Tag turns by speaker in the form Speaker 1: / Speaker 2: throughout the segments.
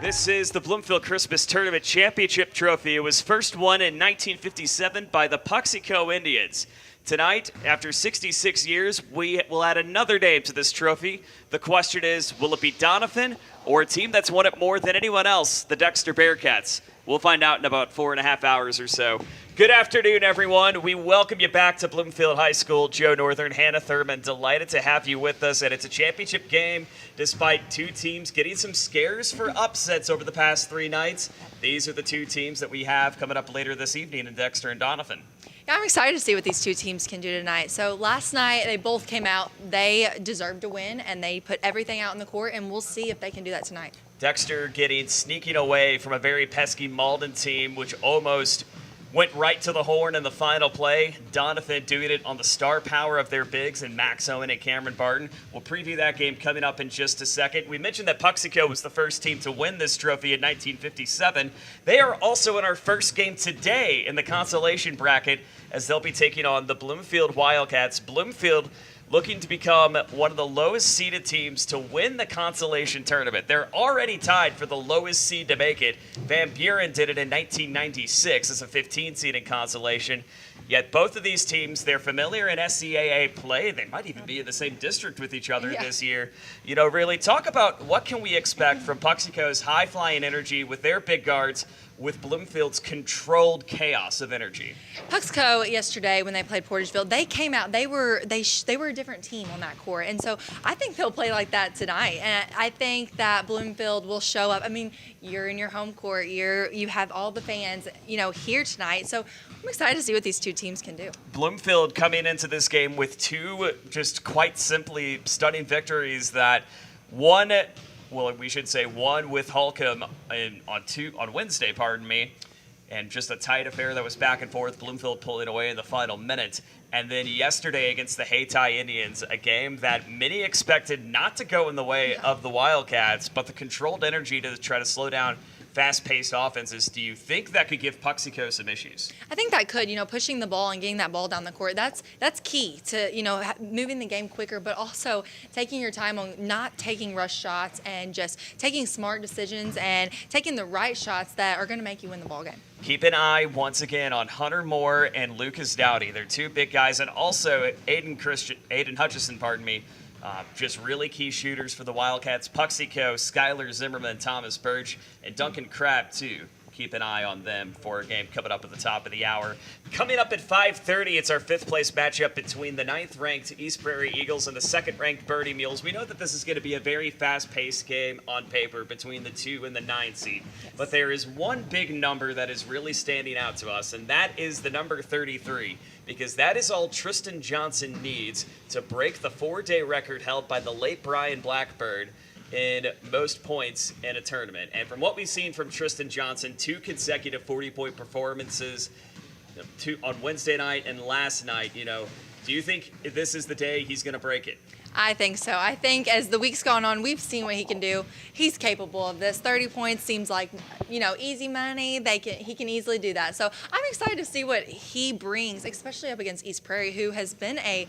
Speaker 1: This is the Bloomfield Christmas Tournament Championship Trophy. It was first won in 1957 by the Puxico Indians. Tonight, after 66 years, we will add another name to this trophy. The question is, will it be Donovan or a team that's won it more than anyone else, the Dexter Bearcats? We'll find out in about 4.5 hours or so. Good afternoon, everyone. We welcome you back to Bloomfield High School. Joe Northern, Hannah Thurman, delighted to have you with us. And it's a championship game despite two teams getting some scares for upsets over the past 3 nights. These are the two teams that we have coming up later this evening in Dexter and Donovan.
Speaker 2: Yeah, I'm excited to see what these two teams can do tonight. So last night, they both came out. They deserved to win, and they put everything out in the court, and we'll see if they can do that tonight.
Speaker 1: Dexter sneaking away from a very pesky Malden team, which almost went right to the horn in the final play. Donovan doing it on the star power of their bigs and Max Owen and Cameron Barton. We'll preview that game coming up in just a second. We mentioned that Puxico was the first team to win this trophy in 1957. They are also in our first game today in the Consolation bracket as they'll be taking on the Bloomfield Wildcats. Bloomfield looking to become one of the lowest seeded teams to win the Consolation tournament. They're already tied for the lowest seed to make it. Van Buren did it in 1996 as a 15 seed in Consolation. Yet both of these teams, they're familiar in SCAA play. They might even be in the same district with each other this year. You know, really talk about what can we expect from Puxico's high-flying energy with their big guards, with Bloomfield's controlled chaos of energy.
Speaker 2: Puxico yesterday when they played Portageville, they came out. They were a different team on that court, and so I think they'll play like that tonight. And I think that Bloomfield will show up. I mean, you're in your home court. You have all the fans, here tonight. So I'm excited to see what these two teams can do.
Speaker 1: Bloomfield coming into this game with two just quite simply stunning victories. That one with Holcomb on Wednesday, and just a tight affair that was back and forth, Bloomfield pulling away in the final minute. And then yesterday against the Hayti Indians, a game that many expected not to go in the way of the Wildcats, but the controlled energy to try to slow down fast-paced offenses. Do you think that could give Puxico some issues?
Speaker 2: I think that could. Pushing the ball and getting that ball down the court, that's key to, moving the game quicker, but also taking your time on not taking rush shots and just taking smart decisions and taking the right shots that are going to make you win the ball game.
Speaker 1: Keep an eye, once again, on Hunter Moore and Lucas Dowdy. They're two big guys, and also Aiden Hutchison, just really key shooters for the Wildcats. Puxico, Skylar Zimmerman, Thomas Birch, and Duncan Crabb, too. Keep an eye on them for a game coming up at the top of the hour. Coming up at 5:30, it's our 5th place matchup between the 9th-ranked East Prairie Eagles and the 2nd-ranked Bernie Mules. We know that this is going to be a very fast-paced game on paper between the 2 and the 9 seed. Yes. But there is one big number that is really standing out to us, and that is the number 33. Because that is all Tristan Johnson needs to break the 4-day record held by the late Brian Blackbird in most points in a tournament. And from what we've seen from Tristan Johnson, 2 consecutive 40-point performances, on Wednesday night and last night, do you think this is the day he's going to break it?
Speaker 2: I think so. I think as the week's gone on, we've seen what he can do. He's capable of this. 30 points seems like, easy money. He can easily do that. So I'm excited to see what he brings, especially up against East Prairie, who has been a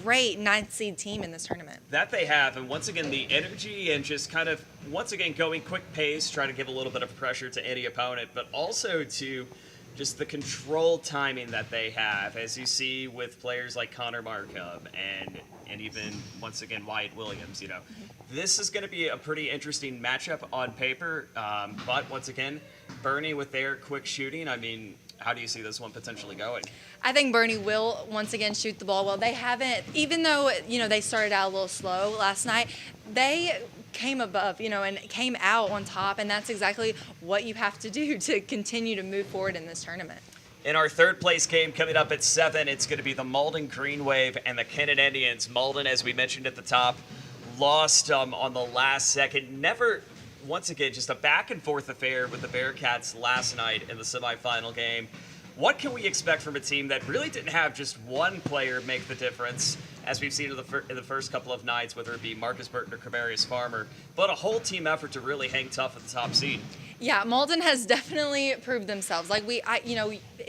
Speaker 2: great 9th seed team in this tournament.
Speaker 1: That they have, and once again, the energy and just kind of, once again, going quick pace, trying to give a little bit of pressure to any opponent, but also to just the controlled timing that they have, as you see with players like Connor Markham and even, once again, Wyatt Williams. This is going to be a pretty interesting matchup on paper, but once again, Bernie with their quick shooting, how do you see this one potentially going?
Speaker 2: I think Bernie will once again shoot the ball well. They haven't, even though, they started out a little slow last night, they came above, and came out on top, and that's exactly what you have to do to continue to move forward in this tournament.
Speaker 1: In our 3rd place game coming up at 7, it's going to be the Malden Green Wave and the Kennett Indians. Malden, as we mentioned at the top, lost on the last second. Once again, just a back-and-forth affair with the Bearcats last night in the semifinal game. What can we expect from a team that really didn't have just one player make the difference, as we've seen in the first couple of nights, whether it be Marcus Burton or Camarius Farmer, but a whole team effort to really hang tough at the top seed?
Speaker 2: Yeah, Malden has definitely proved themselves.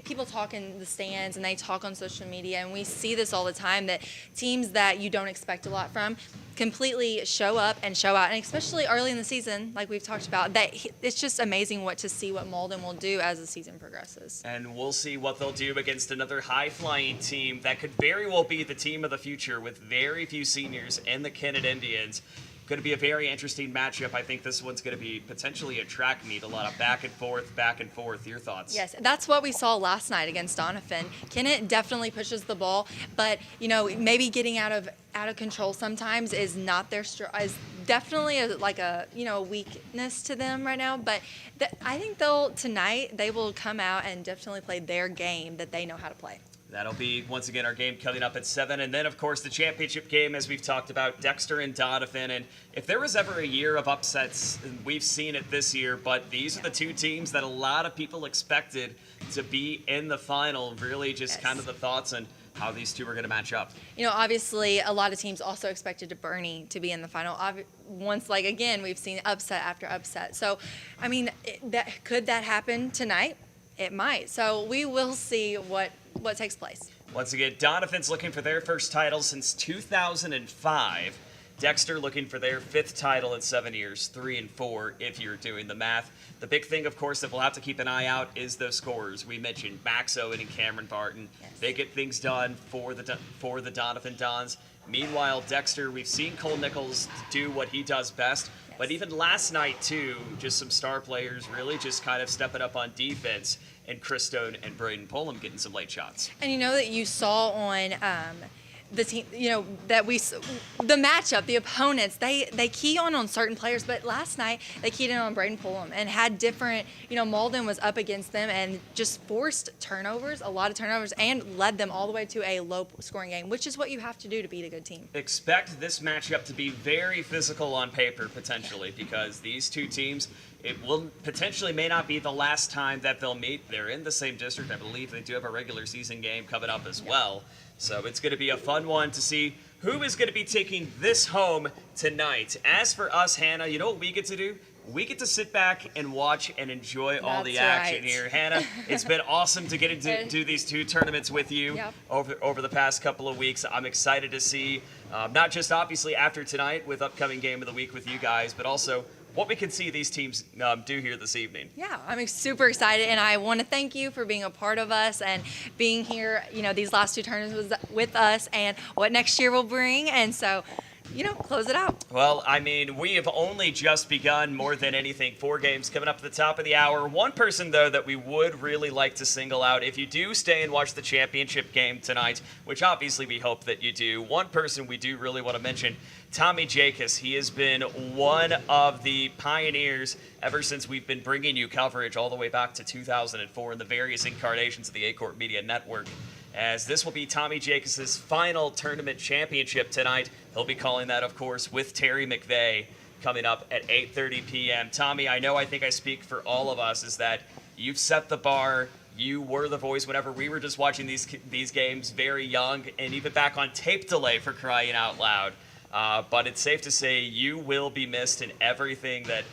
Speaker 2: people talk in the stands and they talk on social media, and we see this all the time, that teams that you don't expect a lot from completely show up and show out, and especially early in the season, like we've talked about, that it's just amazing to see what Malden will do as the season progresses.
Speaker 1: And we'll see what they'll do against another high-flying team that could very well be the team of the future with very few seniors and the Kennett Indians. Going to be a very interesting matchup. I think this one's going to be potentially a track meet, a lot of back and forth, back and forth. Your thoughts?
Speaker 2: Yes, that's what we saw last night against Doniphan. Kennett definitely pushes the ball, but maybe getting out of control sometimes is not their is definitely a weakness to them right now. But I think tonight they will come out and definitely play their game that they know how to play.
Speaker 1: That'll be, once again, our game coming up at 7. And then, of course, the championship game, as we've talked about, Dexter and Doniphan. And if there was ever a year of upsets, we've seen it this year. But these are the two teams that a lot of people expected to be in the final. Really just kind of the thoughts on how these two are going to match up.
Speaker 2: Obviously, a lot of teams also expected Bernie to be in the final. Again, we've seen upset after upset. So, I mean, could that happen tonight? It might. So we will see what takes place.
Speaker 1: Once again, Doniphan's looking for their first title since 2005. Dexter looking for their 5th title in 7 years, 3 and 4 if you're doing the math. The big thing, of course, that we'll have to keep an eye out is those scorers. We mentioned Max Owen and Cameron Barton.
Speaker 2: Yes.
Speaker 1: They get things done for the Doniphan Dons. Meanwhile, Dexter, we've seen Cole Nichols do what he does best.
Speaker 2: Yes.
Speaker 1: But even last night, too, just some star players really just kind of stepping up on defense. And Chris Stone and Braden Pullum getting some late shots.
Speaker 2: And that you saw on the team, that the matchup, the opponents, they key on certain players, but last night they keyed in on Braden Pullum and had different, Malden was up against them and just forced turnovers, a lot of turnovers, and led them all the way to a low scoring game, which is what you have to do to beat a good team.
Speaker 1: Expect this matchup to be very physical on paper, potentially, because these two teams, it will potentially may not be the last time that they'll meet. They're in the same district. I believe they do have a regular season game coming up as well. So it's going to be a fun one to see who is going to be taking this home tonight. As for us, Hannah, you know what we get to do? We get to sit back and watch and enjoy all the action here. Hannah, it's been awesome to get to do these two tournaments with you over the past couple of weeks. I'm excited to see, not just obviously after tonight with upcoming game of the week with you guys, but also what we can see these teams do here this evening. Yeah,
Speaker 2: I'm super excited, and I want to thank you for being a part of us and being here, these last two tournaments with us and what next year will bring. And so, close it out.
Speaker 1: Well, I mean, we have only just begun more than anything. 4 games coming up at the top of the hour. One person, though, that we would really like to single out, if you do stay and watch the championship game tonight, which obviously we hope that you do, one person we do really want to mention, Tommy Jacobs. He has been one of the pioneers ever since we've been bringing you coverage all the way back to 2004 in the various incarnations of the Aycorp Media Network. As this will be Tommy Jacobs' final tournament championship tonight. He'll be calling that, of course, with Terry McVeigh coming up at 8:30 p.m. Tommy, I think I speak for all of us, is that you've set the bar. You were the voice whenever we were just watching these games very young, and even back on tape delay, for crying out loud. But it's safe to say you will be missed in everything that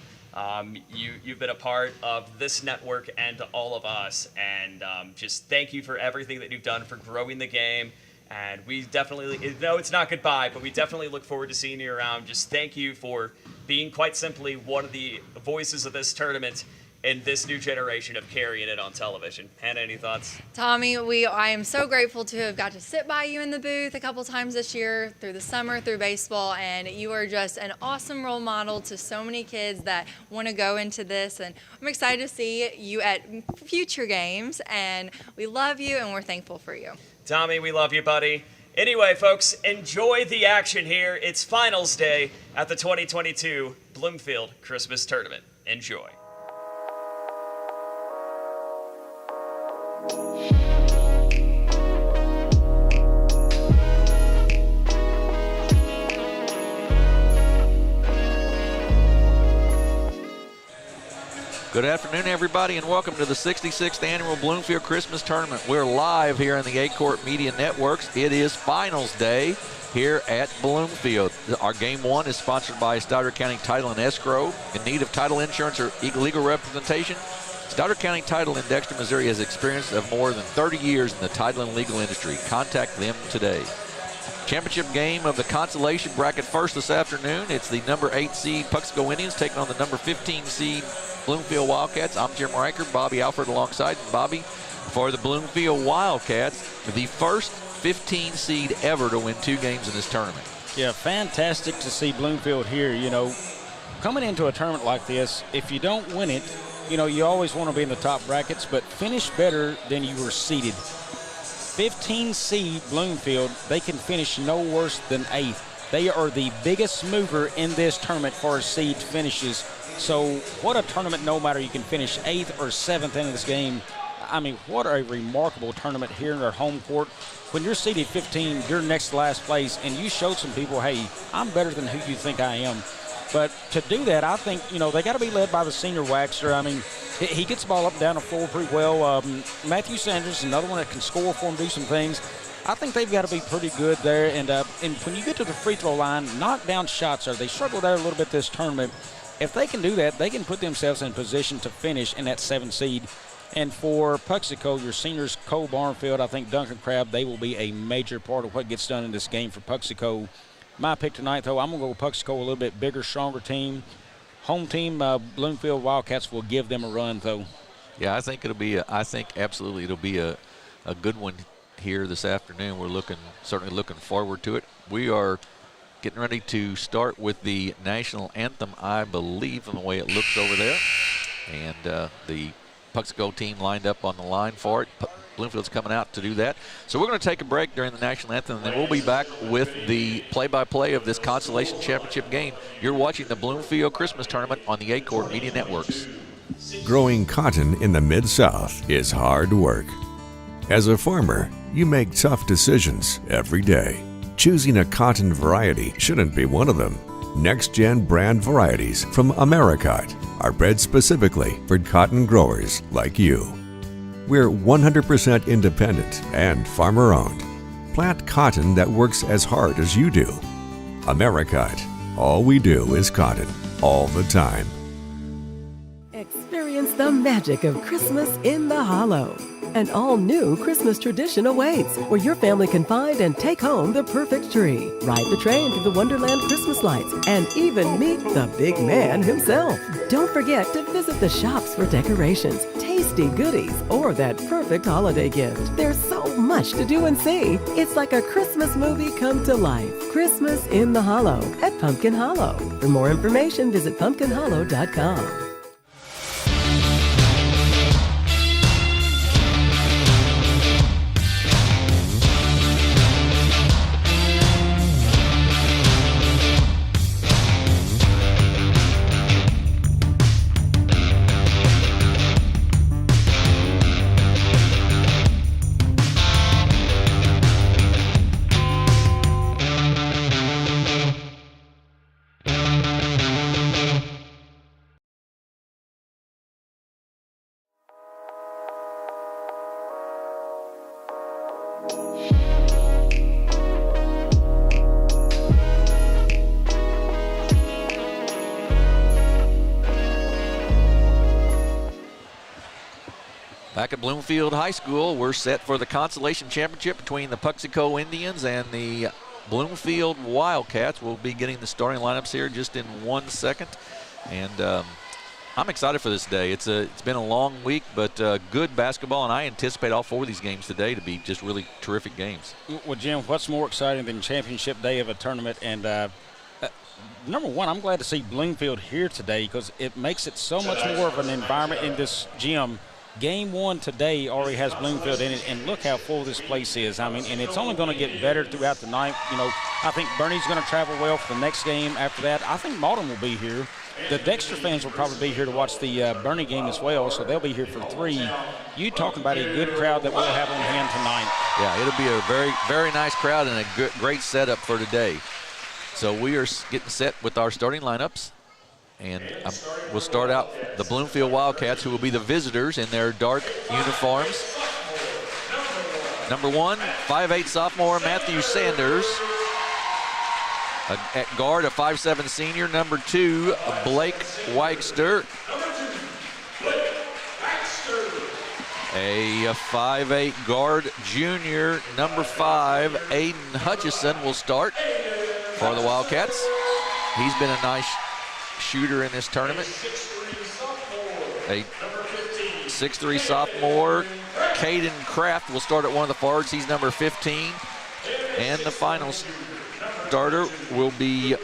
Speaker 1: you've been a part of this network and to all of us. And just thank you for everything that you've done for growing the game. And we definitely, no, it's not goodbye, but we definitely look forward to seeing you around. Just thank you for being quite simply one of the voices of this tournament in this new generation of carrying it on television. Hannah, any thoughts?
Speaker 2: Tommy, I am so grateful to have got to sit by you in the booth a couple times this year, through the summer, through baseball, and you are just an awesome role model to so many kids that want to go into this, and I'm excited to see you at future games, and we love you, and we're thankful for you.
Speaker 1: Tommy, we love you, buddy. Anyway, folks, enjoy the action here. It's finals day at the 2022 Bloomfield Christmas Tournament. Enjoy.
Speaker 3: Good afternoon, everybody, and welcome to the 66th Annual Bloomfield Christmas Tournament. We're live here on the Aycorp Media Networks. It is finals day here at Bloomfield. Our game one is sponsored by Stoddard County Title and Escrow. In need of title insurance or legal representation? Stoddard County Title in Dexter, Missouri has experience of more than 30 years in the title and legal industry. Contact them today. Championship game of the Consolation bracket first this afternoon. It's the number 8 seed Puxico Indians taking on the number 15 seed Bloomfield Wildcats. I'm Jim Riker, Bobby Alford alongside Bobby for the Bloomfield Wildcats, the first 15 seed ever to win 2 games in this tournament.
Speaker 4: Yeah, fantastic to see Bloomfield here. You know, coming into a tournament like this, if you don't win it, you know, you always want to be in the top brackets, but finish better than you were seeded. 15 seed Bloomfield, they can finish no worse than 8th. They are the biggest mover in this tournament for seed finishes. So what a tournament, no matter you can finish 8th or 7th in this game. I mean, what a remarkable tournament here in their home court. When you're seeded 15, you're next to last place, and you showed some people, hey, I'm better than who you think I am. But to do that, I think, you know, they got to be led by the senior waxer. I mean, he gets the ball up and down the floor pretty well. Matthew Sanders, another one that can score for him, do some things. I think they've got to be pretty good there. And when you get to the free throw line, knock down shots. They struggle there a little bit this tournament. If they can do that, they can put themselves in position to finish in that 7 seed. And for Puxico, your seniors, Cole Barnfield, I think Duncan Crabb, they will be a major part of what gets done in this game for Puxico. My pick tonight, though, I'm going to go with Puxico, a little bit bigger, stronger team. Home team, Bloomfield Wildcats will give them a run, though.
Speaker 3: Yeah, I think absolutely it'll be a good one here this afternoon. We're certainly looking forward to it. We are getting ready to start with the national anthem, I believe, from the way it looks over there. And the Puxico team lined up on the line for it. Bloomfield's coming out to do that. So we're going to take a break during the national anthem, and then we'll be back with the play-by-play of this Consolation Championship game. You're watching the Bloomfield Christmas Tournament on the Aycorp Media Networks.
Speaker 5: Growing cotton in the Mid-South is hard work. As a farmer, you make tough decisions every day. Choosing a cotton variety shouldn't be one of them. Next-gen brand varieties from Americot are bred specifically for cotton growers like you. We're 100% independent and farmer-owned. Plant cotton that works as hard as you do. Americot. All we do is cotton, all the time.
Speaker 6: Experience the magic of Christmas in the Hollow. An all-new Christmas tradition awaits, where your family can find and take home the perfect tree, ride the train through the Wonderland Christmas lights, and even meet the big man himself. Don't forget to visit the shops for decorations, tasty goodies, or that perfect holiday gift. There's so much to do and see. It's like a Christmas movie come to life. Christmas in the Hollow at Pumpkin Hollow. For more information, visit pumpkinhollow.com.
Speaker 3: Back at Bloomfield High School, we're set for the Consolation Championship between the Puxico Indians and the Bloomfield Wildcats. We'll be getting the starting lineups here just in 1 second. And I'm excited for this day. It's been a long week, but good basketball, and I anticipate all 4 of these games today to be just really terrific games.
Speaker 4: Well, Jim, what's more exciting than championship day of a tournament? And number one, I'm glad to see Bloomfield here today, because it makes it so much more of an environment in this gym. Game 1 today already has Bloomfield in it, and look how full this place is. I mean, and it's only going to get better throughout the night. You know, I think Bernie's going to travel well for the next game. After that, I think Malden will be here. The Dexter fans will probably be here to watch the Bernie game as well, so they'll be here for 3. You talking about a good crowd that we'll have on hand tonight.
Speaker 3: Yeah, it'll be a very, very nice crowd and a great setup for today. So we are getting set with our starting lineups. And we'll start out the Bloomfield Wildcats, who will be the visitors in their dark uniforms. Number 1, 5'8" sophomore Matthew Sanders. At guard, a 5'7" senior. Number 2, Blake Wagster. A 5'8" guard junior, number 5, Aiden Hutchison, will start for the Wildcats. He's been a nice shooter in this tournament. A 6'3" sophomore. Caden Kraft will start at one of the forwards. He's number 15. And the final starter will be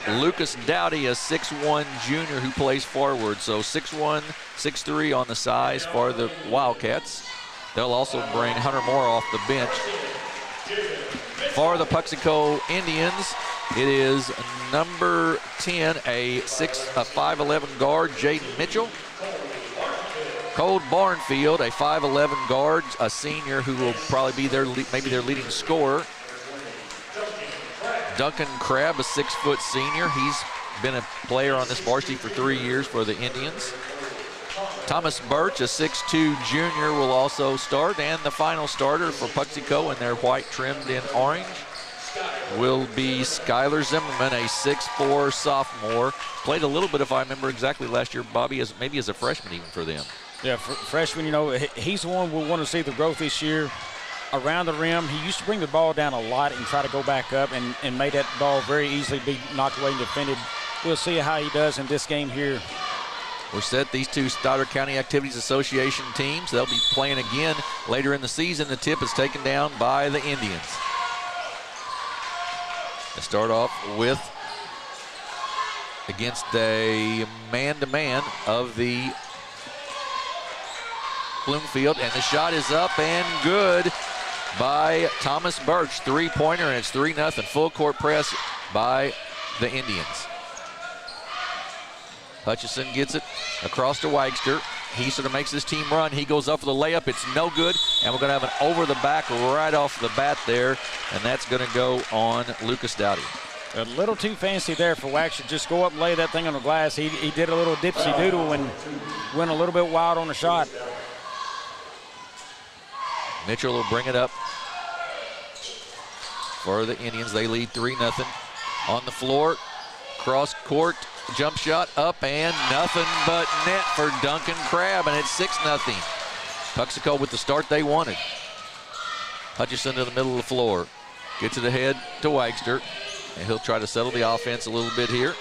Speaker 3: Lucas Dowdy, a 6'1" junior who plays forward. So 6'1", 6'3" on the size for the Wildcats. They'll also bring Hunter Moore off the bench. For the Puxico Indians, it is number 10, a 5'11" guard, Jaden Mitchell. Cole Barnfield, a 5'11" guard, a senior who will probably be maybe their leading scorer. Duncan Crabb, a 6-foot senior. He's been a player on this varsity for 3 years for the Indians. Thomas Birch, a 6'2" junior, will also start. And the final starter for Puxico in their white trimmed in orange will be Skylar Zimmerman, a 6'4" sophomore. Played a little bit, if I remember exactly, last year, Bobby, maybe as a freshman even for them.
Speaker 4: Yeah, freshman, he's the one we'll want to see the growth this year. Around the rim, he used to bring the ball down a lot and try to go back up and made that ball very easily be knocked away and defended. We'll see how he does in this game here.
Speaker 3: We're set these two Stoddard County Activities Association teams. They'll be playing again later in the season. The tip is taken down by the Indians. They start off with against a man-to-man of the Bloomfield, and the shot is up and good by Thomas Birch. Three-pointer, and it's 3-0. Full court press by the Indians. Hutchison gets it across to Wagster. He sort of makes his team run. He goes up for the layup. It's no good, and we're going to have an over the back right off the bat there, and that's going to go on Lucas Dowdy.
Speaker 4: A little too fancy there for Wagster. Just go up and lay that thing on the glass. He did a little dipsy-doodle and went a little bit wild on the shot.
Speaker 3: Mitchell will bring it up for the Indians. They lead 3-0. On the floor, cross court, jump shot up, and nothing but net for Duncan Crabb, and it's 6-0. Puxico with the start they wanted. Hutchison to the middle of the floor. Gets it ahead to Wagster, and he'll try to settle the offense a little bit here.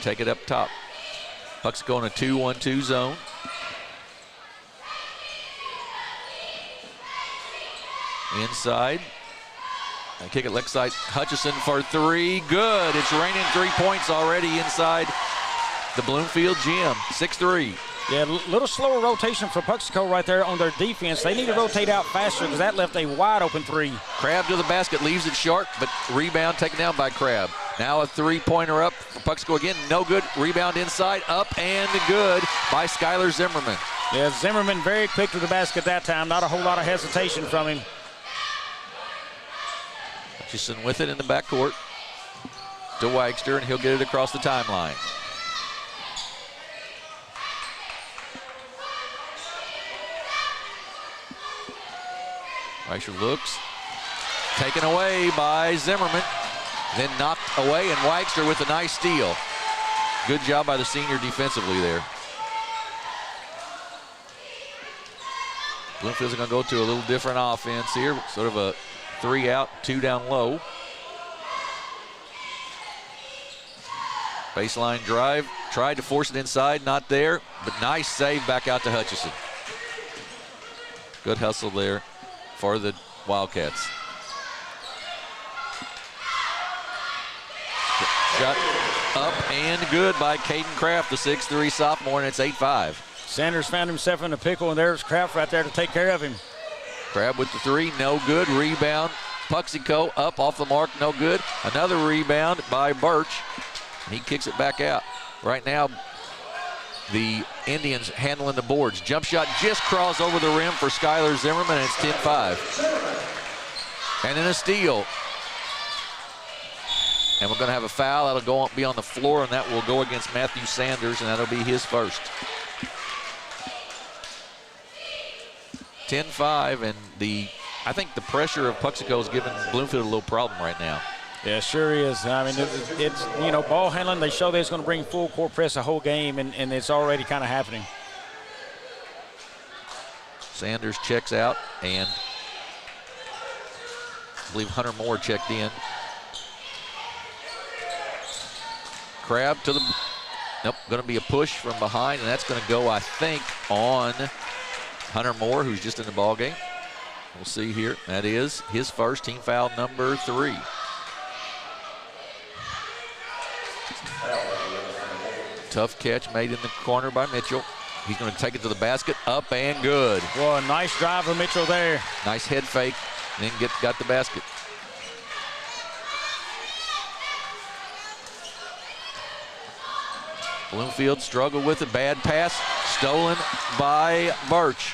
Speaker 3: Take it up top. Puxico in a 2-1-2 zone. Inside. And kick it left side. Hutchison for three. Good. It's raining 3 points already inside the Bloomfield gym. 6-3.
Speaker 4: Yeah, a little slower rotation for Puxico right there on their defense. They need to rotate out faster because that left a wide open three.
Speaker 3: Crabb to the basket, leaves it short, but rebound taken down by Crabb. Now a three-pointer up for Puxico again. No good. Rebound inside. Up and good by Skylar Zimmerman.
Speaker 4: Yeah, Zimmerman very quick to the basket that time. Not a whole lot of hesitation from him.
Speaker 3: Hutchison with it in the backcourt to Wagster, and he'll get it across the timeline. Wagster looks. Taken away by Zimmerman. Then knocked away, and Wagster with a nice steal. Good job by the senior defensively there. Bloomfield's going to go to a little different offense here. Sort of a 3 out, 2 down low. Baseline drive. Tried to force it inside, not there. But nice save back out to Hutchison. Good hustle there for the Wildcats. Shot up and good by Caden Kraft, the 6'3 sophomore, and it's 8-5.
Speaker 4: Sanders found himself in a pickle, and there's Kraft right there to take care of him.
Speaker 3: Crabb with the three, no good. Rebound, Puxico up off the mark, no good. Another rebound by Birch, and he kicks it back out. Right now, the Indians handling the boards. Jump shot just crossed over the rim for Skylar Zimmerman, and it's 10-5. And then a steal. And we're going to have a foul. That'll be on the floor, and that will go against Matthew Sanders, and that'll be his first. 10-5, and I think the pressure of Puxico is giving Bloomfield a little problem right now.
Speaker 4: Yeah, sure is. I mean, it's ball handling. They show they're going to bring full court press the whole game, and it's already kind of happening.
Speaker 3: Sanders checks out, and I believe Hunter Moore checked in. Crabb to the, nope, going to be a push from behind, and that's going to go, I think, on Hunter Moore, who's just in the ball game. We'll see here. That is his first, team foul number 3. Tough catch made in the corner by Mitchell. He's going to take it to the basket, up and good.
Speaker 4: Well, a nice drive of Mitchell there.
Speaker 3: Nice head fake, and then got the basket. Bloomfield struggled with it, bad pass, stolen by Birch.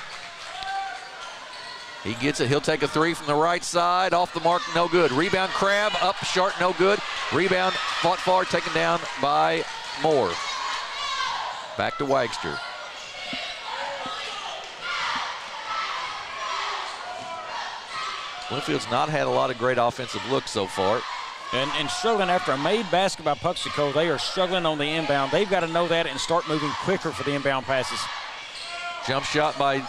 Speaker 3: He gets it, he'll take a 3 from the right side, off the mark, no good. Rebound, Crabb, up short, no good. Rebound, fought far, taken down by Moore. Back to Wagster. Bloomfield's not had a lot of great offensive looks so far.
Speaker 4: And struggling after a made basket by Puxico, they are struggling on the inbound. They've got to know that and start moving quicker for the inbound passes.
Speaker 3: Jump shot by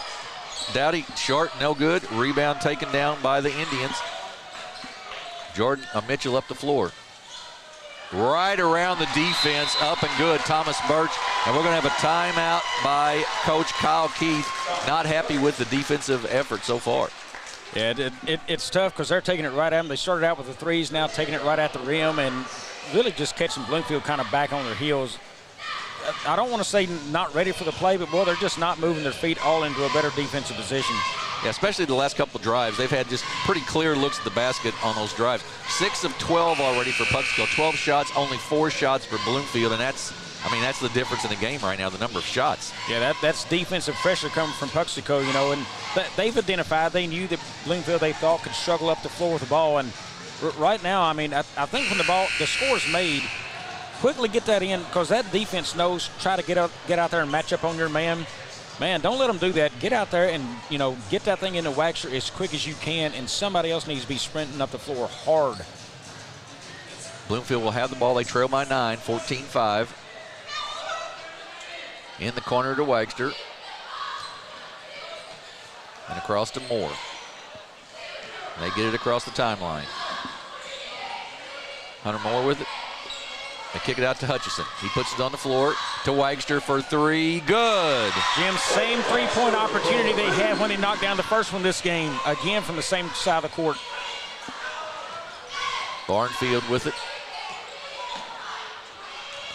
Speaker 3: Dowdy, short, no good. Rebound taken down by the Indians. Mitchell up the floor. Right around the defense, up and good, Thomas Birch. And we're going to have a timeout by Coach Kyle Keith. Not happy with the defensive effort so far.
Speaker 4: Yeah, it's tough because they're taking it right at them. They started out with the threes, now taking it right at the rim and really just catching Bloomfield kind of back on their heels. I don't want to say not ready for the play, but, boy, they're just not moving their feet all into a better defensive position.
Speaker 3: Yeah, especially the last couple of drives. They've had just pretty clear looks at the basket on those drives. 6 of 12 already for Puxico. 12 shots, only 4 shots for Bloomfield, and that's the difference in the game right now, the number of shots.
Speaker 4: Yeah, that's defensive pressure coming from Puxico, you know, and they've identified, they knew that Bloomfield, they thought, could struggle up the floor with the ball, and right now, I mean, I think when the score's made, quickly get that in, because that defense knows, try to get out there and match up on your man. Man, don't let them do that. Get out there and, you know, get that thing into Waxer as quick as you can, and somebody else needs to be sprinting up the floor hard.
Speaker 3: Bloomfield will have the ball. They trail by 9, 14-5. In the corner to Wagster. And across to Moore. They get it across the timeline. Hunter Moore with it. They kick it out to Hutchison. He puts it on the floor to Wagster for 3. Good.
Speaker 4: Jim, same three-point opportunity they had when they knocked down the first one this game. Again, from the same side of the court.
Speaker 3: Barnfield with it.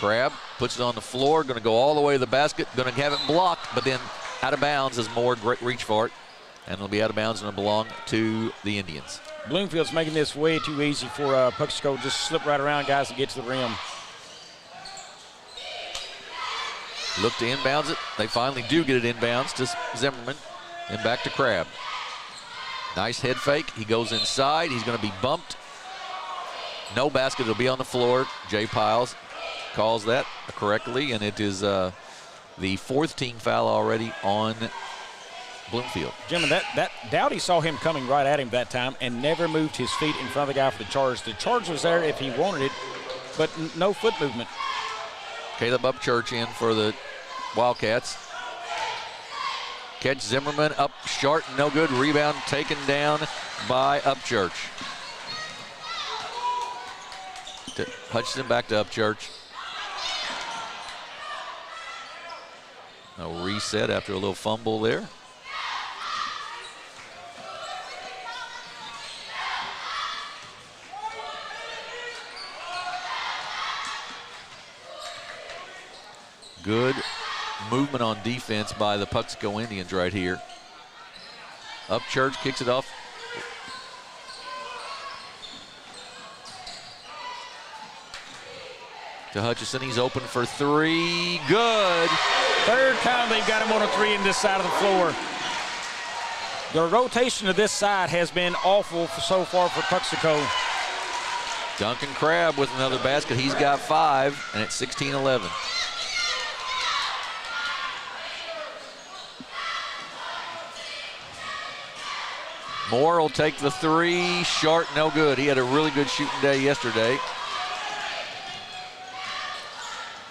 Speaker 3: Crabb puts it on the floor. Going to go all the way to the basket. Going to have it blocked, but then out of bounds as Moore reach for it. And it'll be out of bounds and it'll belong to the Indians.
Speaker 4: Bloomfield's making this way too easy for Puxico. Just slip right around guys and get to the rim.
Speaker 3: Look to inbounds it. They finally do get it inbounds to Zimmerman. And back to Crabb. Nice head fake. He goes inside. He's going to be bumped. No basket. It'll be on the floor. Jay Piles calls that correctly. And it is the 4th team foul already on Bloomfield.
Speaker 4: Jim, that Dowdy saw him coming right at him that time and never moved his feet in front of the guy for the charge. The charge was there if he wanted it, but no foot movement.
Speaker 3: Caleb Upchurch in for the Wildcats. Catch Zimmerman up short, no good. Rebound taken down by Upchurch. Hutchison back to Upchurch. A reset after a little fumble there. Good movement on defense by the Puxico Indians right here. Upchurch kicks it off. To Hutchison, he's open for 3. Good.
Speaker 4: Third time they've got him on a 3 in this side of the floor. The rotation of this side has been awful so far for Puxico.
Speaker 3: Duncan Crabb with another basket. He's got 5, and it's 16-11. Moore will take the 3, short, no good. He had a really good shooting day yesterday.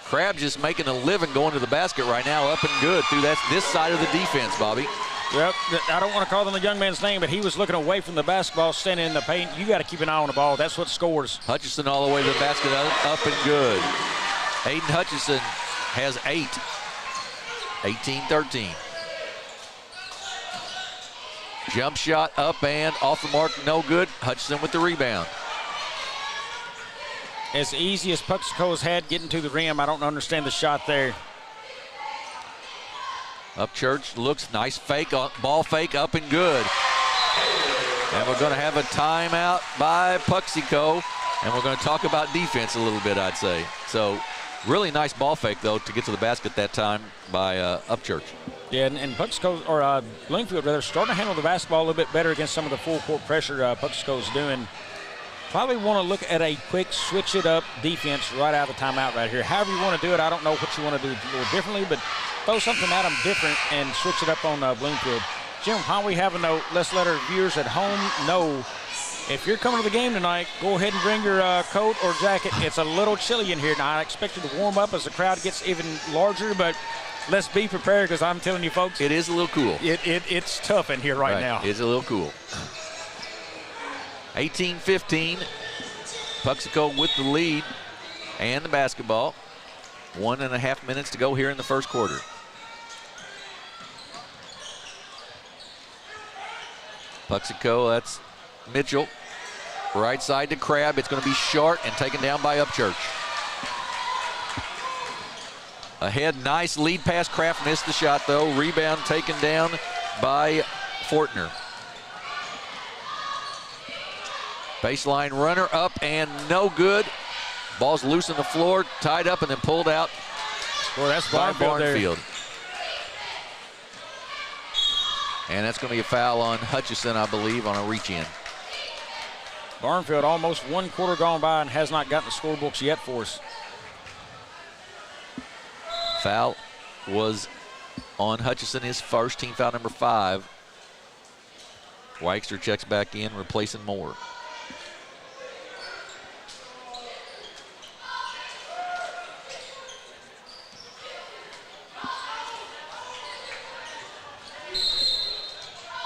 Speaker 3: Crabb just making a living going to the basket right now, up and good through this side of the defense, Bobby.
Speaker 4: Yep, I don't want to call them the young man's name, but he was looking away from the basketball, standing in the paint. You got to keep an eye on the ball. That's what scores.
Speaker 3: Hutchison all the way to the basket, up and good. Aiden Hutchison has 8. 18-13. Jump shot up and off the mark, no good. Hutchison with the rebound.
Speaker 4: As easy as Puxico's had getting to the rim, I don't understand the shot there.
Speaker 3: Upchurch looks nice fake, ball fake up and good. And we're going to have a timeout by Puxico, and we're going to talk about defense a little bit, I'd say. So really nice ball fake, though, to get to the basket that time by Upchurch.
Speaker 4: Yeah, and Puxico, or Bloomfield, rather, starting to handle the basketball a little bit better against some of the full court pressure Puxico's doing. Probably want to look at a quick switch it up defense right out of the timeout right here. However you want to do it, I don't know what you want to do a little differently, but throw something at them different and switch it up on Bloomfield. Jim, how we have a note, let's let our viewers at home know, if you're coming to the game tonight, go ahead and bring your coat or jacket. It's a little chilly in here. Now, I expect you to warm up as the crowd gets even larger, but let's be prepared, because I'm telling you, folks,
Speaker 3: it is a little cool.
Speaker 4: It's tough in here right now.
Speaker 3: It's a little cool. 18-15. Puxico with the lead and the basketball. 1.5 minutes to go here in the first quarter. Puxico, that's Mitchell. Right side to Crabb. It's going to be short and taken down by Upchurch. Ahead, nice lead pass. Kraft missed the shot, though. Rebound taken down by Fortner. Baseline runner up and no good. Ball's loose on the floor, tied up and then pulled out.
Speaker 4: Well, that's
Speaker 3: by
Speaker 4: Barnfield.
Speaker 3: And that's going to be a foul on Hutchison, I believe, on a reach-in.
Speaker 4: Barnfield almost 1 quarter gone by and has not gotten the scorebooks yet for us.
Speaker 3: Foul was on Hutchison, his first, team foul number 5. Weixter checks back in, replacing Moore.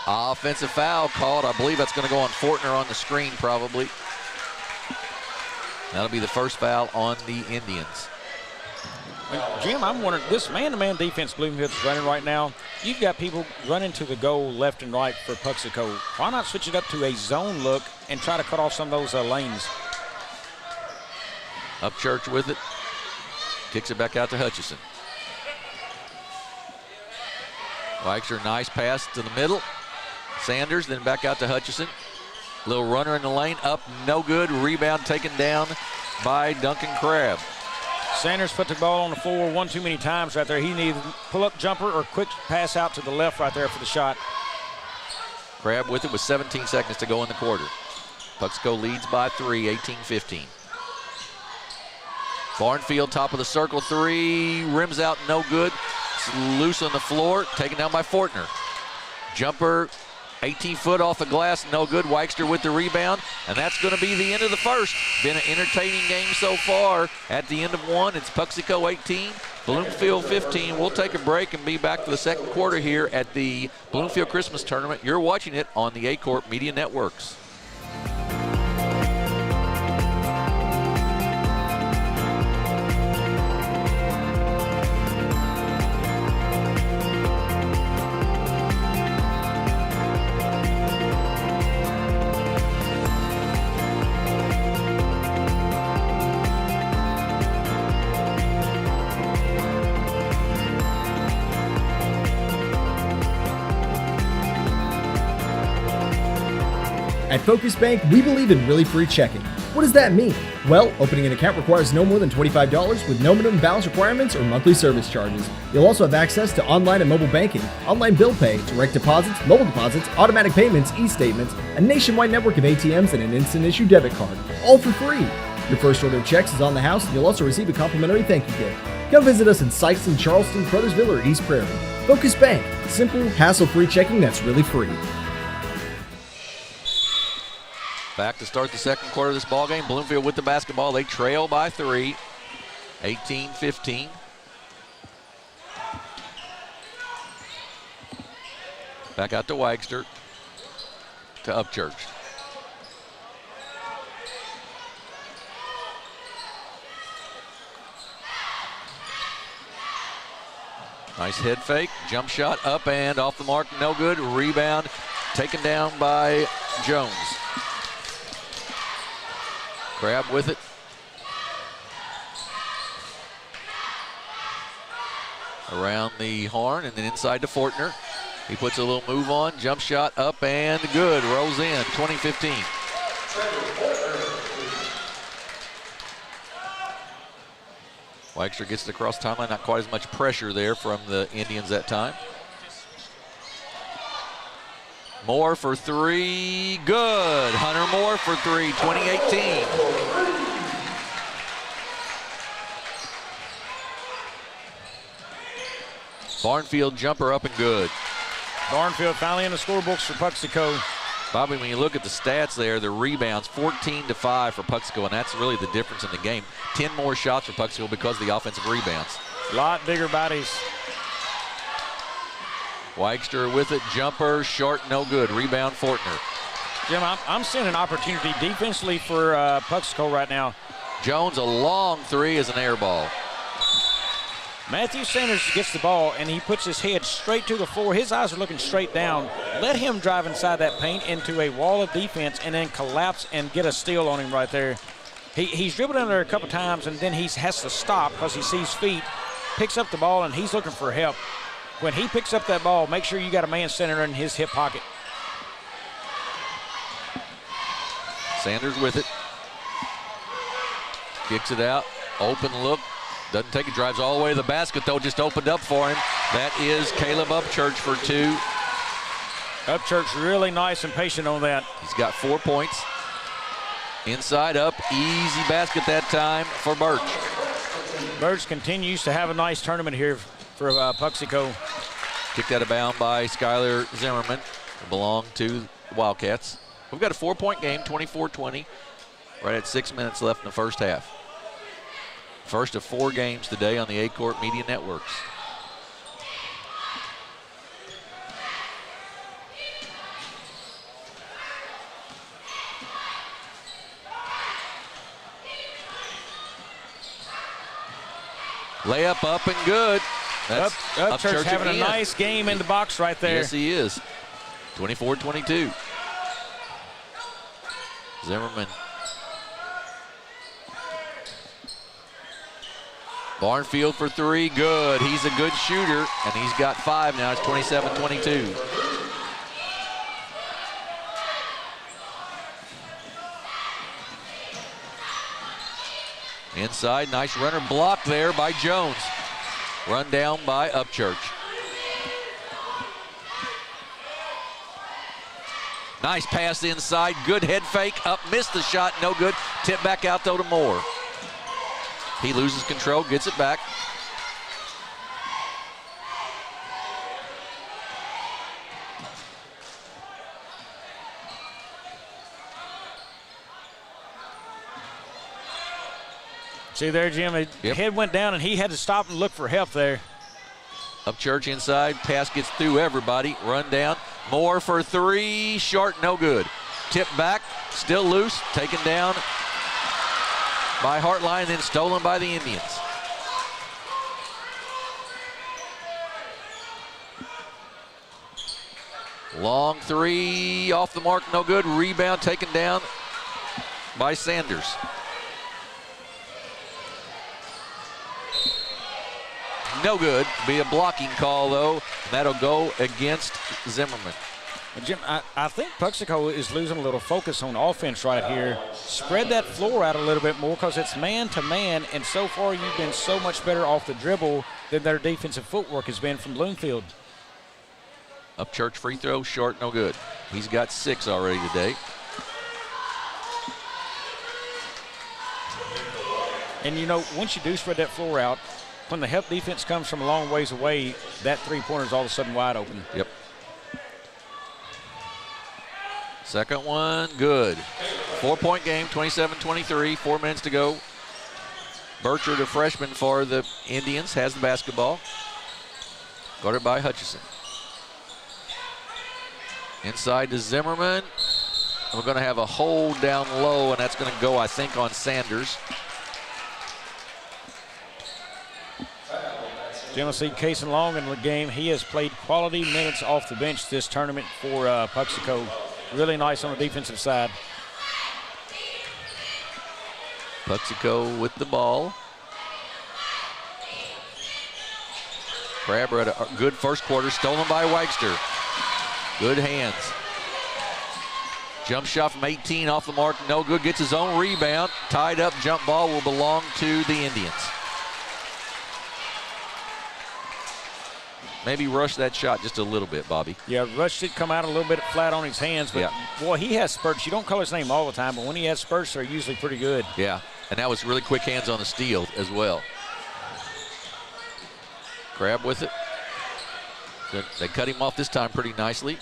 Speaker 3: Offensive foul called. I believe that's going to go on Fortner on the screen, probably. That'll be the first foul on the Indians.
Speaker 4: Jim, I'm wondering, this man-to-man defense Bloomfield's running right now, you've got people running to the goal left and right for Puxico. Why not switch it up to a zone look and try to cut off some of those lanes?
Speaker 3: Upchurch with it. Kicks it back out to Hutchison. Weixter, nice pass to the middle. Sanders, then back out to Hutchison. Little runner in the lane, up, no good. Rebound taken down by Duncan Crabb.
Speaker 4: Sanders put the ball on the floor one too many times right there. He needed pull-up jumper or quick pass out to the left right there for the shot.
Speaker 3: Crabb with it with 17 seconds to go in the quarter. Puxico leads by 3, 18-15. Barnfield, top of the circle, 3, rims out, no good. It's loose on the floor, taken down by Fortner. Jumper, 18-foot off the glass, no good. Weixter with the rebound, and that's going to be the end of the first. Been an entertaining game so far. At the end of 1, it's Puxico 18, Bloomfield 15. We'll take a break and be back for the second quarter here at the Bloomfield Christmas Tournament. You're watching it on the Aycorp Media Networks.
Speaker 7: At Focus Bank, we believe in really free checking. What does that mean? Well, opening an account requires no more than $25 with no minimum balance requirements or monthly service charges. You'll also have access to online and mobile banking, online bill pay, direct deposits, mobile deposits, automatic payments, e-statements, a nationwide network of ATMs, and an instant issue debit card, all for free. Your first order of checks is on the house, and you'll also receive a complimentary thank you gift. Come visit us in Sikeston, Charleston, Crothersville, or East Prairie. Focus Bank, simple, hassle-free checking that's really free.
Speaker 3: Back to start the second quarter of this ballgame. Bloomfield with the basketball. They trail by 3, 18-15. Back out to Wagster. To Upchurch. Nice head fake, jump shot, up and off the mark, no good. Rebound taken down by Jones. Crab with it. Around the horn and then inside to Fortner. He puts a little move on, jump shot up and good, rolls in, 20-15. Wagster gets it across timeline, not quite as much pressure there from the Indians that time. Moore for three, good. Hunter Moore for three, 20-18. Barnfield jumper up and good.
Speaker 4: Barnfield finally in the scorebooks for Puxico.
Speaker 3: Bobby, when you look at the stats there, the rebounds 14-5 for Puxico, and that's really the difference in the game. 10 more shots for Puxico because of the offensive rebounds.
Speaker 4: A lot bigger bodies.
Speaker 3: Wagster with it, jumper, short, no good. Rebound, Fortner.
Speaker 4: Jim, I'm seeing an opportunity defensively for Puxico right now.
Speaker 3: Jones, a long three is an air ball.
Speaker 4: Matthew Sanders gets the ball, and he puts his head straight to the floor. His eyes are looking straight down. Let him drive inside that paint into a wall of defense and then collapse and get a steal on him right there. He's dribbled in there a couple times, and then he has to stop because he sees feet, picks up the ball, and he's looking for help. When he picks up that ball, make sure you got a man center in his hip pocket.
Speaker 3: Sanders with it. Kicks it out. Open look. Doesn't take it. Drives all the way to the basket, though. Just opened up for him. That is Caleb Upchurch for two.
Speaker 4: Upchurch really nice and patient on that.
Speaker 3: He's got 4 points. Inside up. Easy basket that time for Birch.
Speaker 4: Birch continues to have a nice tournament here for Puxico.
Speaker 3: Kicked out of bound by Skylar Zimmerman. It belonged to the Wildcats. We've got a 4-point game, 24-20. Right at 6 minutes left in the first half. First of 4 games today on the Aycorp Media Networks. Layup up and good. That's
Speaker 4: Upchurch having a nice game in the box right there.
Speaker 3: Yes, he is. 24-22. Zimmerman. Barnfield for three, good. He's a good shooter, and he's got 5 now. It's 27-22. Inside, nice runner blocked there by Jones. Run down by Upchurch. Nice pass inside, good head fake, up, missed the shot, no good. Tip back out though to Moore. He loses control, gets it back.
Speaker 4: See there, Jim, his head went down and he had to stop and look for help there.
Speaker 3: Upchurch inside, pass gets through everybody, run down. Moore for three, short, no good. Tip back, still loose, taken down by Hartline, then stolen by the Indians. Long three, off the mark, no good. Rebound taken down by Sanders. No good. Be a blocking call, though. That'll go against Zimmerman.
Speaker 4: Jim, I think Puxico is losing a little focus on offense right here. Spread that floor out a little bit more because it's man-to-man, and so far you've been so much better off the dribble than their defensive footwork has been from Bloomfield.
Speaker 3: Upchurch free throw, short, no good. He's got 6 already today.
Speaker 4: And, you know, once you do spread that floor out, when the help defense comes from a long ways away, that three-pointer is all of a sudden wide open.
Speaker 3: Yep. Second one, good. 4-point game, 27-23, 4 minutes to go. Burchard, a freshman for the Indians, has the basketball. Guarded by Hutchison. Inside to Zimmerman. We're going to have a hold down low, and that's going to go, I think, on Sanders.
Speaker 4: Jim, I see Cason Long in the game. He has played quality minutes off the bench this tournament for Puxico. Really nice on the defensive side.
Speaker 3: Puxico with the ball. Crabber at a good first quarter, stolen by Wagster. Good hands. Jump shot from 18 off the mark, no good. Gets his own rebound. Tied up jump ball will belong to the Indians. Maybe rush that shot just a little bit, Bobby.
Speaker 4: Yeah, rushed it, come out a little bit flat on his hands, but boy, he has spurts. You don't call his name all the time, but when he has spurts, they're usually pretty good.
Speaker 3: Yeah, and that was really quick hands on the steal as well. Crab with it. Good. They cut him off this time pretty nicely.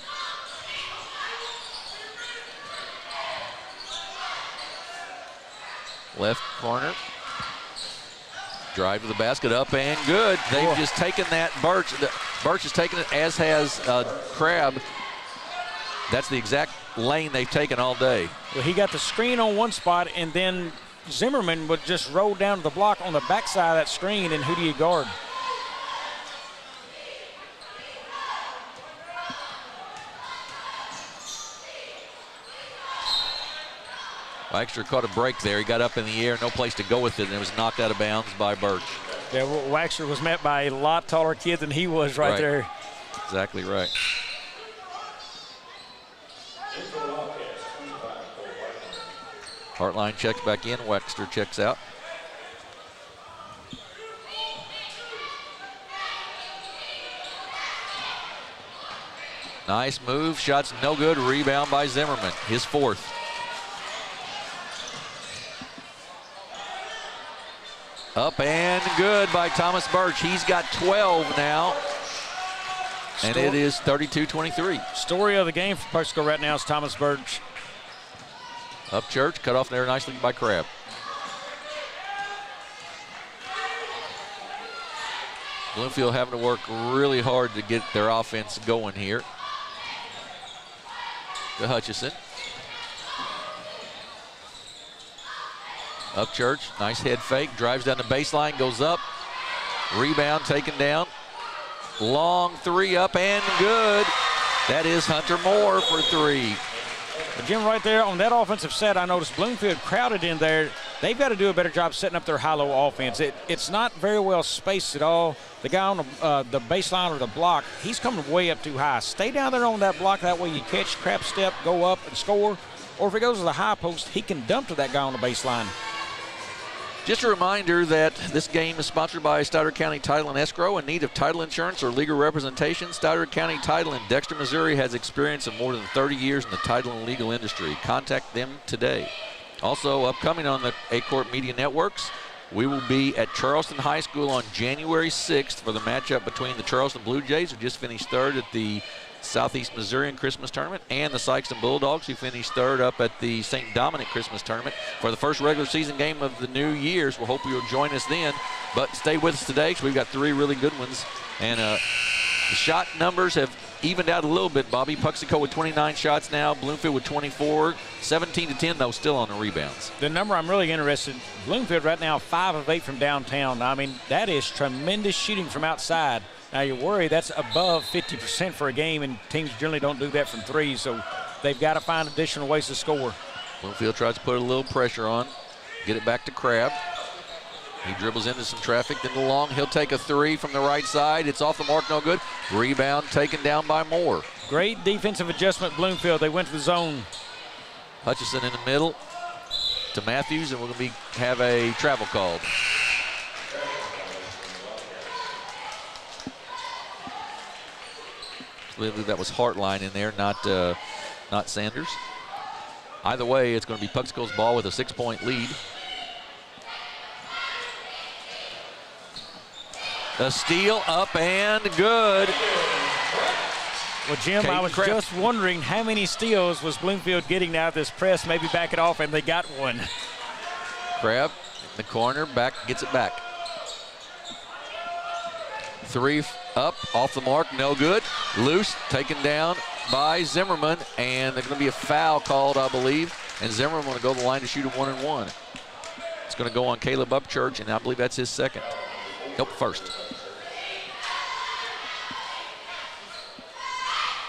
Speaker 3: Left corner. Drive to the basket, up and good. They've just taken that. Birch has taken it, as has Crab. That's the exact lane they've taken all day.
Speaker 4: Well, he got the screen on one spot, and then Zimmerman would just roll down to the block on the backside of that screen, and who do you guard?
Speaker 3: Wagster caught a break there. He got up in the air, no place to go with it, and it was knocked out of bounds by Birch.
Speaker 4: Yeah, Wagster was met by a lot taller kid than he was right there.
Speaker 3: Exactly right. Hartline checks back in. Wagster checks out. Nice move. Shot's no good. Rebound by Zimmerman. His fourth. Up and good by Thomas Birch. He's got 12 now. And it is 32-23.
Speaker 4: Story of the game for Puxico right now is Thomas Birch.
Speaker 3: Up Church, cut off there nicely by Crab. Bloomfield having to work really hard to get their offense going here. To Hutchison. Up Church, nice head fake, drives down the baseline, goes up. Rebound taken down. Long three up and good. That is Hunter Moore for three.
Speaker 4: But Jim, right there on that offensive set, I noticed Bloomfield crowded in there. They've got to do a better job setting up their high-low offense. It's not very well spaced at all. The guy on the baseline or the block, he's coming way up too high. Stay down there on that block. That way you catch, crap step, go up and score. Or if it goes to the high post, he can dump to that guy on the baseline.
Speaker 3: Just a reminder that this game is sponsored by Stoddard County Title and Escrow. In need of title insurance or legal representation, Stoddard County Title in Dexter, Missouri has experience of more than 30 years in the title and legal industry. Contact them today. Also upcoming on the Aycorp Media Networks, we will be at Charleston High School on January 6th for the matchup between the Charleston Blue Jays, who just finished third at the Southeast Missourian Christmas Tournament, and the Sykeston Bulldogs, who finished third up at the St. Dominic Christmas Tournament for the first regular season game of the new year. So we hope you'll join us then. But stay with us today because we've got three really good ones. And the shot numbers have evened out a little bit, Bobby. Puxico with 29 shots now, Bloomfield with 24. 17-10, though, still on the rebounds.
Speaker 4: The number I'm really interested in, Bloomfield right now 5 of 8 from downtown. I mean, that is tremendous shooting from outside. Now, you worry that's above 50% for a game, and teams generally don't do that from three, so they've got to find additional ways to score.
Speaker 3: Bloomfield tries to put a little pressure on, get it back to Crab. He dribbles into some traffic, then the long. He'll take a three from the right side. It's off the mark, no good. Rebound taken down by Moore.
Speaker 4: Great defensive adjustment, Bloomfield. They went to the zone.
Speaker 3: Hutchison in the middle to Matthews, and we're going to have a travel called. I believe that was Hartline in there, not Sanders. Either way, it's going to be Puxico's ball with a 6-point lead. A steal up and good.
Speaker 4: Well, Jim, I was just wondering how many steals was Bloomfield getting out of this press. Maybe back it off, and they got one.
Speaker 3: Crab in the corner, back, gets it back. Three up, off the mark, no good. Loose, taken down by Zimmerman, and there's going to be a foul called, I believe, and Zimmerman will go to the line to shoot a 1-and-1. It's going to go on Caleb Upchurch, and I believe that's his second. Nope, first.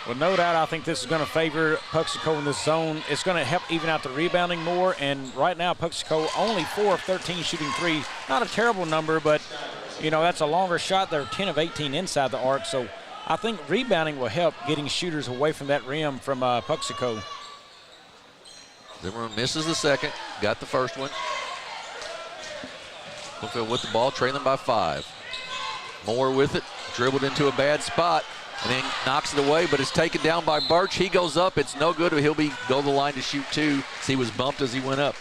Speaker 4: Well, no doubt, I think this is going to favor Puxico in this zone. It's going to help even out the rebounding more, and right now Puxico only 4 of 13 shooting three. Not a terrible number, but, you know, that's a longer shot. They're 10 of 18 inside the arc, so I think rebounding will help getting shooters away from that rim from Puxico.
Speaker 3: Zimmerman misses the second, got the first one. Bloomfield with the ball, trailing by 5. Moore with it, dribbled into a bad spot, and then knocks it away, but it's taken down by Birch. He goes up, it's no good, he'll go to the line to shoot 2. So he was bumped as he went up.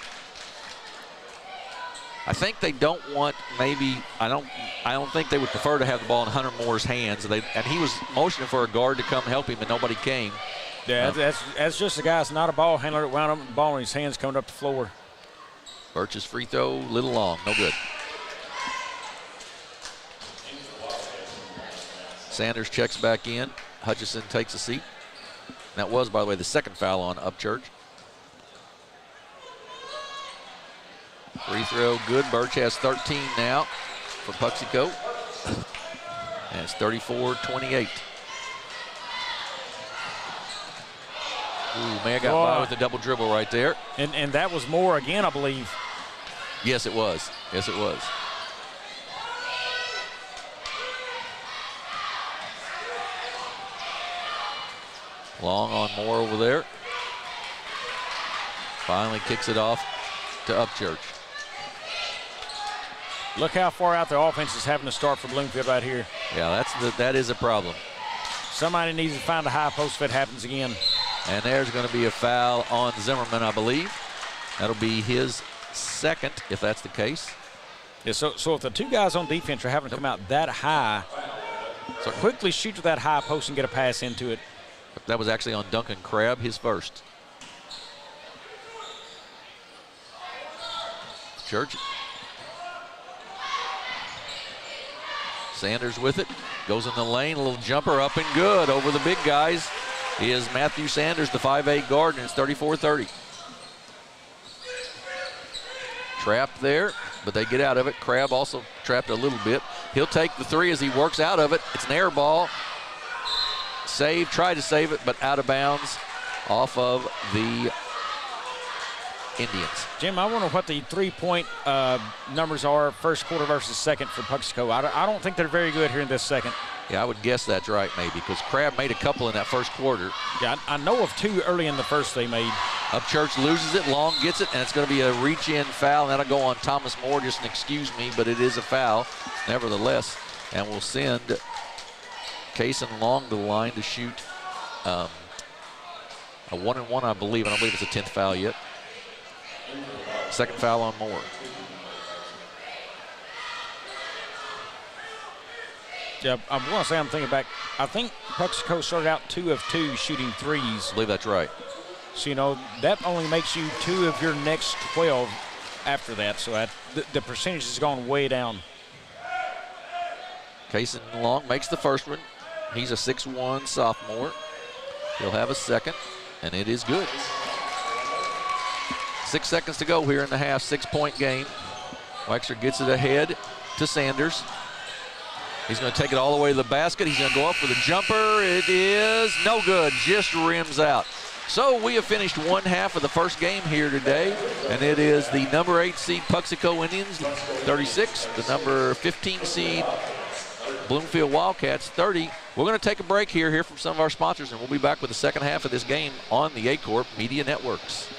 Speaker 3: I think they don't want, maybe, I don't think they would prefer to have the ball in Hunter Moore's hands. And he was motioning for a guard to come help him, and nobody came.
Speaker 4: Yeah, that's just a guy that's not a ball handler that wound up with the ball in his hands coming up the floor.
Speaker 3: Birch's free throw, a little long, no good. Sanders checks back in. Hutchison takes a seat. That was, by the way, the second foul on Upchurch. Free throw good. Birch has 13 now for Puxico. And it's 34-28. Ooh, may have got by with the double dribble right there.
Speaker 4: And that was Moore again, I believe.
Speaker 3: Yes, it was. Yes, it was. Long on Moore over there. Finally kicks it off to Upchurch.
Speaker 4: Look how far out the offense is having to start for Bloomfield right here.
Speaker 3: Yeah, that is a problem.
Speaker 4: Somebody needs to find a high post if it happens again.
Speaker 3: And there's going to be a foul on Zimmerman, I believe. That'll be his second, if that's the case.
Speaker 4: Yeah, so if the two guys on defense are having to come out that high, so quickly shoot to that high post and get a pass into it.
Speaker 3: That was actually on Duncan Crabb, his first. Church. Sanders with it. Goes in the lane. A little jumper up and good over the big guys. Is Matthew Sanders, the 5'8 guard, and it's 34-30. Trapped there, but they get out of it. Crabb also trapped a little bit. He'll take the three as he works out of it. It's an air ball. Save, tried to save it, but out of bounds off of the Indians.
Speaker 4: Jim, I wonder what the three-point numbers are first quarter versus second for Puxico. I don't think they're very good here in this second.
Speaker 3: Yeah, I would guess that's right maybe because Crabb made a couple in that first quarter.
Speaker 4: Yeah, I know of 2 early in the first they made.
Speaker 3: Upchurch loses it, Long gets it, and it's going to be a reach-in foul. And that'll go on Thomas Moore, just an excuse me, but it is a foul nevertheless. And we'll send Case and Long to the line to shoot a 1-and-1, I believe. I don't believe it's a 10th foul yet. Second foul on Moore.
Speaker 4: Yeah, I want to say I'm thinking back. I think Puxico started out 2 of 2 shooting threes.
Speaker 3: I believe that's right.
Speaker 4: So, you know, that only makes you 2 of your next 12 after that. So the percentage has gone way down.
Speaker 3: Case and Long makes the first one. He's a 6'1 sophomore. He'll have a second, and it is good. 6 seconds to go here in the half, 6-point game. Wexler gets it ahead to Sanders. He's going to take it all the way to the basket. He's going to go up for the jumper. It is no good, just rims out. So we have finished one half of the first game here today, and it is the number 8 seed Puxico Indians, 36, the number 15 seed Bloomfield Wildcats, 30. We're going to take a break here from some of our sponsors, and we'll be back with the second half of this game on the Aycorp Media Networks.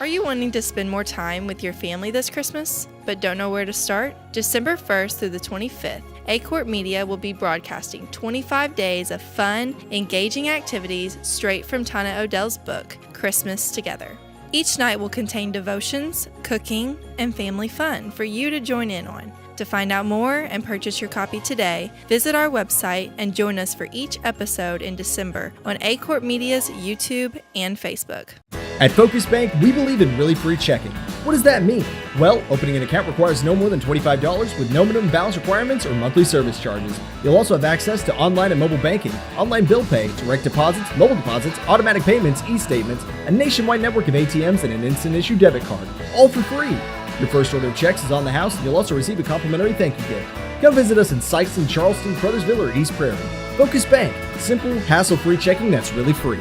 Speaker 2: Are you wanting to spend more time with your family this Christmas, but don't know where to start? December 1st through the 25th, Aycorp Media will be broadcasting 25 days of fun, engaging activities straight from Tana Odell's book, Christmas Together. Each night will contain devotions, cooking, and family fun for you to join in on. To find out more and purchase your copy today, visit our website and join us for each episode in December on Aycorp Media's YouTube and Facebook.
Speaker 7: At Focus Bank, we believe in really free checking. What does that mean? Well, opening an account requires no more than $25 with no minimum balance requirements or monthly service charges. You'll also have access to online and mobile banking, online bill pay, direct deposits, mobile deposits, automatic payments, e-statements, a nationwide network of ATMs, and an instant issue debit card, all for free. Your first order of checks is on the house, and you'll also receive a complimentary thank you gift. Come visit us in Sykeston, Charleston, Crothersville, or East Prairie. Focus Bank. Simple, hassle-free checking that's really free.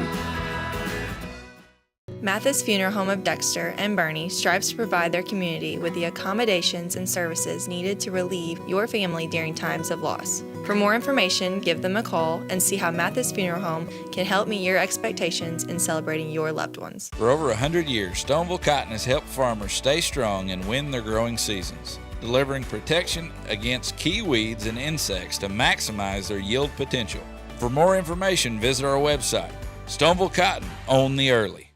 Speaker 2: Mathis Funeral Home of Dexter and Bernie strives to provide their community with the accommodations and services needed to relieve your family during times of loss. For more information, give them a call and see how Mathis Funeral Home can help meet your expectations in celebrating your loved ones.
Speaker 8: For over 100 years, Stoneville Cotton has helped farmers stay strong and win their growing seasons, delivering protection against key weeds and insects to maximize their yield potential. For more information, visit our website. Stoneville Cotton, own the early.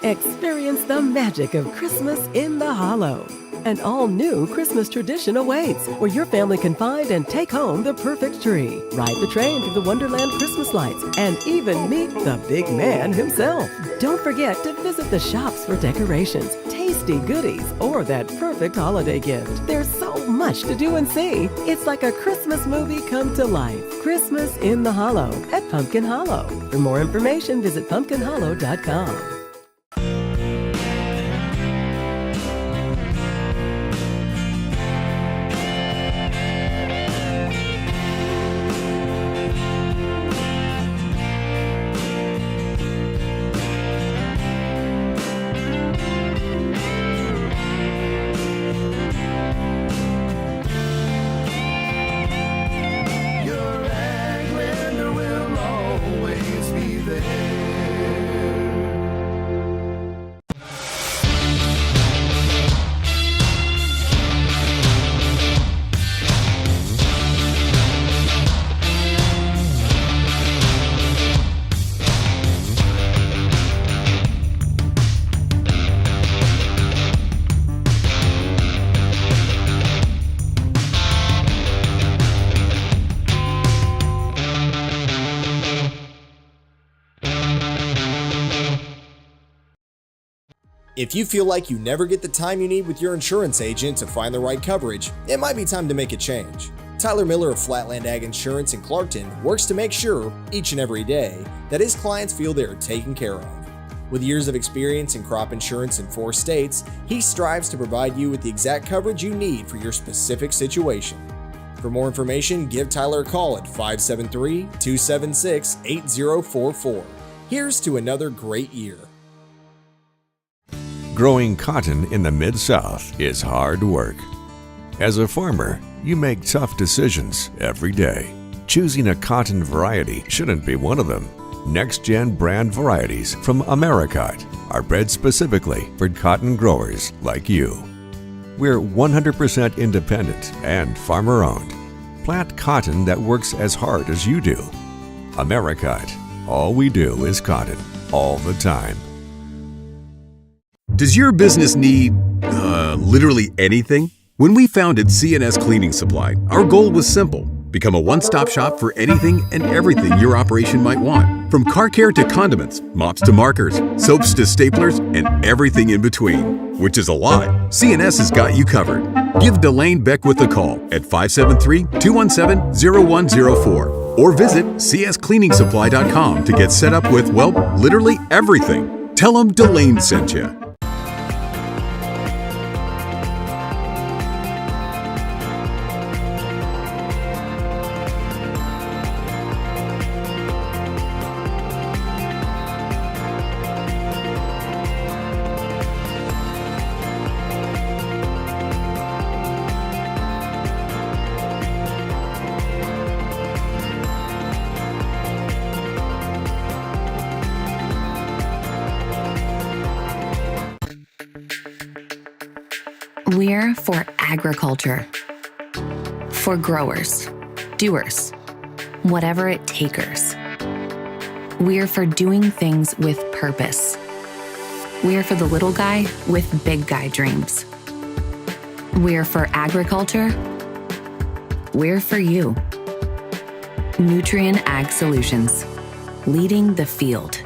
Speaker 6: Experience the magic of Christmas in the Hollow. An all-new Christmas tradition awaits, where your family can find and take home the perfect tree, ride the train through the Wonderland Christmas lights, and even meet the big man himself. Don't forget to visit the shops for decorations, tasty goodies, or that perfect holiday gift. There's so much to do and see. It's like a Christmas movie come to life. Christmas in the Hollow at Pumpkin Hollow. For more information, visit pumpkinhollow.com.
Speaker 7: If you feel like you never get the time you need with your insurance agent to find the right coverage, it might be time to make a change. Tyler Miller of Flatland Ag Insurance in Clarkton works to make sure, each and every day, that his clients feel they are taken care of. With years of experience in crop insurance in 4 states, he strives to provide you with the exact coverage you need for your specific situation. For more information, give Tyler a call at 573-276-8044. Here's to another great year.
Speaker 5: Growing cotton in the Mid-South is hard work. As a farmer, you make tough decisions every day. Choosing a cotton variety shouldn't be one of them. Next-gen brand varieties from Americot are bred specifically for cotton growers like you. We're 100% independent and farmer-owned. Plant cotton that works as hard as you do. Americot. All we do is cotton, all the time.
Speaker 9: Does your business need, literally anything? When we founded C&S Cleaning Supply, our goal was simple. Become a one-stop shop for anything and everything your operation might want. From car care to condiments, mops to markers, soaps to staplers, and everything in between. Which is a lot. C&S has got you covered. Give Delane Beckwith a call at 573-217-0104 or visit cscleaningsupply.com to get set up with, well, literally everything. Tell them Delane sent you.
Speaker 10: We're for agriculture, for growers, doers, whatever it takers. We're for doing things with purpose. We're for the little guy with big guy dreams. We're for agriculture. We're for you. Nutrien Ag Solutions, leading the field.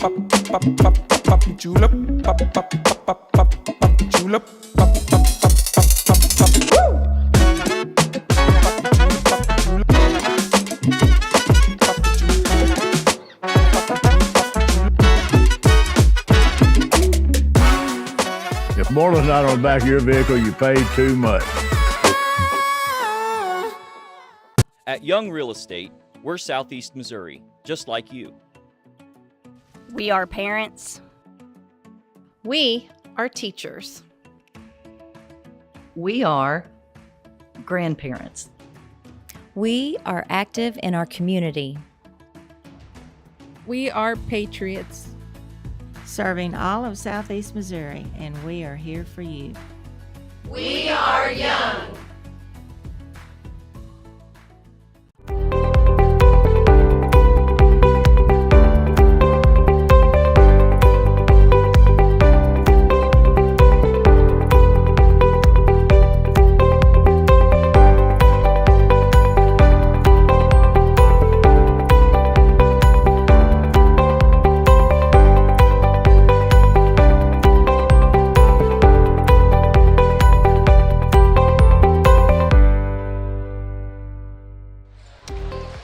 Speaker 11: pop, pop, pop, pop, julep, pop, pop, pop, pop, pop, pop, julep, pop, pop, pop, pop, pop, pop, woo!
Speaker 12: If more than not on the back of your vehicle, you paid too much.
Speaker 13: At Young Real Estate, we're Southeast Missouri, just like you.
Speaker 14: We are parents.
Speaker 15: We are teachers.
Speaker 16: We are grandparents.
Speaker 17: We are active in our community.
Speaker 18: We are patriots.
Speaker 19: Serving all of Southeast Missouri, and we are here for you.
Speaker 20: We are young.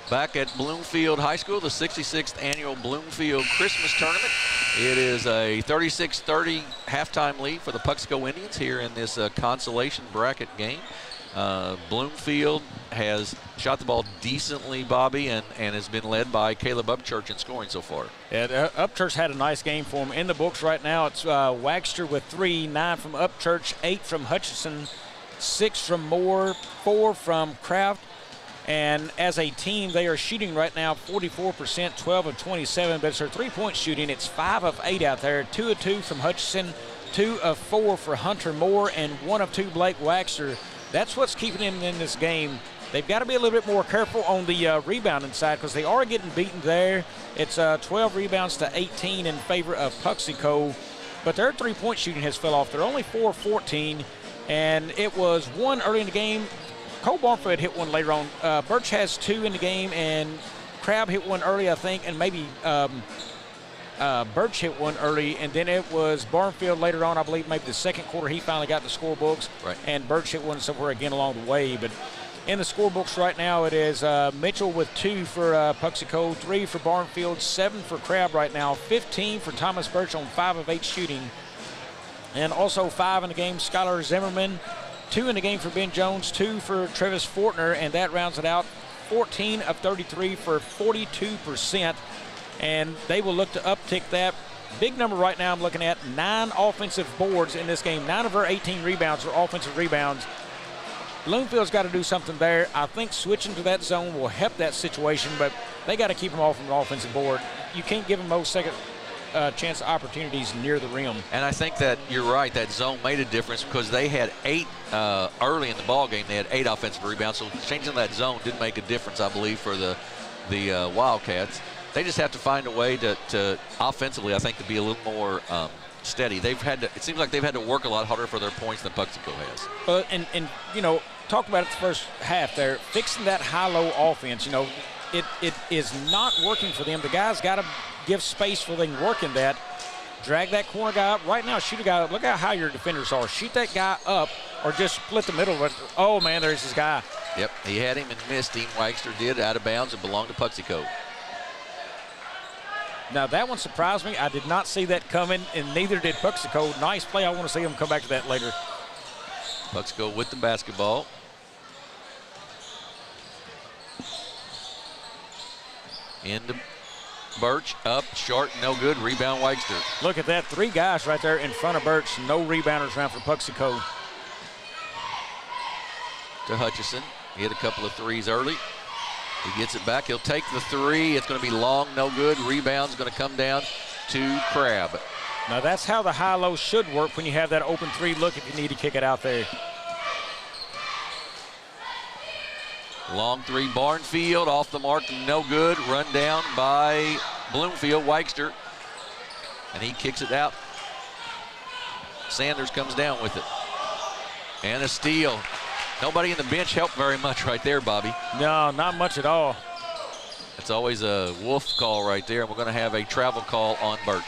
Speaker 3: Back at Bloomfield High School, the 66th annual Bloomfield Christmas Tournament. It is a 36-30 halftime lead for the Puxico Indians here in this consolation bracket game. Bloomfield has shot the ball decently, Bobby, and has been led by Caleb Upchurch in scoring so far.
Speaker 4: Yeah, Upchurch had a nice game for him. In the books right now, it's Wagster with 3, 9 from Upchurch, 8 from Hutchison, 6 from Moore, 4 from Kraft. And as a team, they are shooting right now 44%, 12 of 27, but it's their three-point shooting. It's 5 of 8 out there, 2 of 2 from Hutchison, 2 of 4 for Hunter Moore, and 1 of 2 Blake Wagster. That's what's keeping them in this game. They've got to be a little bit more careful on the rebounding side because they are getting beaten there. It's 12 rebounds to 18 in favor of Puxico, but their three-point shooting has fell off. They're only 4 of 14, and it was 1 early in the game. Cole Barnfield hit one later on. Birch has 2 in the game, and Crabb hit one early, I think, and maybe Birch hit one early, and then it was Barnfield later on, I believe, maybe the second quarter, he finally got the scorebooks,
Speaker 3: right.
Speaker 4: And Birch hit one somewhere again along the way. But in the scorebooks right now, it is Mitchell with 2 for Puxico, 3 for Barnfield, 7 for Crabb right now, 15 for Thomas Birch on 5 of 8 shooting, and also 5 in the game, Skylar Zimmerman, 2 in the game for Ben Jones, 2 for Travis Fortner, and that rounds it out. 14 of 33 for 42%, and they will look to uptick that. Big number right now I'm looking at, 9 offensive boards in this game. 9 of her 18 rebounds are offensive rebounds. Bloomfield's got to do something there. I think switching to that zone will help that situation, but they got to keep them off from the offensive board. You can't give them those second chance opportunities near the rim.
Speaker 3: And I think that you're right, that zone made a difference because they had 8 early in the ball game. They had 8 offensive rebounds, so changing that zone did make a difference, I believe, for the Wildcats. They just have to find a way to offensively, I think, to be a little more steady. They've had to, it seems like they've had to work a lot harder for their points than Puxico has.
Speaker 4: And you know, talk about it the first half there, fixing that high-low offense, you know, it is not working for them. The guys got to give space for them working that. Drag that corner guy up. Right now, shoot a guy up. Look how high your defenders are. Shoot that guy up or just split the middle. Oh, man, there's his guy.
Speaker 3: Yep, he had him and missed him. Wagster did, out of bounds, and belonged to Puxico.
Speaker 4: Now, that one surprised me. I did not see that coming, and neither did Puxico. Nice play. I want to see him come back to that later.
Speaker 3: Puxico with the basketball. Into Birch, up, short, no good. Rebound, Wagster.
Speaker 4: Look at that. 3 guys right there in front of Birch. No rebounders around for Puxico.
Speaker 3: To Hutchison. He hit a couple of threes early. He gets it back. He'll take the 3. It's going to be long, no good. Rebound's going to come down to Crabb.
Speaker 4: Now that's how the high-low should work when you have that open 3 look if you need to kick it out there.
Speaker 3: Long 3, Barnfield, off the mark, no good. Run down by Bloomfield, Wagster. And he kicks it out. Sanders comes down with it. And a steal. Nobody in the bench helped very much right there, Bobby.
Speaker 4: No, not much at all.
Speaker 3: It's always a wolf call right there, and we're going to have a travel call on Birch.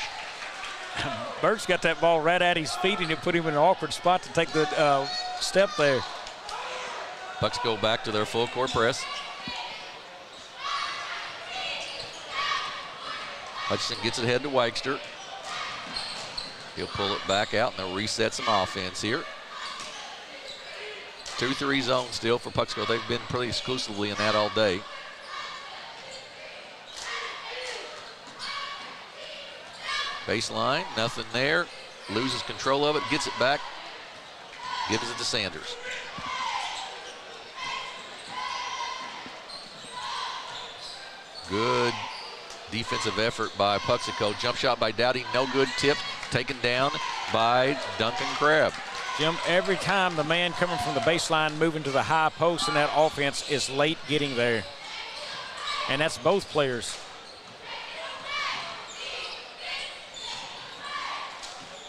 Speaker 4: Birch got that ball right at his feet, and it put him in an awkward spot to take the step there.
Speaker 3: Bucks go back to their full court press. Hutchinson gets it ahead to Wagster. He'll pull it back out, and they'll reset some offense here. 2-3 zone still for Puxico. They've been pretty exclusively in that all day. Baseline, nothing there. Loses control of it, gets it back, gives it to Sanders. Good defensive effort by Puxico. Jump shot by Dowdy, no good. Tip taken down by Duncan Crabb.
Speaker 4: Jim, every time the man coming from the baseline moving to the high post in that offense is late getting there. And that's both players.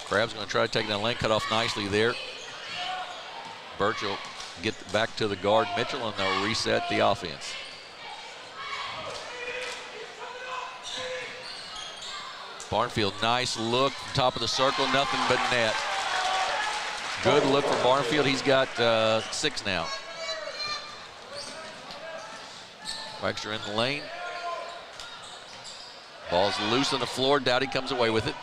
Speaker 3: Crabb's going to try to take that lane, cut off nicely there. Birch will get back to the guard Mitchell, and they'll reset the offense. Barnfield, nice look, top of the circle, nothing but net. Good look for Barnfield. He's got 6 now. Wagster in the lane. Ball's loose on the floor. Dowdy comes away with it.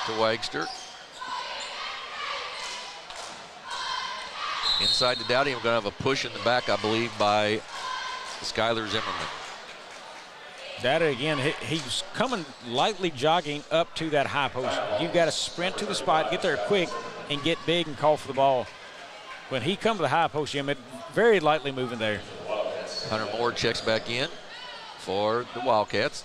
Speaker 3: To Wagster. Inside to Dowdy. We're going to have a push in the back, I believe, by Skylar Zimmerman.
Speaker 4: Dowdy again, he's coming lightly jogging up to that high post. You've got to sprint to the spot, get there quick, and get big and call for the ball. When he comes to the high post, Jim, it very lightly moving there.
Speaker 3: Hunter Moore checks back in for the Wildcats.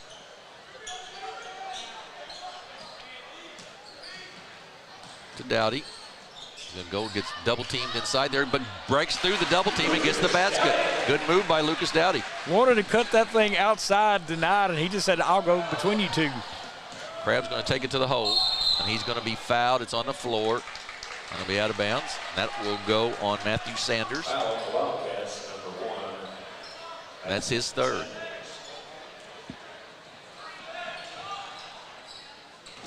Speaker 3: To Dowdy. He's going to go, gets double teamed inside there, but breaks through the double team and gets the basket. Good move by Lucas Dowdy.
Speaker 4: Wanted to cut that thing outside, denied, and he just said, I'll go between you two.
Speaker 3: Crabb's going to take it to the hole, and he's going to be fouled. It's on the floor. Going to be out of bounds. That will go on Matthew Sanders. That's his third.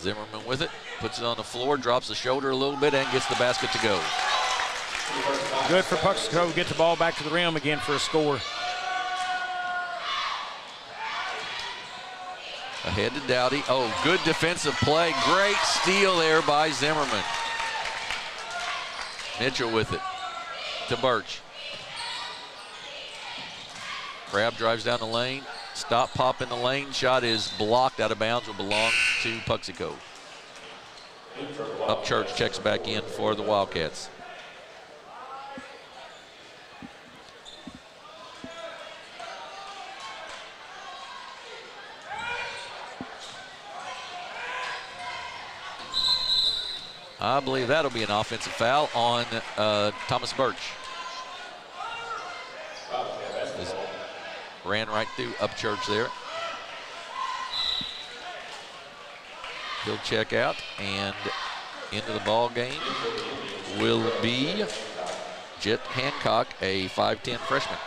Speaker 3: Zimmerman with it, puts it on the floor, drops the shoulder a little bit, and gets the basket to go.
Speaker 4: Good for Puxico to get the ball back to the rim again for a score.
Speaker 3: Ahead to Dowdy. Oh, good defensive play. Great steal there by Zimmerman. Mitchell with it to Birch. Crabb drives down the lane. Stop, pop in the lane. Shot is blocked out of bounds. Will belong to Puxico. Upchurch checks back in for the Wildcats. I believe that'll be an offensive foul on Thomas Birch. Ran right through Upchurch there. He'll check out, and into the ball game will be Jet Hancock, a 5'10" freshman.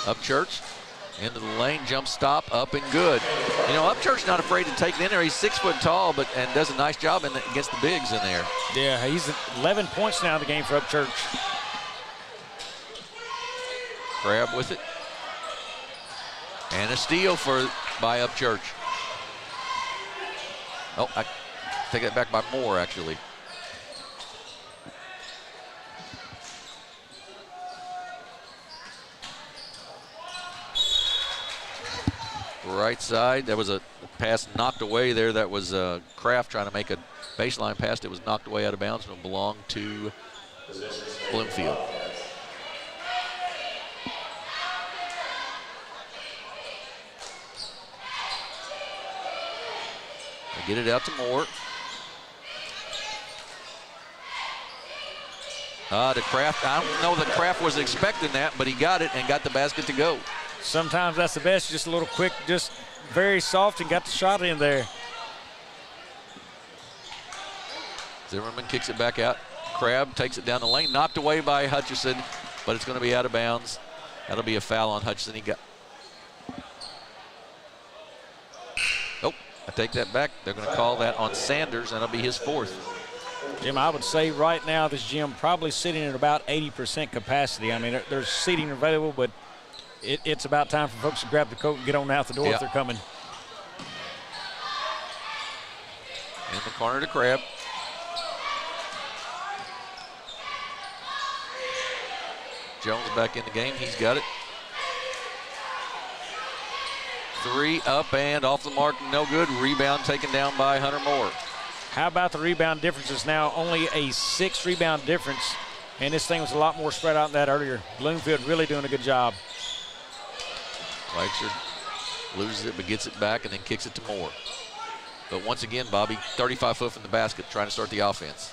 Speaker 3: Upchurch into the lane, jump stop, up and good. You know, Upchurch's not afraid to take it in there. He's 6 foot tall, and does a nice job against the bigs in there.
Speaker 4: Yeah, he's at 11 points now in the game for Upchurch.
Speaker 3: Crabb with it. And a steal by Upchurch. Oh, I take that back by Moore, actually. Right side, there was a pass knocked away there. That was Kraft trying to make a baseline pass. It was knocked away out of bounds and it belonged to Bloomfield. They get it out to Moore. To Kraft. I don't know that Kraft was expecting that, but he got it and got the basket to go.
Speaker 4: Sometimes that's the best, just a little quick, just very soft, and got the shot in there.
Speaker 3: Zimmerman kicks it back out Crabb takes it down the lane, knocked away by Hutchison, but it's going to be out of bounds. That'll be a foul on Hutchison. I take that back. They're going to call that on Sanders, and that'll be his 4th.
Speaker 4: Jim, I would say right now this gym probably sitting at about 80% capacity. I mean, there's seating available, but it's about time for folks to grab the coat and get on out the door if they're coming.
Speaker 3: In the corner to Crabb. Jones back in the game. He's got it. 3 up and off the mark, no good. Rebound taken down by Hunter Moore.
Speaker 4: How about the rebound difference? It's now only a 6 rebound difference, and this thing was a lot more spread out than that earlier. Bloomfield really doing a good job.
Speaker 3: Weixer loses it but gets it back and then kicks it to Moore. But once again, Bobby, 35 foot from the basket, trying to start the offense.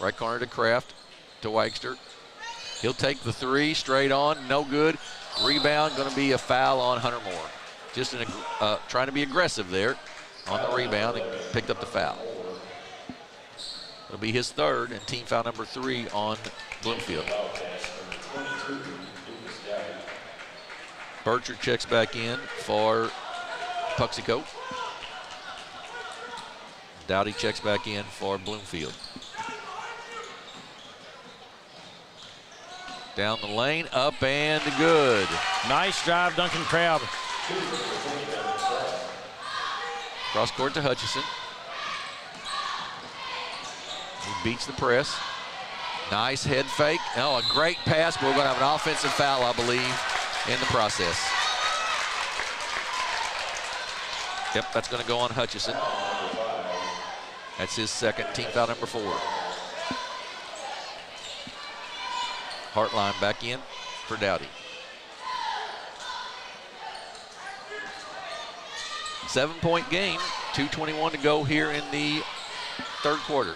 Speaker 3: Right corner to Kraft, to Weixter. He'll take the 3 straight on, no good. Rebound, going to be a foul on Hunter Moore. Just trying to be aggressive there on the rebound and picked up the foul. It'll be his 3rd and team foul number 3 on Bloomfield. Burchard checks back in for Puxico. Dowdy checks back in for Bloomfield. Down the lane, up and good.
Speaker 4: Nice drive, Duncan Crabb.
Speaker 3: Cross court to Hutchison. He beats the press. Nice head fake. Oh, a great pass, but we're going to have an offensive foul, I believe, in the process. Yep, that's going to go on Hutchison. That's his 2nd, team foul number 4. Hartline back in for Dowdy. 7-point game, 2:21 to go here in the 3rd quarter.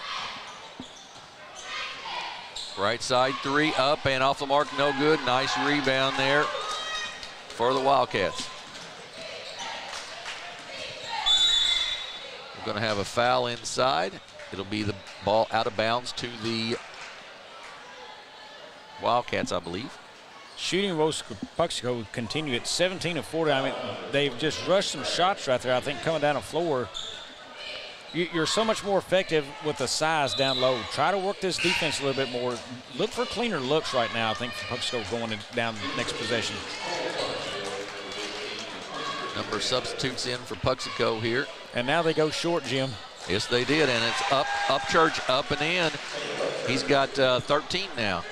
Speaker 3: Right side 3 up and off the mark, no good. Nice rebound there for the Wildcats. We're going to have a foul inside. It'll be the ball out of bounds to the Wildcats, I believe.
Speaker 4: Shooting woes Puxico continue at 17 of 40. I mean, they've just rushed some shots right there, I think, coming down the floor. You're so much more effective with the size down low. Try to work this defense a little bit more. Look for cleaner looks right now, I think, for Puxico going down the next possession.
Speaker 3: Number of substitutes in for Puxico here.
Speaker 4: And now they go short, Jim.
Speaker 3: Yes, they did, and it's up Church, up and in. He's got 13 now.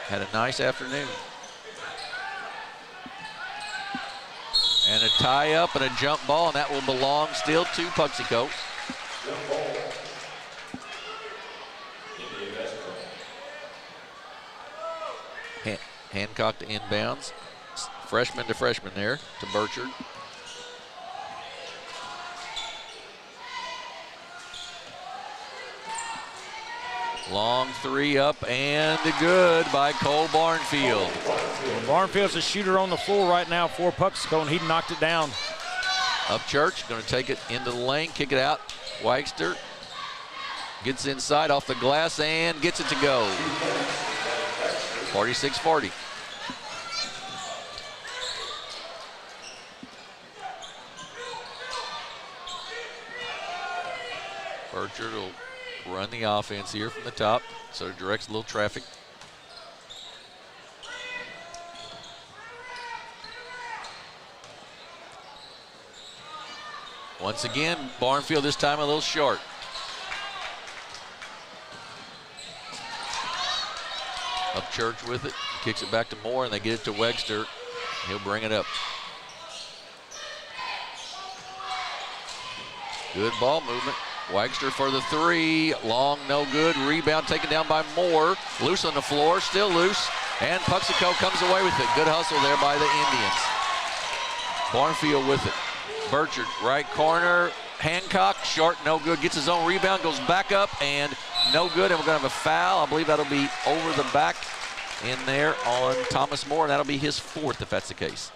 Speaker 3: Had a nice afternoon. And a tie up and a jump ball, and that will belong still to Puxico. Hancock to inbounds. Freshman to freshman there to Burchard. Long 3 up and good by Cole Barnfield.
Speaker 4: Well, Barnfield's a shooter on the floor right now for Puxico, and he knocked it down.
Speaker 3: Up Church, going to take it into the lane, kick it out. Weixter gets inside off the glass and gets it to go. 46-40. Burchard will run the offense here from the top, so it directs a little traffic. Once again, Barnfield this time a little short. Up Church with it, kicks it back to Moore, and they get it to Webster. He'll bring it up. Good ball movement. Webster for the 3, long, no good. Rebound taken down by Moore. Loose on the floor, still loose, and Puxico comes away with it. Good hustle there by the Indians. Barnfield with it. Burchard, right corner. Hancock, short, no good. Gets his own rebound, goes back up, and no good. And we're going to have a foul. I believe that'll be over the back in there on Thomas Moore, and that'll be his 4th if that's the case.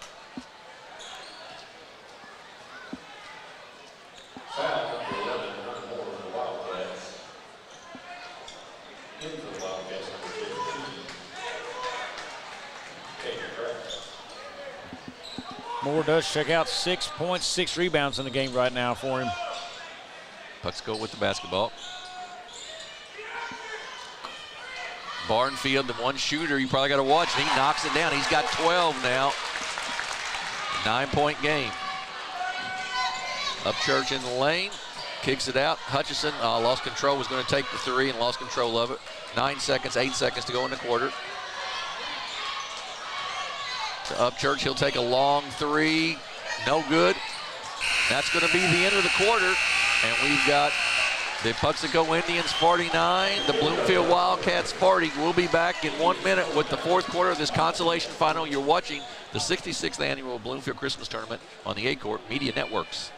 Speaker 4: Moore does check out 6 points, 6 rebounds in the game right now for him.
Speaker 3: Puxico with the basketball. Barnfield, the one shooter you probably got to watch. He knocks it down. He's got 12 now. 9-point game. Upchurch in the lane. Kicks it out. Hutchison lost control, was going to take the three and lost control of it. 9 seconds, 8 seconds to go in the quarter. To Upchurch, he'll take a long three. No good. That's going to be the end of the quarter. And we've got the Puxico Indians 49, the Bloomfield Wildcats 40. We'll be back in 1 minute with the fourth quarter of this consolation final. You're watching the 66th annual Bloomfield Christmas Tournament on the Aycorp Media Networks.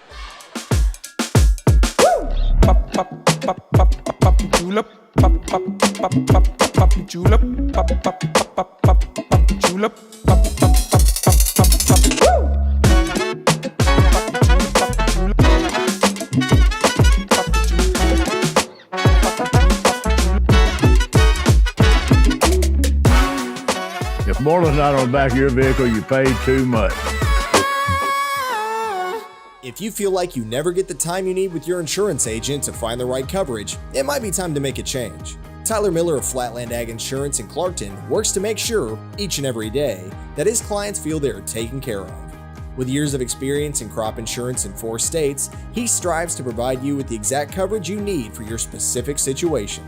Speaker 12: If more than not on the back of your vehicle, you paid too much.
Speaker 7: If you feel like you never get the time you need with your insurance agent to find the right coverage, it might be time to make a change. Tyler Miller of Flatland Ag Insurance in Clarkton works to make sure, each and every day, that his clients feel they are taken care of. With years of experience in crop insurance in 4 states, he strives to provide you with the exact coverage you need for your specific situation.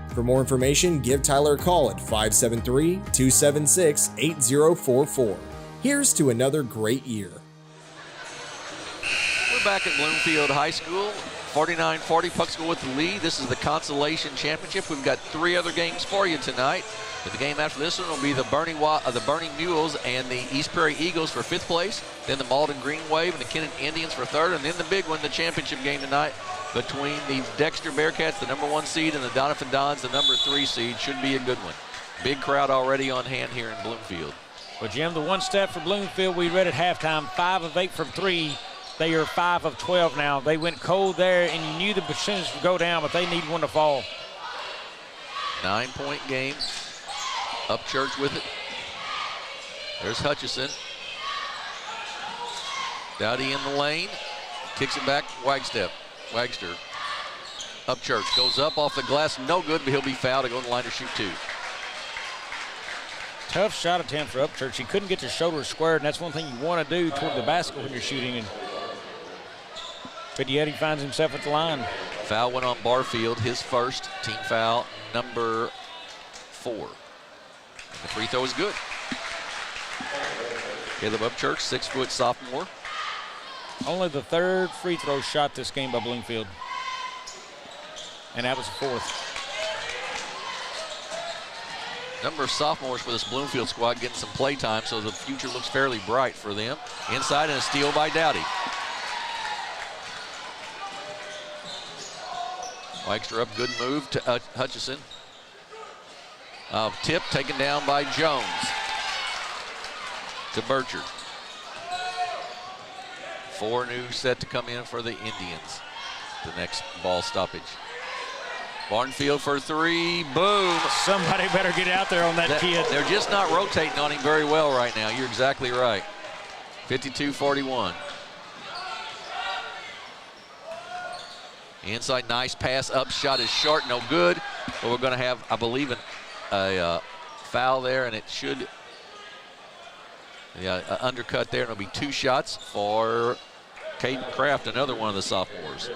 Speaker 7: For more information, give Tyler a call at 573-276-8044. Here's to another great year.
Speaker 3: We're back at Bloomfield High School. 49-40, Puxico with the lead. This is the Consolation Championship. We've got 3 other games for you tonight. The game after this one will be the Burning Mules and the East Prairie Eagles for 5th place. Then the Malden Green Wave and the Kennett Indians for 3rd. And then the big one, the championship game tonight between the Dexter Bearcats, the number 1 seed, and the Doniphan Dons, the number 3 seed. Should be a good one. Big crowd already on hand here in Bloomfield.
Speaker 4: Well, Jim, the one step for Bloomfield, we read at halftime, 5 of 8 from 3. They are 5 of 12 now. They went cold there, and you knew the percentage would go down, but they need one to fall.
Speaker 3: 9-point game. Upchurch with it. There's Hutchison. Dowdy in the lane. Kicks it back. Wagster. Upchurch goes up off the glass. No good, but he'll be fouled to go in the line to shoot 2.
Speaker 4: Tough shot attempt for Upchurch. He couldn't get his shoulders squared, and that's one thing you want to do toward the basket when you're shooting. But yet he finds himself at the line.
Speaker 3: Foul went on Barfield, his first team foul, number 4. And the free throw is good. Caleb Upchurch, 6-foot sophomore.
Speaker 4: Only the 3rd free throw shot this game by Bloomfield. And that was the 4th.
Speaker 3: Number of sophomores for this Bloomfield squad getting some play time, so the future looks fairly bright for them. Inside and a steal by Dowdy. Wagster up, good move to Hutchison. Tip taken down by Jones. To Burchard. 4 new set to come in for the Indians. The next ball stoppage. Barnfield for 3, boom.
Speaker 4: Somebody better get out there on that kid.
Speaker 3: They're just not rotating on him very well right now. You're exactly right. 52-41. Inside, nice pass, up shot is short, no good. But we're going to have, I believe, a foul there, and it should, undercut there, and it'll be 2 shots for Caden Kraft, another one of the sophomores.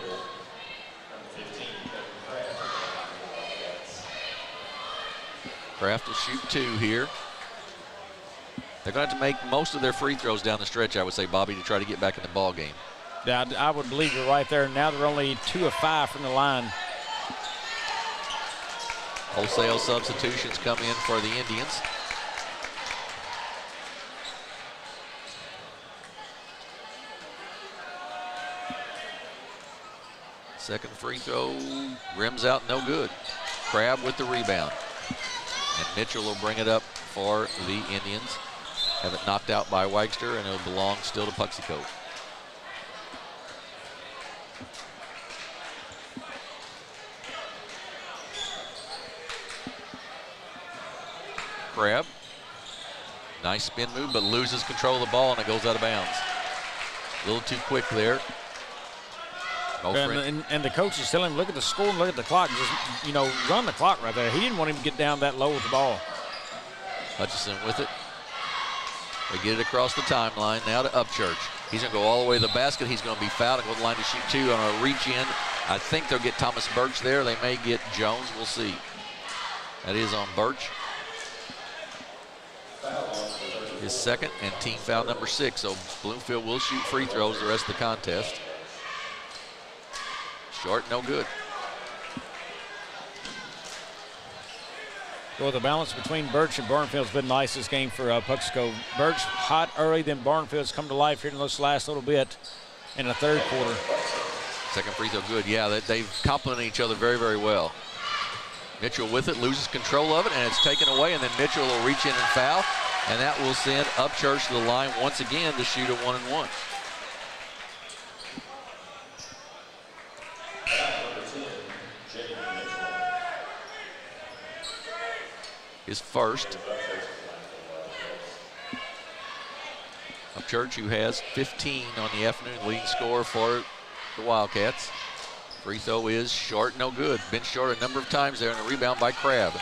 Speaker 3: Kraft will shoot 2 here. They're going to have to make most of their free throws down the stretch, I would say, Bobby, to try to get back in the ball game.
Speaker 4: Yeah, I would believe you're right there. Now they're only 2 of 5 from the line.
Speaker 3: Wholesale substitutions come in for the Indians. Second free throw, rims out, no good. Crabb with the rebound. And Mitchell will bring it up for the Indians. Have it knocked out by Wagster, and it'll belong still to Puxico. Crabb. Nice spin move, but loses control of the ball, and it goes out of bounds. A little too quick there.
Speaker 4: And the coach is telling him, look at the score and look at the clock. Just, run the clock right there. He didn't want him to get down that low with the ball.
Speaker 3: Hutchison with it. They get it across the timeline. Now to Upchurch. He's going to go all the way to the basket. He's going to be fouled and go to the line to shoot two on a reach in. I think they'll get Thomas Birch there. They may get Jones. We'll see. That is on Birch. His second and team foul number 6. So Bloomfield will shoot free throws the rest of the contest. Short, no good.
Speaker 4: Well, the balance between Birch and Barnfield's been nice this game for Puxico. Birch hot early, then Barnfield's come to life here in this last little bit in the third quarter.
Speaker 3: Second free throw good. Yeah, they've complemented each other very, very well. Mitchell with it, loses control of it, and it's taken away, and then Mitchell will reach in and foul, and that will send Upchurch to the line once again to shoot a 1-and-1. His first. Upchurch, who has 15 on the afternoon, leading scorer for the Wildcats. Free throw is short, no good. Been short a number of times there, and a rebound by Crabb.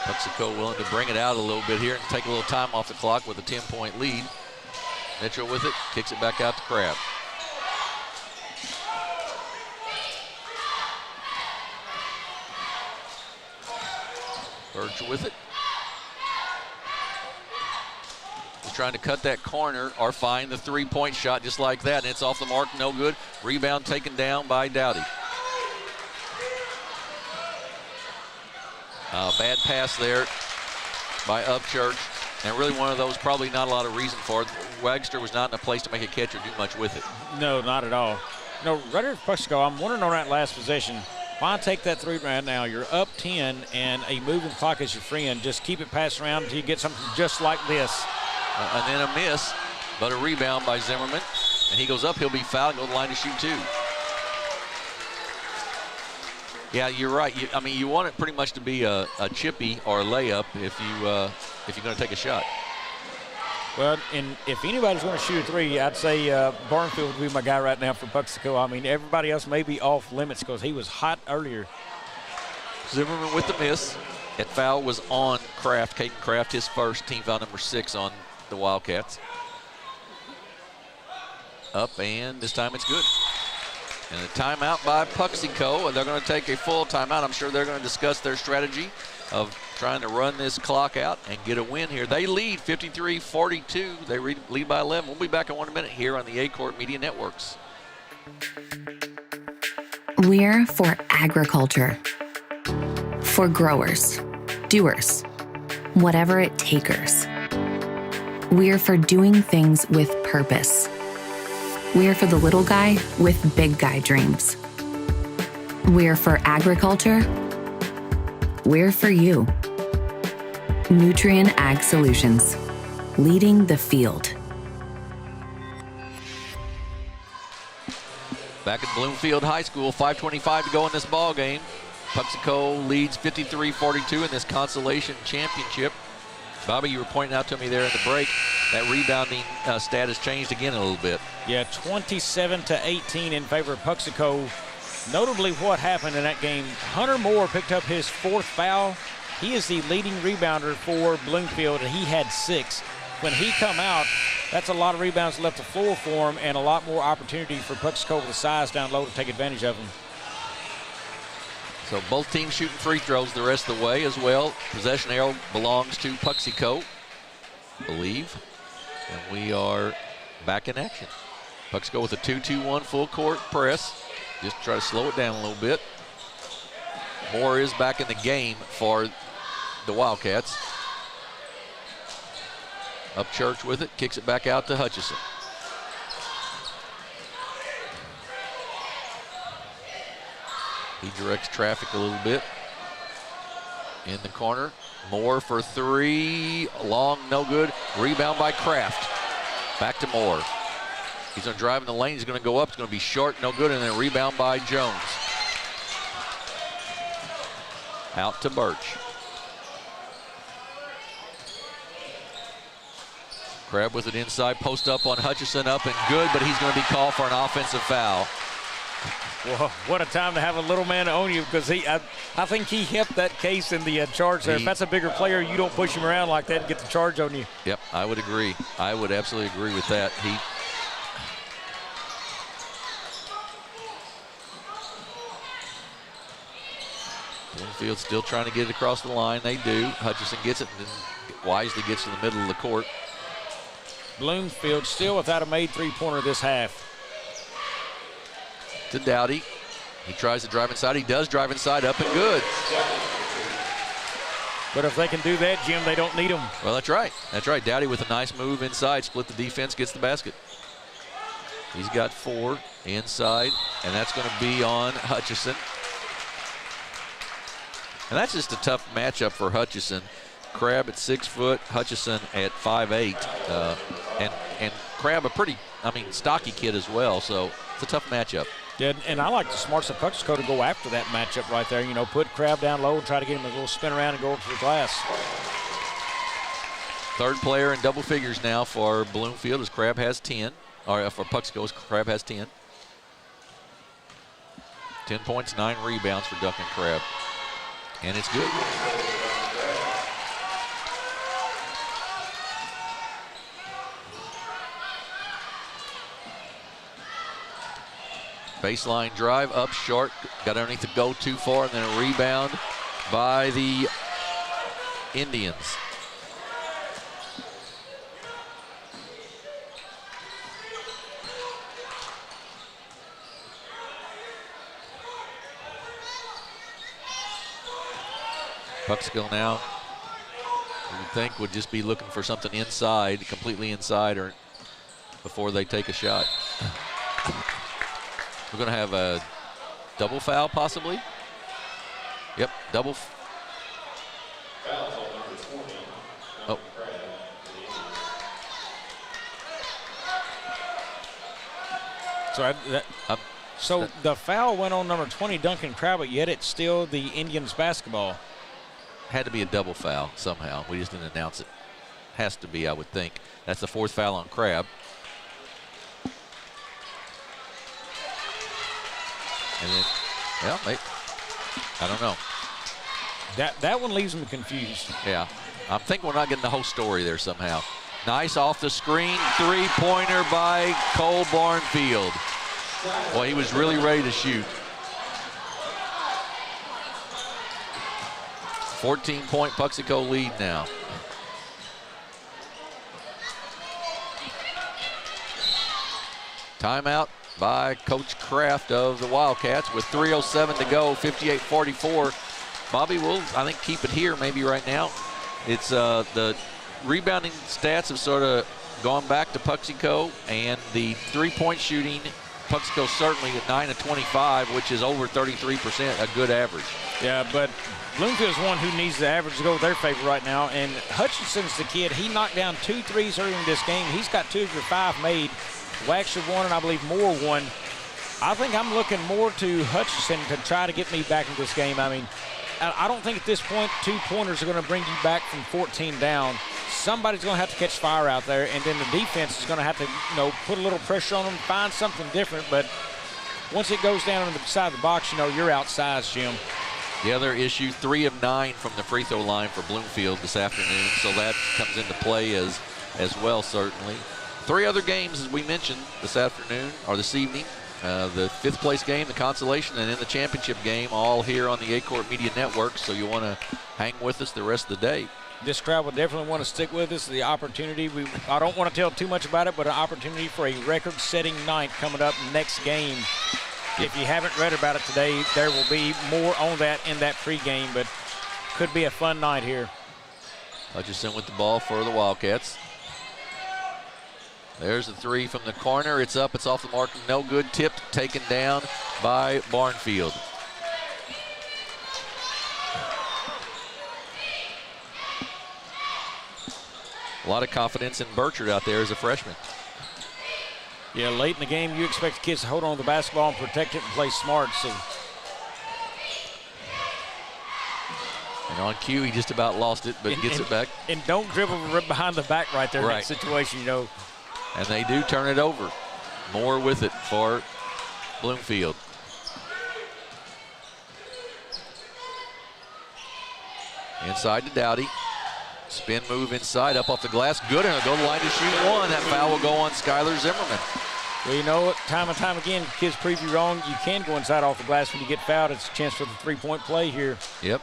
Speaker 3: Puxico willing to bring it out a little bit here and take a little time off the clock with a 10-point lead. Mitchell with it, kicks it back out to Crabb. Birch with it. He's trying to cut that corner or find the three-point shot just like that, and it's off the mark, no good. Rebound taken down by Dowdy. Bad pass there by Upchurch, and really one of those probably not a lot of reason for it. Wagster was not in a place to make a catch or do much with it.
Speaker 4: No, not at all. No, right here at Puxico, I'm wondering on that last possession, why take that three right now? You're up 10 and a moving clock is your friend. Just keep it passed around until you get something just like this.
Speaker 3: And then a miss, but a rebound by Zimmerman. And he goes up, he'll be fouled and go to the line to shoot two. Yeah, you're right. You want it pretty much to be a chippy or a layup if you're going to take a shot.
Speaker 4: Well, and if anybody's going to shoot a three, I'd say Barnfield would be my guy right now for Puxico. I mean, everybody else may be off limits because he was hot earlier.
Speaker 3: Zimmerman with the miss. That foul was on Kraft, Caden Kraft, his first, team foul number 6 on the Wildcats. Up, and this time it's good. And a timeout by Puxico, and they're going to take a full timeout. I'm sure they're going to discuss their strategy of trying to run this clock out and get a win here. They lead 53-42. They lead by 11. We'll be back in 1 minute here on the Aycorp Media Networks.
Speaker 10: We're for agriculture. For growers, doers, whatever it takers. We're for doing things with purpose. We're for the little guy with big guy dreams. We're for agriculture. We're for you. Nutrien Ag Solutions, leading the field.
Speaker 3: Back at Bloomfield High School, 5:25 to go in this ball game. Puxico leads 53-42 in this Consolation Championship. Bobby, you were pointing out to me there in the break, that rebounding stat has changed again a little bit.
Speaker 4: Yeah, 27-18 in favor of Puxico. Notably what happened in that game, Hunter Moore picked up his 4th foul. He is the leading rebounder for Bloomfield, and he had 6. When he come out, that's a lot of rebounds left the floor for him and a lot more opportunity for Puxico with the size down low to take advantage of him.
Speaker 3: So both teams shooting free throws the rest of the way as well. Possession arrow belongs to Puxico, I believe. And we are back in action. Puxico with a 2-2-1 full court press. Just try to slow it down a little bit. Moore is back in the game for the Wildcats. Upchurch with it, kicks it back out to Hutchison. He directs traffic a little bit. In the corner, Moore for 3, long, no good. Rebound by Kraft. Back to Moore. He's going to drive in the lane. He's going to go up. It's going to be short, no good, and then a rebound by Jones. Out to Birch. Crabb with it inside, post up on Hutchison, up and good, but he's going to be called for an offensive foul.
Speaker 4: Well, what a time to have a little man on you, because I think he helped that case in the charge there. If that's a bigger player, you don't push him around like that and get the charge on you.
Speaker 3: Yep, I would agree. I would absolutely agree with that. Bloomfield still trying to get it across the line. They do. Hutchison gets it and then wisely gets to the middle of the court.
Speaker 4: Bloomfield still without a made three-pointer this half.
Speaker 3: To Dowdy. He tries to drive inside. He does drive inside, up and good.
Speaker 4: But if they can do that, Jim, they don't need him.
Speaker 3: Well, that's right. That's right. Dowdy with a nice move inside, split the defense, gets the basket. He's got 4 inside, and that's going to be on Hutchison. And that's just a tough matchup for Hutchison. Crabb at 6 foot, Hutchison at 5'8", and Crabb a pretty, stocky kid as well. So it's a tough matchup.
Speaker 4: Yeah, and I like the smarts of Puxico to go after that matchup right there. Put Crabb down low and try to get him a little spin around and go up to the glass.
Speaker 3: Third player in double figures now for Bloomfield as Crabb has 10, or for Puxico as Crabb has 10. 10 points, 9 rebounds for Duncan Crabb. And it's good. Baseline drive, up short, got underneath to go too far, and then a rebound by the Indians. Puxico now, you would think, would just be looking for something inside, completely inside, or before they take a shot. We're going to have a double foul, possibly. Yep, double. Oh.
Speaker 4: So the foul went on number 20, Duncan Crabb, but yet it's still the Indians basketball.
Speaker 3: Had to be a double foul somehow. We just didn't announce it. Has to be, I would think. That's the 4th foul on Crabb. And then, well, I don't know.
Speaker 4: That one leaves me confused.
Speaker 3: Yeah. I'm thinking we're not getting the whole story there somehow. Nice off the screen, 3-pointer by Cole Barnfield. Well, he was really ready to shoot. 14-point Puxico lead now. Timeout by Coach Kraft of the Wildcats with 3:07 to go, 58-44. Bobby will, I think, keep it here maybe right now. It's the rebounding stats have sort of gone back to Puxico, and the three-point shooting, Puxico certainly at 9 of 25, which is over 33%, a good average.
Speaker 4: Yeah, but Bloomfield's one who needs the average to go their favor right now, and Hutchison's the kid. He knocked down 2 threes early in this game. He's got 2 of your 5 made. Waxer won, and I believe Moore won. I think I'm looking more to Hutchison to try to get me back in this game. I mean, I don't think at this point 2-pointers are going to bring you back from 14 down. Somebody's going to have to catch fire out there, and then the defense is going to have to, put a little pressure on them, find something different. But once it goes down on the side of the box, you're outsized, Jim.
Speaker 3: The other issue, 3 of 9 from the free throw line for Bloomfield this afternoon, so that comes into play as well, certainly. 3 other games, as we mentioned, this afternoon, or this evening. The 5th place game, the Consolation, and then the championship game, all here on the Aycorp Media Network, so you want to hang with us the rest of the day.
Speaker 4: This crowd will definitely want to stick with us. The opportunity, I don't want to tell too much about it, but an opportunity for a record-setting night coming up next game. If you haven't read about it today, there will be more on that in that pregame, but could be a fun night here.
Speaker 3: Hutchison with the ball for the Wildcats. There's the 3 from the corner. It's up, it's off the mark, no good. Tipped, taken down by Barnfield. A lot of confidence in Burchard out there as a freshman.
Speaker 4: Yeah, late in the game, you expect the kids to hold on to the basketball and protect it and play smart. So.
Speaker 3: And on cue, he just about lost it, but gets it back.
Speaker 4: And don't dribble right behind the back right there in
Speaker 3: Right.
Speaker 4: that situation, you know.
Speaker 3: And they do turn it over. More with it for Bloomfield. Inside to Dowdy. Spin move inside, up off the glass. Good, and it'll go to the line to shoot one. That foul will go on Skylar Zimmerman.
Speaker 4: Well, you know what? Time and time again, kids prove you wrong. You can go inside off the glass when you get fouled. It's a chance for the three-point play here.
Speaker 3: Yep.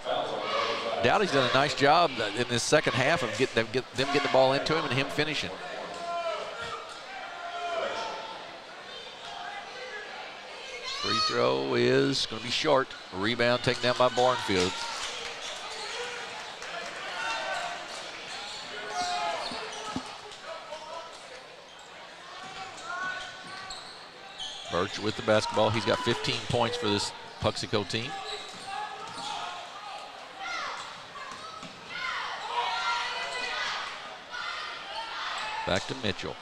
Speaker 3: Dowdy's done a nice job in this second half of them getting the ball into him and him finishing. Free throw is going to be short. Rebound taken down by Barnfield. Birch with the basketball. He's got 15 points for this Puxico team. Back to Mitchell.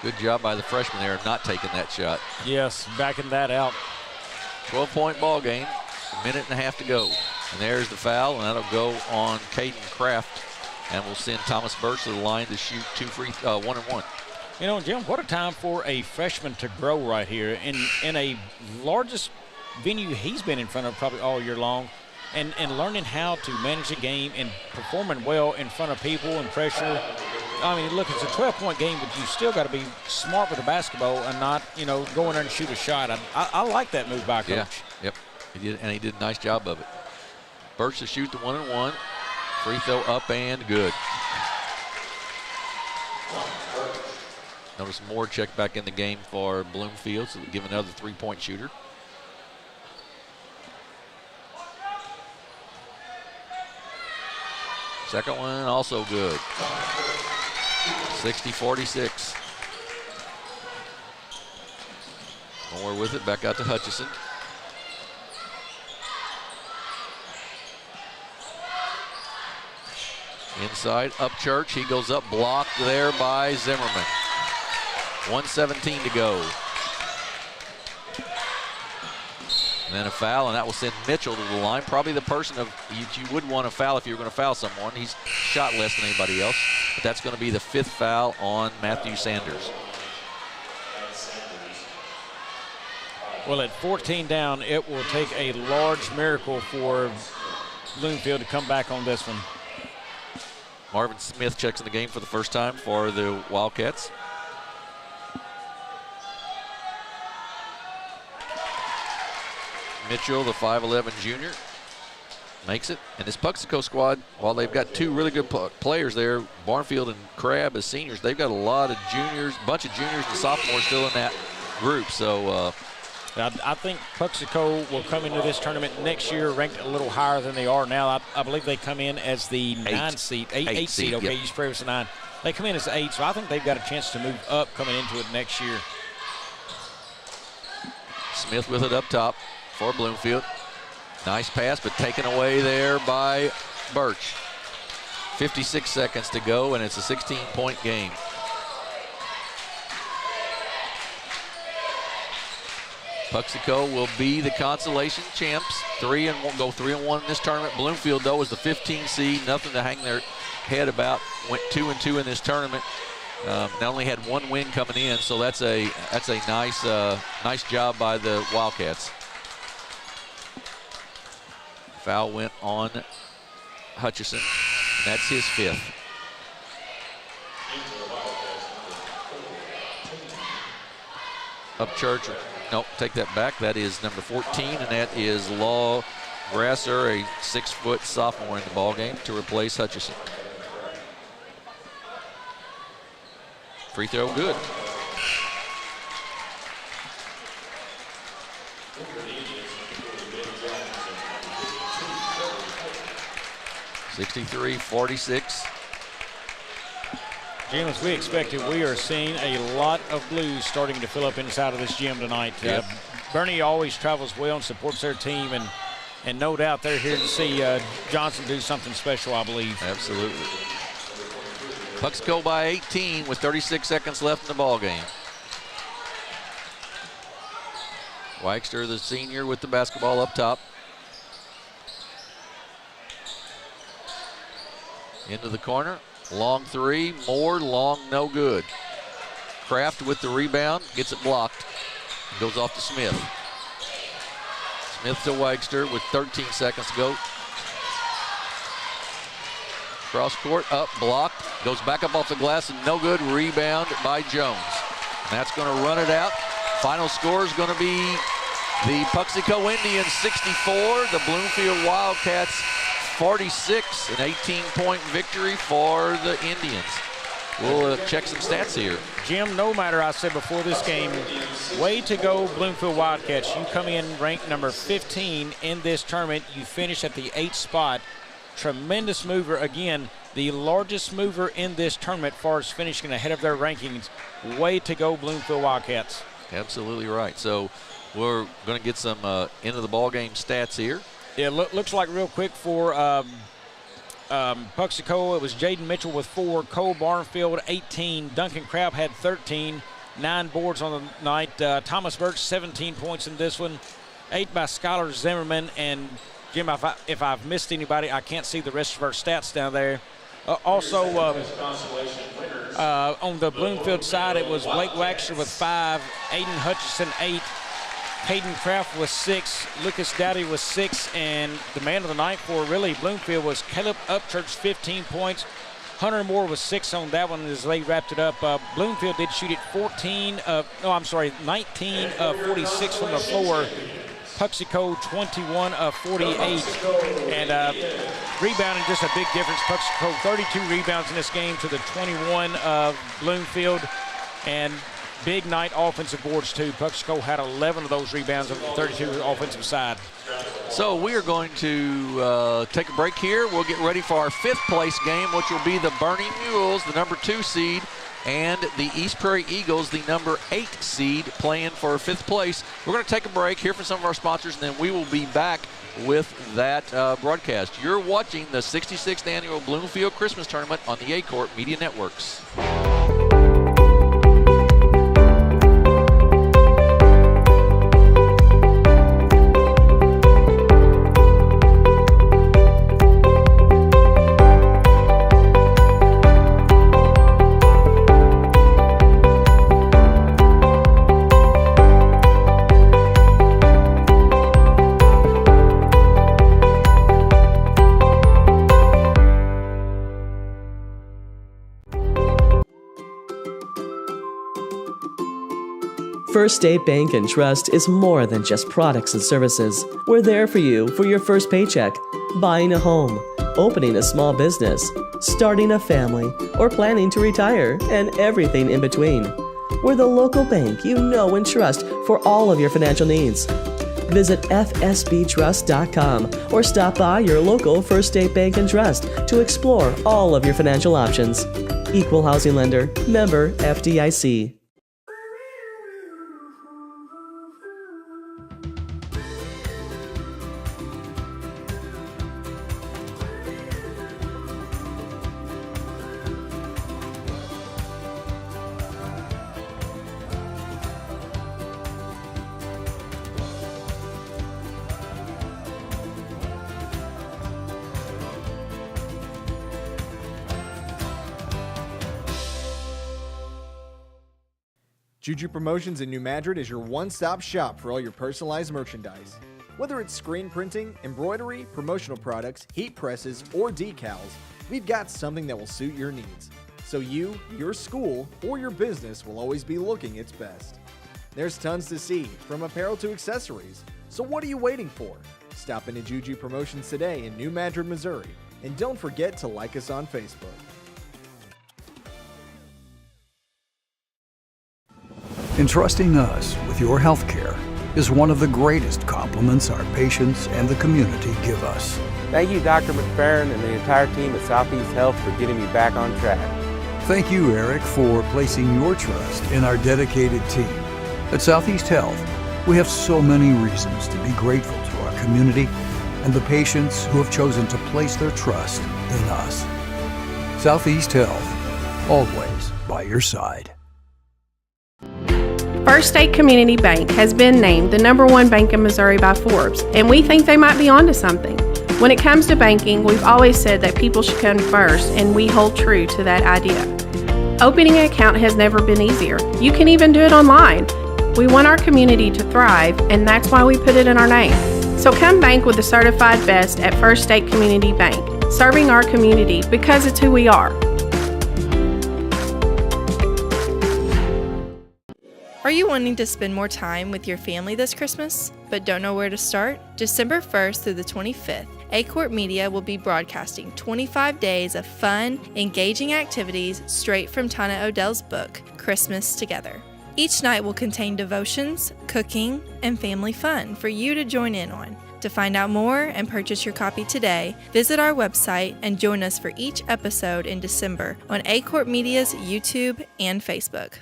Speaker 3: Good job by the freshman there of not taking that shot.
Speaker 4: Yes, backing that out.
Speaker 3: 12-point ball game, a minute and a half to go. And there's the foul, and that'll go on Caden Kraft, and we'll send Thomas Birch to the line to shoot 1 and 1.
Speaker 4: You know, Jim, what a time for a freshman to grow right here in a largest venue he's been in front of probably all year long, and learning how to manage a game and performing well in front of people and pressure. I mean, look, it's a 12-point game, but you still got to be smart with the basketball and not, you know, go in there and shoot a shot. I like that move by Coach.
Speaker 3: Yeah, yep, he did, and he did a nice job of it. Birch to shoot the 1 and 1. Free throw up and good. Notice Moore checked back in the game for Bloomfield, so give another 3-point shooter. Second one also good. 60-46. Moore with it, back out to Hutchison. Inside, Upchurch, he goes up, blocked there by Zimmerman. 1:17 to go. And then a foul, and that will send Mitchell to the line. Probably the person you would want to foul if you were going to foul someone. He's shot less than anybody else, but that's going to be the 5th foul on Matthew Sanders.
Speaker 4: Well, at 14 down, it will take a large miracle for Bloomfield to come back on this one.
Speaker 3: Marvin Smith checks in the game for the first time for the Wildcats. Mitchell, the 5'11 junior, makes it. And this Puxico squad, while they've got two really good players there, Barnfield and Crabb as seniors, they've got a lot of juniors, bunch of juniors and sophomores still in that group. So
Speaker 4: I think Puxico will come into this tournament next year ranked a little higher than they are now. I believe they come in as the 8 seed. Okay, yep. You spread us a 9. They come in as 8, so I think they've got a chance to move up coming into it next year.
Speaker 3: Smith with it up top for Bloomfield. Nice pass, but taken away there by Birch. 56 seconds to go, and it's a 16-point game. Puxico will be the consolation champs. 3-1 in this tournament. Bloomfield, though, is the 15 seed. Nothing to hang their head about. Went 2-2 in this tournament. They only had 1 win coming in, so that's a nice job by the Wildcats. Foul went on Hutchison. And that's his 5th. Upchurch, nope, take that back. That is number 14, and that is Law Grasser, a 6-foot sophomore in the ballgame to replace Hutchison. Free throw good. (63-46).
Speaker 4: Jim, as we expected, we are seeing a lot of blues starting to fill up inside of this gym tonight.
Speaker 3: Yep.
Speaker 4: Bernie always travels well and supports their team, and no doubt they're here to see Johnson do something special, I believe.
Speaker 3: Absolutely. Puxico by 18 with 36 seconds left in the ball game. Wagster, the senior, with the basketball up top. Into the corner. Long three. Moore, long, no good. Kraft with the rebound. Gets it blocked. Goes off to Smith. Smith to Wagster with 13 seconds to go. Cross court, up, blocked. Goes back up off the glass and no good. Rebound by Jones. And that's going to run it out. Final score is going to be the Puxico Indians 64, the Bloomfield Wildcats 46, an 18-point victory for the Indians. We'll check some stats here.
Speaker 4: Jim, no matter, I said before this game, way to go Bloomfield Wildcats. You come in ranked number 15 in this tournament. You finish at the 8th spot. Tremendous mover. Again, the largest mover in this tournament as far as finishing ahead of their rankings. Way to go Bloomfield Wildcats.
Speaker 3: Absolutely right. So we're going to get some end of the ball game stats here.
Speaker 4: Yeah, looks like real quick for Puxico, it was Jaden Mitchell with 4, Cole Barnfield 18, Duncan Crabb had 13, 9 boards on the night. Thomas Birch 17 points in this one, 8 by Skylar Zimmerman. And Jim, if I've missed anybody, I can't see the rest of our stats down there. Also, on the Bloomfield side, it was Blake Waxter with 5, Aiden Hutchison 8, Hayden Kraft was 6, Lucas Dowdy was 6, and the man of the night for really Bloomfield was Caleb Upchurch, 15 points. Hunter Moore was 6 on that one as they wrapped it up. Bloomfield did shoot it 19 of 46 from the floor. Puxico 21 of 48. And rebounding, just a big difference. Puxico 32 rebounds in this game to the 21 of Bloomfield. And big night offensive boards too. Puxico had 11 of those rebounds on the 32 offensive side.
Speaker 3: So we are going to take a break here. We'll get ready for our 5th place game, which will be the Bernie Mules, the number 2 seed, and the East Prairie Eagles, the number 8 seed, playing for 5th place. We're going to take a break, hear from some of our sponsors, and then we will be back with that broadcast. You're watching the 66th Annual Bloomfield Christmas Tournament on the Aycorp Media Networks.
Speaker 18: First State Bank and Trust is more than just products and services. We're there for you for your first paycheck, buying a home, opening a small business, starting a family, or planning to retire, and everything in between. We're the local bank you know and trust for all of your financial needs. Visit fsbtrust.com or stop by your local First State Bank and Trust to explore all of your financial options. Equal housing lender, member FDIC.
Speaker 7: Juju Promotions in New Madrid is your one-stop shop for all your personalized merchandise. Whether it's screen printing, embroidery, promotional products, heat presses, or decals, we've got something that will suit your needs. So you, your school, or your business will always be looking its best. There's tons to see, from apparel to accessories. So what are you waiting for? Stop into Juju Promotions today in New Madrid, Missouri. And don't forget to like us on Facebook.
Speaker 21: Entrusting us with your health care is one of the greatest compliments our patients and the community give us.
Speaker 22: Thank you, Dr. McFerrin and the entire team at Southeast Health for getting me back on track.
Speaker 21: Thank you, Eric, for placing your trust in our dedicated team. At Southeast Health, We have so many reasons to be grateful to our community and the patients who have chosen to place their trust in us. Southeast Health, always by your side.
Speaker 15: First State Community Bank has been named the #1 bank in Missouri by Forbes, and we think they might be onto something. When it comes to banking, we've always said that people should come first, and we hold true to that idea. Opening an account has never been easier. You can even do it online. We want our community to thrive, and that's why we put it in our name. So come bank with the certified best at First State Community Bank, serving our community because it's who we are.
Speaker 1: Are you wanting to spend more time with your family this Christmas, but don't know where to start? December 1st through the 25th, Aycorp Media will be broadcasting 25 days of fun, engaging activities straight from Tana Odell's book, Christmas Together. Each night will contain devotions, cooking, and family fun for you to join in on. To find out more and purchase your copy today, visit our website and join us for each episode in December on Aycorp Media's YouTube and Facebook.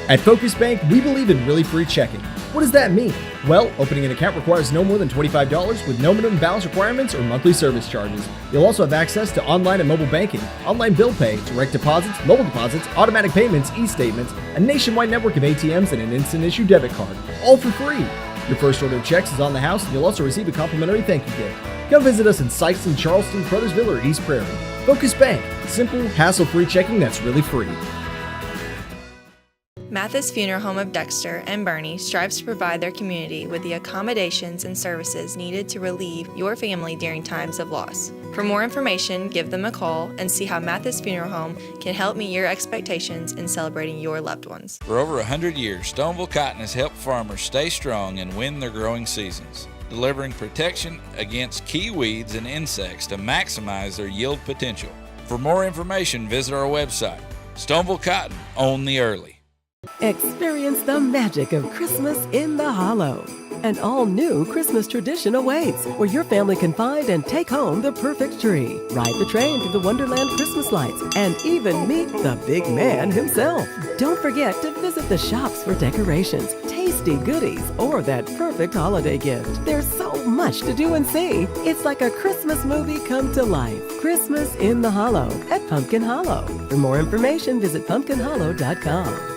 Speaker 7: At Focus Bank, we believe in really free checking. What does that mean? Well, opening an account requires no more than $25 with no minimum balance requirements or monthly service charges. You'll also have access to online and mobile banking, online bill pay, direct deposits, mobile deposits, automatic payments, e-statements, a nationwide network of ATMs, and an instant issue debit card, all for free. Your first order of checks is on the house, and you'll also receive a complimentary thank you gift. Come visit us in Sykeston, Charleston, Crothersville, or East Prairie. Focus Bank, simple, hassle-free checking that's really free.
Speaker 1: Mathis Funeral Home of Dexter and Bernie strives to provide their community with the accommodations and services needed to relieve your family during times of loss. For more information, give them a call and see how Mathis Funeral Home can help meet your expectations in celebrating your loved ones.
Speaker 8: For over 100 years, Stoneville Cotton has helped farmers stay strong and win their growing seasons, delivering protection against key weeds and insects to maximize their yield potential. For more information, visit our website. Stoneville Cotton, own the early.
Speaker 6: Experience the magic of Christmas in the Hollow. An all-new Christmas tradition awaits, where your family can find and take home the perfect tree, ride the train through the Wonderland Christmas lights, and even meet the big man himself. Don't forget to visit the shops for decorations, tasty goodies, or that perfect holiday gift. There's so much to do and see. It's like a Christmas movie come to life. Christmas in the Hollow at Pumpkin Hollow. For more information, visit pumpkinhollow.com.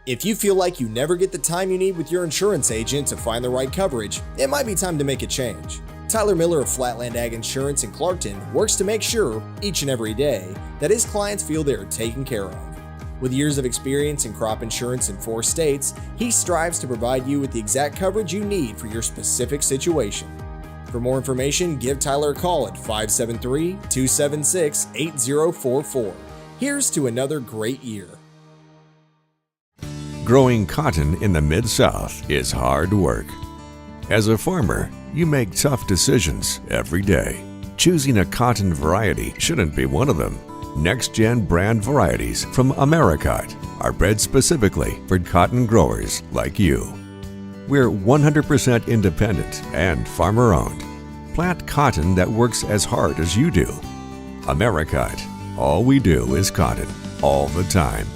Speaker 7: If you feel like you never get the time you need with your insurance agent to find the right coverage, it might be time to make a change. Tyler Miller of Flatland Ag Insurance in Clarkton works to make sure, each and every day, that his clients feel they are taken care of. With years of experience in crop insurance in 4 states, he strives to provide you with the exact coverage you need for your specific situation. For more information, give Tyler a call at 573-276-8044. Here's to another great year.
Speaker 5: Growing cotton in the Mid-South is hard work. As a farmer, you make tough decisions every day. Choosing a cotton variety shouldn't be one of them. Next-gen brand varieties from Americot are bred specifically for cotton growers like you. We're 100% independent and farmer-owned. Plant cotton that works as hard as you do. Americot. All we do is cotton, all the time.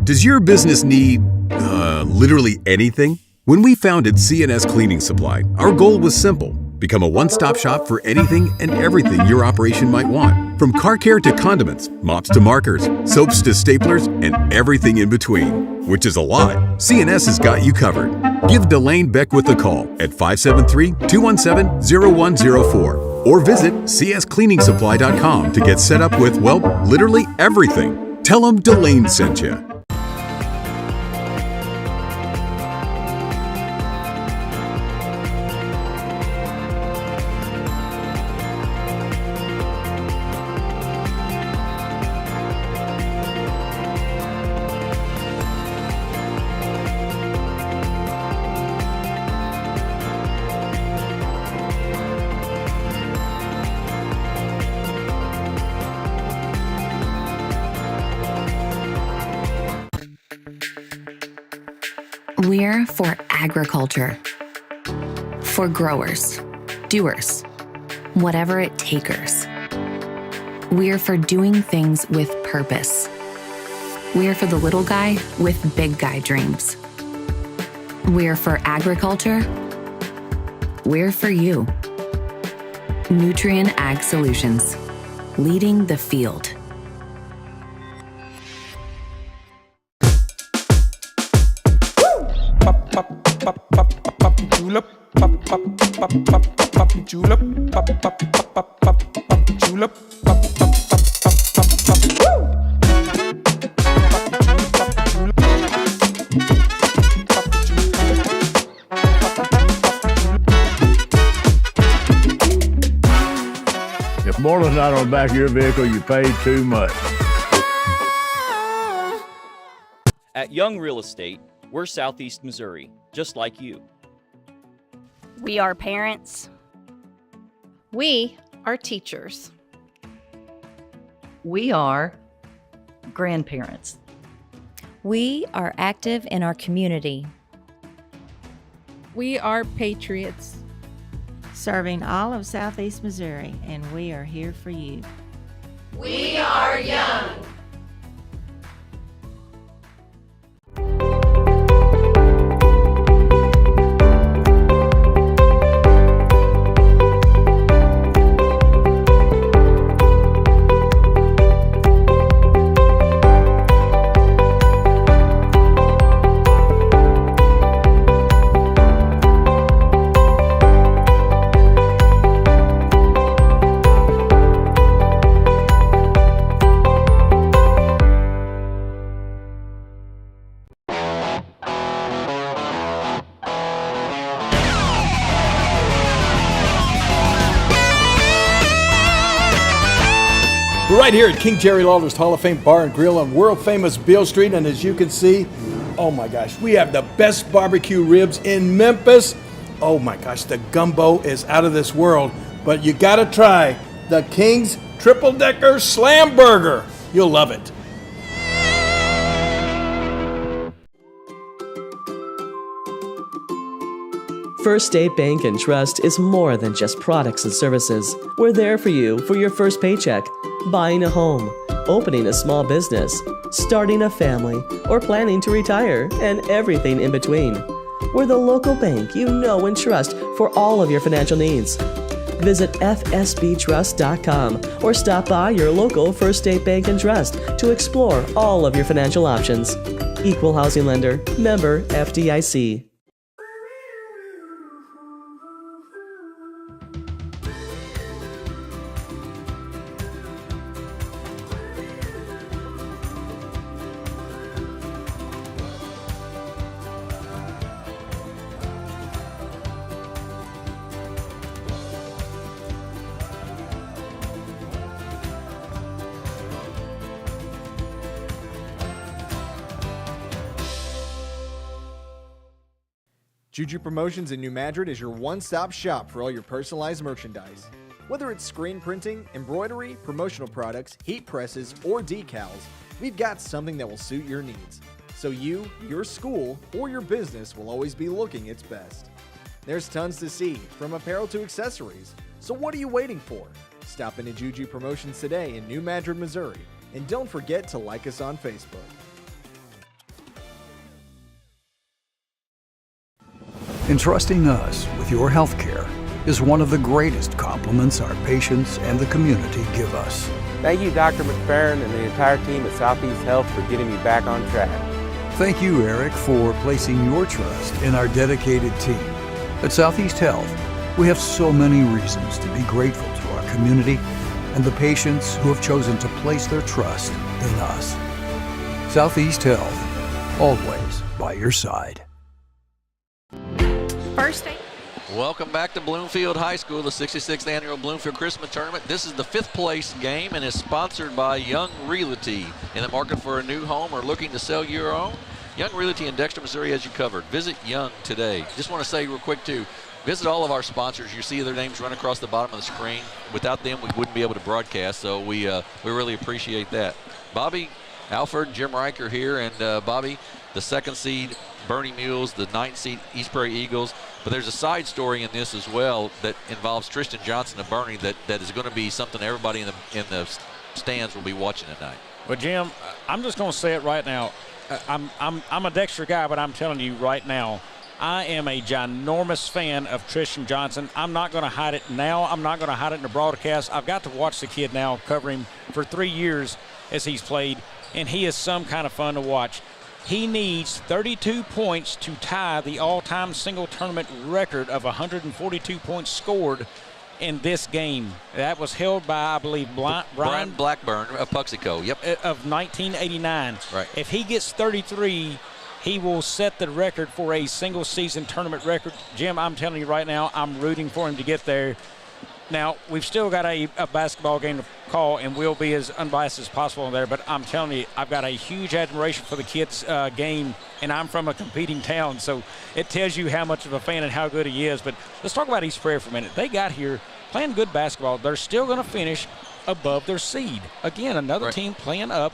Speaker 9: Does your business need, literally anything? When we founded CNS Cleaning Supply, our goal was simple. Become a one-stop shop for anything and everything your operation might want. From car care to condiments, mops to markers, soaps to staplers, and everything in between. which is a lot, CNS has got you covered. Give Delane Beckwith a call at 573-217-0104 or visit cscleaningsupply.com to get set up with, well, literally everything. Tell them Delane sent you.
Speaker 10: We're for agriculture. For growers, doers, whatever it takers. We're for doing things with purpose. We're for the little guy with big guy dreams. We're for agriculture. We're for you. Nutrien Ag Solutions, leading the field.
Speaker 2: Julep, julep, julep,
Speaker 12: If more than not on the back of your vehicle, you paid too much.
Speaker 13: At Young Real Estate, we're Southeast Missouri, just like you.
Speaker 14: We are parents.
Speaker 1: We are teachers.
Speaker 16: We are grandparents.
Speaker 17: We are active in our community.
Speaker 11: We are patriots.
Speaker 19: Serving all of Southeast Missouri, and we are here for you.
Speaker 20: We are young.
Speaker 23: We're right here at King Jerry Lawler's Hall of Fame Bar and Grill on world famous Beale Street, and as you can see, oh my gosh, we have the best barbecue ribs in Memphis. Oh my gosh, the gumbo is out of this world, but you gotta try the King's Triple Decker Slam Burger. You'll love it.
Speaker 18: First State Bank and Trust is more than just products and services. We're there for you for your first paycheck, buying a home, opening a small business, starting a family, or planning to retire, and everything in between. We're the local bank you know and trust for all of your financial needs. Visit fsbtrust.com or stop by your local First State Bank and Trust to explore all of your financial options. Equal housing lender, member FDIC.
Speaker 7: Juju Promotions in New Madrid is your one-stop shop for all your personalized merchandise. Whether it's screen printing, embroidery, promotional products, heat presses, or decals, we've got something that will suit your needs. So you, your school, or your business will always be looking its best. There's tons to see, from apparel to accessories. So what are you waiting for? Stop into Juju Promotions today in New Madrid, Missouri. And don't forget to like us on Facebook.
Speaker 21: Entrusting us with your health care is one of the greatest compliments our patients and the community give us.
Speaker 22: Thank you, Dr. McFerrin and the entire team at Southeast Health for getting me back on track.
Speaker 21: Thank you, Eric, for placing your trust in our dedicated team. At Southeast Health, we have so many reasons to be grateful to our community and the patients who have chosen to place their trust in us. Southeast Health, always by your side.
Speaker 1: First aid.
Speaker 3: Welcome back to Bloomfield High School, the 66th Annual Bloomfield Christmas Tournament. This is the 5th place game and is sponsored by Young Realty. In the market for a new home or looking to sell your own? Young Realty in Dexter, Missouri has you covered. Visit Young today. Just want to say real quick too, visit all of our sponsors. You see their names run across the bottom of the screen. Without them, we wouldn't be able to broadcast, so we really appreciate that. Bobby, Alfred, Jim Riker here, and Bobby, the 2nd seed Bernie Mules, the 9th seed East Prairie Eagles. But there's a side story in this as well that involves Tristan Johnson and Bernie that is going to be something everybody in the stands will be watching tonight.
Speaker 2: Well, Jim, I'm just going to say it right now. I'm a Dexter guy, but I'm telling you right now, I am a ginormous fan of Tristan Johnson. I'm not going to hide it now. I'm not going to hide it in the broadcast. I've got to watch the kid now, cover him for 3 years as he's played, and he is some kind of fun to watch. He needs 32 points to tie the all-time single tournament record of 142 points scored in this game. That was held by, I believe, Brian
Speaker 3: Blackburn of Puxico, yep.
Speaker 2: Of 1989.
Speaker 3: Right.
Speaker 2: If he gets 33, he will set the record for a single-season tournament record. Jim, I'm telling you right now, I'm rooting for him to get there. Now, we've still got a basketball game to call, and we'll be as unbiased as possible there, but I'm telling you, I've got a huge admiration for the kids' game, and I'm from a competing town, so it tells you how much of a fan and how good he is. But let's talk about East Prairie for a minute. They got here playing good basketball. They're still going to finish above their seed. Again, another team playing up.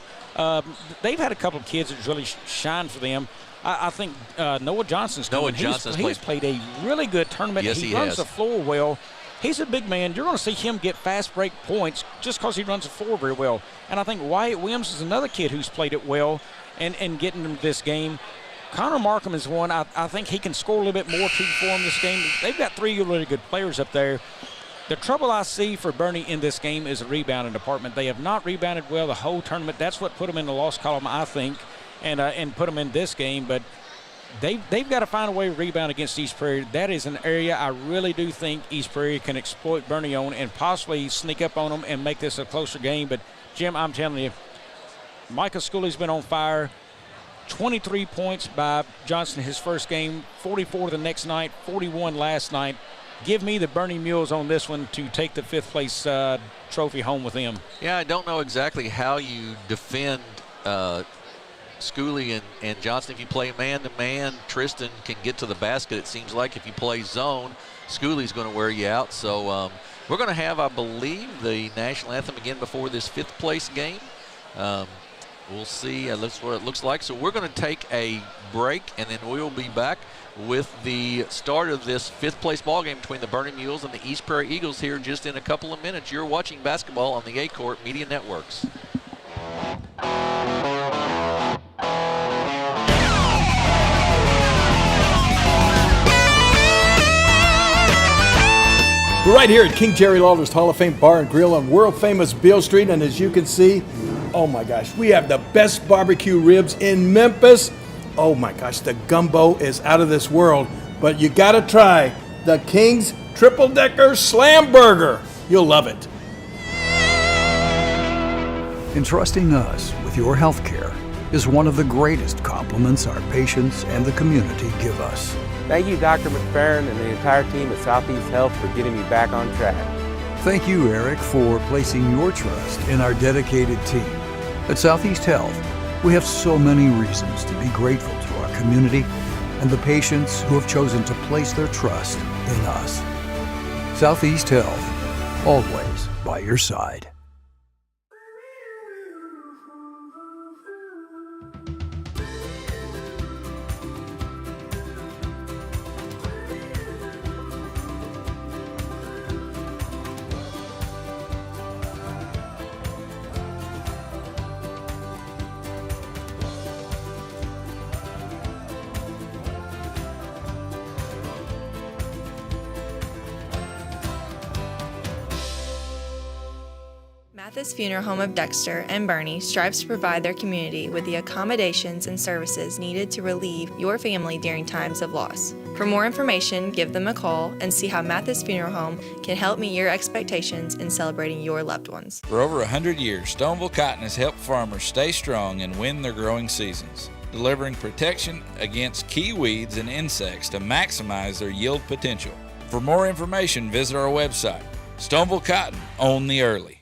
Speaker 2: They've had a couple of kids that really shine for them. I think Noah Johnson's coming. He's played a really good tournament.
Speaker 3: Yes,
Speaker 2: he runs the floor well. He's a big man. You're going to see him get fast break points just because he runs the floor very well. And I think Wyatt Williams is another kid who's played it well and getting him this game. Connor Markham is one. I think he can score a little bit more too for him this game. They've got 3 really good players up there. The trouble I see for Bernie in this game is the rebounding department. They have not rebounded well the whole tournament. That's what put them in the loss column, I think, and put them in this game. But they've got to find a way to rebound against East Prairie. That is an area I really do think East Prairie can exploit Bernie on and possibly sneak up on them and make this a closer game. But, Jim, I'm telling you, Micah Schooley's been on fire. 23 points by Johnson his first game, 44 the next night, 41 last night. Give me the Bernie Mules on this one to take the 5th place trophy home with them.
Speaker 3: Yeah, I don't know exactly how you defend Schooley and Johnson. If you play man-to-man, Tristan can get to the basket, it seems like. If you play zone, Schooley's going to wear you out. So we're going to have, I believe, the national anthem again before this 5th place game. We'll see. That's what it looks like. So we're going to take a break, and then we'll be back with the start of this 5th place ball game between the Bernie Mules and the East Prairie Eagles here just in a couple of minutes. You're watching basketball on the Aycorp Media Networks.
Speaker 23: We're right here at King Jerry Lawler's Hall of Fame Bar and Grill on world-famous Beale Street, and as you can see, oh my gosh, we have the best barbecue ribs in Memphis. Oh my gosh, the gumbo is out of this world, but you gotta try the King's Triple Decker Slam Burger. You'll love it.
Speaker 21: Entrusting us with your health care is one of the greatest compliments our patients and the community give us.
Speaker 22: Thank you, Dr. McFerrin and the entire team at Southeast Health for getting me back on track.
Speaker 21: Thank you, Eric, for placing your trust in our dedicated team. At Southeast Health, we have so many reasons to be grateful to our community and the patients who have chosen to place their trust in us. Southeast Health, always by your side.
Speaker 1: Mathis Funeral Home of Dexter and Bernie strives to provide their community with the accommodations and services needed to relieve your family during times of loss. For more information, give them a call and see how Mathis Funeral Home can help meet your expectations in celebrating your loved ones.
Speaker 8: For over 100 years, Stoneville Cotton has helped farmers stay strong and win their growing seasons, delivering protection against key weeds and insects to maximize their yield potential. For more information, visit our website. Stoneville Cotton, own the early.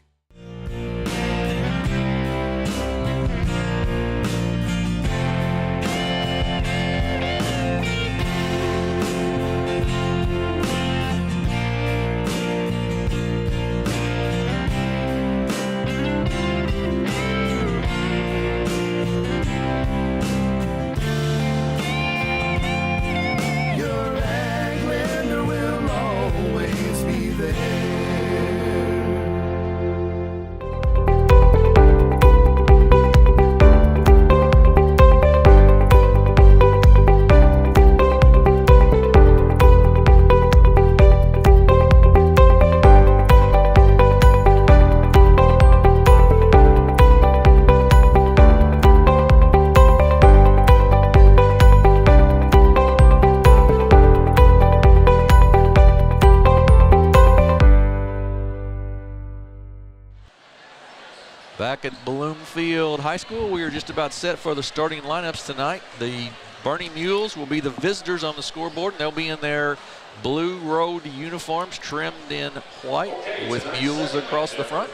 Speaker 3: Back at Bloomfield High School, we are just about set for the starting lineups tonight. The Bernie Mules will be the visitors on the scoreboard, and they'll be in their blue road uniforms trimmed in white with mules across the front.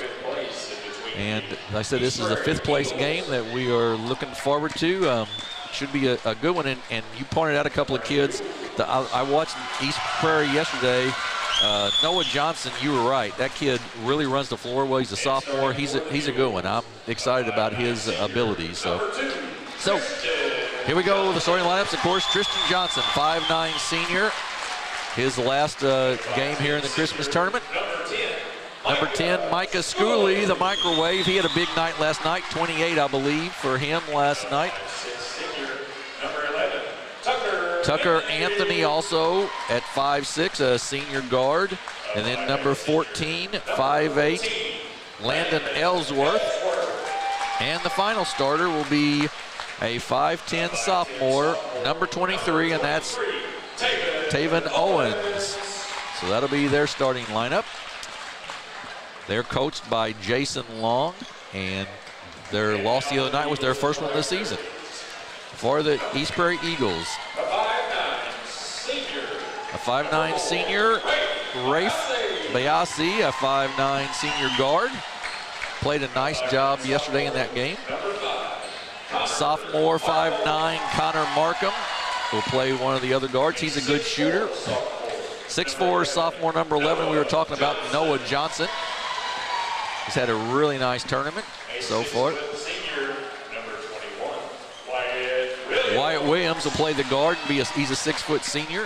Speaker 3: And as I said, this is a 5th place game that we are looking forward to. Should be a good one, and you pointed out a couple of kids. I watched East Prairie yesterday. Noah Johnson, you were right. That kid really runs the floor well. He's a sophomore. He's a good one. I'm excited about his abilities. So here we go. The starting lineups, of course, Tristan Johnson, 5'9" senior. His last game here in the Christmas tournament. Number 10, Micah Schooley, the microwave. He had a big night last night, 28, I believe, for him last night. Tucker Anthony also at 5'6", a senior guard. And then number 14, 5'8", Landon Ellsworth. And the final starter will be a 5'10" sophomore, number 23, and that's Taven Owens. So that'll be their starting lineup. They're coached by Jason Long, and their loss the other night was their first one this season. For the East Prairie Eagles, a 5'9" senior, Rafe Bayasi, a 5'9" senior guard. Played a nice job yesterday in that game. Sophomore 5'9", Connor Markham will play one of the other guards. He's a good shooter. 6'4", sophomore number 11, we were talking about Noah Johnson. He's had a really nice tournament so far. Wyatt Williams will play the guard. He's a 6-foot senior.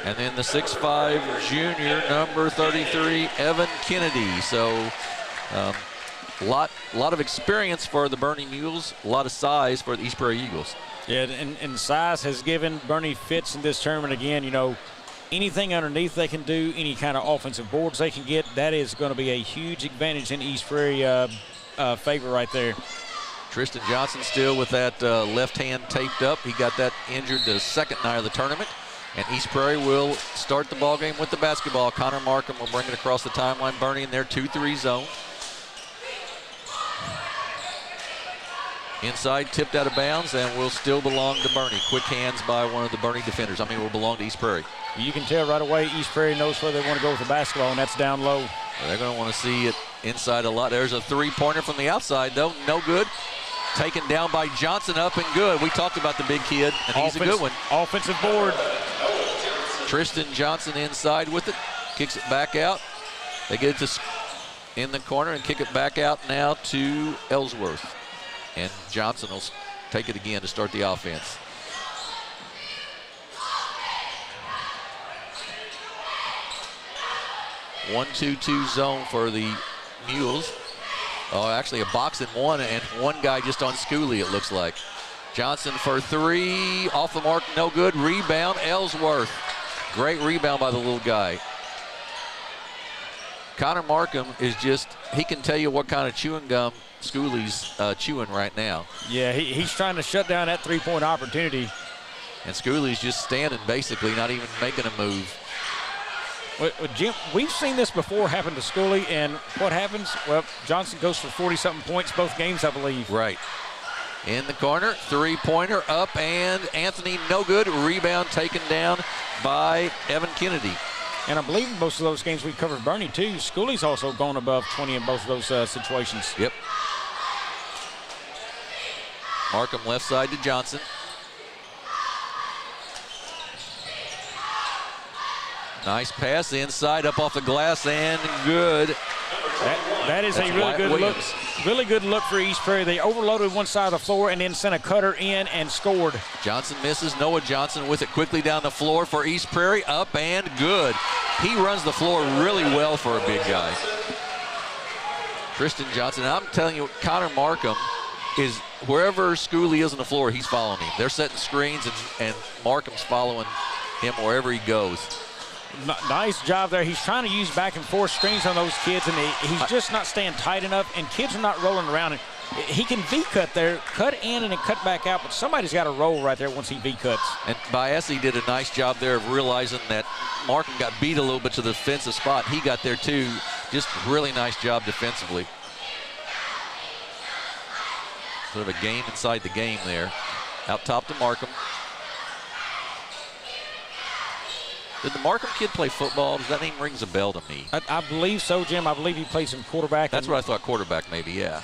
Speaker 3: And then the 6'5" junior, number 33, Evan Kennedy. So a lot of experience for the Bernie Mules, a lot of size for the East Prairie Eagles.
Speaker 2: Yeah, and size has given Bernie fits in this tournament again. You know, anything underneath they can do, any kind of offensive boards they can get, that is going to be a huge advantage in East Prairie favor right there.
Speaker 3: Tristan Johnson still with that left hand taped up. He got that injured the second night of the tournament. And East Prairie will start the ball game with the basketball. Connor Markham will bring it across the timeline. Bernie in their 2-3 zone. Inside, tipped out of bounds, and will still belong to Bernie. Quick hands by one of the Bernie defenders. I mean, will belong to East Prairie.
Speaker 2: You can tell right away East Prairie knows where they want to go with the basketball, and that's down low.
Speaker 3: They're going to want to see it inside a lot. There's a three-pointer from the outside, though. No good. Taken down by Johnson, up and good. We talked about the big kid, and he's a good one.
Speaker 2: Offensive board.
Speaker 3: Tristan Johnson inside with it. Kicks it back out. They get it to in the corner and kick it back out now to Ellsworth. And Johnson will take it again to start the offense. One-2-2 zone for the Mules. Oh, actually a box and one guy just on Schooley, it looks like. Johnson for three, off the mark, no good. Rebound, Ellsworth. Great rebound by the little guy. Connor Markham is he can tell you what kind of chewing gum Schooley's chewing right now.
Speaker 2: Yeah, he's trying to shut down that three-point opportunity.
Speaker 3: And Schooley's just standing, basically, not even making a move.
Speaker 2: Well, Jim, we've seen this before happen to Schooley, and what happens? Well, Johnson goes for 40-something points both games, I believe.
Speaker 3: Right. In the corner, three-pointer up, and Anthony no good. Rebound taken down by Evan Kennedy.
Speaker 2: And I believe in most of those games we covered Bernie, too. Schooley's also gone above 20 in both of those situations.
Speaker 3: Yep. Markham left side to Johnson. Nice pass inside, up off the glass, and good.
Speaker 2: That is
Speaker 3: That's
Speaker 2: a really
Speaker 3: Wyatt
Speaker 2: good
Speaker 3: Williams.
Speaker 2: look. Really good look for East Prairie. They overloaded one side of the floor and then sent a cutter in and scored.
Speaker 3: Johnson misses. Noah Johnson with it quickly down the floor for East Prairie. Up and good. He runs the floor really well for a big guy. Tristan Johnson. And I'm telling you, Connor Markham is wherever Schooley is on the floor, he's following him. They're setting screens, and Markham's following him wherever he goes.
Speaker 2: Nice job there. He's trying to use back and forth screens on those kids, and he's just not staying tight enough, and kids are not rolling around. And he can V-cut there, cut in and then cut back out, but somebody's got to roll right there once he V-cuts.
Speaker 3: And Biasi did a nice job there of realizing that Markham got beat a little bit to the defensive spot. He got there too. Just really nice job defensively. Sort of a game inside the game there. Out top to Markham. Did the Markham kid play football? Does that name rings a bell to me?
Speaker 2: I believe so, Jim. I believe he plays some quarterback.
Speaker 3: That's what I thought, quarterback maybe, yeah.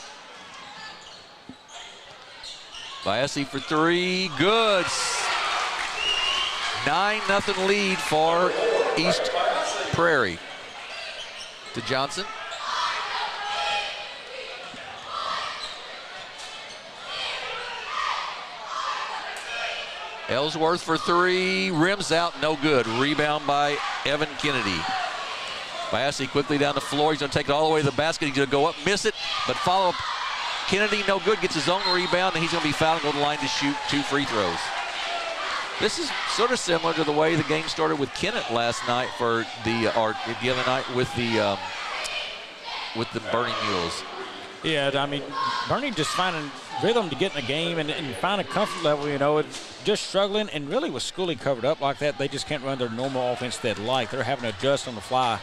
Speaker 3: Biasi for three, good. 9-0 lead for East Prairie. To Johnson. Ellsworth for three, rims out, no good. Rebound by Evan Kennedy. Biasi quickly down the floor. He's going to take it all the way to the basket. He's going to go up, miss it, but follow up. Kennedy, no good, gets his own rebound, and he's going to be fouled and go to the line to shoot 2 free throws. This is sort of similar to the way the game started with Kennett last night or the other night with the Bernie Mules.
Speaker 2: Yeah, I mean, Bernie just finding rhythm to get in the game and find a comfort level, you know. It's just struggling, and really with Schooley covered up like that, they just can't run their normal offense they'd like. They're having to adjust on the fly.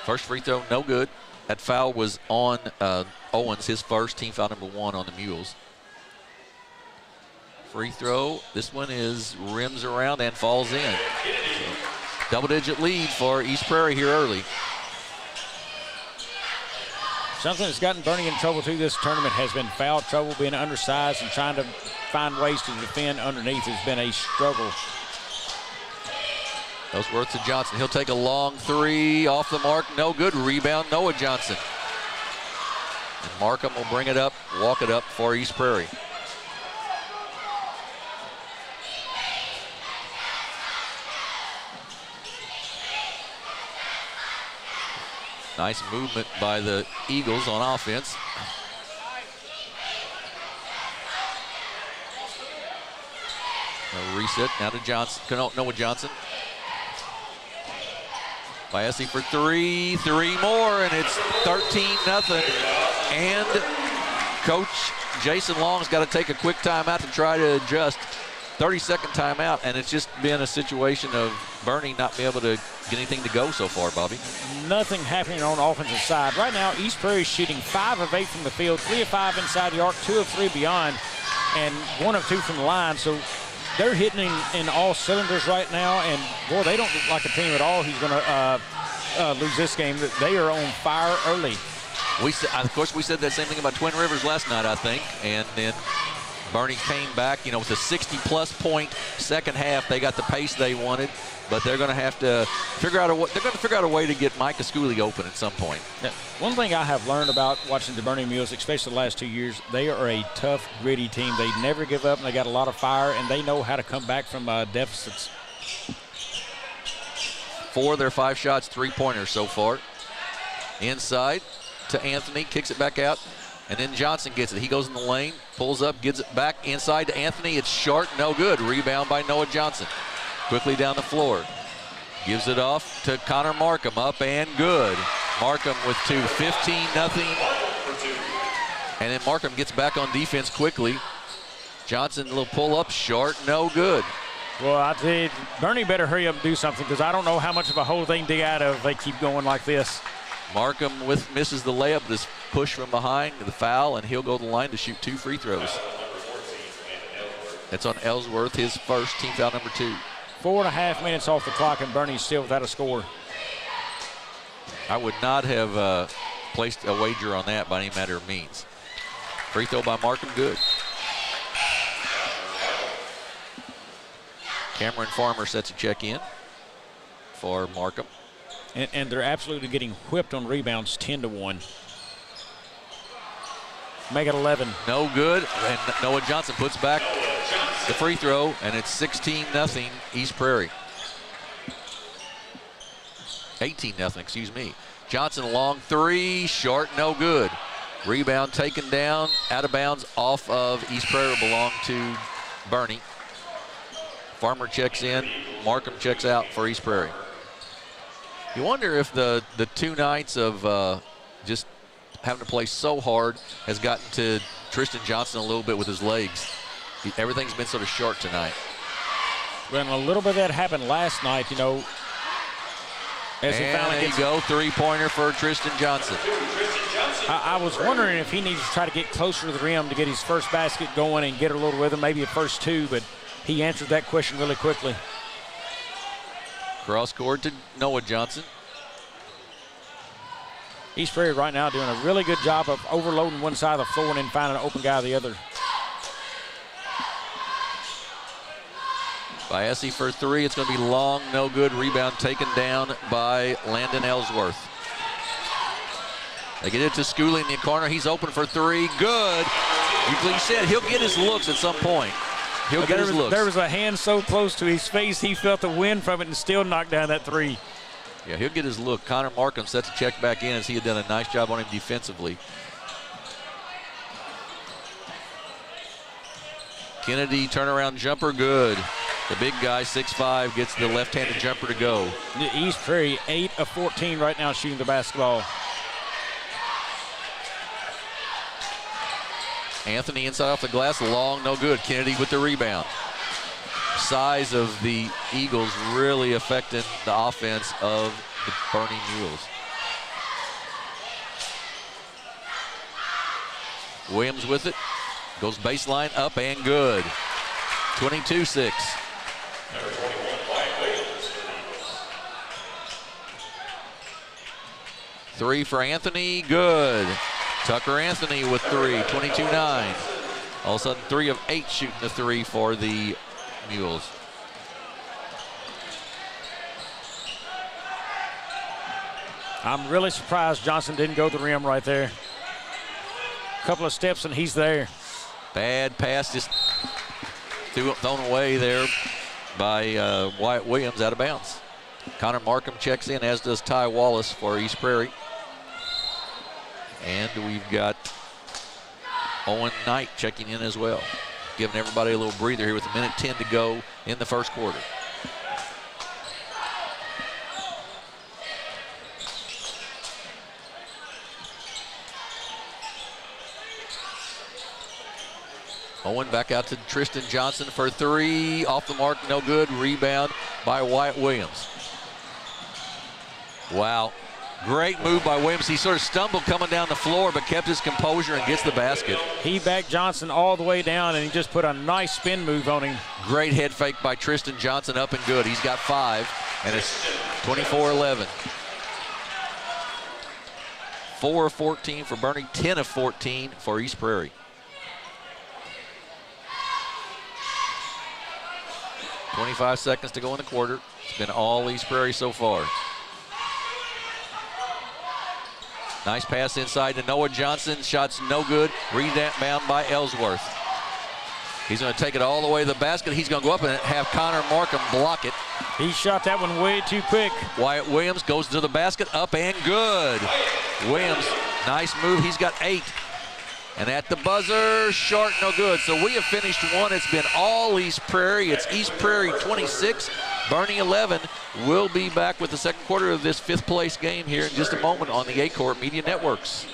Speaker 3: First free throw, no good. That foul was on Owens, his first, team foul number 1 on the Mules. Free throw, this one is rims around and falls in. Double-digit lead for East Prairie here early.
Speaker 2: Something that's gotten Bernie in trouble too this tournament has been foul trouble, being undersized and trying to find ways to defend underneath has been a struggle.
Speaker 3: Ellsworth to Johnson. He'll take a long three off the mark. No good. Rebound, Noah Johnson. And Markham will bring it up, walk it up for East Prairie. Nice movement by the Eagles on offense. A reset now to Johnson. Noah Johnson. Biasi for three more, and it's 13-0. And Coach Jason Long's got to take a quick timeout to try to adjust. 30-second timeout, and it's just been a situation of Bernie not being able to get anything to go so far, Bobby.
Speaker 2: Nothing happening on the offensive side. Right now, East Prairie is shooting 5 of 8 from the field, 3 of 5 inside the arc, 2 of 3 beyond, and 1 of 2 from the line. So they're hitting in all cylinders right now, and boy, they don't look like a team at all who's going to lose this game. They are on fire early.
Speaker 3: Of course, we said that same thing about Twin Rivers last night, I think, and then Bernie came back, you know, with a 60-plus point second half. They got the pace they wanted, but they're going to have to figure out a way to get Micah Schooley open at some point.
Speaker 2: Yeah. One thing I have learned about watching the Bernie Mules, especially the last 2 years, they are a tough, gritty team. They never give up, and they got a lot of fire, and they know how to come back from deficits.
Speaker 3: 4 of their 5 shots, 3-pointers so far. Inside to Anthony, kicks it back out. And then Johnson gets it. He goes in the lane, pulls up, gives it back inside to Anthony. It's short, no good. Rebound by Noah Johnson. Quickly down the floor. Gives it off to Connor Markham, up and good. Markham with 2, 15-0. And then Markham gets back on defense quickly. Johnson, a little pull-up, short, no good.
Speaker 2: Well, I tell you, Bernie better hurry up and do something because I don't know how much of a hole they can dig out of if they keep going like this.
Speaker 3: Markham misses the layup, this push from behind, the foul, and he'll go to the line to shoot 2 free throws. That's on Ellsworth, his first, team foul number 2.
Speaker 2: 4.5 minutes off the clock, and Bernie's still without a score.
Speaker 3: I would not have placed a wager on that by any matter of means. Free throw by Markham, good. Cameron Farmer sets a check in for Markham.
Speaker 2: And they're absolutely getting whipped on rebounds, 10-1. Make it 11.
Speaker 3: No good, and Noah Johnson puts back the free throw, and it's 16-0 East Prairie. 18-0, excuse me. Johnson, long 3, short, no good. Rebound taken down, out of bounds, off of East Prairie, belonged to Bernie. Farmer checks in, Markham checks out for East Prairie. You wonder if the 2 nights of just having to play so hard has gotten to Tristan Johnson a little bit with his legs. Everything's been sort of short tonight.
Speaker 2: Well, a little bit of that happened last night, you know. As
Speaker 3: and
Speaker 2: finally
Speaker 3: there you go, 3-pointer for Tristan Johnson.
Speaker 2: I was wondering if he needs to try to get closer to the rim to get his first basket going and get a little rhythm, maybe a first 2, but he answered that question really quickly.
Speaker 3: Cross court to Noah Johnson.
Speaker 2: East Prairie right now doing a really good job of overloading one side of the floor and then finding an open guy the other.
Speaker 3: Biasi for 3, it's going to be long, no good. Rebound taken down by Landon Ellsworth. They get it to Schooley in the corner. He's open for 3, good. You said he'll get his looks at some point. He'll get his looks.
Speaker 2: There was a hand so close to his face, he felt the wind from it and still knocked down that 3.
Speaker 3: Yeah, he'll get his look. Connor Markham sets a check back in as he had done a nice job on him defensively. Kennedy turnaround jumper, good. The big guy, 6'5", gets the left-handed jumper to go.
Speaker 2: East Prairie, 8 of 14 right now shooting the basketball.
Speaker 3: Anthony inside off the glass, long, no good. Kennedy with the rebound. Size of the Eagles really affecting the offense of the Bernie Mules. Williams with it, goes baseline, up and good. 22-6. 3 for Anthony, good. Tucker Anthony with 3, 22-9. All of a sudden 3 of 8 shooting the 3 for the Mules.
Speaker 2: I'm really surprised Johnson didn't go to the rim right there. A couple of steps and he's there.
Speaker 3: Bad pass just thrown away there by Wyatt Williams, out of bounds. Connor Markham checks in, as does Ty Wallace for East Prairie. And we've got Owen Knight checking in as well, giving everybody a little breather here with 1:10 to go in the first quarter. Owen back out to Tristan Johnson for 3, off the mark, no good. Rebound by Wyatt Williams. Wow. Great move by Williams. He sort of stumbled coming down the floor, but kept his composure and gets the basket.
Speaker 2: He backed Johnson all the way down, and he just put a nice spin move on him.
Speaker 3: Great head fake by Tristan Johnson, up and good. He's got 5, and it's 24-11. 4 of 14 for Bernie, 10 of 14 for East Prairie. 25 seconds to go in the quarter. It's been all East Prairie so far. Nice pass inside to Noah Johnson. Shot's no good. Rebound by Ellsworth. He's going to take it all the way to the basket. He's going to go up and have Connor Markham block it.
Speaker 2: He shot that one way too quick.
Speaker 3: Wyatt Williams goes to the basket, up and good. Williams, nice move. He's got 8. And at the buzzer, short, no good. So we have finished one. It's been all East Prairie. It's East Prairie 26, Bernie 11 will be back with the second quarter of this fifth place game here in just a moment on the Aycorp Media Networks.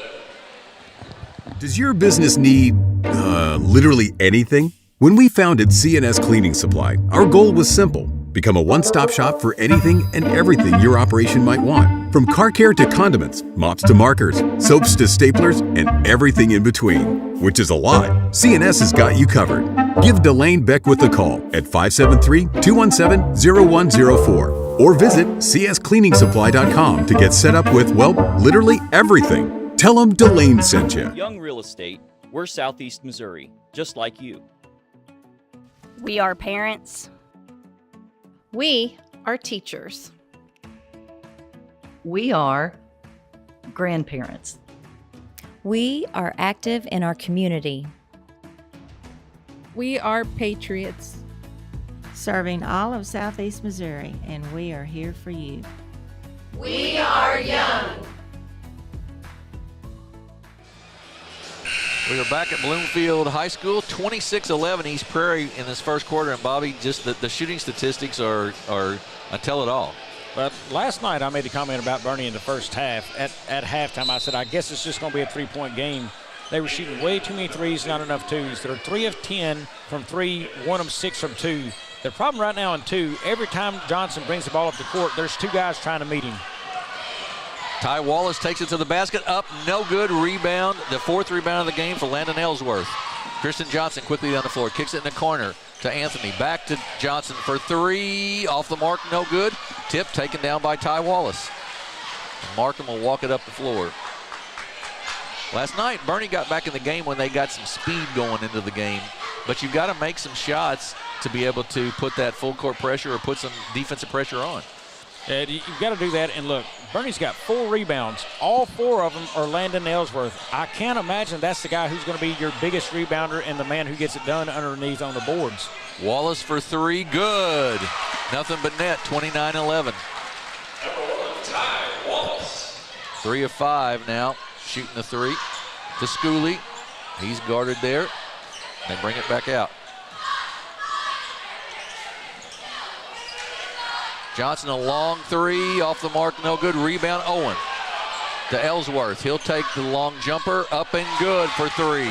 Speaker 9: Does your business need, literally anything? When we founded CNS Cleaning Supply, our goal was simple. Become a one-stop shop for anything and everything your operation might want. From car care to condiments, mops to markers, soaps to staplers, and everything in between. Which is a lot. CNS has got you covered. Give Delane Beckwith a call at 573-217-0104 or visit cscleaningsupply.com to get set up with, well, literally everything. Tell them Delane sent you.
Speaker 13: Young Real Estate, we're Southeast Missouri, just like you.
Speaker 14: We are parents.
Speaker 1: We are teachers.
Speaker 16: We are grandparents.
Speaker 17: We are active in our community.
Speaker 4: We are patriots.
Speaker 19: Serving all of Southeast Missouri, and we are here for you.
Speaker 20: We are young.
Speaker 3: We are back at Bloomfield High School, 26-11 East Prairie in this first quarter. And Bobby, just the shooting statistics are tell it all.
Speaker 2: But last night I made a comment about Bernie in the first half. At halftime I said, I guess it's just going to be a three-point game. They were shooting way too many threes, not enough twos. They're 3 of 10 from three, 1 of 6 from two. The problem right now in two, every time Johnson brings the ball up the court, there's two guys trying to meet him.
Speaker 3: Ty Wallace takes it to the basket, up, no good, rebound. The fourth rebound of the game for Landon Ellsworth. Kristen Johnson quickly down the floor, kicks it in the corner to Anthony. Back to Johnson for three, off the mark, no good. Tip taken down by Ty Wallace. And Markham will walk it up the floor. Last night, Bernie got back in the game when they got some speed going into the game. But you've got to make some shots to be able to put that full court pressure or put some defensive pressure on.
Speaker 2: You've got to do that. And look, Bernie's got 4 rebounds. All 4 of them are Landon Ellsworth. I can't imagine that's the guy who's going to be your biggest rebounder and the man who gets it done underneath on the boards.
Speaker 3: Wallace for three, good. Nothing but net, 29-11. 3 of 5 now, shooting the three to Schooley. He's guarded there. They bring it back out. Johnson a long three, off the mark, no good. Rebound, Owen to Ellsworth. He'll take the long jumper, up and good for three.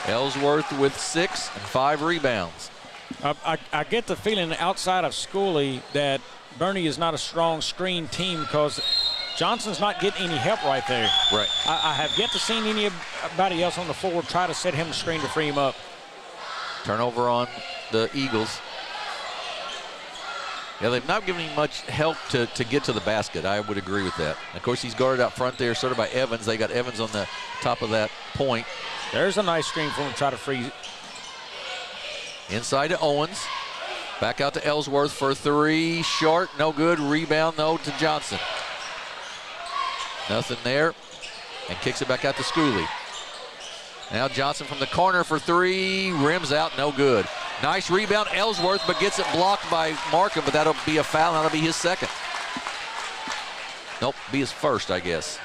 Speaker 3: Ellsworth with 6 and 5 rebounds.
Speaker 2: I get the feeling outside of Schooley that Bernie is not a strong screen team because Johnson's not getting any help right there.
Speaker 3: Right.
Speaker 2: I have yet to see anybody else on the floor try to set him a screen to free him up.
Speaker 3: Turnover on the Eagles. Yeah, they've not given him much help to get to the basket. I would agree with that. Of course, he's guarded out front there, sort of by Evans. They got Evans on the top of that point.
Speaker 2: There's a nice screen for him to try to free.
Speaker 3: Inside to Owens. Back out to Ellsworth for three. Short, no good. Rebound, though, to Johnson. Nothing there. And kicks it back out to Schooley. Now Johnson from the corner for three. Rims out, no good. Nice rebound, Ellsworth, but gets it blocked by Markham, but that'll be a foul. That'll be his second. Nope, be his first, I guess.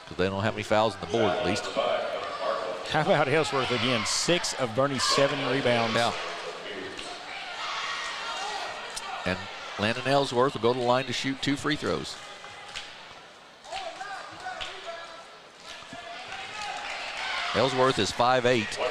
Speaker 3: Because they don't have any fouls on the board, at least.
Speaker 2: How about Ellsworth again? 6 of Bernie's 7 rebounds.
Speaker 3: Yeah. And Landon Ellsworth will go to the line to shoot 2 free throws. Ellsworth is 5'8"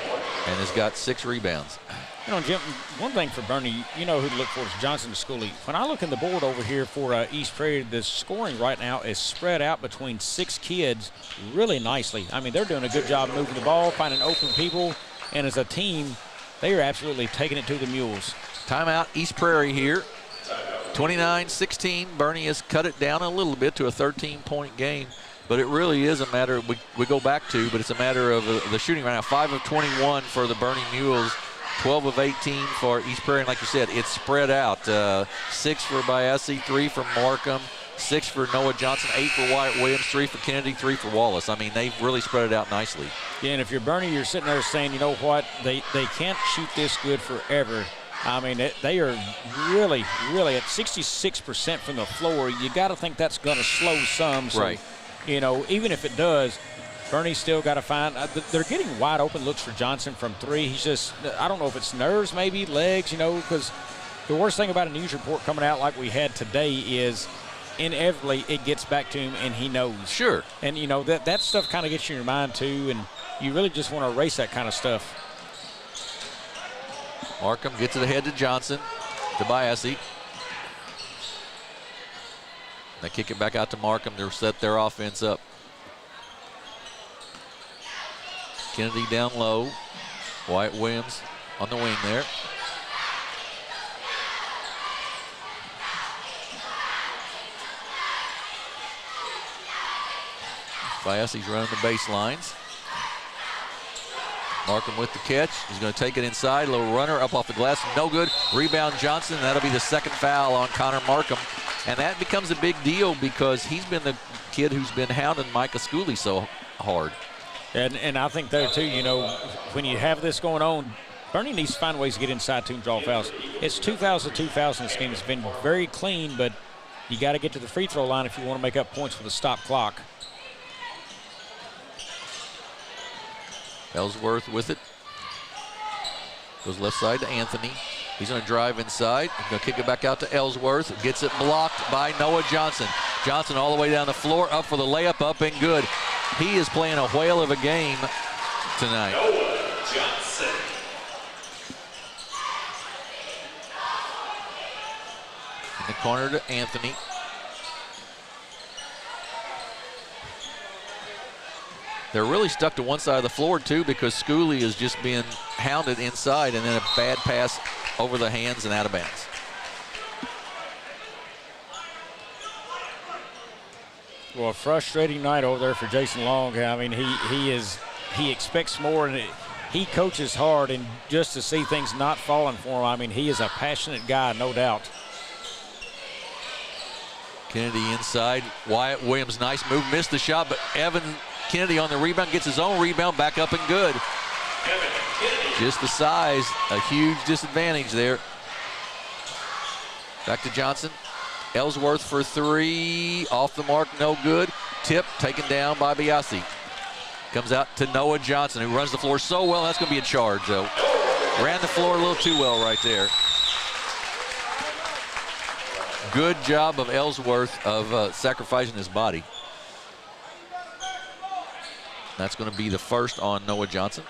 Speaker 3: and has got 6 rebounds.
Speaker 2: You know, Jim, one thing for Bernie, you know who to look for is Johnson to Schooley. When I look in the board over here for East Prairie, the scoring right now is spread out between 6 kids really nicely. I mean, they're doing a good job moving the ball, finding open people, and as a team, they are absolutely taking it to the Mules.
Speaker 3: Timeout, East Prairie here. 29-16. Bernie has cut it down a little bit to a 13-point game. But it really is a matter we go back to, but it's a matter of the shooting right now. 5 of 21 for the Bernie Mules, 12 of 18 for East Prairie. And like you said, it's spread out. 6 for Biasi, 3 for Markham, 6 for Noah Johnson, 8 for Wyatt Williams, 3 for Kennedy, 3 for Wallace. I mean, they've really spread it out nicely.
Speaker 2: Yeah, and if you're Bernie, you're sitting there saying, you know what, they can't shoot this good forever. I mean, they are really, really at 66% from the floor. You got to think that's going to slow some. So,
Speaker 3: right.
Speaker 2: You know, even if it does, Bernie's still got to find. They're getting wide open looks for Johnson from three. He's just, I don't know if it's nerves, maybe legs, because the worst thing about a news report coming out like we had today is inevitably it gets back to him and he knows.
Speaker 3: Sure.
Speaker 2: And, that stuff kind of gets you in your mind too, and you really just want to erase that kind of stuff.
Speaker 3: Markham gets it ahead to Johnson, to Biasi. They kick it back out to Markham to set their offense up. Kennedy down low. Wyatt Williams on the wing there. Biasi's running the baselines. Markham with the catch. He's going to take it inside. A little runner up off the glass. No good. Rebound Johnson. That'll be the second foul on Connor Markham. And that becomes a big deal because he's been the kid who's been hounding Micah Schooley so hard.
Speaker 2: And I think there too, when you have this going on, Bernie needs to find ways to get inside too and draw fouls. It's 2 fouls in this game. It's been very clean, but you got to get to the free throw line if you want to make up points with a stop clock.
Speaker 3: Ellsworth with it. Goes left side to Anthony. He's going to drive inside. He's going to kick it back out to Ellsworth. Gets it blocked by Noah Johnson. Johnson all the way down the floor, up for the layup, up and good. He is playing a whale of a game tonight.
Speaker 4: Noah Johnson.
Speaker 3: In the corner to Anthony. They're really stuck to one side of the floor, too, because Schooley is just being hounded inside and then a bad pass over the hands and out of bounds.
Speaker 2: Well, a frustrating night over there for Jason Long. I mean, he expects more, and he coaches hard, and just to see things not falling for him, I mean, he is a passionate guy, no doubt.
Speaker 3: Kennedy inside. Wyatt Williams, nice move, missed the shot, but Evan Kennedy on the rebound, gets his own rebound, back up and good. Just the size, a huge disadvantage there. Back to Johnson. Ellsworth for three, off the mark, no good. Tip taken down by Biasi. Comes out to Noah Johnson, who runs the floor so well. That's going to be a charge, though. Ran the floor a little too well right there. Good job of Ellsworth of sacrificing his body. That's going to be the first on Noah Johnson.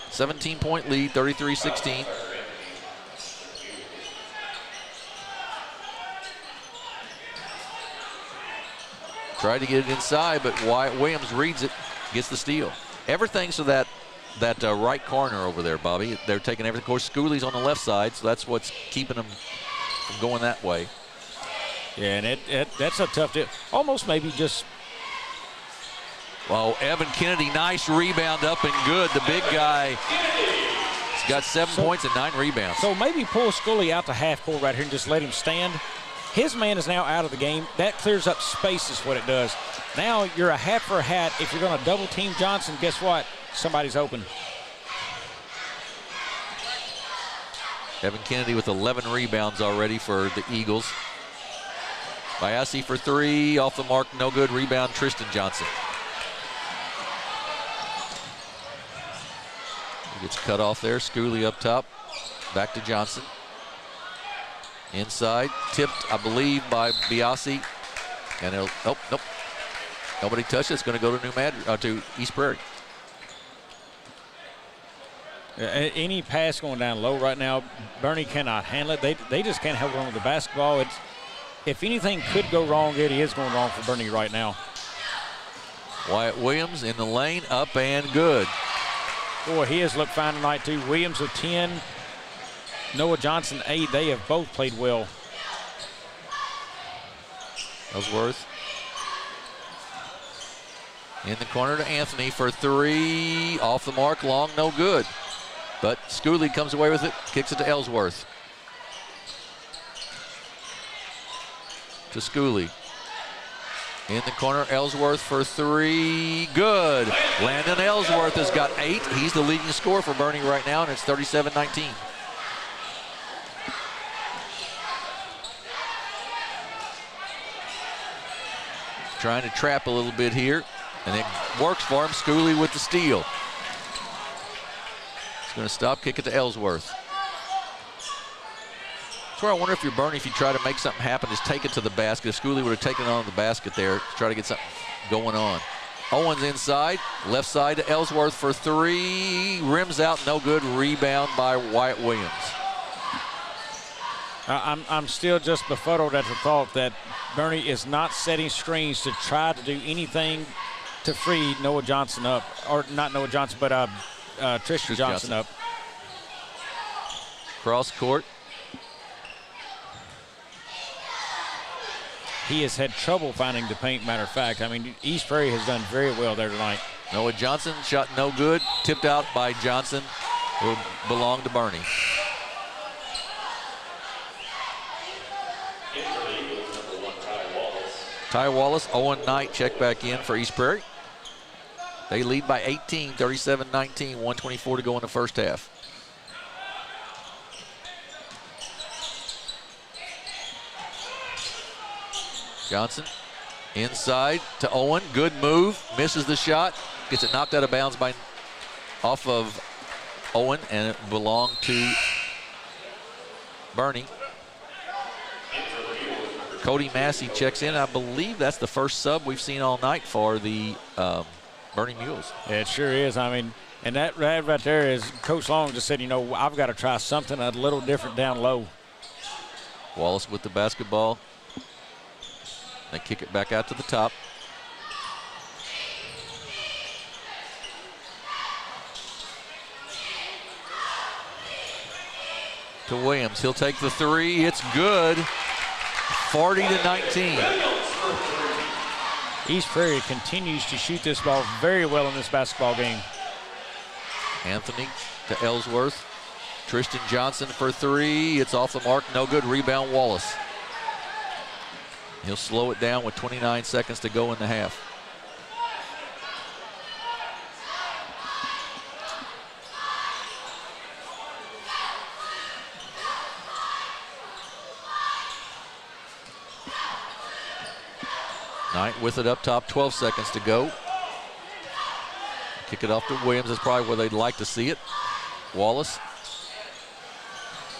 Speaker 3: 17-point lead, 33-16. Tried to get it inside, but Wyatt Williams reads it, gets the steal. Everything's to that right corner over there, Bobby. They're taking everything. Of course, Schooley's on the left side, so that's what's keeping them from going that way.
Speaker 2: Yeah, and that's a tough deal. Almost maybe just.
Speaker 3: Well, Evan Kennedy, nice rebound up and good. The big guy has got 7 points and 9 rebounds.
Speaker 2: So maybe pull Schooley out to half court right here and just let him stand. His man is now out of the game. That clears up space is what it does. Now you're a hat for a hat. If you're going to double team Johnson, guess what? Somebody's open.
Speaker 3: Evan Kennedy with 11 rebounds already for the Eagles. Biasi for three, off the mark, no good. Rebound, Tristan Johnson. He gets cut off there. Schooley up top. Back to Johnson. Inside, tipped, I believe, by Biasi. And it'll, nope. Nobody touched it. It's going to go to to East Prairie.
Speaker 2: Any pass going down low right now, Bernie cannot handle it. They just can't hold on to the basketball. If anything could go wrong, it is going wrong for Bernie right now.
Speaker 3: Wyatt Williams in the lane, up and good.
Speaker 2: Boy, he has looked fine tonight, too. Williams with 10. Noah Johnson, 8. They have both played well.
Speaker 3: Ellsworth. In the corner to Anthony for three. Off the mark, long, no good. But Schooley comes away with it, kicks it to Ellsworth. To Schooley. In the corner, Ellsworth for three. Good. Landon Ellsworth has got 8. He's the leading scorer for Bernie right now, and it's 37-19. trying to trap a little bit here, and it works for him. Schooley with the steal. He's going to stop, kick it to Ellsworth. That's where I wonder if you're Bernie, if you try to make something happen, just take it to the basket. If Schooley would have taken it on the basket there to try to get something going on. Owens inside, left side to Ellsworth for three. Rims out, no good. Rebound by Wyatt Williams.
Speaker 2: I'm still just befuddled at the thought that Bernie is not setting screens to try to do anything to free Noah Johnson up. Or not Noah Johnson, but Tristan Johnson up.
Speaker 3: Cross court.
Speaker 2: He has had trouble finding the paint, matter of fact. I mean, East Prairie has done very well there tonight.
Speaker 3: Noah Johnson, shot no good. Tipped out by Johnson. Will belong to Bernie. Ty Wallace, Owen Knight check back in for East Prairie. They lead by 18, 37-19, 1:24 to go in the first half. Johnson inside to Owen. Good move. Misses the shot. Gets it knocked out of bounds off of Owen, and it belonged to Bernie. Cody Massey checks in. I believe that's the first sub we've seen all night for the Bernie Mules.
Speaker 2: Yeah, it sure is. I mean, and that right there is Coach Long just said, you know, I've got to try something a little different down low.
Speaker 3: Wallace with the basketball. They kick it back out to the top. To Williams. He'll take the three. It's good. 40-19.
Speaker 2: East Prairie continues to shoot this ball very well in this basketball game.
Speaker 3: Anthony to Ellsworth. Tristan Johnson for three. It's off the mark. No good. Rebound Wallace. He'll slow it down with 29 seconds to go in the half. Knight with it up top, 12 seconds to go. Kick it off to Williams. That's probably where they'd like to see it. Wallace.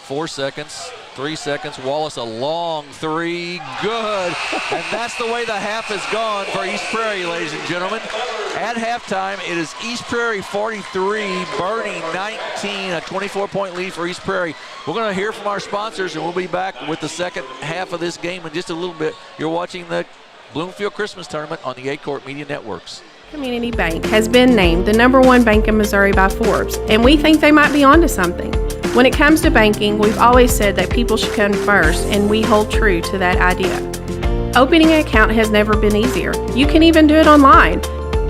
Speaker 3: 4 seconds, 3 seconds. Wallace, a long three, good. And that's the way the half has gone for East Prairie, ladies and gentlemen. At halftime, it is East Prairie 43, Bernie 19, a 24-point lead for East Prairie. We're going to hear from our sponsors, and we'll be back with the second half of this game in just a little bit. You're watching the Bloomfield Christmas Tournament on the Aycorp Media Networks.
Speaker 4: Community Bank has been named the #1 bank in Missouri by Forbes, and we think they might be onto something. When it comes to banking, we've always said that people should come first, and we hold true to that idea. Opening an account has never been easier. You can even do it online.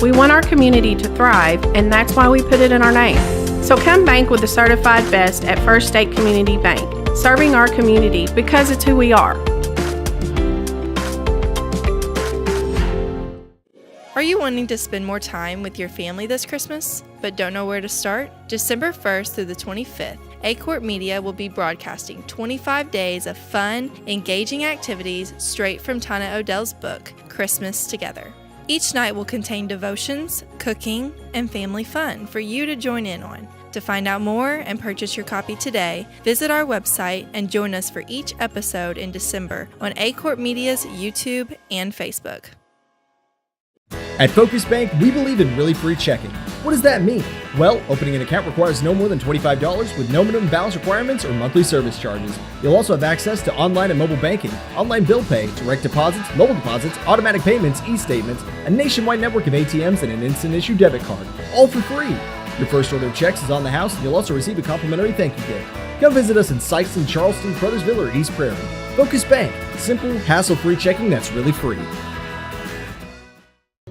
Speaker 4: We want our community to thrive, and that's why we put it in our name. So come bank with the certified best at First State Community Bank, serving our community because it's who we are.
Speaker 1: Are you wanting to spend more time with your family this Christmas, but don't know where to start? December 1st through the 25th, Aycorp Media will be broadcasting 25 days of fun, engaging activities straight from Tana Odell's book, Christmas Together. Each night will contain devotions, cooking, and family fun for you to join in on. To find out more and purchase your copy today, visit our website and join us for each episode in December on Aycorp Media's YouTube and Facebook.
Speaker 7: At Focus Bank, we believe in really free checking. What does that mean? Well, opening an account requires no more than $25 with no minimum balance requirements or monthly service charges. You'll also have access to online and mobile banking, online bill pay, direct deposits, mobile deposits, automatic payments, e-statements, a nationwide network of ATMs, and an instant issue debit card, all for free. Your first order of checks is on the house, and you'll also receive a complimentary thank you gift. Come visit us in Sykeston, Charleston, Crothersville, or East Prairie. Focus Bank, simple, hassle-free checking that's really free.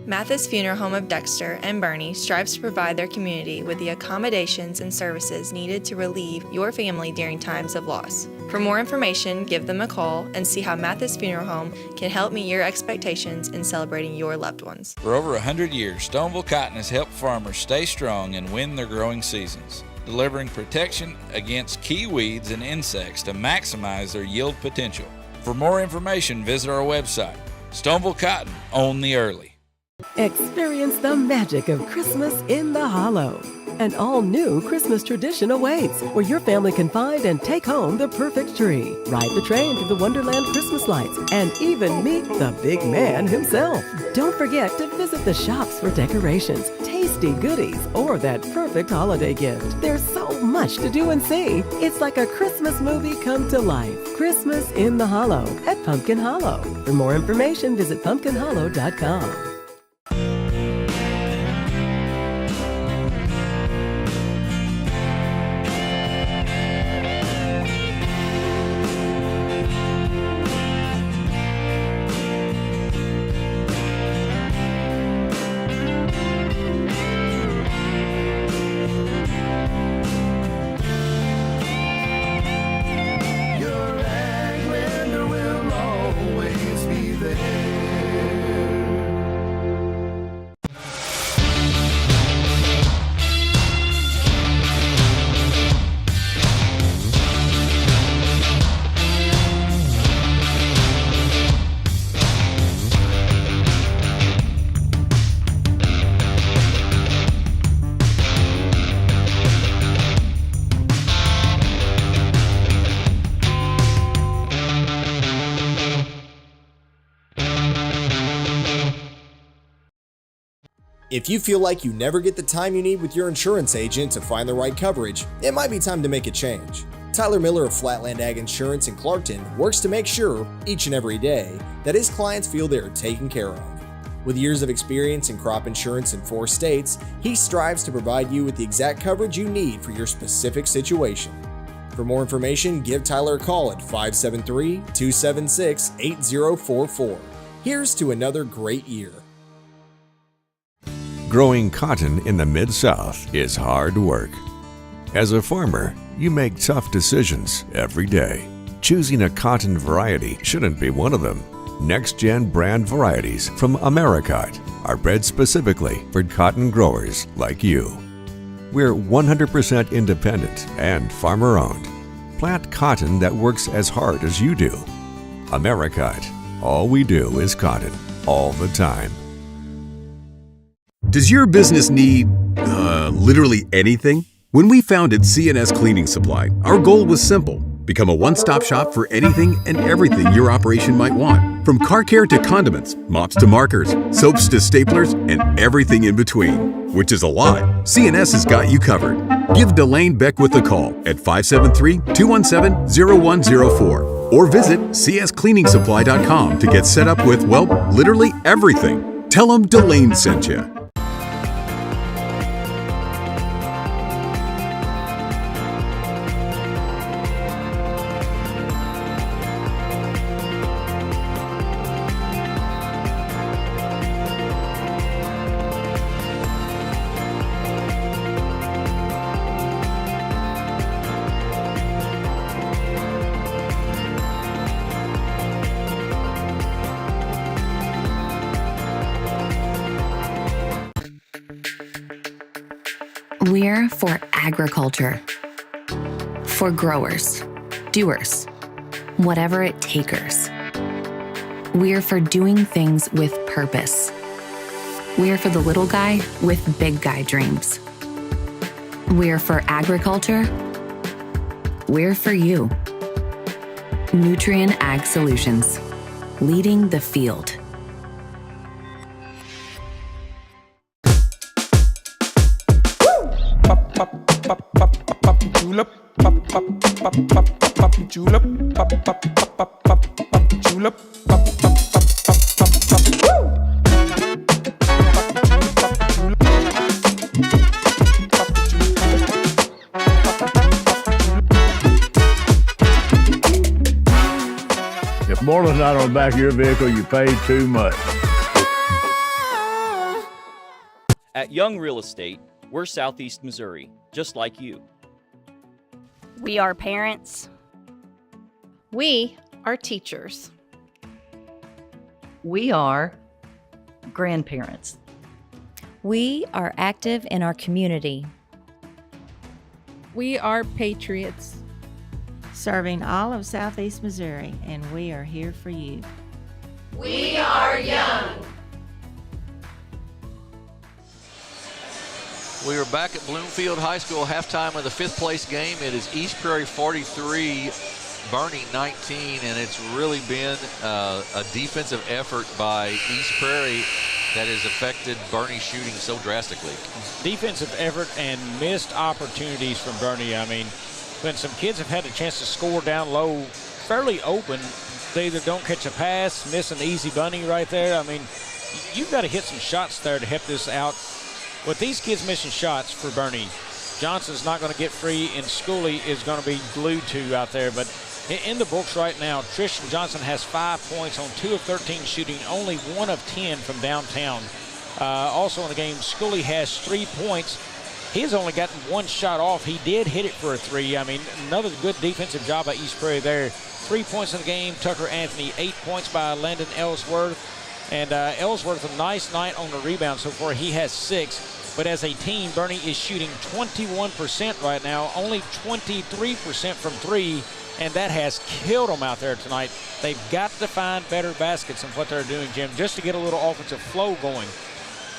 Speaker 1: Mathis Funeral Home of Dexter and Bernie strives to provide their community with the accommodations and services needed to relieve your family during times of loss. For more information, give them a call and see how Mathis Funeral Home can help meet your expectations in celebrating your loved ones.
Speaker 8: For over 100 years, Stoneville Cotton has helped farmers stay strong and win their growing seasons, delivering protection against key weeds and insects to maximize their yield potential. For more information, visit our website. Stoneville Cotton, own the early.
Speaker 6: Experience the magic of Christmas in the Hollow. An all-new Christmas tradition awaits, where your family can find and take home the perfect tree, ride the train through the Wonderland Christmas lights, and even meet the big man himself. Don't forget to visit the shops for decorations, tasty goodies, or that perfect holiday gift. There's so much to do and see. It's like a Christmas movie come to life. Christmas in the Hollow at Pumpkin Hollow. For more information, visit pumpkinhollow.com.
Speaker 7: If you feel like you never get the time you need with your insurance agent to find the right coverage, it might be time to make a change. Tyler Miller of Flatland Ag Insurance in Clarkton works to make sure, each and every day, that his clients feel they are taken care of. With years of experience in crop insurance in 4 states, he strives to provide you with the exact coverage you need for your specific situation. For more information, give Tyler a call at 573-276-8044. Here's to another great year.
Speaker 5: Growing cotton in the Mid-South is hard work. As a farmer, you make tough decisions every day. Choosing a cotton variety shouldn't be one of them. Next-gen brand varieties from Americot are bred specifically for cotton growers like you. We're 100% independent and farmer-owned. Plant cotton that works as hard as you do. Americot. All we do is cotton, all the time.
Speaker 9: Does your business need, literally anything? When we founded CNS Cleaning Supply, our goal was simple. Become a one-stop shop for anything and everything your operation might want. From car care to condiments, mops to markers, soaps to staplers, and everything in between. Which is a lot. CNS has got you covered. Give Delane Beckwith a call at 573-217-0104 or visit cscleaningsupply.com to get set up with, well, literally everything. Tell them Delane sent you.
Speaker 10: We're for agriculture. For growers, doers, whatever it takers. We're for doing things with purpose. We're for the little guy with big guy dreams. We're for agriculture. We're for you. Nutrien Ag Solutions, leading the field.
Speaker 2: Julep, julep, julep,
Speaker 12: If more than not on the back of your vehicle, you paid too much.
Speaker 13: At Young Real Estate, we're Southeast Missouri, just like you.
Speaker 14: We are parents.
Speaker 1: We are teachers.
Speaker 16: We are grandparents.
Speaker 17: We are active in our community.
Speaker 4: We are patriots.
Speaker 19: Serving all of Southeast Missouri, and we are here for you.
Speaker 20: We are young.
Speaker 3: We are back at Bloomfield High School, halftime of the 5th place game. It is East Prairie 43, Bernie 19, and it's really been a defensive effort by East Prairie that has affected Bernie's shooting so drastically.
Speaker 2: Defensive effort and missed opportunities from Bernie. I mean, when some kids have had a chance to score down low, fairly open, they either don't catch a pass, miss an easy bunny right there. I mean, you've got to hit some shots there to help this out. With these kids missing shots for Bernie, Johnson's not going to get free, and Schooley is going to be glued to out there. But in the books right now, Tristan Johnson has 5 points on 2 of 13 shooting, only 1 of 10 from downtown. Also in the game, Schooley has 3 points. He's only gotten 1 shot off. He did hit it for a 3. I mean, another good defensive job by East Prairie there. 3 points in the game. Tucker Anthony, 8 points by Landon Ellsworth. And Ellsworth, a nice night on the rebound so far. He has 6. But as a team, Bernie is shooting 21% right now, only 23% from 3, and that has killed them out there tonight. They've got to find better baskets than what they're doing, Jim, just to get a little offensive flow going.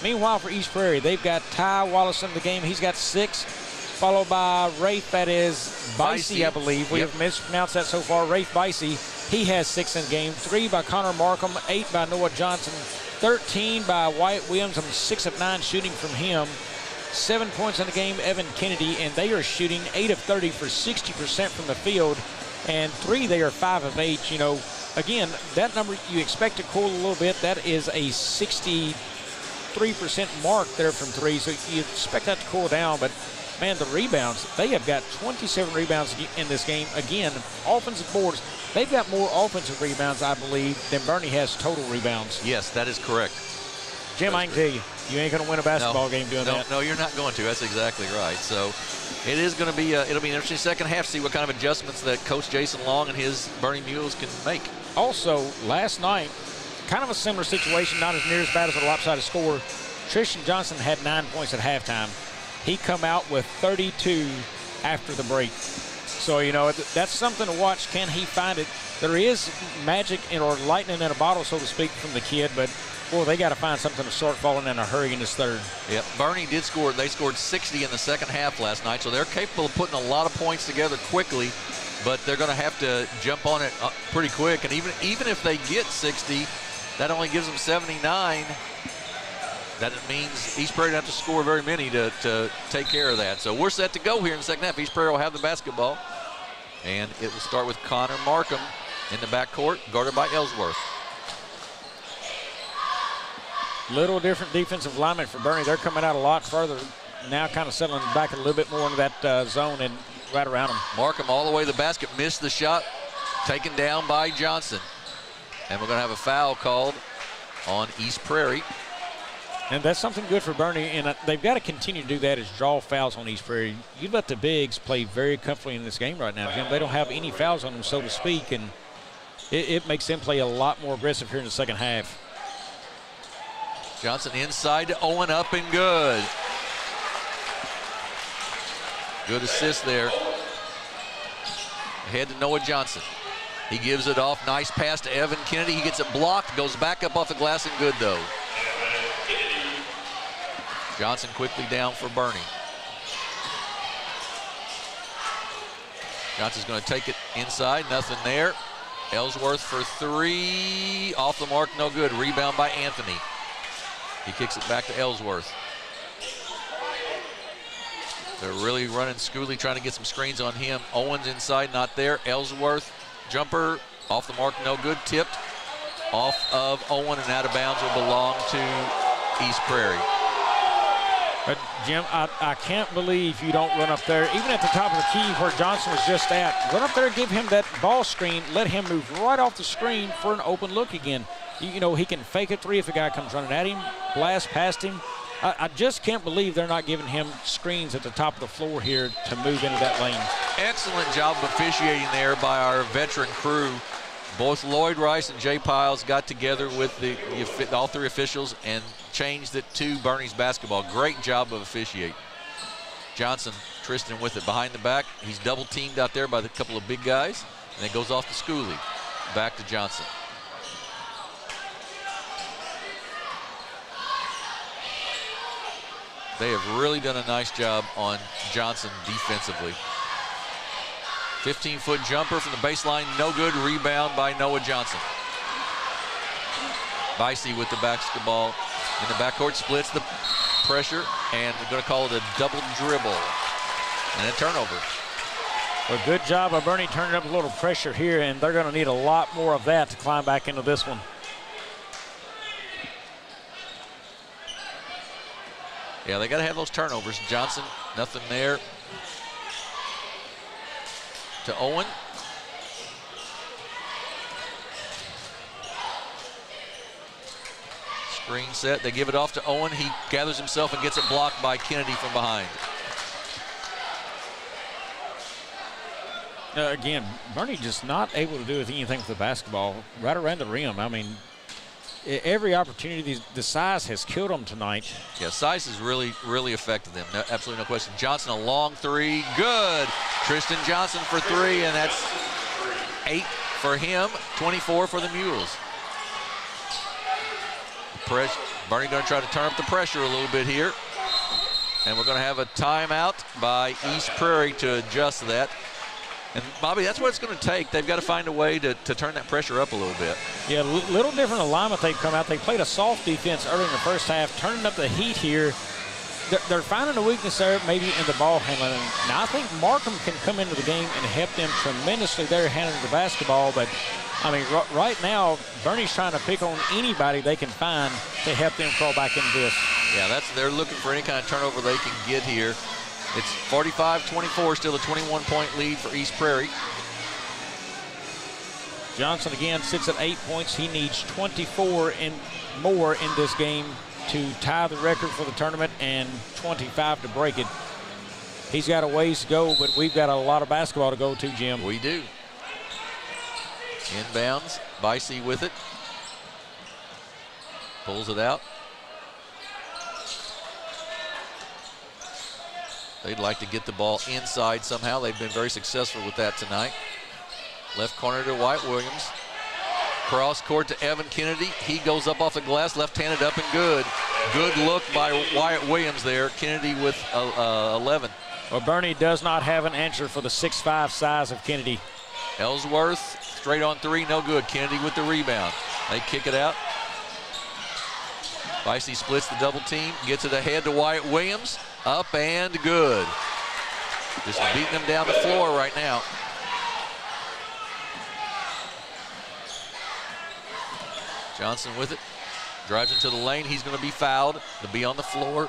Speaker 2: Meanwhile, for East Prairie, they've got Ty Wallace in the game. He's got 6, followed by Rafe, that is Bicey, I believe. We have mispronounced that so far. Rafe Bicey, he has 6 in the game. 3 by Connor Markham, 8 by Noah Johnson, 13 by Wyatt Williams, on 6 of 9 shooting from him. 7 points in the game, Evan Kennedy, and they are shooting 8 of 30 for 60% from the field. And 3, they are 5 of 8. You know, again, that number you expect to cool a little bit. That is a 63% mark there from 3, so you expect that to cool down. But man, the rebounds, they have got 27 rebounds in this game. Again, offensive boards, they've got more offensive rebounds, I believe, than Bernie has total rebounds.
Speaker 3: Yes, that is correct.
Speaker 2: Jim, I can tell you, you ain't going to win a basketball game doing that.
Speaker 3: No, you're not going to. That's exactly right. So it is going to be it'll be an interesting second half to see what kind of adjustments that Coach Jason Long and his Bernie Mules can make.
Speaker 2: Also, last night, kind of a similar situation, not as near as bad as a lopsided score. Tristan Johnson had 9 points at halftime. He come out with 32 after the break. So, you know, that's something to watch. Can he find it? There is magic or lightning in a bottle, so to speak, from the kid, but, boy, they got to find something to start falling in a hurry in this third.
Speaker 3: Yep, Bernie did score. They scored 60 in the second half last night, so they're capable of putting a lot of points together quickly, but they're going to have to jump on it pretty quick. And even if they get 60, that only gives them 79. That means East Prairie doesn't have to score very many to take care of that. So we're set to go here in the second half. East Prairie will have the basketball. And it will start with Connor Markham in the backcourt, guarded by Ellsworth.
Speaker 2: Little different defensive alignment for Bernie. They're coming out a lot further. Now kind of settling back a little bit more into that zone and right around them.
Speaker 3: Markham all the way to the basket, missed the shot, taken down by Johnson. And we're going to have a foul called on East Prairie.
Speaker 2: And that's something good for Bernie, and they've got to continue to do that, is draw fouls on East Prairie. You let the bigs play very comfortably in this game right now, Jim. They don't have any fouls on them, so to speak, and it makes them play a lot more aggressive here in the second half.
Speaker 3: Johnson inside to Owen, up and good. Good assist there. Ahead to Noah Johnson. He gives it off. Nice pass to Evan Kennedy. He gets it blocked, goes back up off the glass and good, though. Johnson quickly down for Bernie. Johnson's going to take it inside, nothing there. Ellsworth for 3, off the mark, no good. Rebound by Anthony. He kicks it back to Ellsworth. They're really running Schooley, trying to get some screens on him. Owens inside, not there. Ellsworth, jumper, off the mark, no good. Tipped off of Owen and out of bounds, will belong to East Prairie.
Speaker 2: Jim, I can't believe you don't run up there, even at the top of the key where Johnson was just at. Run up there and give him that ball screen. Let him move right off the screen for an open look again. You know, he can fake a 3 if a guy comes running at him, blast past him. I just can't believe they're not giving him screens at the top of the floor here to move into that lane.
Speaker 3: Excellent job of officiating there by our veteran crew. Both Lloyd Rice and Jay Piles got together with all 3 officials and changed it to Bernie's basketball. Great job of officiating. Johnson, Tristan with it behind the back. He's double teamed out there by the couple of big guys. And it goes off to Schooley. Back to Johnson. They have really done a nice job on Johnson defensively. 15-foot jumper from the baseline, no good. Rebound by Noah Johnson. Bicey with the basketball in the backcourt, splits the pressure, and we're going to call it a double dribble and a turnover.
Speaker 2: Well, good job by Bernie turning up a little pressure here, and they're going to need a lot more of that to climb back into this one.
Speaker 3: Yeah, they got to have those turnovers. Johnson, nothing there. To Owen. Screen set. They give it off to Owen. He gathers himself and gets it blocked by Kennedy from behind.
Speaker 2: Again, Bernie just not able to do anything with the basketball right around the rim. I mean, every opportunity, the size has killed them tonight.
Speaker 3: Yeah, size has really affected them. No, absolutely no question. Johnson, a long three. Good. Tristan Johnson for three, and that's 8 for him, 24 for the Mules. Bernie going to try to turn up the pressure a little bit here. And we're going to have a timeout by East Prairie to adjust that. And, Bobby, that's what it's going to take. They've got to find a way to turn that pressure up a little bit.
Speaker 2: Yeah, a little different alignment they've come out. They played a soft defense early in the first half, turning up the heat here. They're finding a weakness there maybe in the ball handling. Now, I think Markham can come into the game and help them tremendously there handling the basketball. But, I mean, right now, Bernie's trying to pick on anybody they can find to help them crawl back into this.
Speaker 3: Yeah, they're looking for any kind of turnover they can get here. It's 45-24, still a 21-point lead for East Prairie.
Speaker 2: Johnson again sits at 8 points. He needs 24 and more in this game to tie the record for the tournament and 25 to break it. He's got a ways to go, but we've got a lot of basketball to go to, Jim.
Speaker 3: We do. Inbounds, Bicey with it. Pulls it out. They'd like to get the ball inside somehow. They've been very successful with that tonight. Left corner to Wyatt Williams. Cross court to Evan Kennedy. He goes up off the glass, left-handed up and good. Good look by Wyatt Williams there. Kennedy with 11.
Speaker 2: Well, Bernie does not have an answer for the 6'5" size of Kennedy.
Speaker 3: Ellsworth, straight on three, no good. Kennedy with the rebound. They kick it out. Bicey splits the double team, gets it ahead to Wyatt Williams. Up and good. Just beating them down the floor right now. Johnson with it. Drives into the lane. He's going to be fouled. To be on the floor.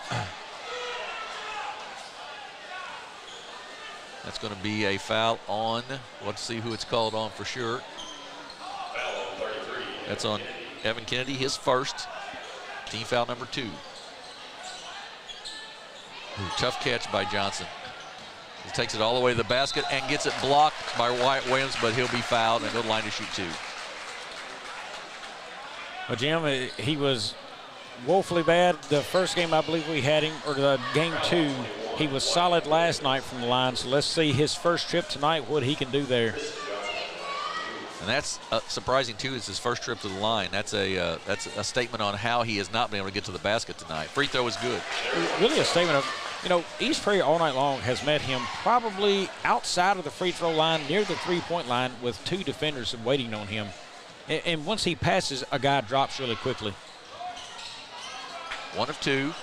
Speaker 3: That's going to be a foul on. Let's see who it's called on for sure. That's on Evan Kennedy, his first. Team foul number 2. Tough catch by Johnson. He takes it all the way to the basket and gets it blocked by Wyatt Williams, but he'll be fouled and go to the line to shoot 2.
Speaker 2: Well, Jim, he was woefully bad the first game I believe we had him, or the game 2. He was solid last night from the line, so let's see his first trip tonight, what he can do there.
Speaker 3: And that's surprising too. It's his first trip to the line. That's a statement on how he has not been able to get to the basket tonight. Free throw is good.
Speaker 2: Really a statement of, East Prairie all night long has met him probably outside of the free throw line, near the three-point line, with 2 defenders waiting on him. And once he passes, a guy drops really quickly.
Speaker 3: 1 of 2.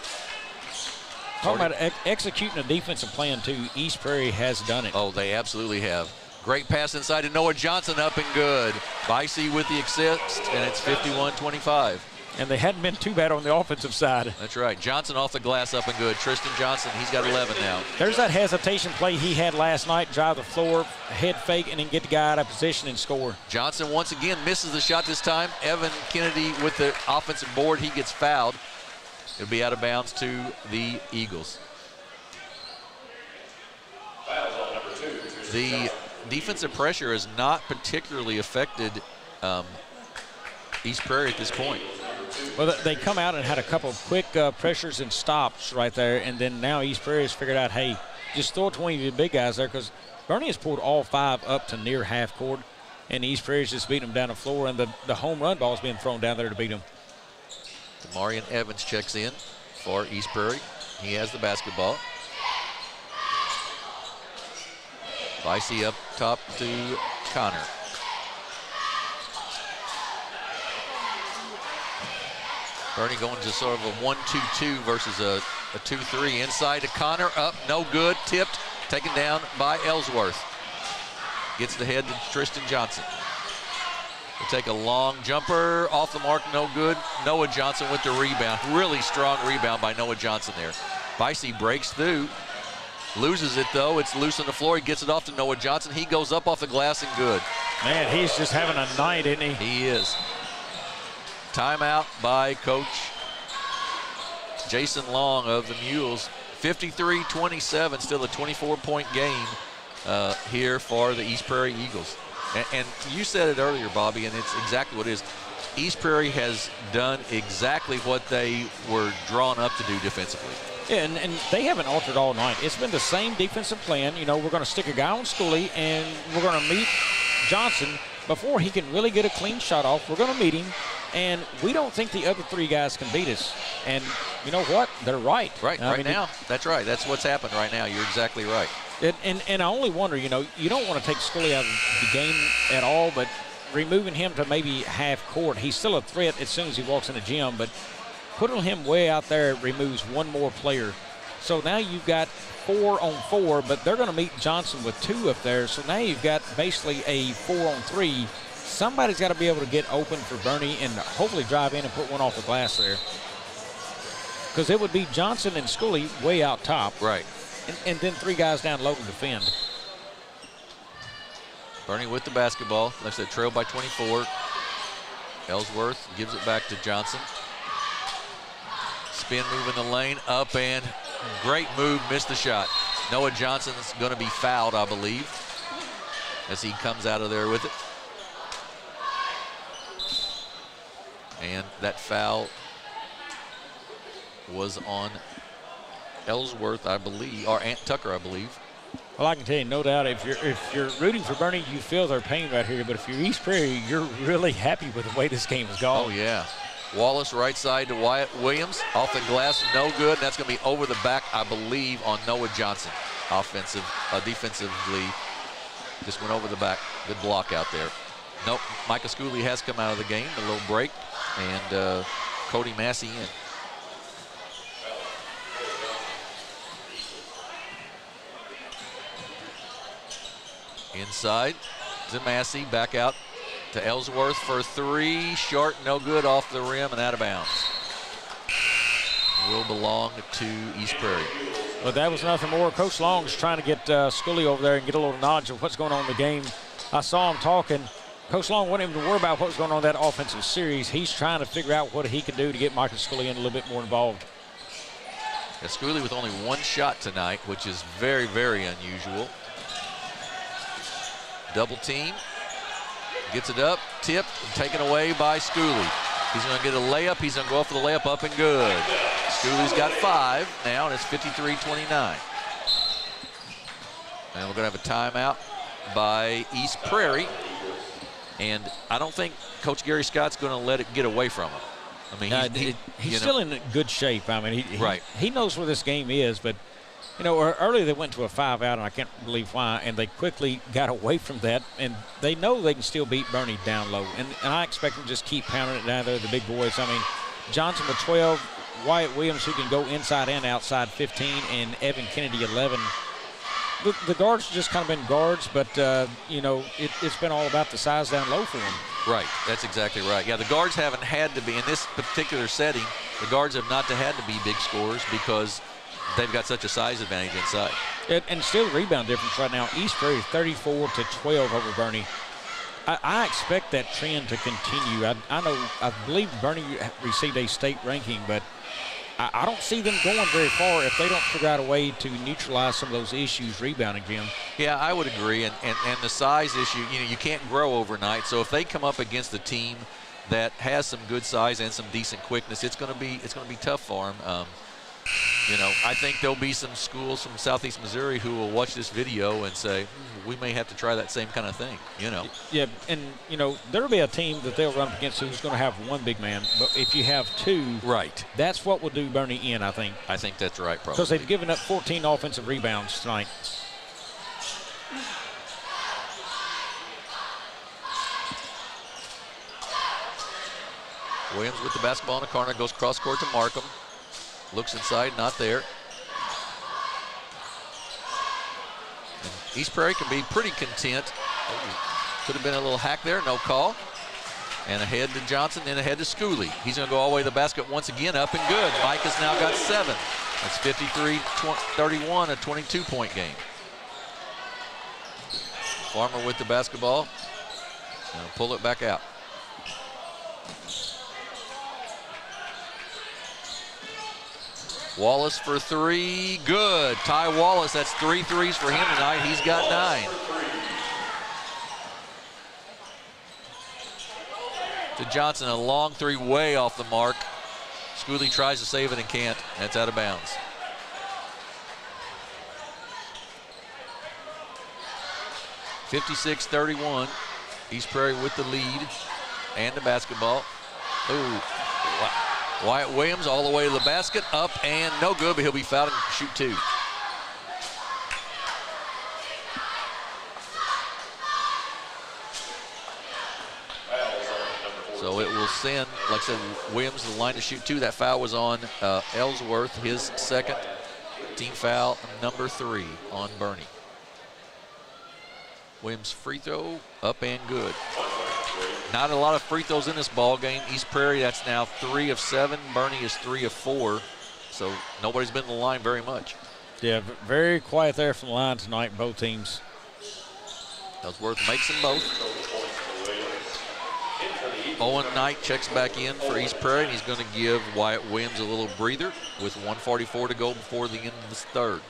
Speaker 2: Talking about executing a defensive plan too, East Prairie has done it.
Speaker 3: Oh, they absolutely have. Great pass inside to Noah Johnson, up and good. Bicey with the assist, and it's 51-25.
Speaker 2: And they hadn't been too bad on the offensive side.
Speaker 3: That's right. Johnson off the glass, up and good. Tristan Johnson, he's got 11 now.
Speaker 2: There's that hesitation play he had last night, drive the floor, head fake, and then get the guy out of position and score.
Speaker 3: Johnson once again misses the shot this time. Evan Kennedy with the offensive board, he gets fouled. It'll be out of bounds to the Eagles. The defensive pressure has not particularly affected East Prairie at this point.
Speaker 2: Well, they come out and had a couple of quick pressures and stops right there, and then now East Prairie has figured out, hey, just throw it to one of the big guys there, because Bernie has pulled all 5 up to near half court, and East Prairie's just beating them down the floor, and the home run ball is being thrown down there to beat them.
Speaker 3: Demarion Evans checks in for East Prairie. 2 of 4 from the He has the basketball. Vicey up top to Connor. Bernie going to sort of a 1-2-2 versus a 2-3. Inside to Connor, up, no good, tipped, taken down by Ellsworth. Gets the head to Tristan Johnson. He'll take a long jumper, off the mark, no good. Noah Johnson with the rebound. Really strong rebound by Noah Johnson there. Vicey breaks through, loses it though. It's loose on the floor. He gets it off to Noah Johnson. He goes up off the glass and good.
Speaker 2: Man, he's just having a night, isn't he?
Speaker 3: He is. Timeout by Coach Jason Long of the Mules. 53-27, still a 24-point game here for the East Prairie Eagles. And you said it earlier, Bobby, and it's exactly what it is. East Prairie has done exactly what they were drawn up to do defensively.
Speaker 2: Yeah, and they haven't altered all night. It's been the same defensive plan. You know, we're going to stick a guy on Schooley, and we're going to meet Johnson before he can really get a clean shot off. We're going to meet him, and we don't think the other three guys can beat us. And you know what? They're right.
Speaker 3: Right, now. That's right. That's what's happened right now. You're exactly right.
Speaker 2: And I only wonder, you know, you don't want to take Schooley out of the game at all, but removing him to maybe half court, he's still a threat as soon as he walks in the gym, but putting him way out there removes one more player. So now you've got 4-on-4, but they're going to meet Johnson with 2 up there. So now you've got basically a 4-on-3. Somebody's got to be able to get open for Bernie and hopefully drive in and put one off the glass there. Because it would be Johnson and Schooley way out top.
Speaker 3: Right.
Speaker 2: And then 3 guys down low to defend.
Speaker 3: Bernie with the basketball. Like I said, trailed by 24. Ellsworth gives it back to Johnson. Spin move in the lane, up and great move, missed the shot. Noah Johnson's going to be fouled, I believe, as he comes out of there with it. And that foul was on Ellsworth, I believe, or Ant Tucker, I believe.
Speaker 2: Well, I can tell you, no doubt, if you're rooting for Bernie, you feel their pain right here. But if you're East Prairie, you're really happy with the way this game has gone.
Speaker 3: Oh, yeah. Wallace right side to Wyatt Williams. Off the glass, no good. That's going to be over the back, I believe, on Noah Johnson. Defensively, just went over the back. Good block out there. Nope, Micah Schooley has come out of the game. A little break. And Cody Massey in. Inside to Massey, back out to Ellsworth for 3, short, no good, off the rim and out of bounds. Will belong to East Prairie.
Speaker 2: But that was nothing more. Coach Long's trying to get Schooley over there and get a little knowledge of what's going on in the game. I saw him talking. Coach Long wasn't even worried about what was going on in that offensive series. He's trying to figure out what he can do to get Michael Schooley in a little bit more involved.
Speaker 3: Yeah, Schooley with only 1 shot tonight, which is very, very unusual. Double team, gets it up, tipped, taken away by Schooley. He's going to get a layup. He's going to go up for the layup, up and good. Schooley's got 5 now, and it's 53-29. And we're going to have a timeout by East Prairie. And I don't think Coach Gary Scott's going to let it get away from him. I mean,
Speaker 2: he's still in good shape. I mean, he knows where this game is, but you know, earlier they went to a 5-out, and I can't believe why, and they quickly got away from that, and they know they can still beat Bernie down low, and I expect them to just keep pounding it down there, the big boys. I mean, Johnson with 12, Wyatt Williams, who can go inside and outside, 15, and Evan Kennedy, 11. The guards have just kind of been guards, but, you know, it's been all about the size down low for them.
Speaker 3: Right, that's exactly right. Yeah, the guards haven't had to be, in this particular setting, the guards have not had to be big scorers because they've got such a size advantage inside.
Speaker 2: And still the rebound difference right now. East Prairie 34-12 over Bernie. I expect that trend to continue. I believe Bernie received a state ranking, but I don't see them going very far if they don't figure out a way to neutralize some of those issues rebounding, Jim.
Speaker 3: Yeah, I would agree. And the size issue, you know, you can't grow overnight. So if they come up against a team that has some good size and some decent quickness, it's going to be tough for them. I think there'll be some schools from Southeast Missouri who will watch this video and say, we may have to try that same kind of thing,
Speaker 2: Yeah, and, there'll be a team that they'll run up against who's going to have one big man. But if you have two,
Speaker 3: right,
Speaker 2: that's what will do Bernie in, I think.
Speaker 3: I think that's right, probably.
Speaker 2: Because they've given up 14 offensive rebounds tonight.
Speaker 3: Williams with the basketball in the corner, goes cross court to Markham. Looks inside, not there. And East Prairie can be pretty content. Could have been a little hack there, no call. And ahead to Johnson, then ahead to Schooley. He's going to go all the way to the basket once again, up and good. Mike has now got 7. That's 53-31, a 22-point game. Farmer with the basketball. And pull it back out. Wallace for 3, good. Ty Wallace, that's 3 threes for him tonight. He's got 9. To Johnson, a long 3 way off the mark. Schooley tries to save it and can't. That's out of bounds. (56-31). East Prairie with the lead and the basketball. Ooh, wow. Wyatt Williams all the way to the basket, up and no good, but he'll be fouled and shoot 2. So it will send, like I said, Williams to the line to shoot 2. That foul was on Ellsworth, his second. Team foul number 3 on Bernie. Williams free throw, up and good. Not a lot of free throws in this ball game. East Prairie, that's now 3 of 7. Bernie is 3 of 4. So nobody's been to the line very much.
Speaker 2: Yeah, very quiet there from the line tonight, both teams.
Speaker 3: Ellsworth makes them both. Owen Knight checks back in for East Prairie, and he's going to give Wyatt Williams a little breather with 1:44 to go before the end of this third.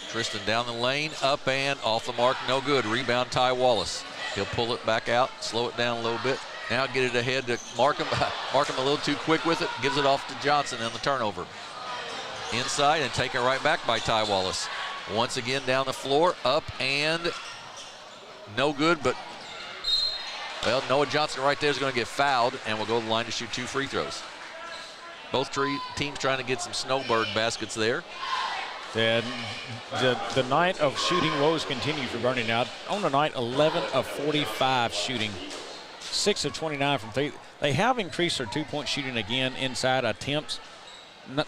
Speaker 3: Tristan down the lane, up and off the mark, no good. Rebound, Ty Wallace. He'll pull it back out, slow it down a little bit. Now get it ahead to Markham. Markham a little too quick with it, gives it off to Johnson on the turnover. Inside and taken right back by Ty Wallace. Once again down the floor, up and no good, but, well, Noah Johnson right there is going to get fouled and will go to the line to shoot 2 free throws. Both teams trying to get some snowbird baskets there.
Speaker 2: And the night of shooting woes continue for Bernie now. On the night, 11 of 45 shooting, 6 of 29 from 3. They have increased their 2-point shooting again inside attempts.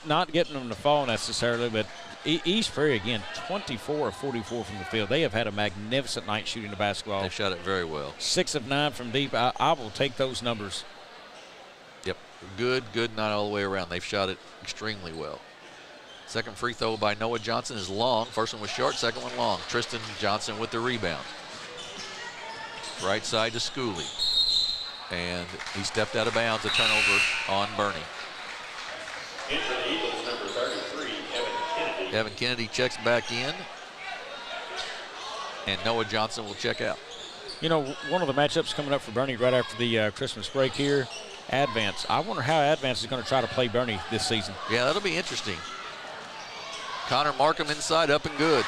Speaker 2: Not getting them to fall necessarily, but East Prairie again, 24 of 44 from the field. They have had a magnificent night shooting the basketball.
Speaker 3: They've shot it very well.
Speaker 2: 6 of 9 from deep. I will take those numbers.
Speaker 3: Yep, good night all the way around. They've shot it extremely well. Second free throw by Noah Johnson is long. First one was short, second one long. Tristan Johnson with the rebound. Right side to Schooley. And he stepped out of bounds, a turnover on Bernie.
Speaker 11: In for the Eagles, number 33, Evan Kennedy.
Speaker 3: Evan Kennedy checks back in. And Noah Johnson will check out.
Speaker 2: You know, one of the matchups coming up for Bernie right after the Christmas break here, Advance. I wonder how Advance is going to try to play Bernie this season.
Speaker 3: Yeah, that'll be interesting. Connor Markham inside, up and good.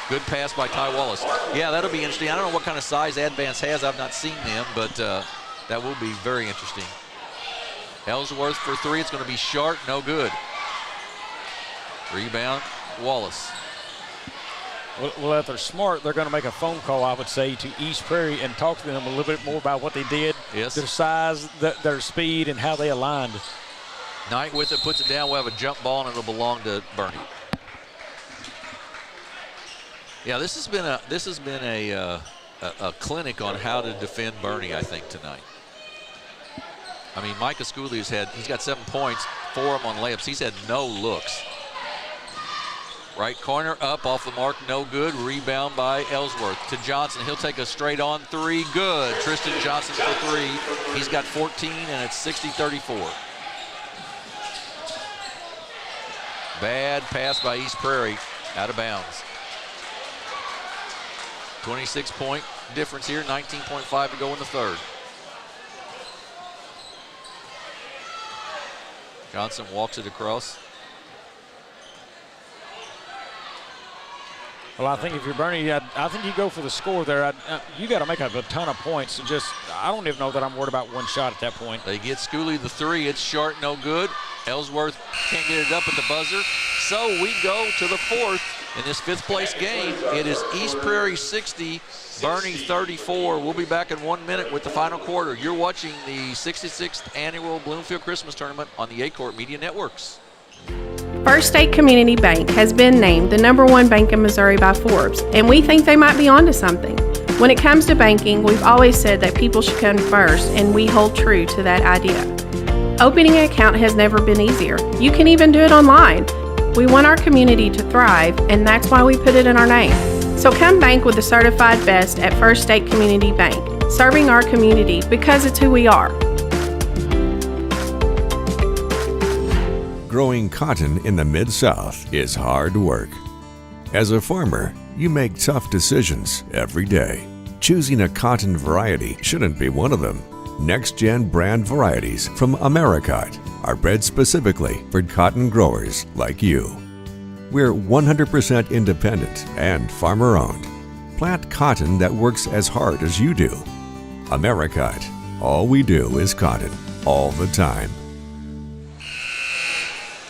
Speaker 3: Good pass by Ty Wallace. Yeah, that'll be interesting. I don't know what kind of size Advance has. I've not seen them, but that will be very interesting. Ellsworth for 3. It's going to be short, no good. Rebound, Wallace.
Speaker 2: Well, if they're smart, they're going to make a phone call, I would say, to East Prairie and talk to them a little bit more about what they did,
Speaker 3: yes,
Speaker 2: their size, their speed, and how they aligned.
Speaker 3: Knight with it, puts it down. We'll have a jump ball, and it'll belong to Bernie. Yeah, this has been a clinic on how to defend Bernie, I think, tonight. I mean, Micah Schooley he's got 7 points, 4 of them on layups. He's had no looks. Right corner, up off the mark, no good. Rebound by Ellsworth to Johnson. He'll take a straight on 3, good. Tristan Johnson for 3. He's got 14, and it's 60-34. Bad pass by East Prairie, out of bounds. 26-point difference here, 19.5 to go in the third. Johnson walks it across.
Speaker 2: Well, I think if you're Bernie, I think you go for the score there. You got to make up a ton of points. And I don't even know that I'm worried about one shot at that point.
Speaker 3: They get Schooley the three. It's short, no good. Ellsworth can't get it up at the buzzer. So we go to the fourth in this fifth place game. It is East Prairie 60, Bernie 34. We'll be back in 1 minute with the final quarter. You're watching the 66th annual Bloomfield Christmas Tournament on the Aycorp Media Networks.
Speaker 4: First State Community Bank has been named the #1 bank in Missouri by Forbes, and we think they might be onto something. When it comes to banking, we've always said that people should come first, and we hold true to that idea. Opening an account has never been easier. You can even do it online. We want our community to thrive, and that's why we put it in our name. So come bank with the certified best at First State Community Bank, serving our community because it's who we are.
Speaker 5: Growing cotton in the Mid-South is hard work. As a farmer, you make tough decisions every day. Choosing a cotton variety shouldn't be one of them. Next-gen brand varieties from Americot are bred specifically for cotton growers like you. We're 100% independent and farmer-owned. Plant cotton that works as hard as you do. Americot. All we do is cotton, all the time.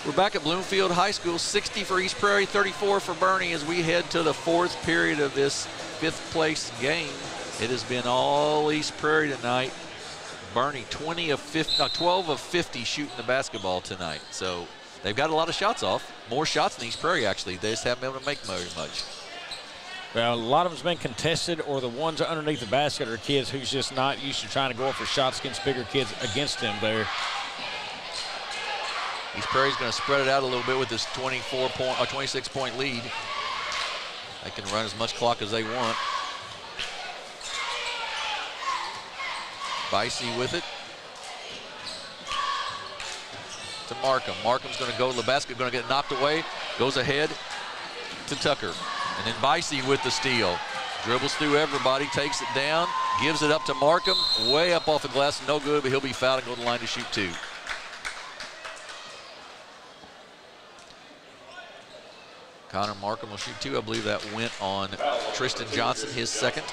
Speaker 3: We're back at Bloomfield High School, 60 for East Prairie, 34 for Bernie as we head to the fourth period of this fifth place game. It has been all East Prairie tonight. Bernie 12 of 50 shooting the basketball tonight. So they've got a lot of shots off. More shots than East Prairie, actually. They just haven't been able to make very much.
Speaker 2: Well, a lot of them's been contested, or the ones underneath the basket are kids who's just not used to trying to go for shots against bigger kids against them there.
Speaker 3: East Prairie's going to spread it out a little bit with this 26-point lead. They can run as much clock as they want. Bicey with it. To Markham. Markham's going to go to the basket, going to get knocked away. Goes ahead to Tucker. And then Bicey with the steal. Dribbles through everybody, takes it down, gives it up to Markham. Way up off the glass, no good, but he'll be fouled and go to the line to shoot two. Connor Markham will shoot two. I believe that went on Tristan Johnson, his second.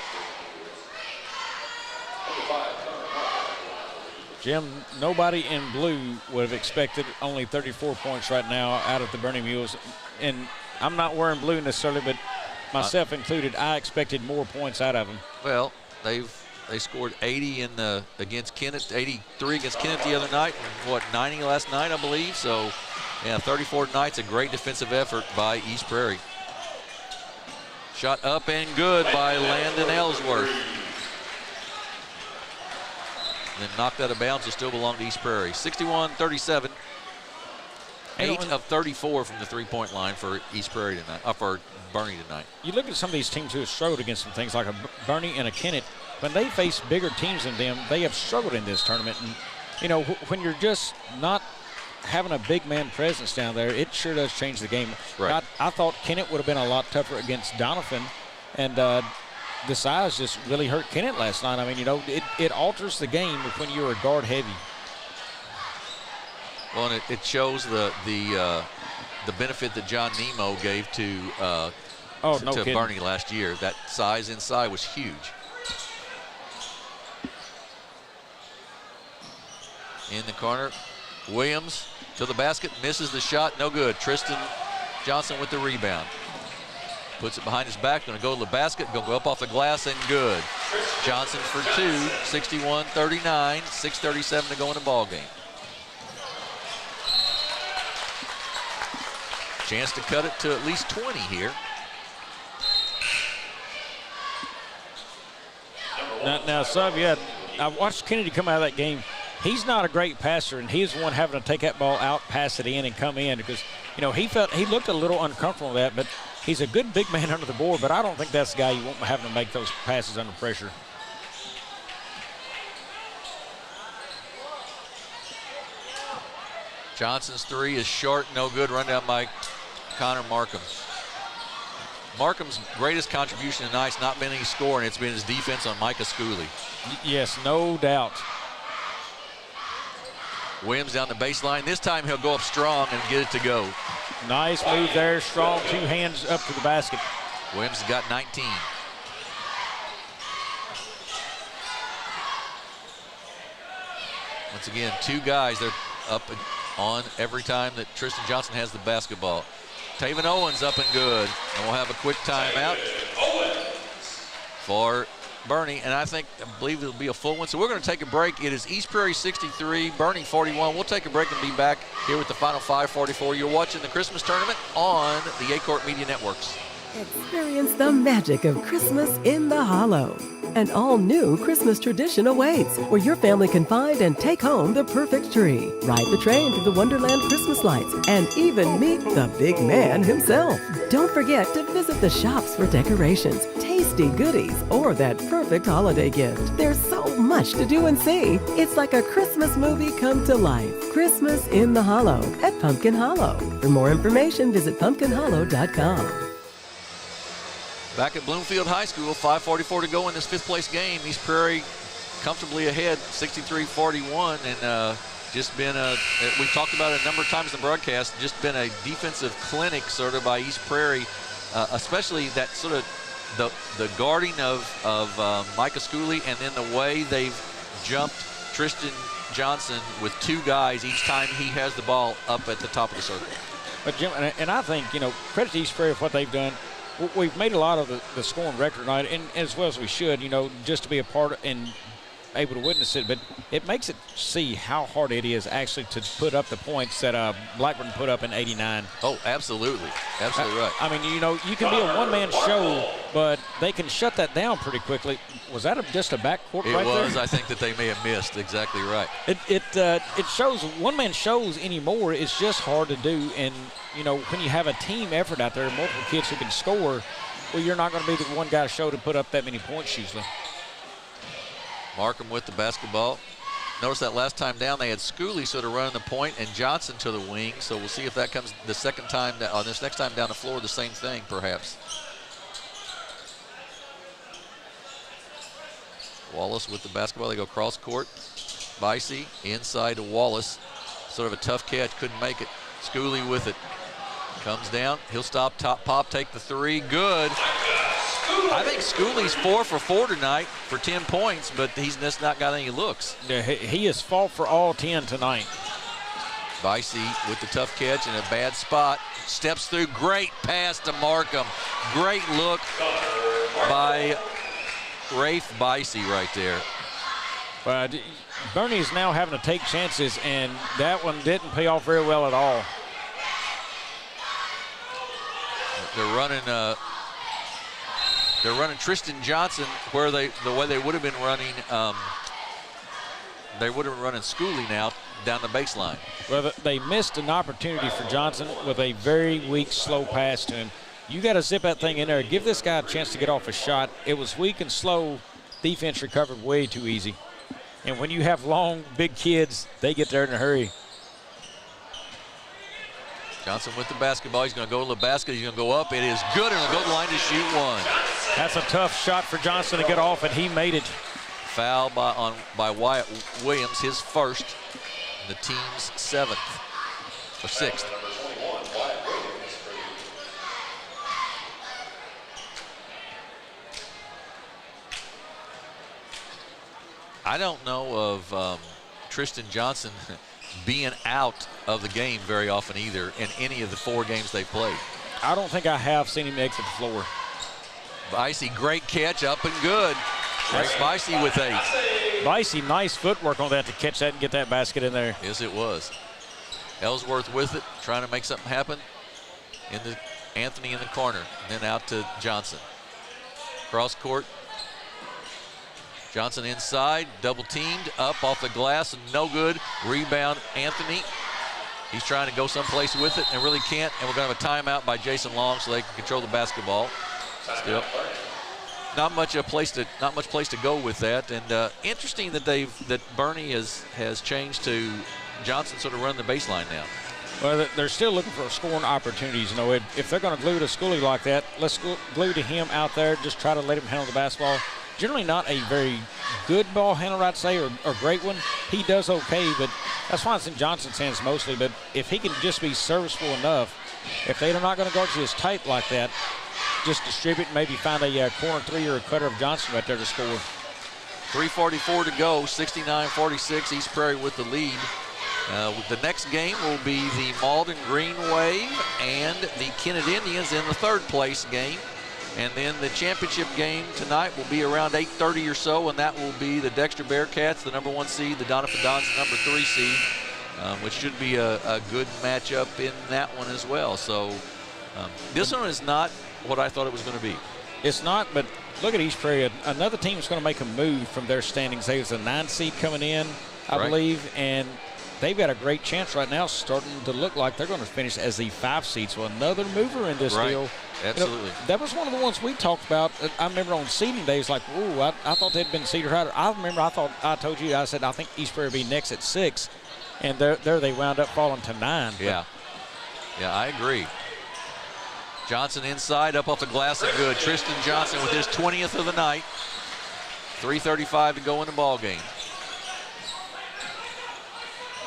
Speaker 2: Jim, nobody in blue would have expected only 34 points right now out of the Bernie Mules. And I'm not wearing blue necessarily, but myself included, I expected more points out of them.
Speaker 3: Well, they scored 80 against Kennett, 83 against Kennett the other night, and 90 last night, I believe. So, yeah, 34 tonight's a great defensive effort by East Prairie. Shot up and good by Landon Ellsworth. And then knocked out of bounds. Will still belong to East Prairie. 61-37. 8 of 34 from the three-point line for East Prairie tonight, for Bernie tonight.
Speaker 2: You look at some of these teams who have struggled against some things like a Bernie and a Kennett. When they face bigger teams than them, they have struggled in this tournament. And, you know, when you're just not having a big man presence down there, it sure does change the game.
Speaker 3: Right.
Speaker 2: I thought Kennett would have been a lot tougher against Donovan, and the size just really hurt Kennett last night. I mean, you know, it alters the game when you're a guard heavy.
Speaker 3: Well, and it shows the benefit that John Nemo gave to Bernie last year. That size inside was huge. In the corner, Williams to the basket, misses the shot, no good. Tristan Johnson with the rebound. Puts it behind his back, gonna go to the basket, gonna go up off the glass and good. Johnson for two, 61-39, 6:37 to go in the ball game. Chance to cut it to at least 20 here.
Speaker 2: Now, Sub, yeah, I watched Kennedy come out of that game. He's not a great passer, and he's the one having to take that ball out, pass it in, and come in because, you know, he looked a little uncomfortable with that, but he's a good big man under the board, but I don't think that's the guy you want having to make those passes under pressure.
Speaker 3: Johnson's three is short, no good. Run down by Connor Markham. Markham's greatest contribution tonight's not been any scoring, it's been his defense on Micah Schooley.
Speaker 2: Yes, no doubt.
Speaker 3: Williams down the baseline. This time he'll go up strong and get it to go.
Speaker 2: Nice move there. Strong 2 hands up to the basket.
Speaker 3: Williams has got 19. Once again, 2 guys. They're up on every time that Tristan Johnson has the basketball. Taven Owens up and good. And we'll have a quick timeout for Bernie. And I believe it'll be a full one. So we're going to take a break. It is East Prairie 63, Bernie 41. We'll take a break and be back here with the final 5:44. You're watching the Christmas tournament on the Aycorp Media Networks.
Speaker 6: Experience the magic of Christmas in the Hollow. An all-new Christmas tradition awaits, where your family can find and take home the perfect tree, ride the train through the Wonderland Christmas lights, and even meet the big man himself. Don't forget to visit the shops for decorations, tasty goodies, or that perfect holiday gift. There's so much to do and see. It's like a Christmas movie come to life. Christmas in the Hollow at Pumpkin Hollow. For more information, visit pumpkinhollow.com.
Speaker 3: Back at Bloomfield High School, 5:44 to go in this 5th place game. East Prairie comfortably ahead, 63-41, and just been we talked about it a number of times in the broadcast, just been a defensive clinic sort of by East Prairie, especially that sort of the guarding of Micah Schooley, and then the way they've jumped Tristan Johnson with 2 guys each time he has the ball up at the top of the circle.
Speaker 2: But Jim, and I think, credit to East Prairie for what they've done. We've made a lot of the scoring record tonight, and as well as we should, just to be a part of and able to witness it. But it makes it see how hard it is actually to put up the points that Blackburn put up in 89.
Speaker 3: Oh, absolutely. Absolutely right.
Speaker 2: I mean, you can be a one-man show, but they can shut that down pretty quickly. Was that just a backcourt right there?
Speaker 3: It was. I think that they may have missed. Exactly right.
Speaker 2: It shows one-man shows anymore. It's just hard to do, and when you have a team effort out there, multiple kids who can score, well, you're not going to be the one guy show to put up that many points usually.
Speaker 3: Markham with the basketball. Notice that last time down they had Schooley sort of running the point and Johnson to the wing. So we'll see if that comes the second time, this next time down the floor, the same thing perhaps. Wallace with the basketball. They go cross court. Bicey inside to Wallace. Sort of a tough catch, couldn't make it. Schooley with it. Comes down. He'll stop, top pop, take the 3. Good. I think Schooley's 4 for 4 tonight for 10 points, but he's just not got any looks.
Speaker 2: Yeah, he has fought for all 10 tonight.
Speaker 3: Bicey with the tough catch in a bad spot. Steps through. Great pass to Markham. Great look by Rafe Bicey right there.
Speaker 2: But Bernie's now having to take chances, and that one didn't pay off very well at all.
Speaker 3: They're running Tristan Johnson where the way they would have been running Schooley now down the baseline.
Speaker 2: Well, they missed an opportunity for Johnson with a very weak, slow pass to him. You got to zip that thing in there. Give this guy a chance to get off a shot. It was weak and slow. Defense recovered way too easy. And when you have long, big kids, they get there in a hurry.
Speaker 3: Johnson with the basketball. He's going to go to the basket. He's going to go up. It is good, and he'll go to the line to shoot 1.
Speaker 2: That's a tough shot for Johnson to get off, and he made it.
Speaker 3: Foul by Wyatt Williams, his first, the team's 7th or 6th. I don't know of Tristan Johnson being out of the game very often either in any of the 4 games they played.
Speaker 2: I don't think I have seen him exit the floor.
Speaker 3: Bicey, great catch, up and good. Bicey with 8.
Speaker 2: Bicey, nice footwork on that to catch that and get that basket in there.
Speaker 3: Yes, it was. Ellsworth with it, trying to make something happen. Anthony in the corner, and then out to Johnson. Cross court. Johnson inside, double teamed, up off the glass, and no good. Rebound, Anthony. He's trying to go someplace with it and really can't. And we're going to have a timeout by Jason Long so they can control the basketball. Still, not much place to go with that. And interesting that Bernie has changed to Johnson sort of run the baseline now.
Speaker 2: Well, they're still looking for scoring opportunities. If they're going to glue to Schooley like that, let's glue to him out there. Just try to let him handle the basketball. generally not a very good ball handler, I'd say, or great one. He does okay, but that's why it's in Johnson's hands mostly. But if he can just be serviceable enough, if they're not going to guard you as tight like that, just distribute, maybe find a corner three or a cutter of Johnson right there to score.
Speaker 3: 3:44 to go, 69-46, East Prairie with the lead. The next game will be the Malden Green Wave and the Kennett Indians in the third place game. And then the championship game tonight will be around 8:30 or so, and that will be the Dexter Bearcats, the number 1 seed, the Donovan Dons, the number 3 seed, which should be a good matchup in that one as well. So this one is not what I thought it was going to be.
Speaker 2: It's not, but look at East Prairie. Another team is going to make a move from their standings. They was a 9 seed coming in, I believe, and they've got a great chance right now, starting to look like they're going to finish as the 5 seed. So another mover in this deal.
Speaker 3: Absolutely.
Speaker 2: You know, that was one of the ones we talked about. I remember on seeding days, like, ooh, I thought they'd been seeded higher. I remember I told you, I said, I think East Prairie would be next at 6, and there they wound up falling to 9.
Speaker 3: Yeah, I agree. Johnson inside, up off the glass and good. Tristan Johnson with his 20th of the night. 3:35 to go in the ball game.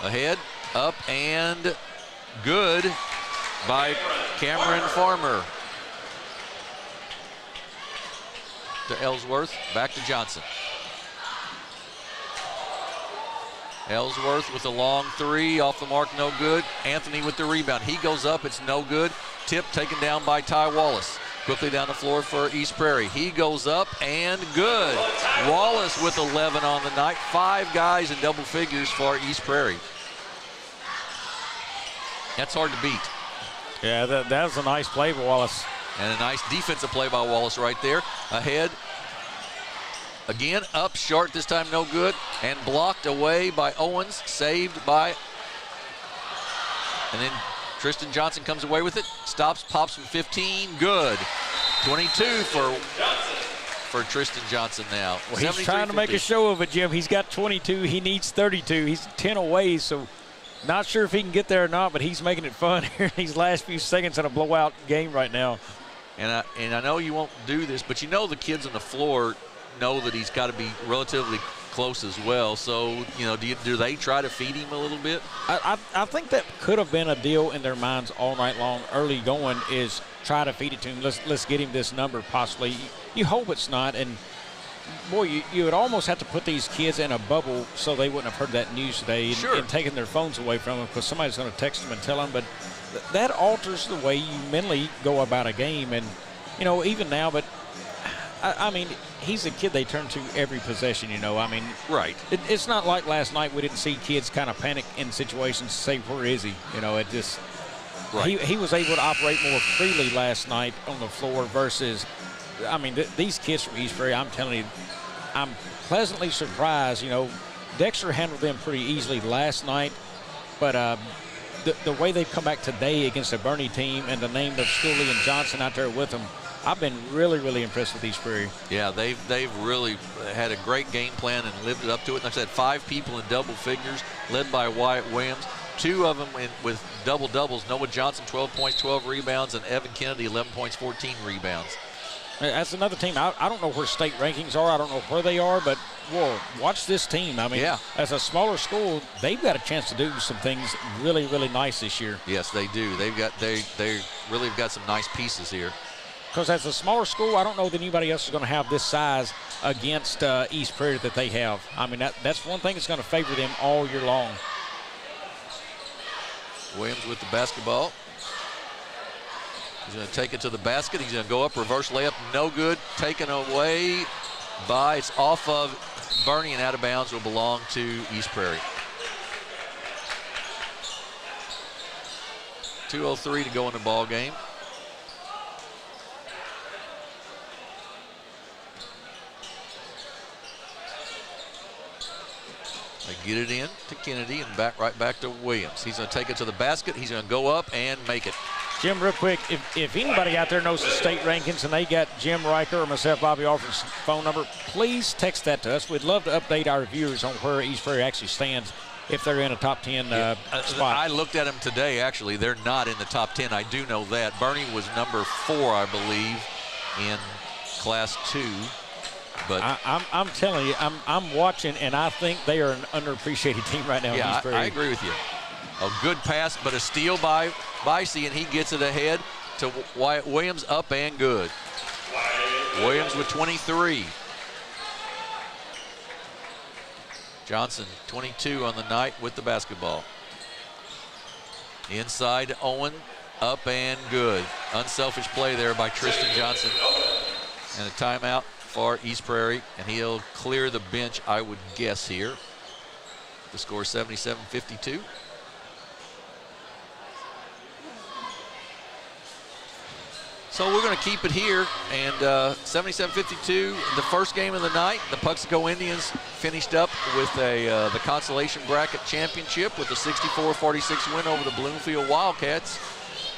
Speaker 3: Ahead, up, and good by Cameron Farmer. To Ellsworth, back to Johnson. Ellsworth with a long 3, off the mark, no good. Anthony with the rebound. He goes up, it's no good. Tip taken down by Ty Wallace. Quickly down the floor for East Prairie. He goes up and good. Wallace with 11 on the night. 5 guys in double figures for East Prairie. That's hard to beat.
Speaker 2: Yeah, that was a nice play by Wallace.
Speaker 3: And a nice defensive play by Wallace right there. Ahead. Again, up short, this time no good. And blocked away by Owens. Saved by. And then Tristan Johnson comes away with it. Stops, pops from 15. Good. 22 for Tristan Johnson now.
Speaker 2: Well, he's trying to make a show of it, Jim. He's got 22. He needs 32. He's 10 away, so not sure if he can get there or not, but he's making it fun here in these last few seconds in a blowout game right now.
Speaker 3: And I know you won't do this, but you know the kids on the floor know that he's got to be relatively close as well. So, you know, do they try to feed him a little bit?
Speaker 2: I think that could have been a deal in their minds all night long. Early going is try to feed it to him. Let's get him this number possibly. You hope it's not. And, boy, you would almost have to put these kids in a bubble so they wouldn't have heard that news today and taken their phones away from them because somebody's going to text them and tell them. But that alters the way you mentally go about a game. And, you know, even now, but I mean, he's a kid they turn to every possession, you know. I mean,
Speaker 3: right.
Speaker 2: It's not like last night we didn't see kids kind of panic in situations, say, where is he? You know, it just he was able to operate more freely last night on the floor versus, I mean, these kids from East Prairie, I'm telling you, I'm pleasantly surprised. You know, Dexter handled them pretty easily last night, but the way they've come back today against a Bernie team and the name of Schooley and Johnson out there with them, I've been really, really impressed with East Prairie.
Speaker 3: Yeah, they've really had a great game plan and lived it up to it. Like I said, 5 people in double figures, led by Wyatt Williams. 2 of them with double-doubles. Noah Johnson, 12 points, 12 rebounds, and Evan Kennedy, 11 points, 14 rebounds.
Speaker 2: That's another team. I don't know where state rankings are. I don't know where they are, but, whoa, watch this team. I mean, as a smaller school, they've got a chance to do some things really, really nice this year.
Speaker 3: Yes, they do. They really have got some nice pieces here.
Speaker 2: Because as a smaller school, I don't know that anybody else is going to have this size against East Prairie that they have. I mean, that's one thing that's going to favor them all year long.
Speaker 3: Williams with the basketball. He's going to take it to the basket. He's going to go up, reverse layup, no good. Taken away by, it's off of Bernie and out of bounds, will belong to East Prairie. 2:03 to go in the ball game. They get it in to Kennedy and right back to Williams. He's going to take it to the basket. He's going to go up and make it.
Speaker 2: Jim, real quick, if anybody out there knows the state rankings and they got Jim Riker or myself, Bobby Alford's phone number, please text that to us. We'd love to update our viewers on where East Prairie actually stands if they're in a top 10 spot.
Speaker 3: I looked at them today, actually. They're not in the top 10. I do know that. Bernie was number 4, I believe, in Class 2. But
Speaker 2: I'm telling you, I'm watching, and I think they are an underappreciated team right now.
Speaker 3: Yeah, I agree with you. A good pass, but a steal by Vicey, and he gets it ahead to Wyatt Williams, up and good. Williams with 23. Johnson, 22 on the night with the basketball. Inside Owen, up and good. Unselfish play there by Tristan Johnson. And a timeout for East Prairie, and he'll clear the bench, I would guess, here. The score 77-52. So we're going to keep it here, and 77-52, the first game of the night. The Puxico Indians finished up with the Consolation Bracket Championship with a 64-46 win over the Bloomfield Wildcats.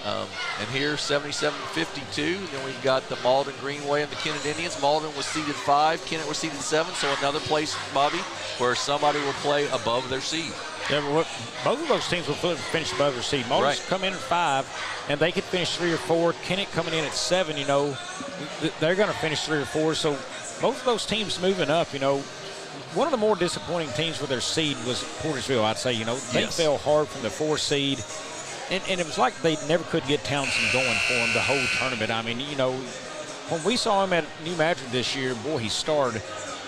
Speaker 3: And here, 77-52. Then we've got the Malden Greenway and the Kennett Indians. Malden was seeded 5, Kennett was seeded 7, so another place, Bobby, where somebody will play above their seed.
Speaker 2: Yeah, both of those teams will finish above their seed. Malden's come in at 5, and they could finish 3 or 4. Kennett coming in at 7, you know, they're going to finish 3 or 4. So both of those teams moving up, you know. One of the more disappointing teams with their seed was Portersville, I'd say. You know, they fell hard from the 4 seed. And it was like they never could get Townsend going for him the whole tournament. I mean, you know, when we saw him at New Madrid this year, boy, he starred.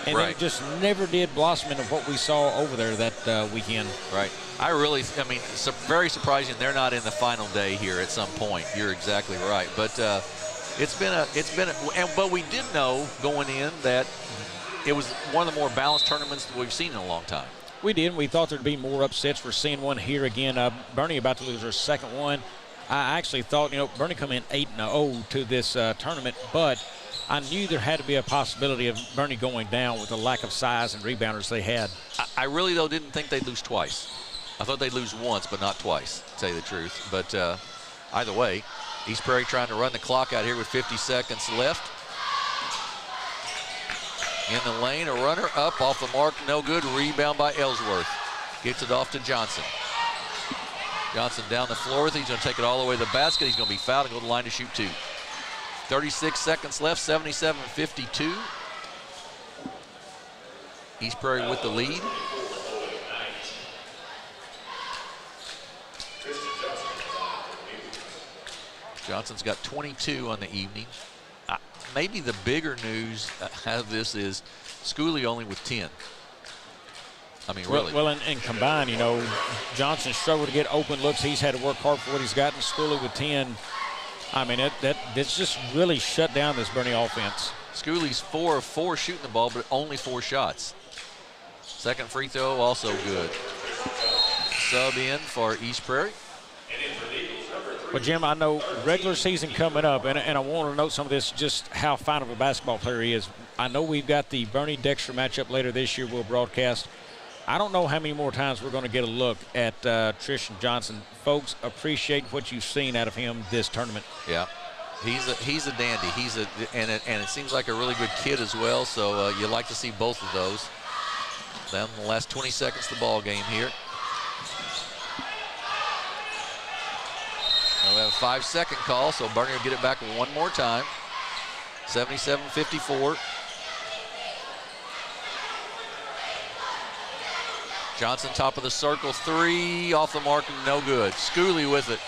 Speaker 2: And it just never did blossom into what we saw over there that weekend.
Speaker 3: Right. I mean, it's very surprising they're not in the final day here at some point. You're exactly right. But but we did know going in that it was one of the more balanced tournaments that we've seen in a long time.
Speaker 2: We did. We thought there'd be more upsets. We're seeing one here again. Bernie about to lose her second one. I actually thought, you know, Bernie come in 8-0 to this tournament, but I knew there had to be a possibility of Bernie going down with the lack of size and rebounders they had.
Speaker 3: I really, though, didn't think they'd lose twice. I thought they'd lose once, but not twice, to tell you the truth. But either way, East Prairie trying to run the clock out here with 50 seconds left. In the lane, a runner up off the mark, no good. Rebound by Ellsworth. Gets it off to Johnson. Johnson down the floor with it. He's going to take it all the way to the basket. He's going to be fouled and go to the line to shoot 2. 36 seconds left, 77-52. East Prairie with the lead. Johnson's got 22 on the evening. Maybe the bigger news out of this is Schooley only with 10. I mean, really.
Speaker 2: Well, and combined, you know, Johnson struggled to get open looks. He's had to work hard for what he's gotten. Schooley with 10. I mean, that's just really shut down this Bernie offense.
Speaker 3: Schooley's 4 of 4 shooting the ball, but only 4 shots. Second free throw, also good. Sub in for East Prairie.
Speaker 2: Well, Jim, I know regular season coming up, and I want to note some of this, just how fine of a basketball player he is. I know we've got the Bernie-Dexter matchup later this year we'll broadcast. I don't know how many more times we're going to get a look at Tristan Johnson. Folks, appreciate what you've seen out of him this tournament.
Speaker 3: Yeah, he's a dandy. And it seems like a really good kid as well, so you like to see both of those. Down in the last 20 seconds of the ball game here. We have a 5-second call, so Bernie will get it back one more time. 77-54. Johnson top of the circle, 3 off the mark, no good. Schooley with it.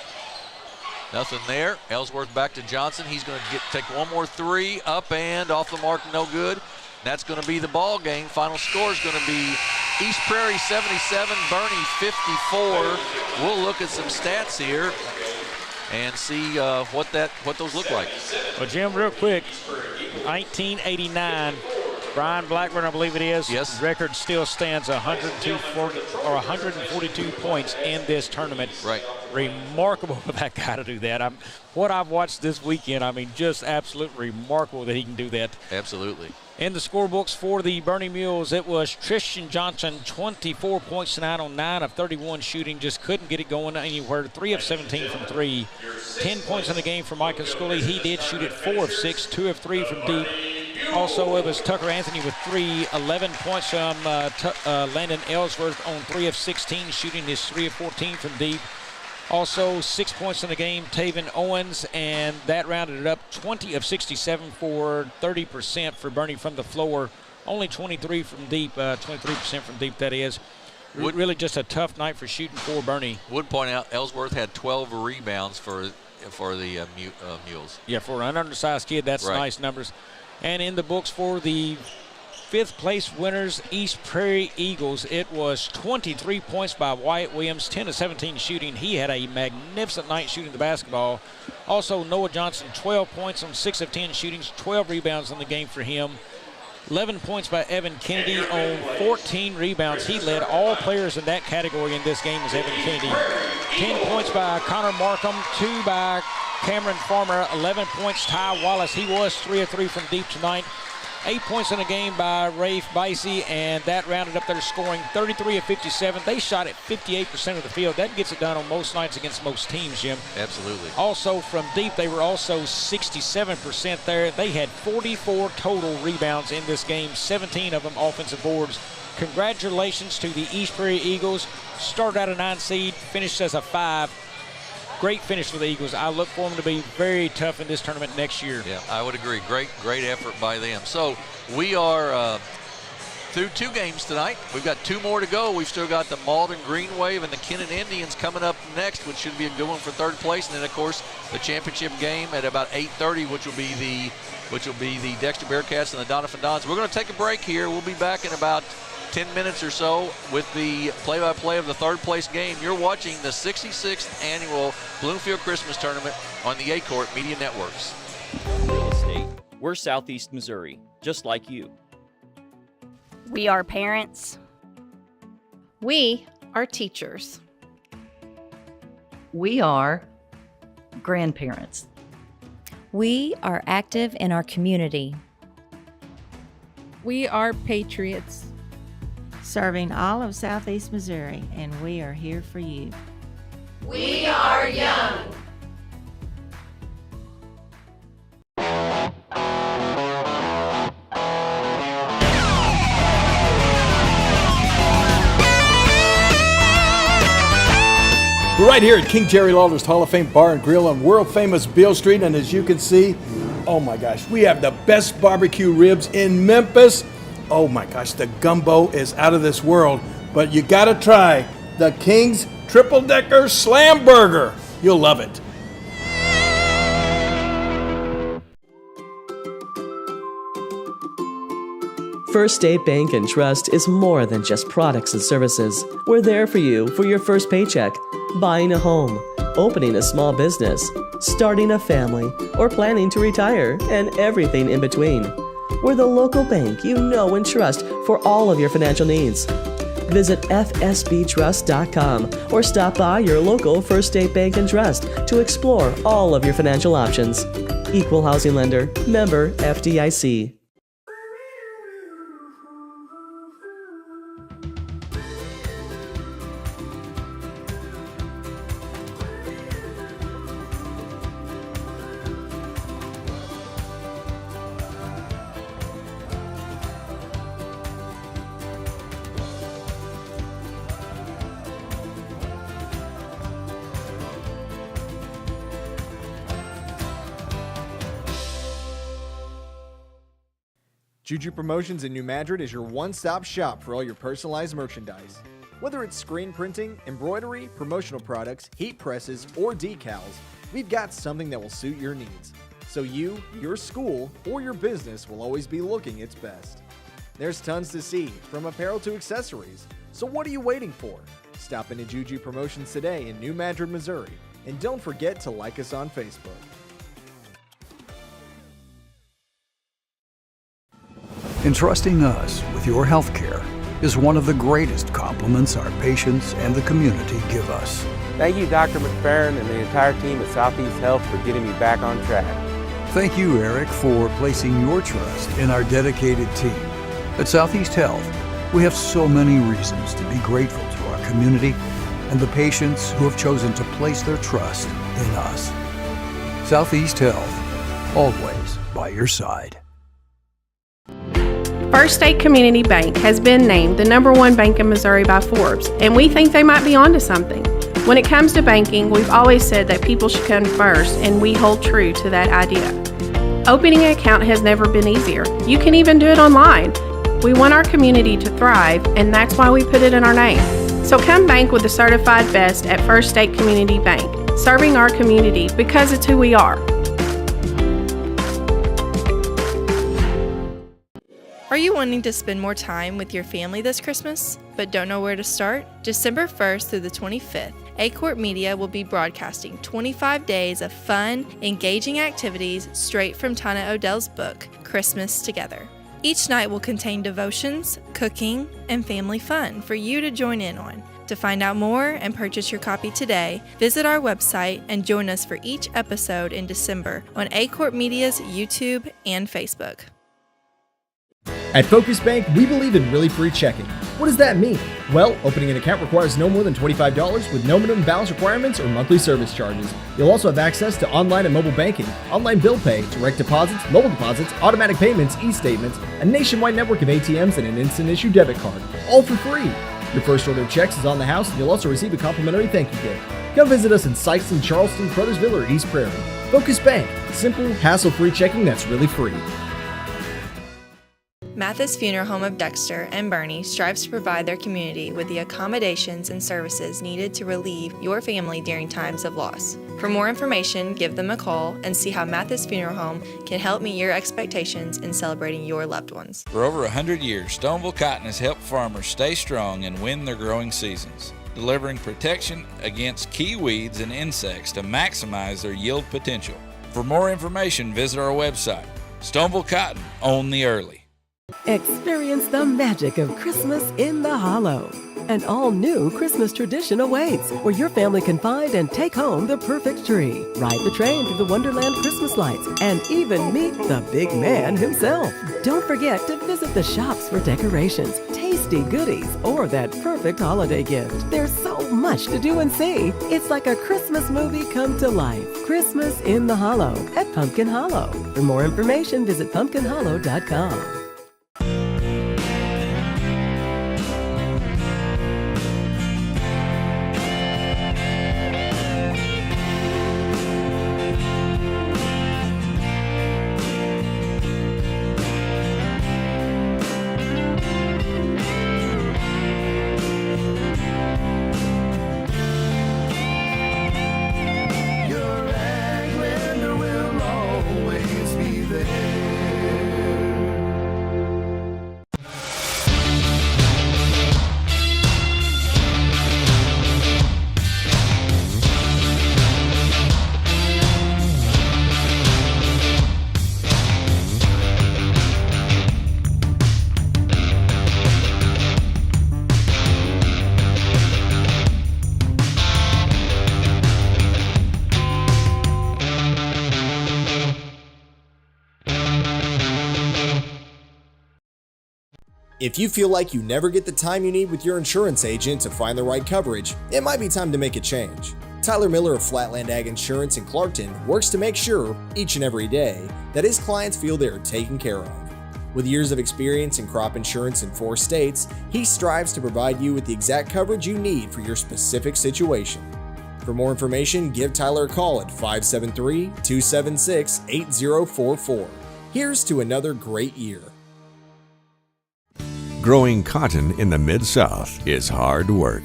Speaker 3: Nothing there. Ellsworth back to Johnson. He's going to take one more 3, up and off the mark, no good. And that's going to be the ball game. Final score is going to be East Prairie 77, Bernie 54. We'll look at some stats here and see what those look like.
Speaker 2: Well, Jim, real quick, 1989, Brian Blackburn, I believe it is.
Speaker 3: Yes.
Speaker 2: Record still stands 142 points in this tournament.
Speaker 3: Right.
Speaker 2: Remarkable for that guy to do that. What I've watched this weekend, I mean, just absolutely remarkable that he can do that.
Speaker 3: Absolutely.
Speaker 2: In the scorebooks for the Bernie Mules, it was Tristan Johnson, 24 points tonight on 9 of 31 shooting. Just couldn't get it going anywhere. 3 of 17 from 3. 10 points in the game for Michael Schooley. He did shoot it 4 of 6, 2 of 3 from deep. Also, it was Tucker Anthony with 3, 11 points from Landon Ellsworth on 3 of 16, shooting his 3 of 14 from deep. Also, 6 points in the game, Taven Owens, and that rounded it up 20 of 67 for 30% for Bernie from the floor. only 23 from deep, 23% from deep, that is. Really just a tough night for shooting for Bernie.
Speaker 3: Would point out Ellsworth had 12 rebounds for the Mules.
Speaker 2: Yeah, for an undersized kid, that's
Speaker 3: right.
Speaker 2: Nice numbers. And in the books for the 5th place winners, East Prairie Eagles, it was 23 points by Wyatt Williams, 10 of 17 shooting. He had a magnificent night shooting the basketball. Also, Noah Johnson, 12 points on 6 of 10 shootings, 12 rebounds in the game for him. 11 points by Evan Kennedy on 14 rebounds. He led all players in that category in this game as Evan Kennedy. 10 points by Connor Markham, 2 by Cameron Farmer, 11 points Ty Wallace. He was 3 of 3 from deep tonight. 8 points in the game by Rafe Bicey, and that rounded up their scoring 33 of 57. They shot at 58% of the field. That gets it done on most nights against most teams, Jim.
Speaker 3: Absolutely.
Speaker 2: Also from deep, they were also 67% there. They had 44 total rebounds in this game, 17 of them offensive boards. Congratulations to the East Prairie Eagles. Started out a 9 seed, finished as a 5. Great finish for the Eagles. I look for them to be very tough in this tournament next year.
Speaker 3: Yeah, I would agree. Great effort by them. So we are through 2 games tonight. We've got 2 more to go. We've still got the Malden Green Wave and the Kennett Indians coming up next, which should be a good one for 3rd place. And then, of course, the championship game at about 8:30, which will be the Dexter Bearcats and the Donovan Dons. We're going to take a break here. We'll be back in about 10 minutes or so with the play-by-play of the 3rd place game. You're watching the 66th annual Bloomfield Christmas Tournament on the Aycorp Media Networks.
Speaker 13: Real estate. We're Southeast Missouri, just like you.
Speaker 14: We are parents.
Speaker 1: We are teachers.
Speaker 16: We are grandparents.
Speaker 17: We are active in our community.
Speaker 15: We are patriots.
Speaker 19: Serving all of Southeast Missouri, and we are here for you.
Speaker 20: We are young.
Speaker 7: We're right here at King Jerry Lawler's Hall of Fame Bar and Grill on world-famous Beale Street, and as you can see, oh my gosh, we have the best barbecue ribs in Memphis. Oh my gosh, the gumbo is out of this world, but you gotta try the King's Triple Decker Slam Burger. You'll love it.
Speaker 18: First State Bank and Trust is more than just products and services. We're there for you for your first paycheck, buying a home, opening a small business, starting a family, or planning to retire, and everything in between. We're the local bank you know and trust for all of your financial needs. Visit fsbtrust.com or stop by your local First State Bank and Trust to explore all of your financial options. Equal housing lender, member FDIC.
Speaker 7: Juju Promotions in New Madrid is your one-stop shop for all your personalized merchandise. Whether it's screen printing, embroidery, promotional products, heat presses, or decals, we've got something that will suit your needs. So you, your school, or your business will always be looking its best. There's tons to see, from apparel to accessories. So what are you waiting for? Stop into Juju Promotions today in New Madrid, Missouri. And don't forget to like us on Facebook.
Speaker 21: Entrusting us with your health care is one of the greatest compliments our patients and the community give us.
Speaker 22: Thank you, Dr. McFerrin and the entire team at Southeast Health for getting me back on track.
Speaker 21: Thank you, Eric, for placing your trust in our dedicated team. At Southeast Health, we have so many reasons to be grateful to our community and the patients who have chosen to place their trust in us. Southeast Health, always by your side.
Speaker 4: First State Community Bank has been named the #1 bank in Missouri by Forbes, and we think they might be onto something. When it comes to banking, we've always said that people should come first, and we hold true to that idea. Opening an account has never been easier. You can even do it online. We want our community to thrive, and that's why we put it in our name. So come bank with the certified best at First State Community Bank, serving our community because it's who we are.
Speaker 1: Are you wanting to spend more time with your family this Christmas, but don't know where to start? December 1st through the 25th, Aycorp Media will be broadcasting 25 days of fun, engaging activities straight from Tana Odell's book, Christmas Together. Each night will contain devotions, cooking, and family fun for you to join in on. To find out more and purchase your copy today, visit our website and join us for each episode in December on Aycorp Media's YouTube and Facebook.
Speaker 7: At Focus Bank, we believe in really free checking. What does that mean? Well, opening an account requires no more than $25 with no minimum balance requirements or monthly service charges. You'll also have access to online and mobile banking, online bill pay, direct deposits, mobile deposits, automatic payments, e-statements, a nationwide network of ATMs, and an instant issue debit card, all for free. Your first order of checks is on the house, and you'll also receive a complimentary thank you gift. Come visit us in Sykeston, Charleston, Crothersville, or East Prairie. Focus Bank, simple, hassle-free checking that's really free.
Speaker 1: Mathis Funeral Home of Dexter and Bernie strives to provide their community with the accommodations and services needed to relieve your family during times of loss. For more information, give them a call and see how Mathis Funeral Home can help meet your expectations in celebrating your loved ones.
Speaker 8: For over 100 years, Stoneville Cotton has helped farmers stay strong and win their growing seasons, delivering protection against key weeds and insects to maximize their yield potential. For more information, visit our website. Stoneville Cotton, own the early.
Speaker 6: Experience the magic of Christmas in the Hollow. An all-new Christmas tradition awaits, where your family can find and take home the perfect tree, ride the train through the Wonderland Christmas lights, and even meet the big man himself. Don't forget to visit the shops for decorations, tasty goodies, or that perfect holiday gift. There's so much to do and see. It's like a Christmas movie come to life. Christmas in the Hollow at Pumpkin Hollow. For more information, visit pumpkinhollow.com.
Speaker 7: If you feel like you never get the time you need with your insurance agent to find the right coverage, it might be time to make a change. Tyler Miller of Flatland Ag Insurance in Clarkton works to make sure, each and every day, that his clients feel they are taken care of. With years of experience in crop insurance in 4 states, he strives to provide you with the exact coverage you need for your specific situation. For more information, give Tyler a call at 573-276-8044. Here's to another great year.
Speaker 5: Growing cotton in the Mid-South is hard work.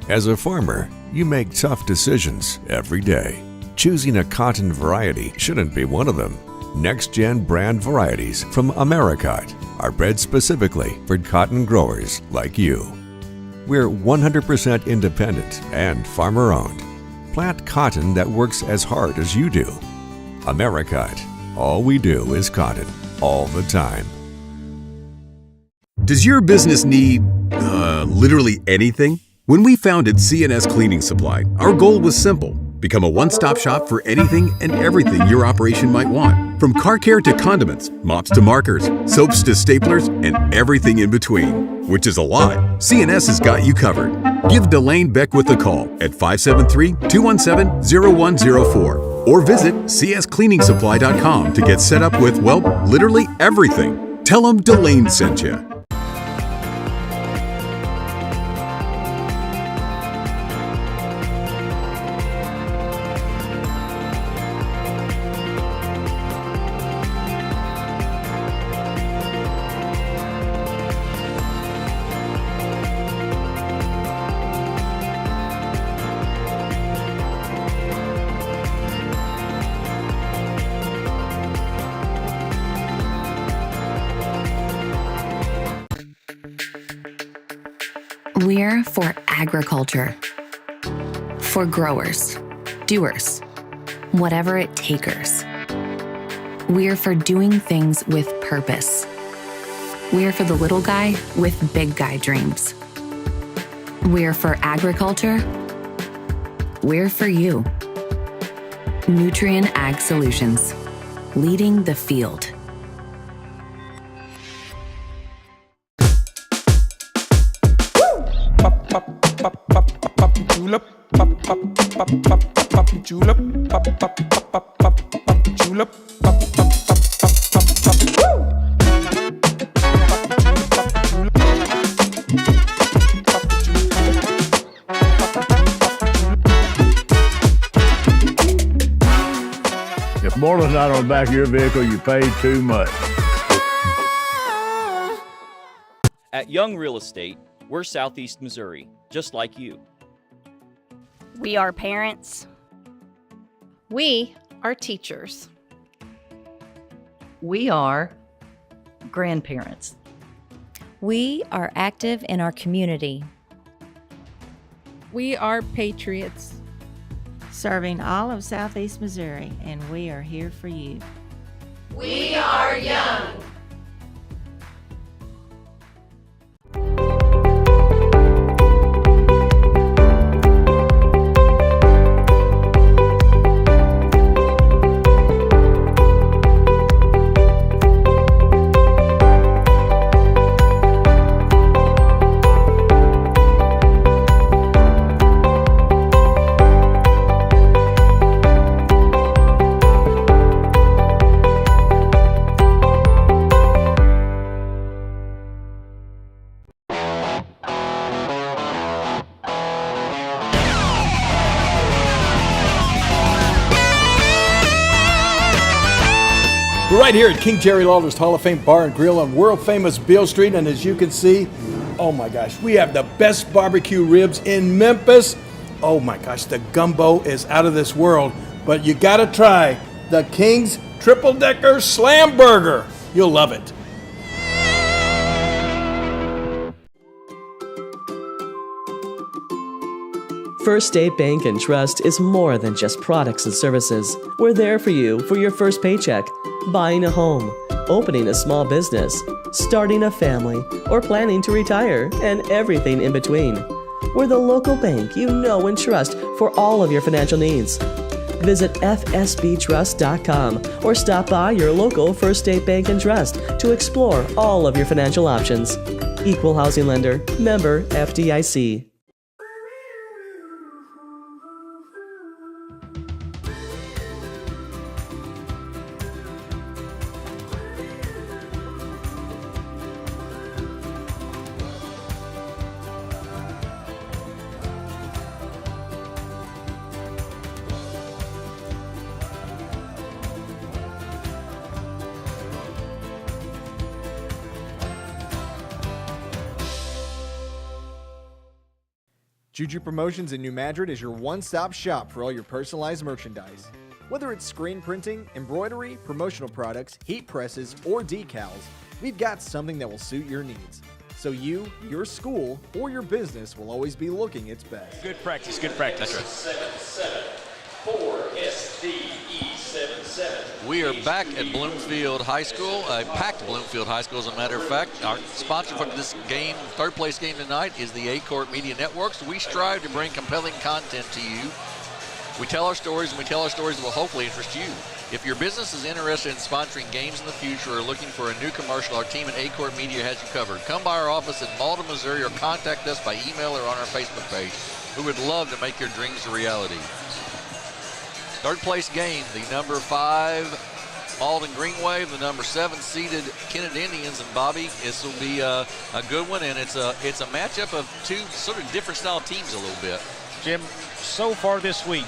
Speaker 5: As a farmer, you make tough decisions every day. Choosing a cotton variety shouldn't be one of them. Next-gen brand varieties from Americot are bred specifically for cotton growers like you. We're 100% independent and farmer-owned. Plant cotton that works as hard as you do. Americot. All we do is cotton, all the time.
Speaker 9: Does your business need, literally anything? When we founded CNS Cleaning Supply, our goal was simple. Become a one-stop shop for anything and everything your operation might want. From car care to condiments, mops to markers, soaps to staplers, and everything in between. Which is a lot. CNS has got you covered. Give Delane Beckwith a call at 573-217-0104 or visit cscleaningsupply.com to get set up with, well, literally everything. Tell them Delane sent you.
Speaker 10: We're for agriculture. For growers, doers, whatever it takers. We're for doing things with purpose. We're for the little guy with big guy dreams. We're for agriculture. We're for you. Nutrien Ag Solutions, leading the field.
Speaker 15: Julep, julep, julep.
Speaker 12: If more than not on the back of your vehicle, you paid too much.
Speaker 13: At Young Real Estate, we're Southeast Missouri, just like you.
Speaker 14: We are parents.
Speaker 1: We are teachers.
Speaker 16: We are grandparents.
Speaker 17: We are active in our community.
Speaker 23: We are patriots.
Speaker 19: Serving all of Southeast Missouri, and we are here for you.
Speaker 20: We are young.
Speaker 24: We're right here at King Jerry Lawler's Hall of Fame Bar and Grill on world famous Beale Street, and as you can see, oh my gosh, we have the best barbecue ribs in Memphis. Oh my gosh, the gumbo is out of this world, but you gotta try the King's Triple Decker Slam Burger. You'll love it.
Speaker 18: First State Bank and Trust is more than just products and services. We're there for you for your first paycheck, buying a home, opening a small business, starting a family, or planning to retire, and everything in between. We're the local bank you know and trust for all of your financial needs. Visit fsbtrust.com or stop by your local First State Bank and Trust to explore all of your financial options. Equal housing lender, member FDIC.
Speaker 7: Juju Promotions in New Madrid is your one-stop shop for all your personalized merchandise. Whether it's screen printing, embroidery, promotional products, heat presses, or decals, we've got something that will suit your needs. So you, your school, or your business will always be looking its best.
Speaker 2: Good practice, good practice.
Speaker 3: That's right.
Speaker 11: 4SDE77.
Speaker 3: We are back at Bloomfield High School, a packed Bloomfield High School, as a matter of fact. Our sponsor for this game, third place game tonight, is the Aycorp Media Networks. We strive to bring compelling content to you. We tell our stories, and we tell our stories that will hopefully interest you. If your business is interested in sponsoring games in the future or looking for a new commercial, our team at Aycorp Media has you covered. Come by our office in Malden, Missouri, or contact us by email or on our Facebook page. We would love to make your dreams a reality. Third place game, the number 5 Malden Green Wave, the number 7 seeded Kennett Indians, and Bobby, this will be a good one, and it's a matchup of two sort of different style teams a little bit.
Speaker 2: Jim, so far this week,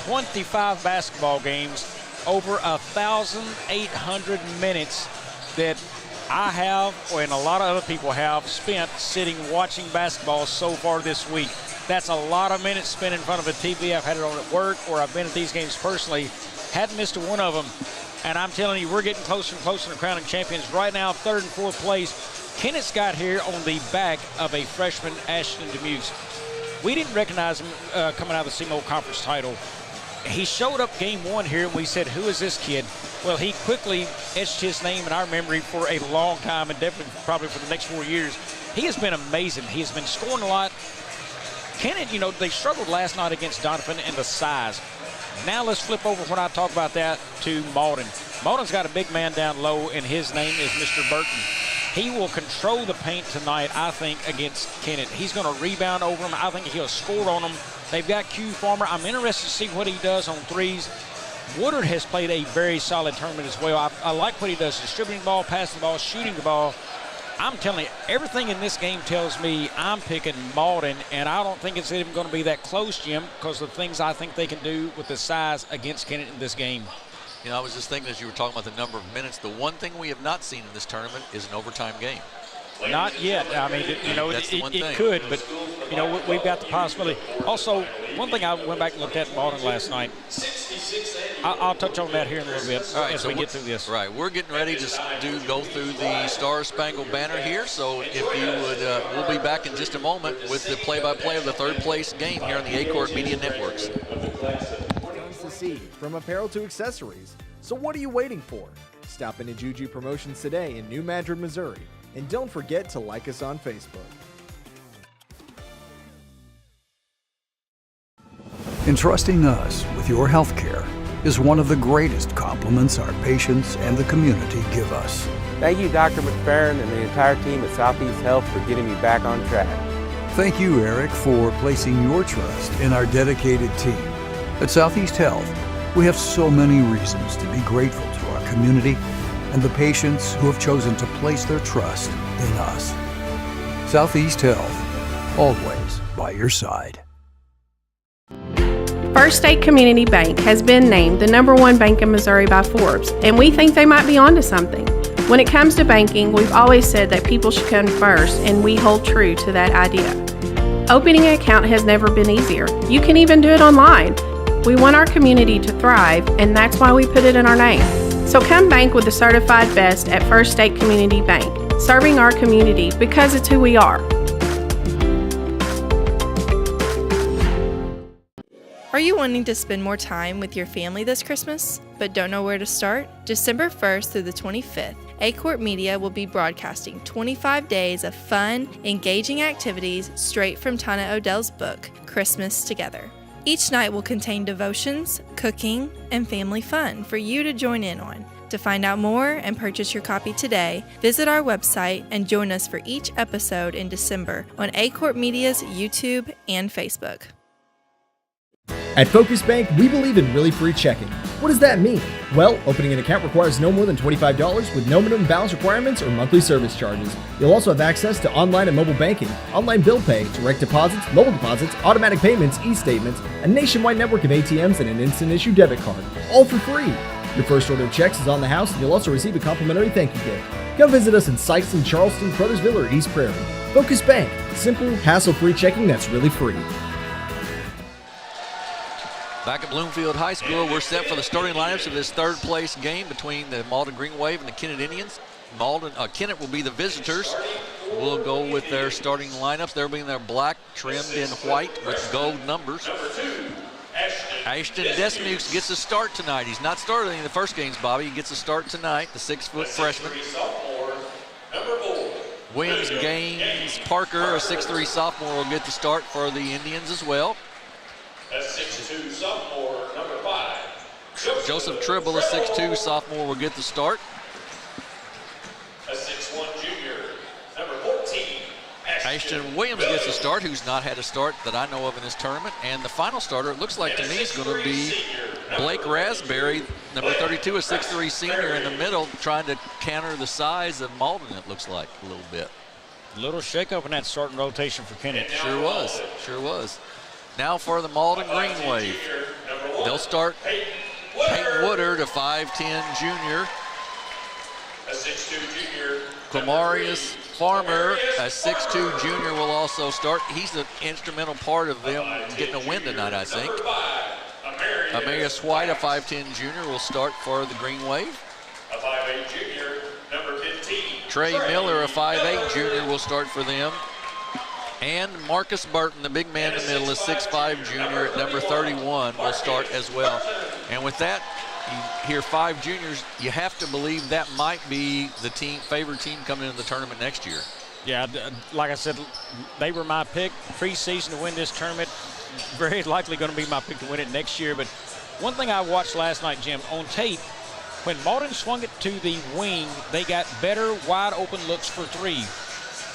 Speaker 2: 25 basketball games, over 1,800 minutes that I have, and a lot of other people have, spent sitting watching basketball so far this week. That's a lot of minutes spent in front of a TV. I've had it on at work, or I've been at these games personally. Hadn't missed one of them. And I'm telling you, we're getting closer and closer to crowning champions. Right now, third and fourth place, Kennett's got here on the back of a freshman, Ashton Demuse. We didn't recognize him coming out of the CMO Conference title. He showed up game one here, and we said, who is this kid? Well, he quickly etched his name in our memory for a long time, and definitely probably for the next 4 years. He has been amazing. He has been scoring a lot. Kennett, they struggled last night against Donovan and the size. Now let's flip over when I talk about that to Malden. Malden's got a big man down low, and his name is Mr. Burton. He will control the paint tonight, I think, against Kennett. He's going to rebound over him. I think he'll score on him. They've got Q Farmer. I'm interested to see what he does on threes. Woodard has played a very solid tournament as well. I like what he does, distributing the ball, passing the ball, shooting the ball. I'm telling you, everything in this game tells me I'm picking Malden, and I don't think it's even going to be that close, Jim, because of the things I think they can do with the size against Kennett in this game.
Speaker 3: I was just thinking as you were talking about the number of minutes, the one thing we have not seen in this tournament is an overtime game.
Speaker 2: Not yet. I mean, it could, but, we've got the possibility. Also, one thing I went back and looked at Malden last night, I'll touch on that here in a little bit as we get through this.
Speaker 3: Right. We're getting ready to go through the Star Spangled Banner here, so if you would, we'll be back in just a moment with the play-by-play of the third place game here on the Aycorp Media Networks.
Speaker 7: Tons to see, from apparel to accessories. So what are you waiting for? Stop into Juju Promotions today in New Madrid, Missouri. And don't forget to like us on Facebook.
Speaker 15: Entrusting us with your health care is one of the greatest compliments our patients and the community give us.
Speaker 21: Thank you, Dr. McFerrin and the entire team at Southeast Health for getting me back on track.
Speaker 15: Thank you, Eric, for placing your trust in our dedicated team. At Southeast Health, we have so many reasons to be grateful to our community and the patients who have chosen to place their trust in us. Southeast Health, always by your side.
Speaker 4: First State Community Bank has been named the #1 bank in Missouri by Forbes, and we think they might be onto something. When it comes to banking, we've always said that people should come first, and we hold true to that idea. Opening an account has never been easier. You can even do it online. We want our community to thrive, and that's why we put it in our name. So come bank with the certified best at First State Community Bank, serving our community because it's who we are.
Speaker 1: Are you wanting to spend more time with your family this Christmas, but don't know where to start? December 1st through the 25th, Aycorp Media will be broadcasting 25 days of fun, engaging activities straight from Tana Odell's book, Christmas Together. Each night will contain devotions, cooking, and family fun for you to join in on. To find out more and purchase your copy today, visit our website and join us for each episode in December on Aycorp Media's YouTube and Facebook.
Speaker 7: At Focus Bank, we believe in really free checking. What does that mean? Well, opening an account requires no more than $25 with no minimum balance requirements or monthly service charges. You'll also have access to online and mobile banking, online bill pay, direct deposits, mobile deposits, automatic payments, e-statements, a nationwide network of ATMs, and an instant issue debit card, all for free. Your first order of checks is on the house, and you'll also receive a complimentary thank you gift. Come visit us in sites in Charleston, Crothersville, or East Prairie. Focus Bank, simple, hassle-free checking that's really free.
Speaker 3: Back at Bloomfield High School, we're set for the starting lineups of this third place game between the Malden Green Wave and the Kennett Indians. Kennett will be the visitors. We'll go with their starting lineups. They'll be in their black trimmed in white with gold numbers. Ashton Desmukes gets a start tonight. He's not started in the first games, Bobby. He gets a start tonight, the 6-foot freshman. Williams Gaines Parker, a 6'3 sophomore, will get the start for the Indians as well.
Speaker 11: A 6'2 sophomore, number 5.
Speaker 3: Joseph Tribble, a 6'2 sophomore, will get the start.
Speaker 11: A 6'1 junior, number 14.
Speaker 3: Ashton Williams gets a start, who's not had a start that I know of in this tournament. And the final starter, it looks like to me, is going to be Blake Raspberry, number 32, a 6'3 senior in the middle, trying to counter the size of Malden, it looks like, a little bit.
Speaker 2: A little shake-up in that starting rotation for Kennett.
Speaker 3: Sure was, sure was. Now for the Malden Green Wave. They'll start Peyton Woodard, a 5'10 junior.
Speaker 11: A 6'2 junior.
Speaker 3: Quamarius Farmer, a 6'2 junior, will also start. He's an instrumental part of them getting a win tonight, I think. Amarius White, a 5'10 junior, will start for the Green Wave.
Speaker 11: A 5'8 junior, number 15.
Speaker 3: Trey Miller, a 5'8 junior, will start for them. And Marcus Burton, the big man in the middle, is 6'5 junior at number 31, will start as well. And with that, you hear 5 juniors, you have to believe that might be the favored team coming into the tournament next year.
Speaker 2: Yeah, like I said, they were my pick preseason to win this tournament. Very likely going to be my pick to win it next year. But one thing I watched last night, Jim, on tape, when Malden swung it to the wing, they got better wide open looks for 3.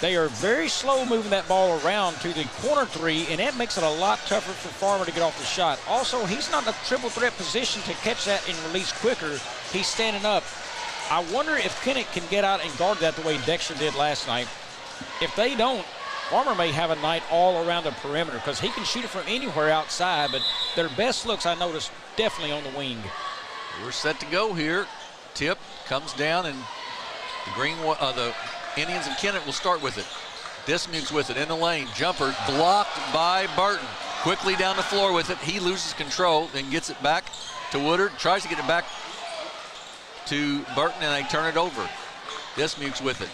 Speaker 2: They are very slow moving that ball around to the corner 3, and that makes it a lot tougher for Farmer to get off the shot. Also, he's not in a triple threat position to catch that and release quicker. He's standing up. I wonder if Kennett can get out and guard that the way Dexter did last night. If they don't, Farmer may have a night all around the perimeter because he can shoot it from anywhere outside, but their best looks, I noticed, definitely on the wing.
Speaker 3: We're set to go here. Tip comes down, and the Indians and Kennett will start with it. Dismukes with it in the lane. Jumper blocked by Burton. Quickly down the floor with it. He loses control, then gets it back to Woodard. Tries to get it back to Burton, and they turn it over. Dismukes with it.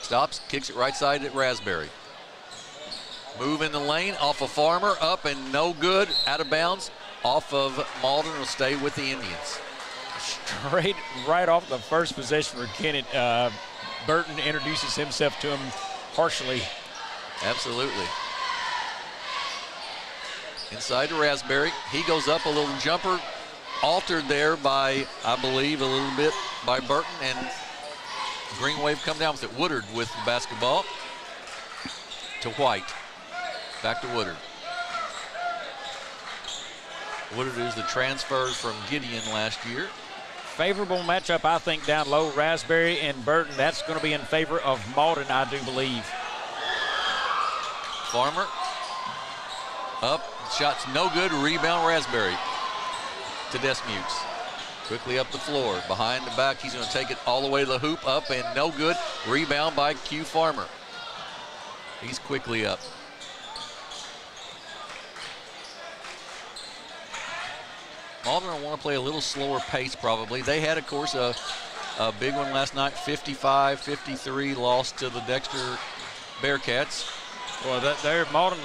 Speaker 3: Stops, kicks it right side at Raspberry. Move in the lane, off of Farmer, up and no good, out of bounds. Off of Malden, will stay with the Indians.
Speaker 2: Straight right off the first possession for Kennett. Burton introduces himself to him partially.
Speaker 3: Absolutely. Inside to Raspberry. He goes up, a little jumper, altered there by, I believe, a little bit by Burton, and Green Wave come down with it. Woodard with the basketball to White. Back to Woodard. Woodard is the transfers from Gideon last year.
Speaker 2: Favorable matchup, I think, down low. Raspberry and Burton. That's going to be in favor of Malden, I do believe.
Speaker 3: Farmer up, shot's no good. Rebound Raspberry to Dismukes. Quickly up the floor, behind the back. He's going to take it all the way to the hoop, up and no good. Rebound by Q Farmer. He's quickly up. Malden will want to play a little slower pace probably. They had, of course, a big one last night, 55-53 loss to the Dexter Bearcats.
Speaker 2: Well, they're Malden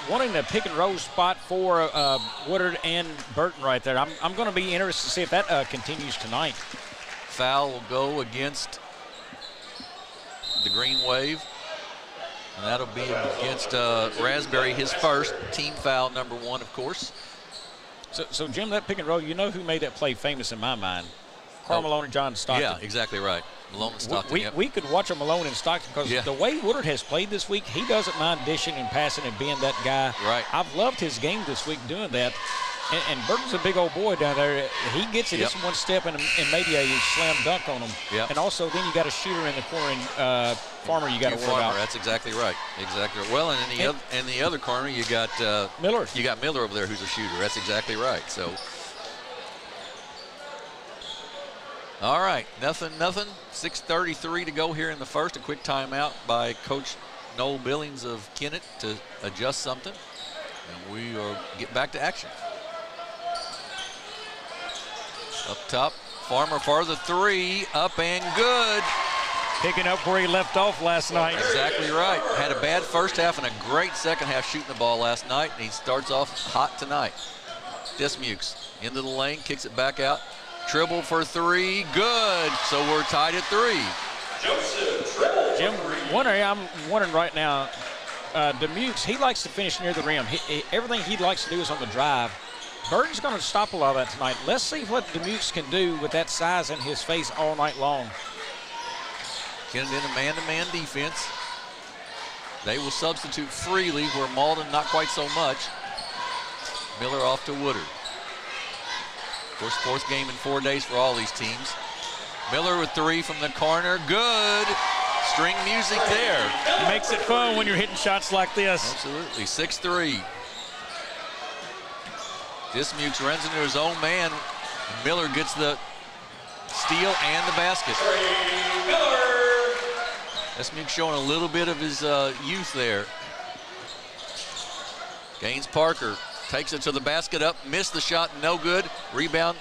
Speaker 2: wanting the pick and roll spot for Woodard and Burton right there. I'm going to be interested to see if that continues tonight.
Speaker 3: Foul will go against the Green Wave, and that'll be against Raspberry, his first team foul, number 1, of course.
Speaker 2: So Jim, that pick and roll, you know who made that play famous in my mind? Carl Malone and John Stockton.
Speaker 3: Yeah, exactly right. Malone and Stockton.
Speaker 2: We could watch a Malone and Stockton because the way Woodard has played this week, he doesn't mind dishing and passing and being that guy.
Speaker 3: Right.
Speaker 2: I've loved his game this week doing that. And Burton's a big old boy down there. He gets it just one step and maybe a slam dunk on him.
Speaker 3: Yep.
Speaker 2: And also then you got a shooter in the corner and Farmer you got to worry about.
Speaker 3: That's exactly right. Exactly right. Well, and in the other corner you got
Speaker 2: Miller.
Speaker 3: You got Miller over there who's a shooter. That's exactly right. So. All right, nothing. 6:33 to go here in the first. A quick timeout by Coach Noel Billings of Kennett to adjust something. And we will get back to action. Up top, Farmer for the 3, up and good.
Speaker 2: Picking up where he left off last night.
Speaker 3: Exactly right. Had a bad first half and a great second half shooting the ball last night, and he starts off hot tonight. Dismukes into the lane, kicks it back out. Dribble for 3, good. So we're tied at 3.
Speaker 2: Jim, I'm wondering right now, Demukes, he likes to finish near the rim. Everything he likes to do is on the drive. Burton's going to stop a lot of that tonight. Let's see what Demukes can do with that size in his face all night long.
Speaker 3: Kennett in a man-to-man defense. They will substitute freely where Malden not quite so much. Miller off to Woodard. Of course, 4th game in 4 days for all these teams. Miller with 3 from the corner. Good. String music there.
Speaker 2: It makes it fun when you're hitting shots like this.
Speaker 3: Absolutely. 6-3. Dismukes runs into his own man. Miller gets the steal and the basket. Dismukes showing a little bit of his youth there. Gaines Parker takes it to the basket, up, missed the shot, no good. Rebound,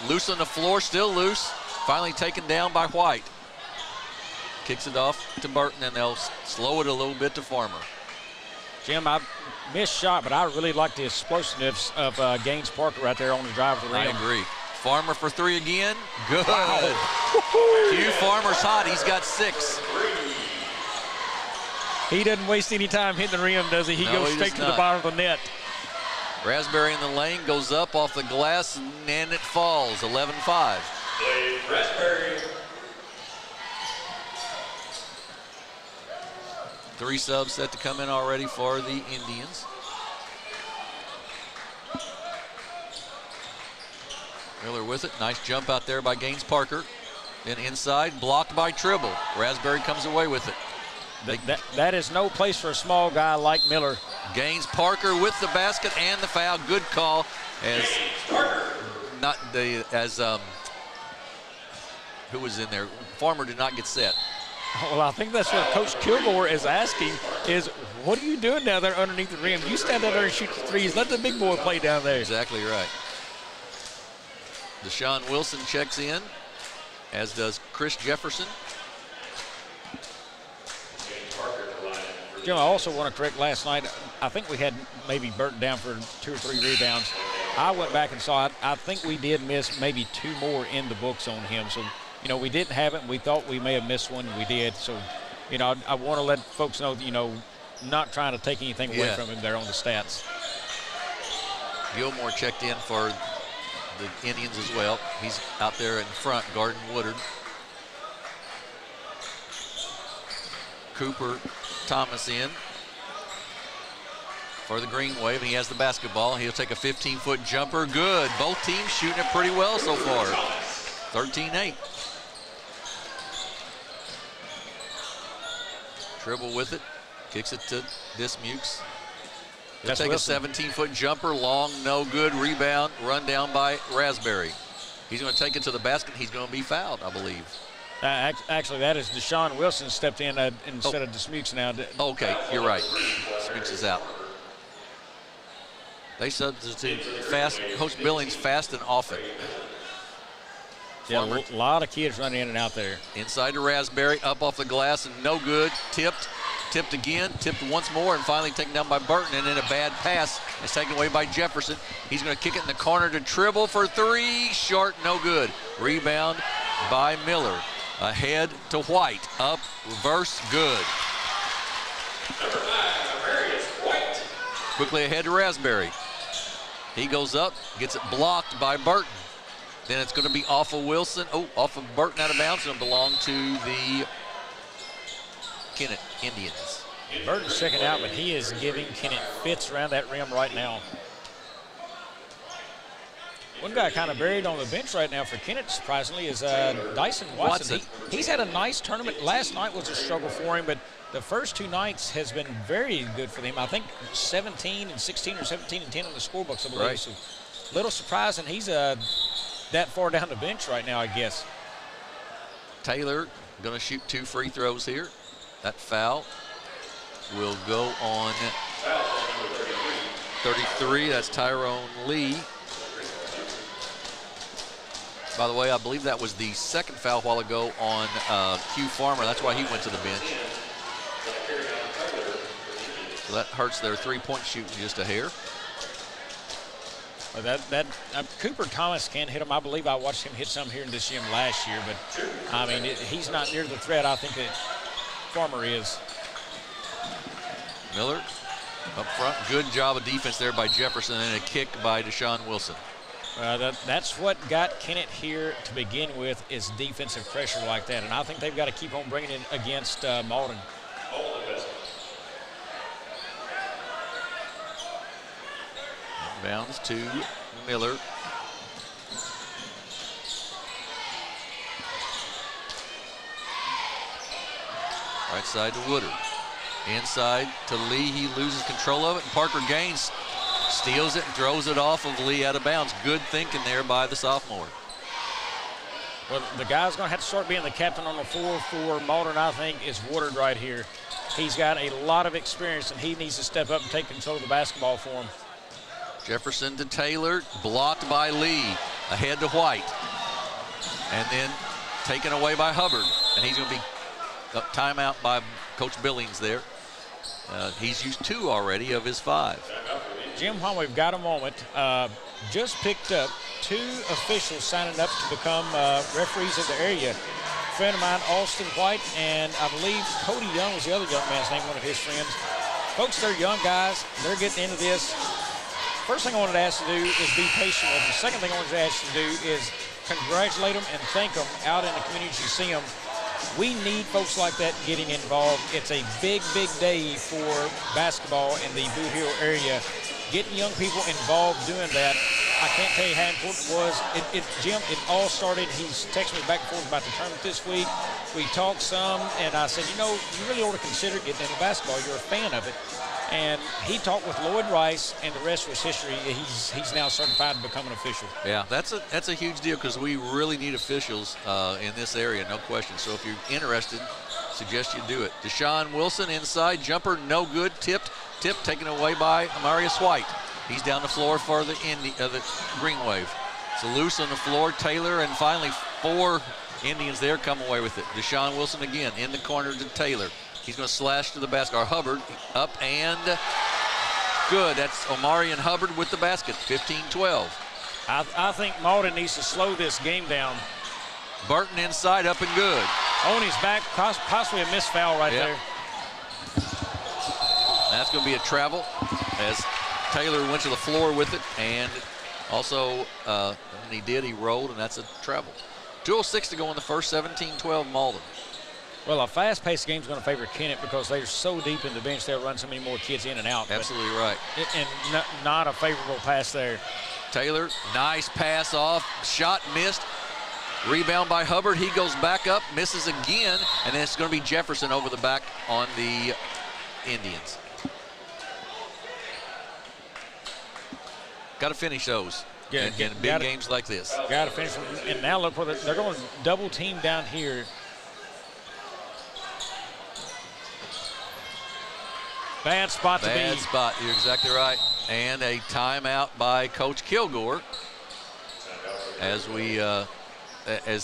Speaker 3: loose on the floor, still loose. Finally taken down by White. kicks it off to Burton, and they'll slow it a little bit to Farmer.
Speaker 2: Jim, I missed shot, but I really like the explosiveness of Gaines Parker right there on the drive of the rim.
Speaker 3: I agree. Farmer for 3 again. Good.
Speaker 2: Wow.
Speaker 3: Hugh Farmer's hot. He's got 6.
Speaker 2: He doesn't waste any time hitting the rim, does he? He goes straight to the bottom of the net.
Speaker 3: Raspberry in the lane, goes up off the glass, and it falls. 11-5.
Speaker 11: Raspberry.
Speaker 3: 3 subs set to come in already for the Indians. Miller with it. Nice jump out there by Gaines Parker. Then inside, blocked by Tribble. Raspberry comes away with it.
Speaker 2: That is no place for a small guy like Miller.
Speaker 3: Gaines Parker with the basket and the foul. Good call who was in there? Farmer did not get set.
Speaker 2: Well, I think that's what Coach Kilgore is asking is, what are you doing down there underneath the rim? You stand out there and shoot the threes. Let the big boy play down there.
Speaker 3: Exactly right. Deshaun Wilson checks in, as does Chris Jefferson.
Speaker 2: Jim, I also want to correct last night. I think we had maybe Burton down for 2 or 3 rebounds. I went back and saw it. I think we did miss maybe 2 more in the books on him. So, we didn't have it. We thought we may have missed one. We did. So, I want to let folks know, not trying to take anything away from him there on the stats.
Speaker 3: Gilmore checked in for the Indians as well. He's out there in front, guarding Woodard. Cooper Thomas in for the Green Wave, and he has the basketball. He'll take a 15-foot jumper. Good. Both teams shooting it pretty well so far. 13-8. Tribble with it. Kicks it to Dismukes. He'll take a 17-foot jumper. Long, no good. Rebound. Run down by Raspberry. He's going to take it to the basket. He's going to be fouled, I believe.
Speaker 2: Actually, that is Deshaun Wilson stepped in instead of Dismukes now.
Speaker 3: Okay, you're right. Dismukes is out. They substitute fast. Coach Billings fast and often.
Speaker 2: Yeah, a lot of kids running in and out there.
Speaker 3: Inside to Raspberry, up off the glass and no good. Tipped again, tipped once more, and finally taken down by Burton, and then a bad pass is taken away by Jefferson. He's going to kick it in the corner to Tribble for 3. Short, no good. Rebound by Miller. Ahead to White. Up, reverse, good.
Speaker 11: Number 5, Marius White.
Speaker 3: Quickly ahead to Raspberry. He goes up, gets it blocked by Burton. Then it's going to be off of Wilson. Off of Burton, out of bounds, and belong to the Kennett Indians.
Speaker 2: Burton's checking out, but he is giving Kennett fits around that rim right now. One guy kind of buried on the bench right now for Kennett, surprisingly, is Dyson Watson. He's had a nice tournament. Last night was a struggle for him, but the first 2 nights has been very good for him. I think 17 and 16 or 17 and 10 on the scorebooks, I believe.
Speaker 3: Right.
Speaker 2: So, little surprising he's that far down the bench right now, I guess.
Speaker 3: Taylor going to shoot 2 free throws here. That foul will go on 33. That's Tyrone Lee. By the way, I believe that was the second foul a while ago on Hugh Farmer. That's why he went to the bench. So that hurts their 3-point shooting just a hair.
Speaker 2: Cooper Thomas can hit him. I believe I watched him hit some here in this gym last year, but I mean, he's not near the threat I think that Farmer is.
Speaker 3: Miller up front. Good job of defense there by Jefferson, and a kick by Deshaun Wilson.
Speaker 2: That's what got Kennett here to begin with, is defensive pressure like that, and I think they've got to keep on bringing it against Malden.
Speaker 3: Bounds to Miller. Right side to Woodard. Inside to Lee. He loses control of it, and Parker Gaines steals it and throws it off of Lee out of bounds. Good thinking there by the sophomore.
Speaker 2: Well, the guy's going to have to start being the captain on the floor for Malden, I think, is Woodard right here. He's got a lot of experience, and he needs to step up and take control of the basketball for him.
Speaker 3: Jefferson to Taylor, blocked by Lee. Ahead to White. And then taken away by Hubbard. And he's going to be timeout by Coach Billings there. He's used 2 already of his 5.
Speaker 2: Jim, while we've got a moment, just picked up 2 officials signing up to become referees in the area. A friend of mine, Austin White, and I believe Cody Young was the other young man's name, one of his friends. Folks, they're young guys. They're getting into this. First thing I wanted to ask you to do is be patient with them. The second thing I wanted to ask you to do is congratulate them and thank them out in the community. You see them. We need folks like that getting involved. It's a big, big day for basketball in the Boot Hill area. Getting young people involved doing that, I can't tell you how important it was. Jim, it all started, he's texting me back and forth about the tournament this week. We talked some, and I said, you really ought to consider getting into basketball. You're a fan of it. And he talked with Lloyd Rice, and the rest was history. He's now certified to become an official.
Speaker 3: Yeah, that's a huge deal because we really need officials in this area, no question. So if you're interested, suggest you do it. Deshaun Wilson inside, jumper no good, tipped taken away by Amarius White. He's down the floor for the Green Wave. So loose on the floor, Taylor, and finally 4 Indians there come away with it. Deshaun Wilson again in the corner to Taylor. He's going to slash to the basket. Or Hubbard up and good. That's Omarion Hubbard with the basket, 15-12.
Speaker 2: I think Malden needs to slow this game down.
Speaker 3: Burton inside, up and good.
Speaker 2: On his back, possibly a missed foul right there.
Speaker 3: That's going to be a travel as Taylor went to the floor with it, and also when he did, he rolled, and that's a travel. 2:06 to go in the first, 17-12 Malden.
Speaker 2: Well, a fast-paced game is going to favor Kennett because they're so deep in the bench, they'll run so many more kids in and out.
Speaker 3: Absolutely right.
Speaker 2: And not a favorable pass there.
Speaker 3: Taylor, nice pass off, shot missed. Rebound by Hubbard, he goes back up, misses again, and then it's going to be Jefferson over the back on the Indians. Got to finish those in big games like this.
Speaker 2: Got to finish them. And now look, they're going to double team down here. Bad spot to be.
Speaker 3: Bad spot, you're exactly right. And a timeout by Coach Kilgore as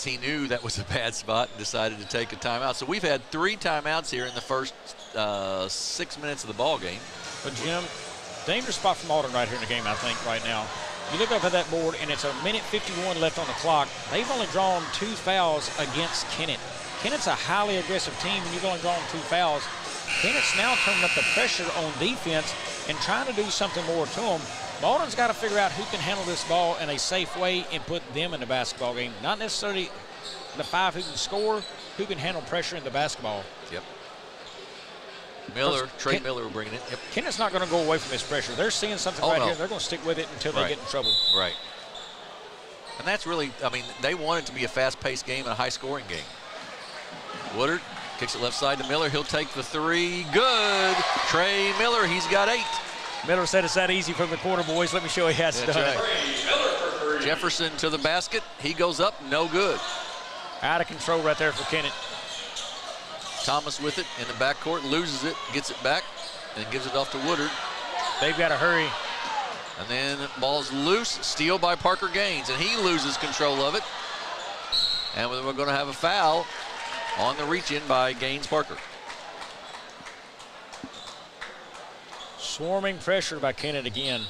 Speaker 3: he knew that was a bad spot and decided to take a timeout. So we've had 3 timeouts here in the first 6 minutes of the ball game.
Speaker 2: But Jim, dangerous spot for Malden right here in the game, I think, right now. You look up at that board, and it's a minute 51 left on the clock. They've only drawn 2 fouls against Kennett. Kennett's a highly aggressive team, and you've only drawn 2 fouls. Kennett's now turning up the pressure on defense and trying to do something more to them. Malden's got to figure out who can handle this ball in a safe way and put them in the basketball game. Not necessarily the 5 who can score, who can handle pressure in the basketball.
Speaker 3: Yep. Trey Miller will bring it in. Yep.
Speaker 2: Kennett's not going to go away from this pressure. They're seeing something here. They're going to stick with it until they get in trouble.
Speaker 3: Right. And that's really, they want it to be a fast-paced game and a high-scoring game. Woodard kicks it left side to Miller. He'll take the 3. Good. Trey Miller, he's got 8.
Speaker 2: Miller said it's that easy from the corner, boys. Let me show you how it's done.
Speaker 3: Right. Jefferson to the basket. He goes up, no good.
Speaker 2: Out of control right there for Kennett.
Speaker 3: Thomas with it in the backcourt, loses it, gets it back, and gives it off to Woodard.
Speaker 2: They've got to hurry.
Speaker 3: And then ball's loose, steal by Parker Gaines, and he loses control of it. And we're going to have a foul on the reach-in by Gaines Parker.
Speaker 2: Swarming pressure by Kennett again.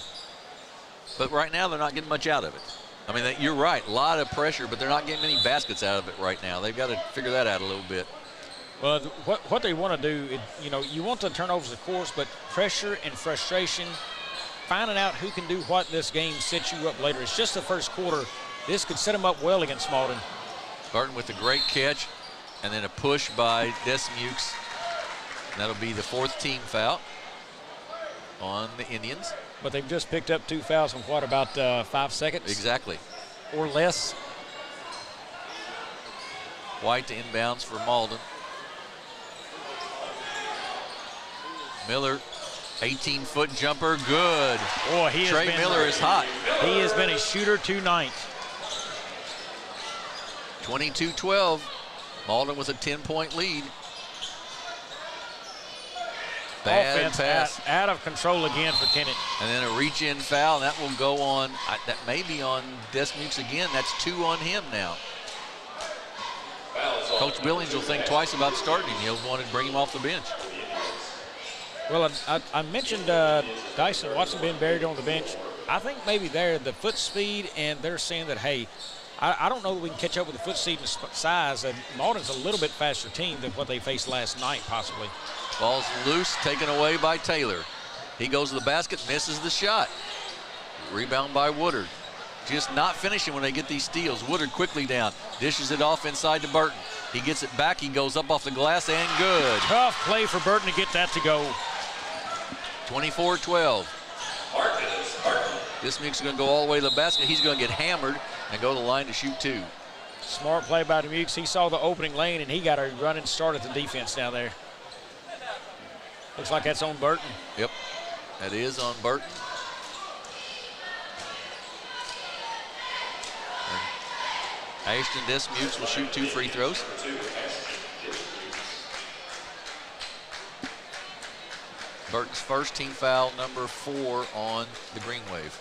Speaker 3: But right now they're not getting much out of it. You're right, a lot of pressure, but they're not getting many baskets out of it right now. They've got to figure that out a little bit.
Speaker 2: Well, what they want to do, you want the turnovers, of course, but pressure and frustration, finding out who can do what this game sets you up later. It's just the first quarter. This could set them up well against Malden.
Speaker 3: Barton with a great catch, and then a push by Desmukes. That'll be the 4th team foul on the Indians.
Speaker 2: But they've just picked up 2 fouls in what, about 5 seconds?
Speaker 3: Exactly.
Speaker 2: Or less.
Speaker 3: White to inbounds for Malden. Miller, 18-foot jumper, good.
Speaker 2: Boy,
Speaker 3: Trey Miller is hot.
Speaker 2: He has been a shooter tonight.
Speaker 3: 22-12, Malden with a 10-point lead. Bad
Speaker 2: Offense
Speaker 3: pass.
Speaker 2: Out of control again for Kennett.
Speaker 3: And then a reach-in foul, and that will go on, that may be on Desmukes again. That's 2 on him now. Coach Billings will think twice about starting him. He'll want to bring him off the bench.
Speaker 2: Well, I mentioned Dyson Watson being buried on the bench. I think maybe the foot speed, and they're saying that, hey, I don't know that we can catch up with the foot speed and size, and Malden's a little bit faster team than what they faced last night, possibly.
Speaker 3: Ball's loose, taken away by Taylor. He goes to the basket, misses the shot. Rebound by Woodard. Just not finishing when they get these steals. Woodard quickly down, dishes it off inside to Burton. He gets it back, he goes up off the glass, and good.
Speaker 2: Tough play for Burton to get that to go.
Speaker 3: 24-12. This Muke's going to go all the way to the basket. He's going to get hammered and go to the line to shoot 2.
Speaker 2: Smart play by Mukes. He saw the opening lane, and he got a running start at the defense down there. Looks like that's on Burton.
Speaker 3: Yep, that is on Burton. And Ashton Desmukes will shoot 2 free throws. Burton's first team foul, number 4 on the Green Wave.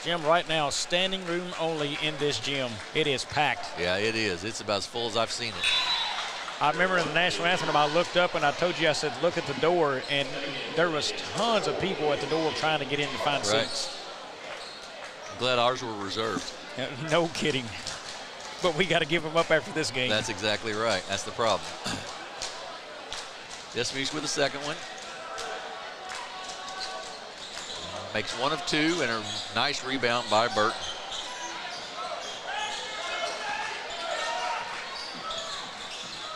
Speaker 2: Jim, right now, standing room only in this gym. It is packed.
Speaker 3: Yeah, it is. It's about as full as I've seen it.
Speaker 2: I remember in the national anthem, I looked up and I told you, I said, look at the door, and there was tons of people at the door trying to get in to find seats.
Speaker 3: I'm glad ours were reserved.
Speaker 2: No kidding. But we got to give them up after this game.
Speaker 3: That's exactly right. That's the problem. Desmukes with the second one. Makes 1 of 2, and a nice rebound by Burton.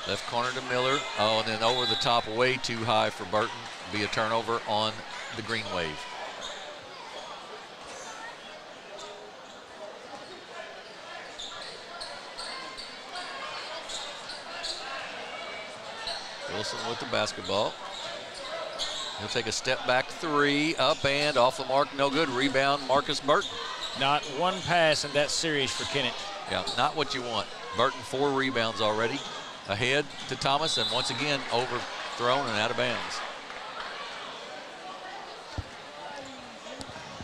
Speaker 3: Left corner to Miller. Oh, and then over the top, way too high for Burton. Be a turnover on the Green Wave. Wilson with the basketball. He'll take a step back 3, up and off the mark, no good. Rebound, Marcus Burton.
Speaker 2: Not one pass in that series for Kennett.
Speaker 3: Yeah, not what you want. Burton 4 rebounds already. Ahead to Thomas, and once again overthrown and out of bounds.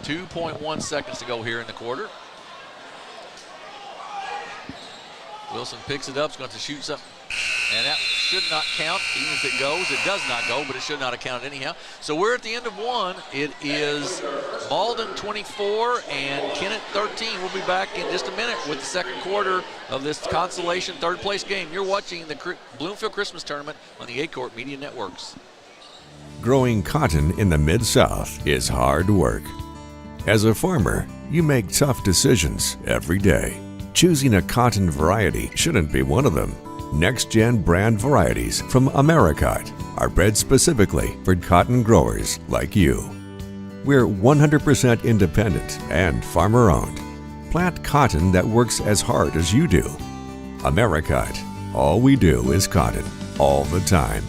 Speaker 3: 2.1 seconds to go here in the quarter. Wilson picks it up, is going to shoot something. And that should not count, even if it goes. It does not go, but it should not have counted anyhow. So we're at the end of 1. It is Malden 24 and Kennett 13. We'll be back in just a minute with the second quarter of this Consolation third-place game. You're watching the Bloomfield Christmas Tournament on the Aycorp Media Networks.
Speaker 5: Growing cotton in the Mid-South is hard work. As a farmer, you make tough decisions every day. Choosing a cotton variety shouldn't be one of them. Next-gen brand varieties from Americot are bred specifically for cotton growers like you. We're 100% independent and farmer-owned. Plant cotton that works as hard as you do. Americot. All we do is cotton, all the time.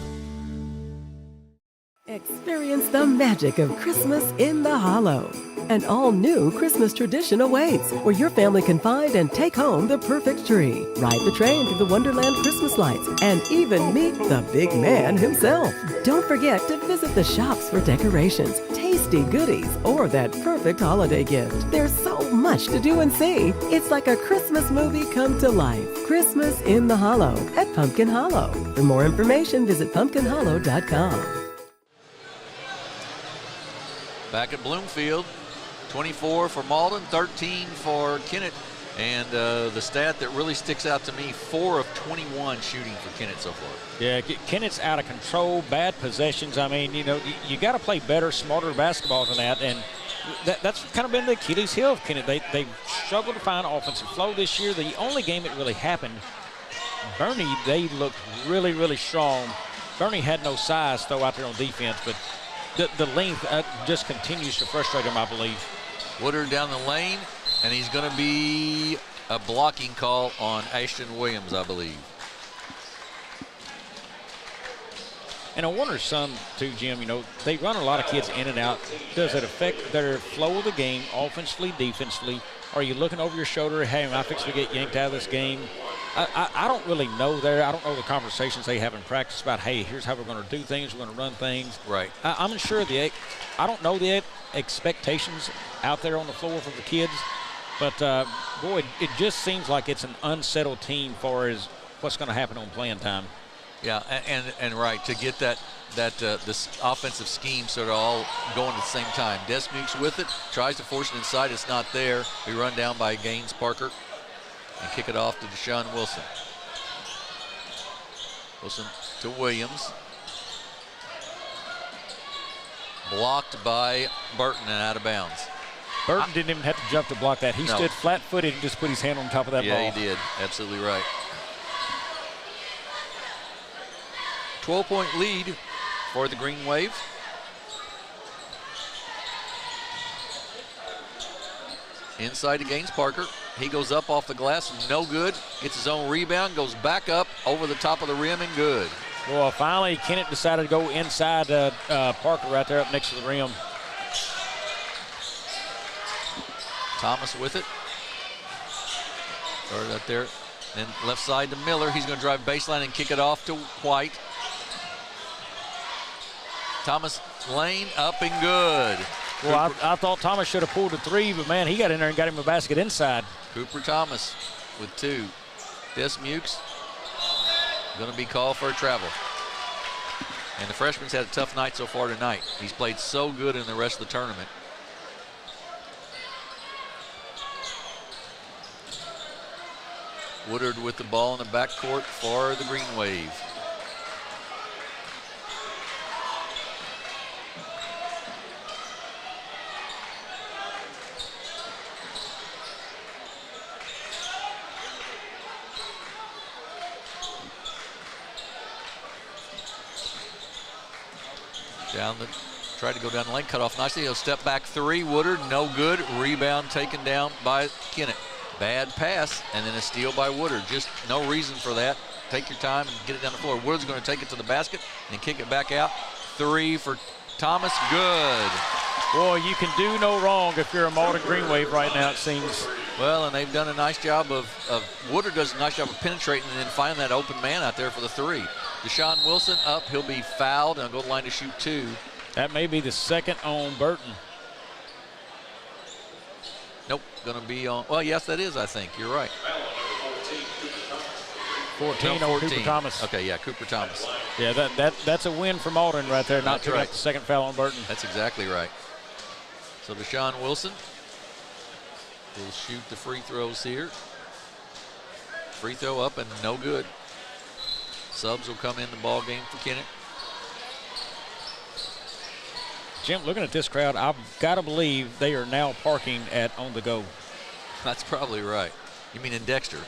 Speaker 6: Experience the magic of Christmas in the Hollow. An all-new Christmas tradition awaits, where your family can find and take home the perfect tree, ride the train through the Wonderland Christmas lights, and even meet the big man himself. Don't forget to visit the shops for decorations, tasty goodies, or that perfect holiday gift. There's so much to do and see. It's like a Christmas movie come to life. Christmas in the Hollow at Pumpkin Hollow. For more information, visit pumpkinhollow.com.
Speaker 3: Back at Bloomfield. 24 for Malden, 13 for Kennett, and the stat that really sticks out to me, 4 of 21 shooting for Kennett so far.
Speaker 2: Yeah, Kennett's out of control, bad possessions. I mean, you know, you got to play better, smarter basketball than that, and that's kind of been the Achilles heel of Kennett. They struggled to find offensive flow this year. The only game it really happened, Bernie, they looked really, really strong. Bernie had no size, though, out there on defense, but the length just continues to frustrate him, I believe.
Speaker 3: Woodard down the lane, and he's going to be a blocking call on Ashton Williams, I believe.
Speaker 2: And I wonder some, too, Jim, you know, they run a lot of kids in and out. Does it affect their flow of the game, offensively, defensively? Are you looking over your shoulder, hey, am I fixing to get yanked out of this game? I don't really know there. I don't know the conversations they have in practice about, hey, here's how we're going to do things, we're going to run things.
Speaker 3: Right.
Speaker 2: I'm unsure I don't know the expectations out there on the floor for the kids, but boy, it just seems like it's an unsettled team far as what's going to happen on playing time.
Speaker 3: Yeah, and right, to get this offensive scheme sort of all going at the same time. Desmukes with it, tries to force it inside. It's not there. We run down by Gaines Parker and kick it off to Deshaun Wilson. Wilson to Williams. Blocked by Burton and out of bounds.
Speaker 2: Burton didn't even have to jump to block that. He stood flat-footed and just put his hand on top of that ball.
Speaker 3: Yeah, he did. Absolutely right. 12-point lead for the Green Wave. Inside to Gaines Parker. He goes up off the glass, no good. Gets his own rebound, goes back up over the top of the rim and good.
Speaker 2: Well, finally, Kennett decided to go inside Parker right there up next to the rim.
Speaker 3: Thomas with it. Started up there. Then left side to Miller. He's going to drive baseline and kick it off to White. Thomas lane up and good.
Speaker 2: Well, I thought Thomas should have pulled a three, but man, he got in there and got him a basket inside.
Speaker 3: Cooper Thomas with two. Desmukes going to be called for a travel. And the freshman's had a tough night so far tonight. He's played so good in the rest of the tournament. Woodard with the ball in the backcourt for the Green Wave. Tried to go down the lane, cut off nicely. He'll step back three. Woodard, no good. Rebound taken down by Kennett. Bad pass, and then a steal by Woodard. Just no reason for that. Take your time and get it down the floor. Woodard's going to take it to the basket and kick it back out. Three for Thomas, good.
Speaker 2: Boy, you can do no wrong if you're a Malden Green Wave right now, it seems.
Speaker 3: Well, and they've done a nice job of Woodard does a nice job of penetrating and then finding that open man out there for the three. Deshaun Wilson up, he'll be fouled and go to the line to shoot two.
Speaker 2: That may be the second on Burton.
Speaker 3: Nope, gonna be on, well, yes, that is, I think, you're right.
Speaker 2: 14 on Cooper Thomas.
Speaker 3: Okay, yeah, Cooper Thomas.
Speaker 2: Yeah, that's a win for Malden right there, not to get the second foul on Burton.
Speaker 3: That's exactly right. So Deshaun Wilson will shoot the free throws here. Free throw up and no good. Subs will come in the ball game for Kennett.
Speaker 2: Jim, looking at this crowd, I've got to believe they are now parking at On The Go.
Speaker 3: That's probably right. You mean in Dexter?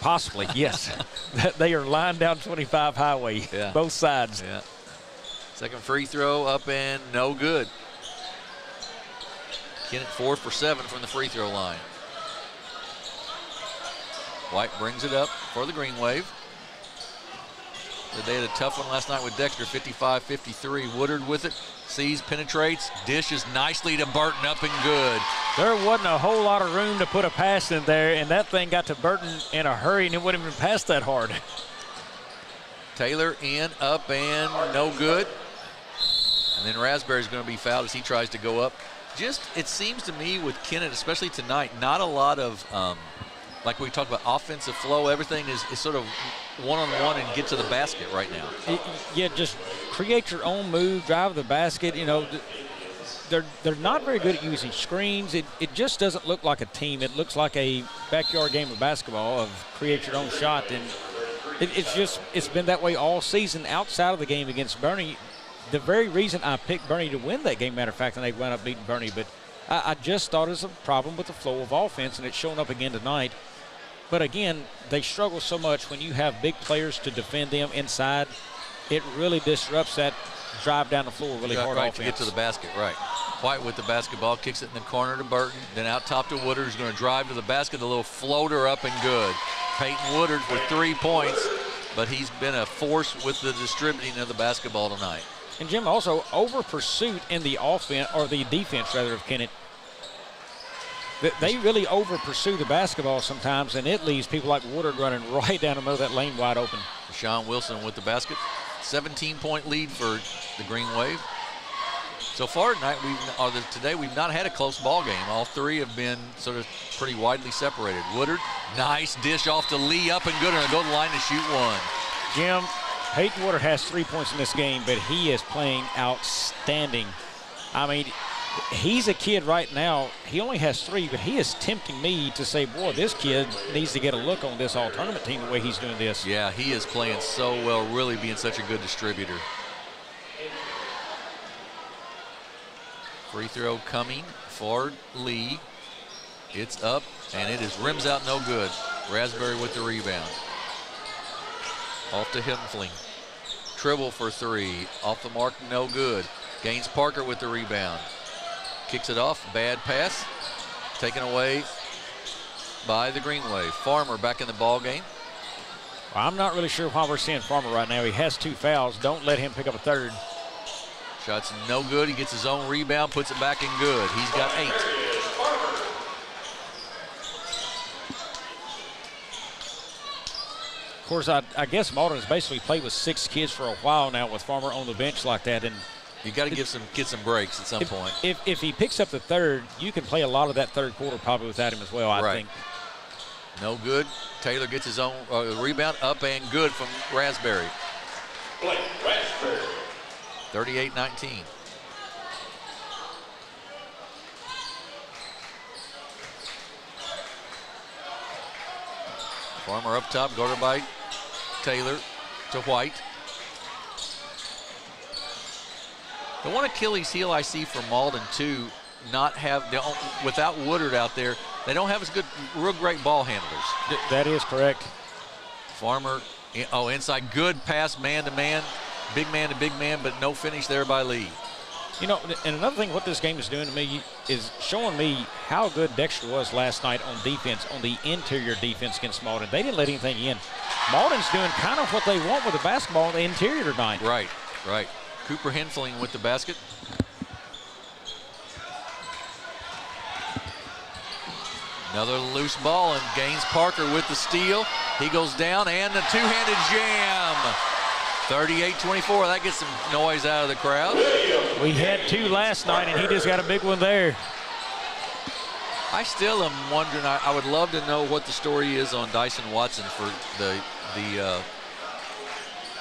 Speaker 2: Possibly, yes. They are lined down 25 Highway, both sides.
Speaker 3: Yeah. Second free throw up and no good. Kennett 4 for 7 from the free throw line. White brings it up for the Green Wave. They had a tough one last night with Dexter, 55-53. Woodard with it, sees, penetrates, dishes nicely to Burton, up and good.
Speaker 2: There wasn't a whole lot of room to put a pass in there, and that thing got to Burton in a hurry, and it wouldn't even pass that hard.
Speaker 3: Taylor in, up, and no good. And then Raspberry's going to be fouled as he tries to go up. Just, it seems to me with Kennett, especially tonight, not a lot of, like we talked about, offensive flow. Everything is sort of one-on-one and get to the basket right now.
Speaker 2: Yeah, just create your own move, drive the basket. You know, they're not very good at using screens. It just doesn't look like a team. It looks like a backyard game of basketball of create your own shot. And it's been that way all season outside of the game against Bernie. The very reason I picked Bernie to win that game, matter of fact, and they wound up beating Bernie, but I just thought it was a problem with the flow of offense, and it's shown up again tonight. But again, they struggle so much when you have big players to defend them inside. It really disrupts that drive down the floor really hard
Speaker 3: right,
Speaker 2: offense.
Speaker 3: To get to the basket, right. White with the basketball, kicks it in the corner to Burton, then out top to Woodard, who's going to drive to the basket, a little floater up and good. Peyton Woodard with 3 points, but he's been a force with the distributing of the basketball tonight.
Speaker 2: And Jim, also over pursuit in the offense, or the defense rather, of Kennett. They really over pursue the basketball sometimes, and it leaves people like Woodard running right down the middle of that lane wide open.
Speaker 3: Deshaun Wilson with the basket. 17-point lead for the Green Wave. So far tonight, today we've not had a close ball game. All three have been sort of pretty widely separated. Woodard, nice dish off to Lee, up and good, and go to the line to shoot one.
Speaker 2: Jim, Peyton Woodard has 3 points in this game, but he is playing outstanding. I mean, he's a kid right now. He only has 3, but he is tempting me to say, boy, this kid needs to get a look on this all-tournament team the way he's doing this.
Speaker 3: Yeah, he is playing so well, really being such a good distributor. Free throw coming for Lee. It's up, and it is rims out, no good. Raspberry with the rebound. Off to Hempfling. Tribble for 3. Off the mark, no good. Gaines Parker with the rebound. Kicks it off, bad pass. Taken away by the Green Wave. Farmer back in the ball game.
Speaker 2: Well, I'm not really sure why we're seeing Farmer right now. He has 2 fouls. Don't let him pick up a third.
Speaker 3: Shot's no good. He gets his own rebound, puts it back in good. He's got 8.
Speaker 2: Of course, I guess Malden has basically played with 6 kids for a while now with Farmer on the bench like that. And
Speaker 3: you got to get some breaks at some point.
Speaker 2: If he picks up the third, you can play a lot of that third quarter probably without him as well, I think.
Speaker 3: No good. Taylor gets his own rebound, up and good from Raspberry.
Speaker 11: Blake Raspberry.
Speaker 3: 38-19. Farmer up top, guarded by Taylor to White. The one Achilles heel I see for Malden too, without Woodard out there, they don't have as good, real great ball handlers.
Speaker 2: That is correct.
Speaker 3: Farmer, inside, good pass, man to man, big man to big man, but no finish there by Lee.
Speaker 2: You know, and another thing what this game is doing to me is showing me how good Dexter was last night on defense, on the interior defense against Malden. They didn't let anything in. Malden's doing kind of what they want with the basketball on the interior tonight.
Speaker 3: Right. Cooper Henfling with the basket. Another loose ball, and Gaines Parker with the steal. He goes down, and a two-handed jam. 38-24, that gets some noise out of the crowd.
Speaker 2: We had 2 last night, and he just got a big one there.
Speaker 3: I still am wondering, I would love to know what the story is on Dyson Watson for the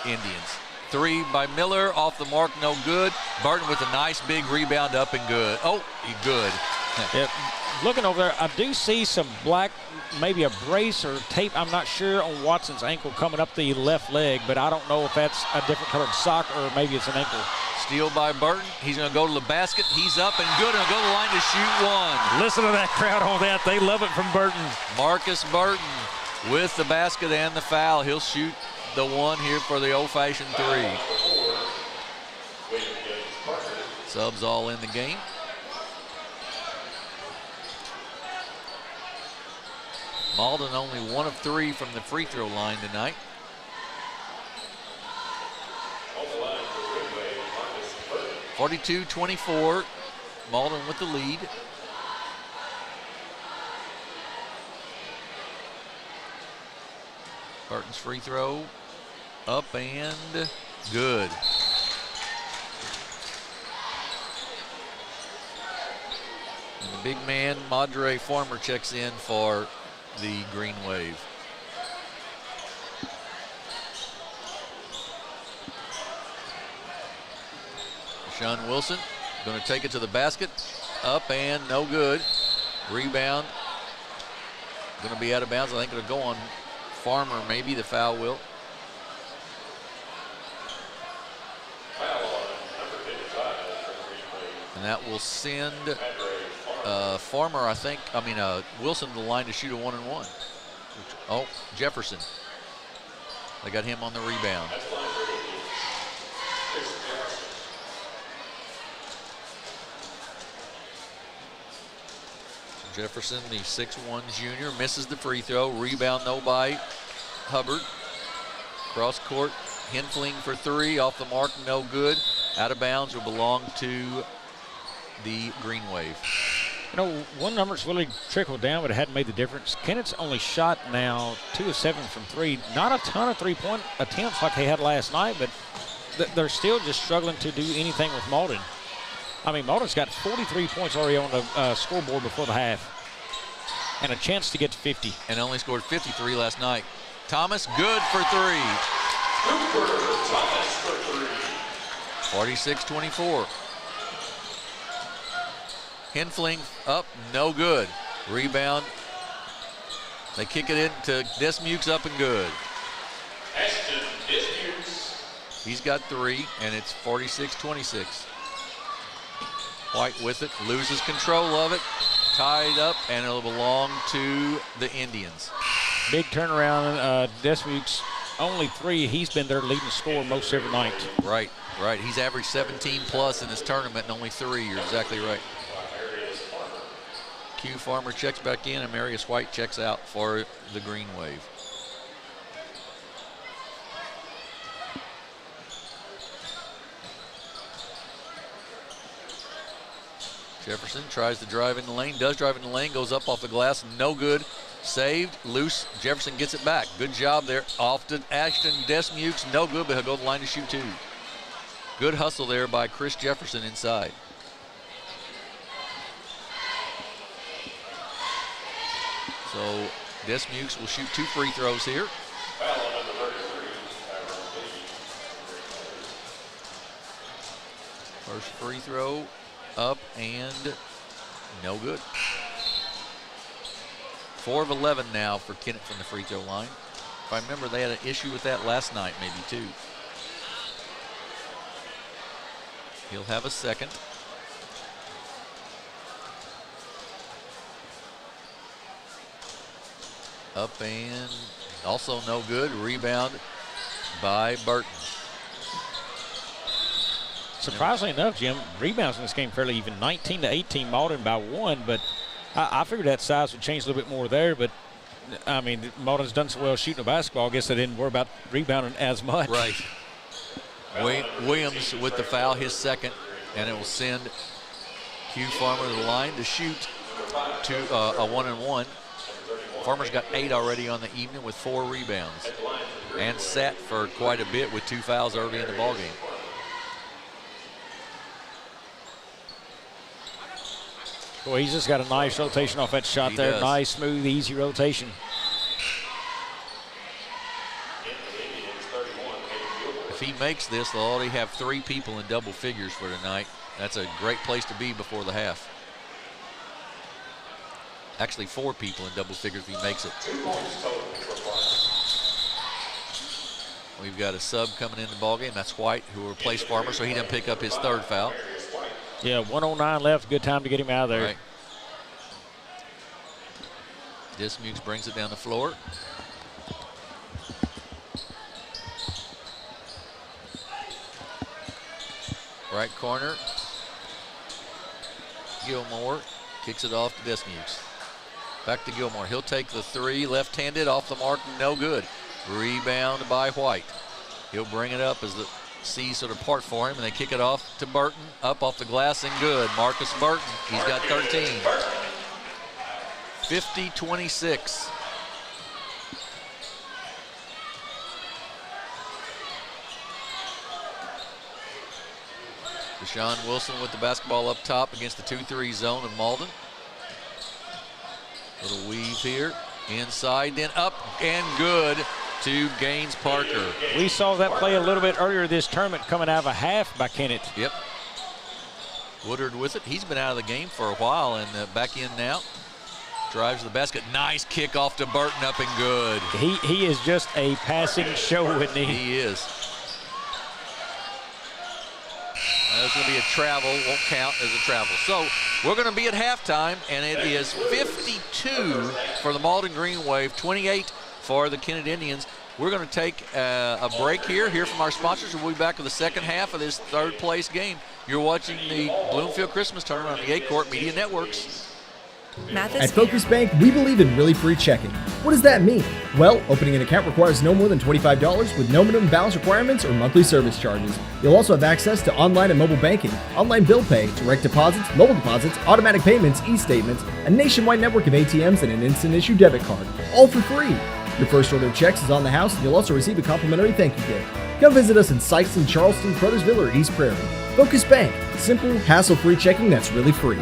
Speaker 3: Indians. 3 by Miller, off the mark, no good. Burton with a nice big rebound, up and good. Oh, good.
Speaker 2: Yep. Looking over there, I do see some black, maybe a brace or tape, I'm not sure, on Watson's ankle coming up the left leg, but I don't know if that's a different colored sock or maybe it's an ankle.
Speaker 3: Steal by Burton. He's going to go to the basket. He's up and good, and go to the line to shoot 1.
Speaker 2: Listen to that crowd on that. They love it from Burton.
Speaker 3: Marcus Burton with the basket and the foul. He'll shoot the 1 here for the old-fashioned 3. Subs all in the game. Malden only 1 of 3 from the free throw line tonight. 42-24, Malden with the lead. Burton's free throw, up and good. And the big man, Madre Farmer, checks in for the Green Wave. Sean Wilson going to take it to the basket. Up and no good. Rebound. Going to be out of bounds. I think it'll go on Farmer, maybe. The foul will. And that will send Farmer, Wilson to the line to shoot a 1-and-1. Oh, Jefferson. They got him on the rebound. Jefferson, the 6'1 junior, misses the free throw. Rebound, no by Hubbard. Cross court, Henfling for 3, off the mark, no good. Out of bounds, will belong to the Green Wave.
Speaker 2: You know, one number's really trickled down, but it hadn't made the difference. Kennett's only shot now 2 of 7 from 3. Not a ton of three-point attempts like they had last night, but they're still just struggling to do anything with Malden. I mean, Malden's got 43 points already on the scoreboard before the half. And a chance to get to 50.
Speaker 3: And only scored 53 last night. Thomas, good for three. 46-24. Henfling up, no good. Rebound. They kick it in to Desmukes, up and good. He's got three, and it's 46-26. White with it, loses control of it. Tied up, and it'll belong to the Indians.
Speaker 2: Big turnaround. Desmukes only three. He's been their leading scorer most every night.
Speaker 3: Right. He's averaged 17 plus in this tournament and only three. You're exactly right. Q Farmer checks back in, and Marius White checks out for the Green Wave. Jefferson tries to drive in the lane, does drive in the lane, goes up off the glass, no good. Saved, loose, Jefferson gets it back. Good job there. Off to Ashton Desmukes, no good, but he'll go to the line to shoot two. Good hustle there by Chris Jefferson inside. So Desmukes will shoot 2 free throws here. First free throw up and no good. 4 of 11 now for Kennett from the free throw line. If I remember, they had an issue with that last night, maybe too. He'll have a second. Up and also no good. Rebound by Burton.
Speaker 2: Surprisingly enough, Jim, rebounds in this game fairly even. 19-18, Malden by 1, but I figured that size would change a little bit more there, but I mean, Malden's done so well shooting a basketball. I guess they didn't worry about rebounding as much.
Speaker 3: Right. Williams with the foul, his second, and it will send Q Farmer to the line to shoot a 1-and-1. Farmer's got 8 already on the evening with 4 rebounds and sat for quite a bit with 2 fouls early in the ballgame.
Speaker 2: Boy, he's just got a nice rotation off that shot there.
Speaker 3: Does.
Speaker 2: Nice, smooth, easy rotation.
Speaker 3: If he makes this, they'll already have 3 people in double figures for tonight. That's a great place to be before the half. Actually, 4 people in double figures if he makes it. We've got a sub coming in the ballgame. That's White, who will replace Farmer, so he didn't pick up his 3rd foul.
Speaker 2: Yeah, 1:09 left. Good time to get him out of there.
Speaker 3: Right. Desmukes brings it down the floor. Right corner. Gilmore kicks it off to Desmukes. Back to Gilmore. He'll take the 3, left-handed, off the mark, no good. Rebound by White. He'll bring it up as the seas sort of part for him, and they kick it off to Burton. Up off the glass and good. Marcus Burton, he's got 13. 50-26. Deshaun Wilson with the basketball up top against the 2-3 zone of Malden. Little weave here. Inside, then up and good to Gaines Parker.
Speaker 2: We saw that play a little bit earlier this tournament coming out of a half by Kennett.
Speaker 3: Yep. Woodard with it. He's been out of the game for a while and back in now. Drives the basket. Nice kick off to Burton, up and good.
Speaker 2: He is just a passing show, isn't he?
Speaker 3: He is. That's going to be a travel. Won't count as a travel. So we're going to be at halftime, and it is 52 for the Malden Green Wave, 28 for the Kennett Indians. We're going to take a break here, hear from our sponsors, and we'll be back with the second half of this 3rd place game. You're watching the Bloomfield Christmas Tournament on the Aycorp Media Networks.
Speaker 7: At Focus Bank, we believe in really free checking. What does that mean? Well, opening an account requires no more than $25 with no minimum balance requirements or monthly service charges. You'll also have access to online and mobile banking, online bill pay, direct deposits, mobile deposits, automatic payments, e-statements, a nationwide network of ATMs, and an instant issue debit card, all for free. Your first order of checks is on the house, and you'll also receive a complimentary thank you gift. Come visit us in Sykeston, Charleston, Crothersville, or East Prairie. Focus Bank. Simple, hassle-free checking that's really free.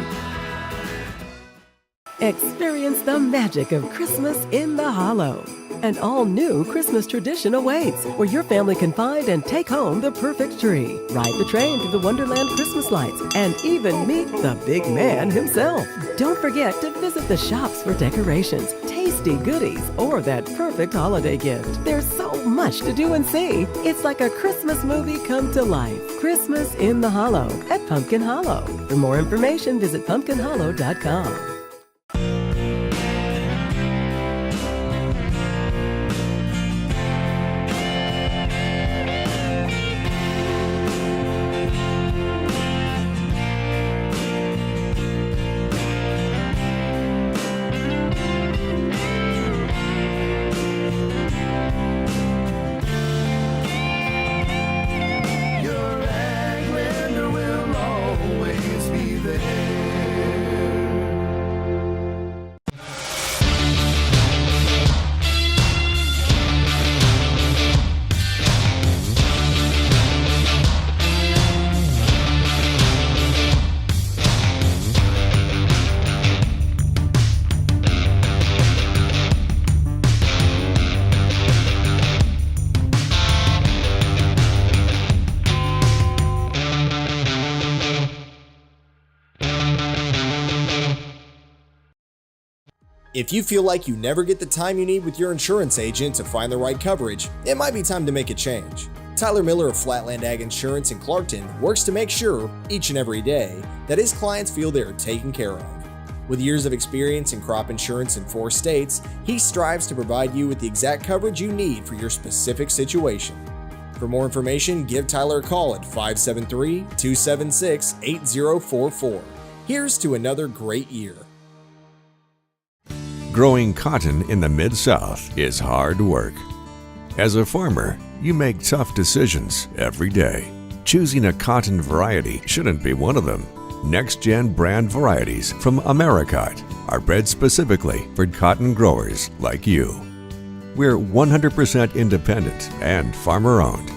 Speaker 6: Experience the magic of Christmas in the Hollow. An all-new Christmas tradition awaits, where your family can find and take home the perfect tree, ride the train through the Wonderland Christmas lights, and even meet the big man himself. Don't forget to visit the shops for decorations, tasty goodies, or that perfect holiday gift. There's so much to do and see. It's like a Christmas movie come to life. Christmas in the Hollow at Pumpkin Hollow. For more information, visit pumpkinhollow.com.
Speaker 7: If you feel like you never get the time you need with your insurance agent to find the right coverage, it might be time to make a change. Tyler Miller of Flatland Ag Insurance in Clarkton works to make sure, each and every day, that his clients feel they are taken care of. With years of experience in crop insurance in 4 states, he strives to provide you with the exact coverage you need for your specific situation. For more information, give Tyler a call at 573-276-8044. Here's to another great year.
Speaker 5: Growing cotton in the Mid-South is hard work. As a farmer, you make tough decisions every day. Choosing a cotton variety shouldn't be one of them. Next-gen brand varieties from Americot are bred specifically for cotton growers like you. We're 100% independent and farmer-owned.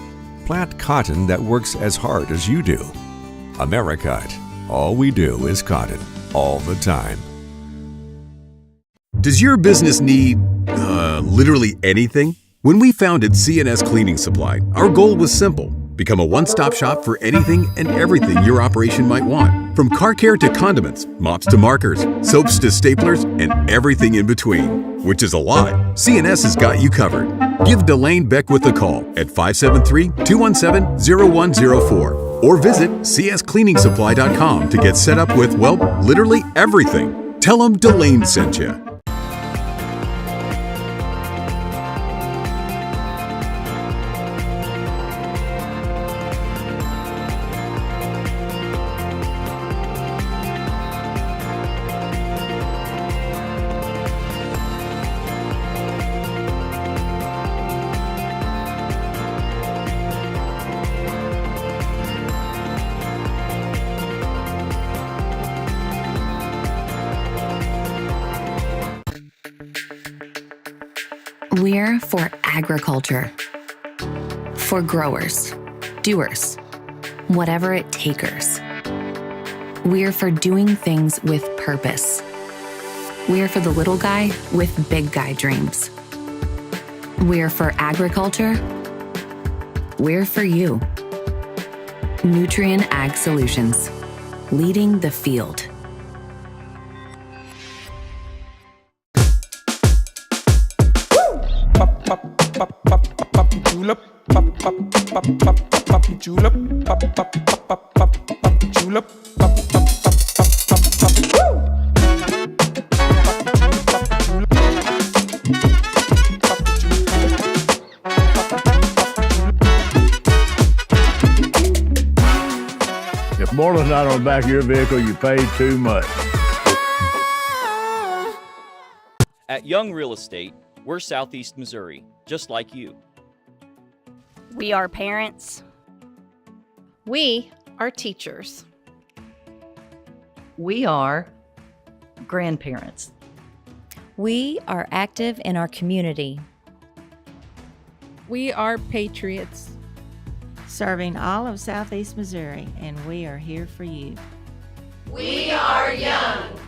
Speaker 5: Plant cotton that works as hard as you do. Americot. All we do is cotton, all the time.
Speaker 8: Does your business need, literally anything? When we founded C&S Cleaning Supply, our goal was simple. Become a one-stop shop for anything and everything your operation might want. From car care to condiments, mops to markers, soaps to staplers, and everything in between. Which is a lot. C&S has got you covered. Give Delane Beckwith a call at 573-217-0104 or visit cscleaningsupply.com to get set up with, well, literally everything. Tell them Delane sent you.
Speaker 10: We're for agriculture. For growers, doers, whatever it takers. We're for doing things with purpose. We're for the little guy with big guy dreams. We're for agriculture. We're for you. Nutrien Ag Solutions, leading the field.
Speaker 9: Julep, julep, julep,
Speaker 12: If more than not on the back of your vehicle, you paid too much.
Speaker 13: At Young Real Estate, we're Southeast Missouri, just like you.
Speaker 14: We are parents.
Speaker 1: We are teachers.
Speaker 16: We are grandparents.
Speaker 17: We are active in our community.
Speaker 22: We are patriots.
Speaker 9: serving all of Southeast Missouri, and we are here for you.
Speaker 20: We are young.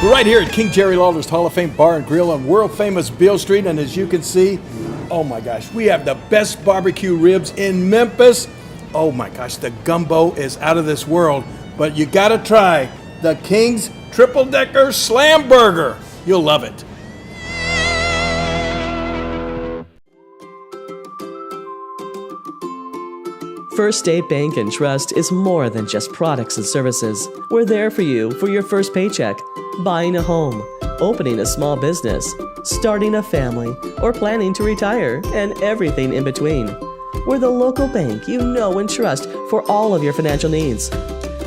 Speaker 24: We're right here at King Jerry Lawler's Hall of Fame Bar and Grill on world famous Beale Street, and as you can see, oh my gosh, we have the best barbecue ribs in Memphis. Oh my gosh, the gumbo is out of this world, but you gotta try the King's Triple Decker Slam Burger. You'll love it.
Speaker 18: First State Bank and Trust is more than just products and services. We're there for you for your first paycheck, buying a home, opening a small business, starting a family, or planning to retire, and everything in between. We're the local bank you know and trust for all of your financial needs.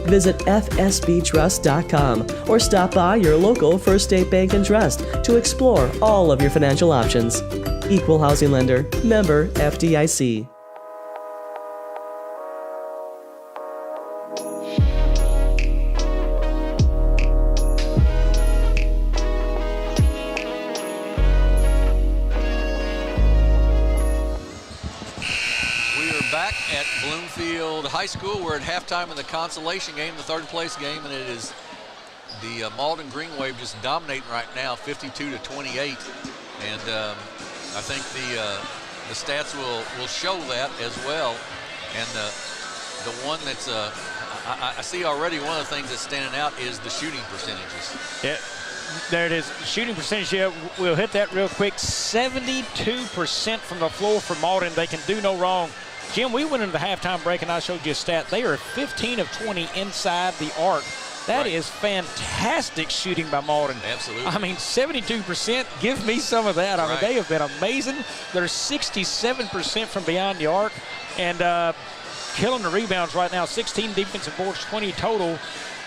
Speaker 18: Visit fsbtrust.com or stop by your local First State Bank and Trust to explore all of your financial options. Equal housing lender, member FDIC.
Speaker 3: Bloomfield High School. We're at halftime in the Consolation game, the third place game, and it is the Malden Green Wave just dominating right now, 52-28. And I think the stats will show that as well. And the one that's I see already one of the things that's standing out is the shooting percentages.
Speaker 2: Yeah. There it is, shooting percentage. Yeah, we'll hit that real quick. 72% from the floor for Malden. They can do no wrong. Jim, we went into the halftime break and I showed you a stat. They are 15 of 20 inside the arc. That is fantastic shooting by Malden.
Speaker 3: Absolutely.
Speaker 2: I mean, 72%, give me some of that. I mean, they have been amazing. They're 67% from beyond the arc. And killing the rebounds right now. 16 defensive boards, 20 total.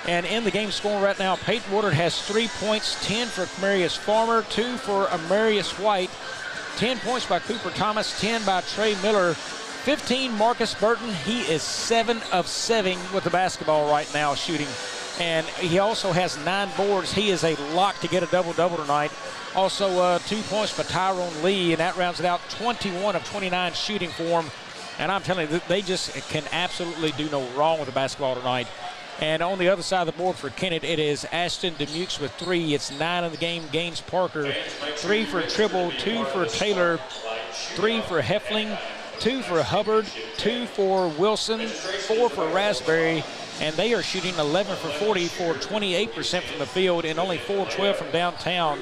Speaker 2: And in the game scoring right now, Peyton Woodard has 3 points, 10 for Marius Farmer, 2 for Amarius White, 10 points by Cooper Thomas, 10 by Trey Miller, 15 Marcus Burton. He is 7 of 7 with the basketball right now shooting. And he also has 9 boards. He is a lock to get a double-double tonight. Also 2 points by Tyrone Lee, and that rounds it out, 21 of 29 shooting for him. And I'm telling you, they just can absolutely do no wrong with the basketball tonight. And on the other side of the board for Kennett, it is Ashton Demukes with 3. It's 9 in the game. Gaines Parker, 3 for Tribble, 2 for Taylor, 3 for Heffling, 2 for Hubbard, 2 for Wilson, 4 for Raspberry, and they are shooting 11 for 40 for 28% from the field and only 4-12 from downtown.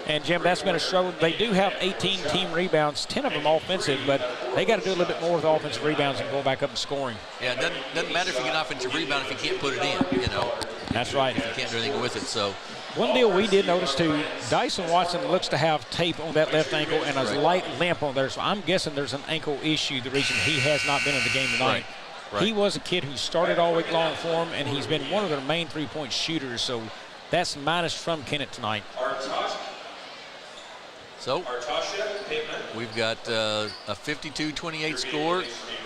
Speaker 2: And Jim, that's been a struggle. They do have 18 team rebounds, 10 of them offensive, but they got to do a little bit more with offensive rebounds and go back up and scoring.
Speaker 3: Yeah, it doesn't matter if you get an offensive rebound if you can't put it in, you know.
Speaker 2: That's right.
Speaker 3: If you can't do anything with it, so.
Speaker 2: One deal we did notice too, Dyson Watson looks to have tape on that left ankle and a light limp on there, so I'm guessing there's an ankle issue, the reason he has not been in the game tonight.
Speaker 3: Right.
Speaker 2: He was a kid who started all week long for him, and he's been one of their main three-point shooters, so that's minus from Kennett tonight.
Speaker 3: So we've got a 52-28 score,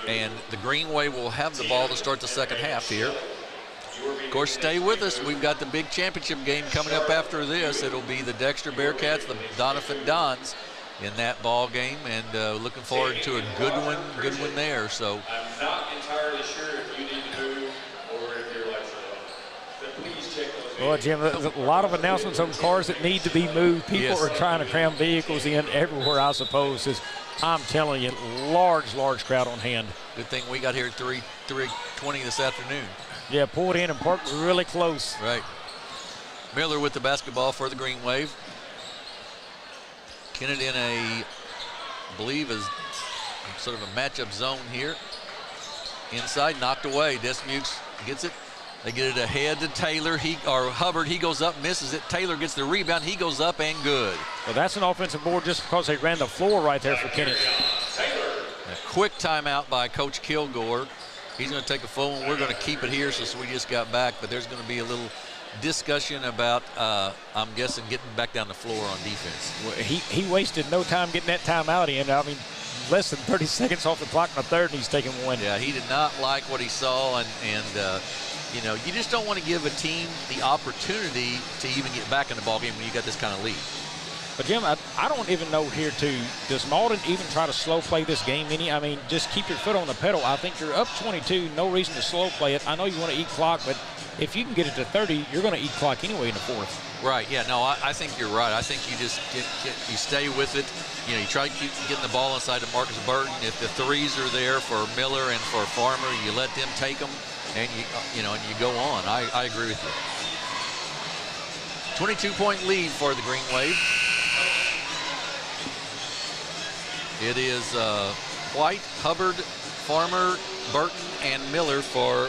Speaker 3: and the Green Wave will have the ball to start the second half here. Of course, stay with us. We've got the big championship game coming up after this. It'll be the Dexter Bearcats, the Donovan Dons in that ball game, and looking forward to a good one there. So
Speaker 11: I'm not entirely sure if you need to move or if your lights are on. But please check those.
Speaker 2: Well, Jim, there's a lot of announcements on cars that need to be moved. People are trying to cram vehicles in everywhere, I suppose. I'm telling you, large crowd on hand.
Speaker 3: Good thing we got here at 3:20 this afternoon.
Speaker 2: Yeah, pulled in and parked really close.
Speaker 3: Right. Miller with the basketball for the Green Wave. Kennett in I believe is sort of a matchup zone here. Inside, knocked away. Desmukes gets it. They get it ahead to Taylor. Hubbard, he goes up, misses it. Taylor gets the rebound. He goes up and good.
Speaker 2: Well, that's an offensive board just because they ran the floor right there for Kennett.
Speaker 3: A quick timeout by Coach Kilgore. He's going to take a full one. We're going to keep it here since we just got back, but there's going to be a little discussion about, I'm guessing, getting back down the floor on defense.
Speaker 2: Well, he wasted no time getting that timeout in. I mean, less than 30 seconds off the clock in the third, and he's taking one.
Speaker 3: Yeah, he did not like what he saw, and you know, you just don't want to give a team the opportunity to even get back in the ball game when you got this kind of lead.
Speaker 2: But Jim, I don't even know here too. Does Malden even try to slow play this game any? I mean, just keep your foot on the pedal. I think you're up 22. No reason to slow play it. I know you want to eat clock, but if you can get it to 30, you're going to eat clock anyway in the fourth.
Speaker 3: Right. Yeah. No, I think you're right. I think you just you stay with it. You know, you try to keep getting the ball inside to Marcus Burton. If the threes are there for Miller and for Farmer, you let them take them, and you know, and you go on. I agree with you. 22-point lead for the Green Wave. It is White, Hubbard, Farmer, Burton, and Miller for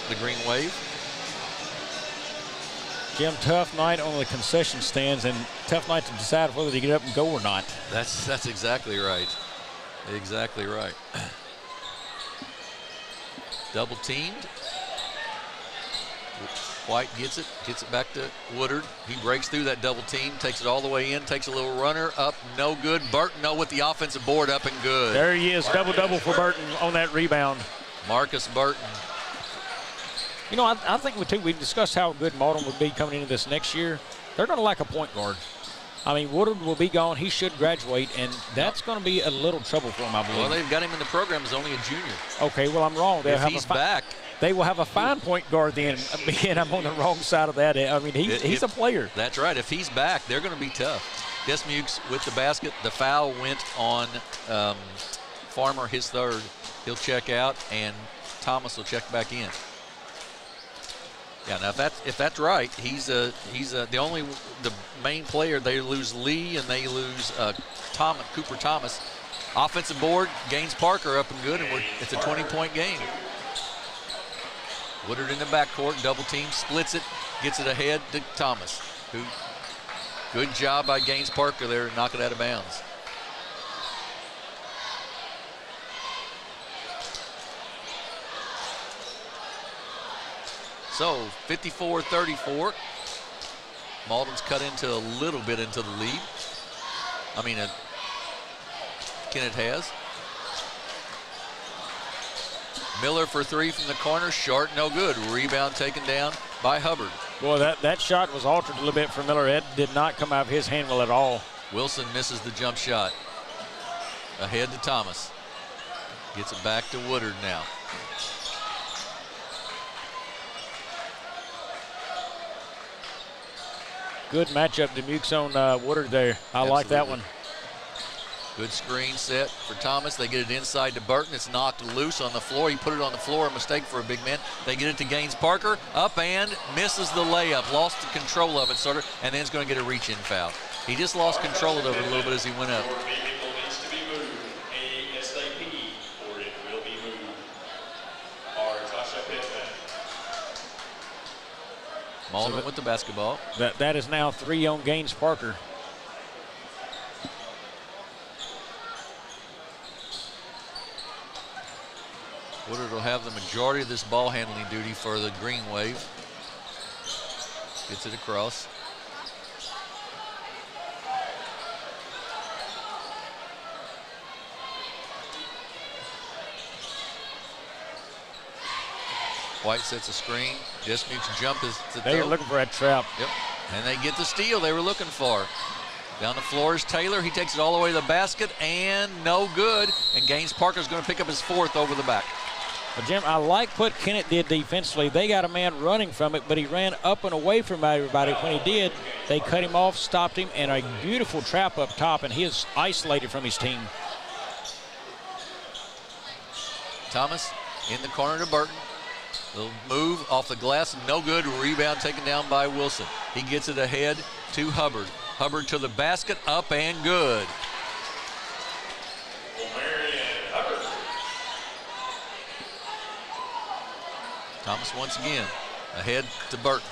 Speaker 3: the Green Wave.
Speaker 2: Jim, tough night on the concession stands, and tough night to decide whether to get up and go or not.
Speaker 3: That's exactly right. Exactly right. Double teamed. White gets it back to Woodard. He breaks through that double team, takes it all the way in, takes a little runner up, no good. Burton, with the offensive board up and good.
Speaker 2: There he is, double-double for Burton on that rebound.
Speaker 3: Marcus Burton.
Speaker 2: You know, I think we discussed how good Malden would be coming into this next year. They're going to lack a point guard. I mean, Woodard will be gone. He should graduate, and that's going to be a little trouble for him, I believe.
Speaker 3: Well, they've got him in the program as only a junior.
Speaker 2: Okay, well, I'm wrong.
Speaker 3: If he's back.
Speaker 2: They will have a fine point guard then, and I'm on the wrong side of that. I mean, he's a player.
Speaker 3: That's right. If he's back, they're going to be tough. Desmukes with the basket. The foul went on Farmer, his third. He'll check out, and Thomas will check back in. Yeah, now if that's right, he's the main player. They lose Lee and they lose Cooper Thomas. Offensive board, Gaines Parker up and good, and it's a 20-point game. Woodard in the backcourt, double team, splits it, gets it ahead to Thomas. Good job by Gaines Parker there, knock it out of bounds. So 54-34. Malden's cut into a little bit into the lead. Kennett has. Miller for three from the corner, short, no good. Rebound taken down by Hubbard.
Speaker 2: Boy, that shot was altered a little bit for Miller. It did not come out of his hand well at all.
Speaker 3: Wilson misses the jump shot. Ahead to Thomas. Gets it back to Woodard now.
Speaker 2: Good matchup, Demukes on Woodard there. I like that one.
Speaker 3: Good screen set for Thomas. They get it inside to Burton. It's knocked loose on the floor. He put it on the floor, a mistake for a big man. They get it to Gaines Parker, up and misses the layup. Lost the control of it, sort of, and then it's going to get a reach-in foul. He just lost control of it a little bit as he went up. Malden with the basketball.
Speaker 2: That is now 3 on Gaines Parker.
Speaker 3: Woodard will have the majority of this ball handling duty for the Green Wave. Gets it across. White sets a screen. Desmuke's jump is to
Speaker 2: They were looking for that trap.
Speaker 3: Yep. And they get the steal they were looking for. Down the floor is Taylor. He takes it all the way to the basket and no good. And Gaines Parker's going to pick up his fourth over the back.
Speaker 2: But Jim, I like what Kennett did defensively. They got a man running from it, but he ran up and away from everybody. When he did, they cut him off, stopped him, and a beautiful trap up top, and he is isolated from his team.
Speaker 3: Thomas in the corner to Burton. Little move off the glass, no good. Rebound taken down by Wilson. He gets it ahead to Hubbard. Hubbard to the basket, up and good. Thomas once again ahead to Burton.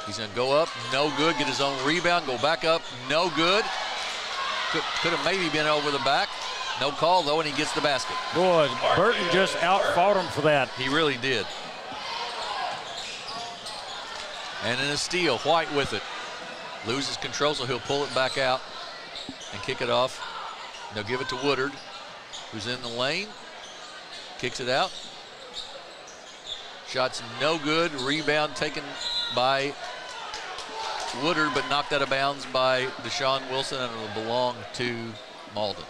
Speaker 3: He's going to go up, no good, get his own rebound, go back up, no good. Could have maybe been over the back. No call, though, and he gets the basket.
Speaker 2: Boy, Burton just out-fought him for that.
Speaker 3: He really did. And in a steal, White with it. Loses control, so he'll pull it back out and kick it off. They'll give it to Woodard, who's in the lane. Kicks it out. Shot's no good. Rebound taken by Woodard, but knocked out of bounds by Deshaun Wilson, and it'll belong to Malden.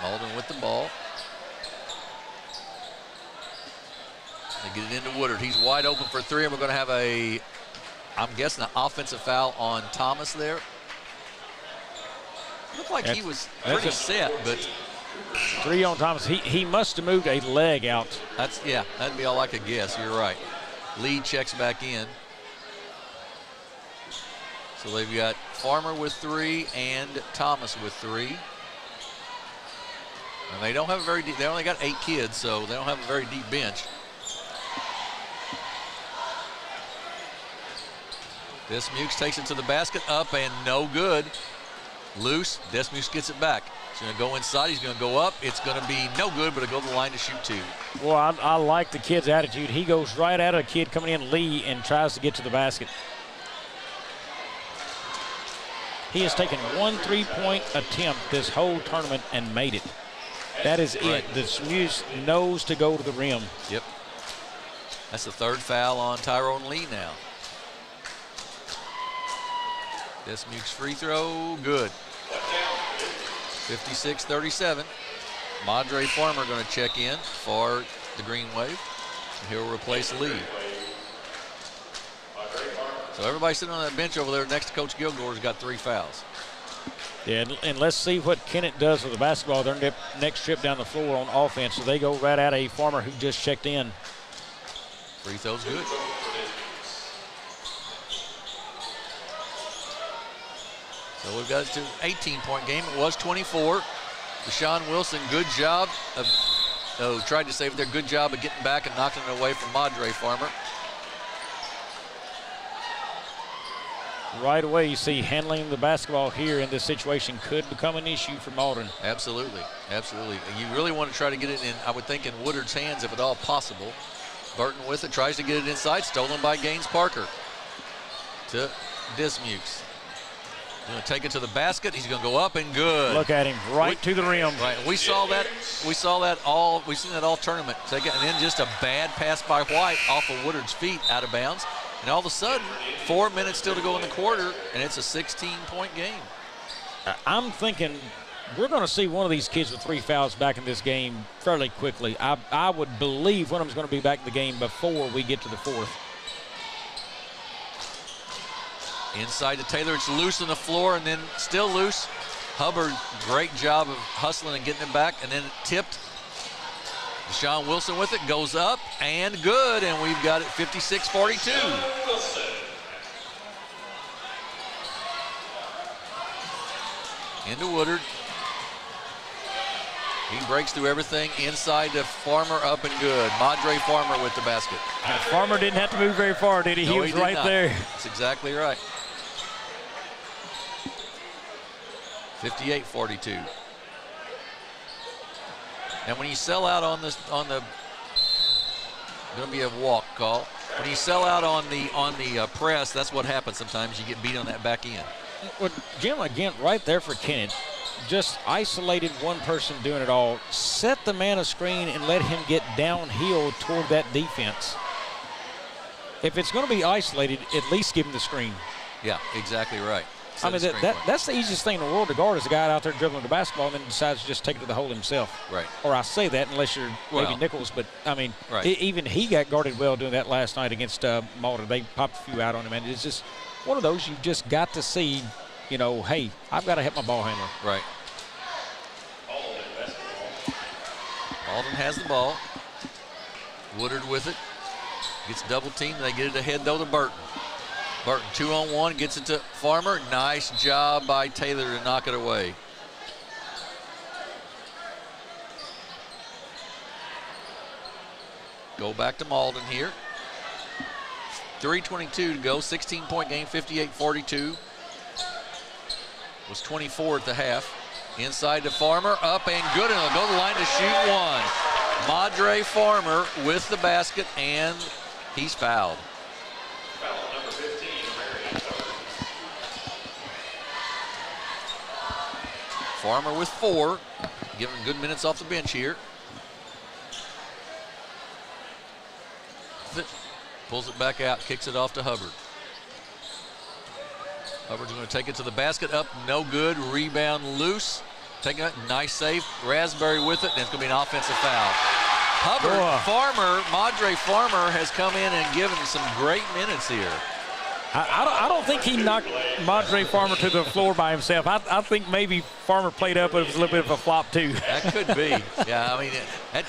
Speaker 3: Malden with the ball. They get it into Woodard. He's wide open for three, and we're going to have I'm guessing, an offensive foul on Thomas there. Looked like he was pretty set, but
Speaker 2: 3 on Thomas. He must have moved a leg out.
Speaker 3: That'd be all I could guess. You're right. Lee checks back in. So they've got Farmer with 3 and Thomas with 3. And they don't have a very deep, they only got 8 kids, so they don't have a very deep bench. Desmukes takes it to the basket, up and no good. Loose, Desmukes gets it back. He's going to go inside, he's going to go up. It's going to be no good, but it'll go to the line to shoot 2.
Speaker 2: Well, I like the kid's attitude. He goes right at a kid coming in, Lee, and tries to get to the basket. He has taken 1 3-point attempt this whole tournament and made it. That is it. The Smuse knows to go to the rim.
Speaker 3: Yep. That's the 3rd foul on Tyrone Lee now. Desmukes free throw, good. 56-37. Madre Farmer going to check in for the Green Wave. He'll replace Lee. So everybody sitting on that bench over there next to Coach Gilgore's got 3 fouls.
Speaker 2: Yeah, and let's see what Kennett does with the basketball. Their next trip down the floor on offense. So they go right at a Farmer who just checked in.
Speaker 3: Free throw's good. So we've got it to an 18-point game. It was 24. Deshaun Wilson, good job of, tried to save it there. Good job of getting back and knocking it away from Madre Farmer.
Speaker 2: Right away, you see handling the basketball here in this situation could become an issue for Malden.
Speaker 3: Absolutely, absolutely. You really want to try to get it in, I would think, in Woodard's hands if at all possible. Burton with it, tries to get it inside, stolen by Gaines Parker. To Desmukes. He's going to take it to the basket. He's going to go up and good.
Speaker 2: Look at him, right to the rim.
Speaker 3: Right. We saw that. We've seen that all tournament. And then just a bad pass by White off of Woodard's feet, out of bounds. And all of a sudden, 4 minutes still to go in the quarter, and it's a 16-point game.
Speaker 2: I'm thinking we're going to see one of these kids with 3 fouls back in this game fairly quickly. I would believe one of them's going to be back in the game before we get to the 4th.
Speaker 3: Inside to Taylor, it's loose on the floor and then still loose. Hubbard, great job of hustling and getting it back, and then tipped. Deshaun Wilson with it, goes up and good, and we've got it 56-42. Into Woodard. He breaks through everything inside to Farmer, up and good. Madre Farmer with the basket.
Speaker 2: And Farmer didn't have to move very far, did he?
Speaker 3: No,
Speaker 2: he was right there.
Speaker 3: That's exactly right. 58-42. And when you sell out on the going to be a walk call. When you sell out on the press, that's what happens sometimes. You get beat on that back end.
Speaker 2: Well, Jim, again, right there for Kennett. Just isolated one person doing it all. Set the man a screen and let him get downhill toward that defense. If it's going to be isolated, at least give him the screen.
Speaker 3: Yeah, exactly right.
Speaker 2: I mean, that's the easiest thing in the world to guard is a guy out there dribbling the basketball and then decides to just take it to the hole himself.
Speaker 3: Right.
Speaker 2: Or I say that unless you're maybe Nichols, but, I mean, even he got guarded well doing that last night against Malden. They popped a few out on him, and it's just one of those you've just got to see, you know, hey, I've got to hit my ball handler.
Speaker 3: Right. Malden has the ball. Woodard with it. Gets double teamed. They get it ahead, though, to Burton. Burton 2-on-1, gets it to Farmer. Nice job by Taylor to knock it away. go back to Malden here. 3:22 to go, 16-point game, 58-42. Was 24 at the half. Inside to Farmer, up and good, and they'll go to the line to shoot one. Madre Farmer with the basket, and he's fouled.
Speaker 11: Foul number 15,
Speaker 3: Farmer with 4, giving good minutes off the bench here. Pulls it back out, kicks it off to Hubbard. Hubbard's going to take it to the basket, up, no good, rebound loose. Taking it, nice save, Raspberry with it, and it's going to be an offensive foul. Hubbard, Farmer, Madre Farmer has come in and given some great minutes here.
Speaker 2: I don't think he knocked Madre Farmer to the floor by himself. I think maybe Farmer played up, but it was a little bit of a flop too.
Speaker 3: That could be. Yeah, I mean,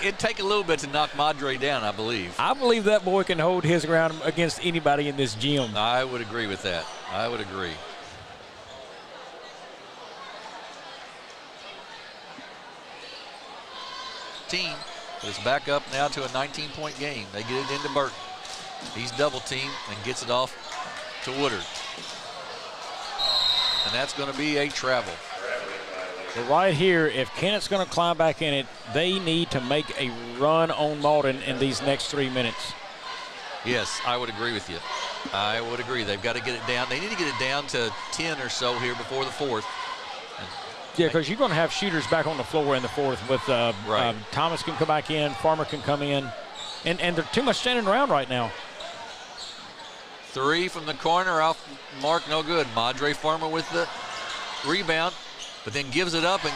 Speaker 3: it'd take a little bit to knock Madre down, I believe.
Speaker 2: I believe that boy can hold his ground against anybody in this gym.
Speaker 3: I would agree with that. I would agree. Team is back up now to a 19-point game. They get it into Burton. He's double teamed and gets it off to Woodard. And that's going to be a travel.
Speaker 2: But right here, if Kennett's going to climb back in it, they need to make a run on Malden in these next 3 minutes.
Speaker 3: Yes, I would agree with you. I would agree. They've got to get it down. They need to get it down to 10 or so here before the fourth.
Speaker 2: Yeah, because you're going to have shooters back on the floor in the fourth with Thomas can come back in, Farmer can come in, and they're too much standing around right now.
Speaker 3: 3 from the corner, off mark, no good. Madre Farmer with the rebound, but then gives it up, and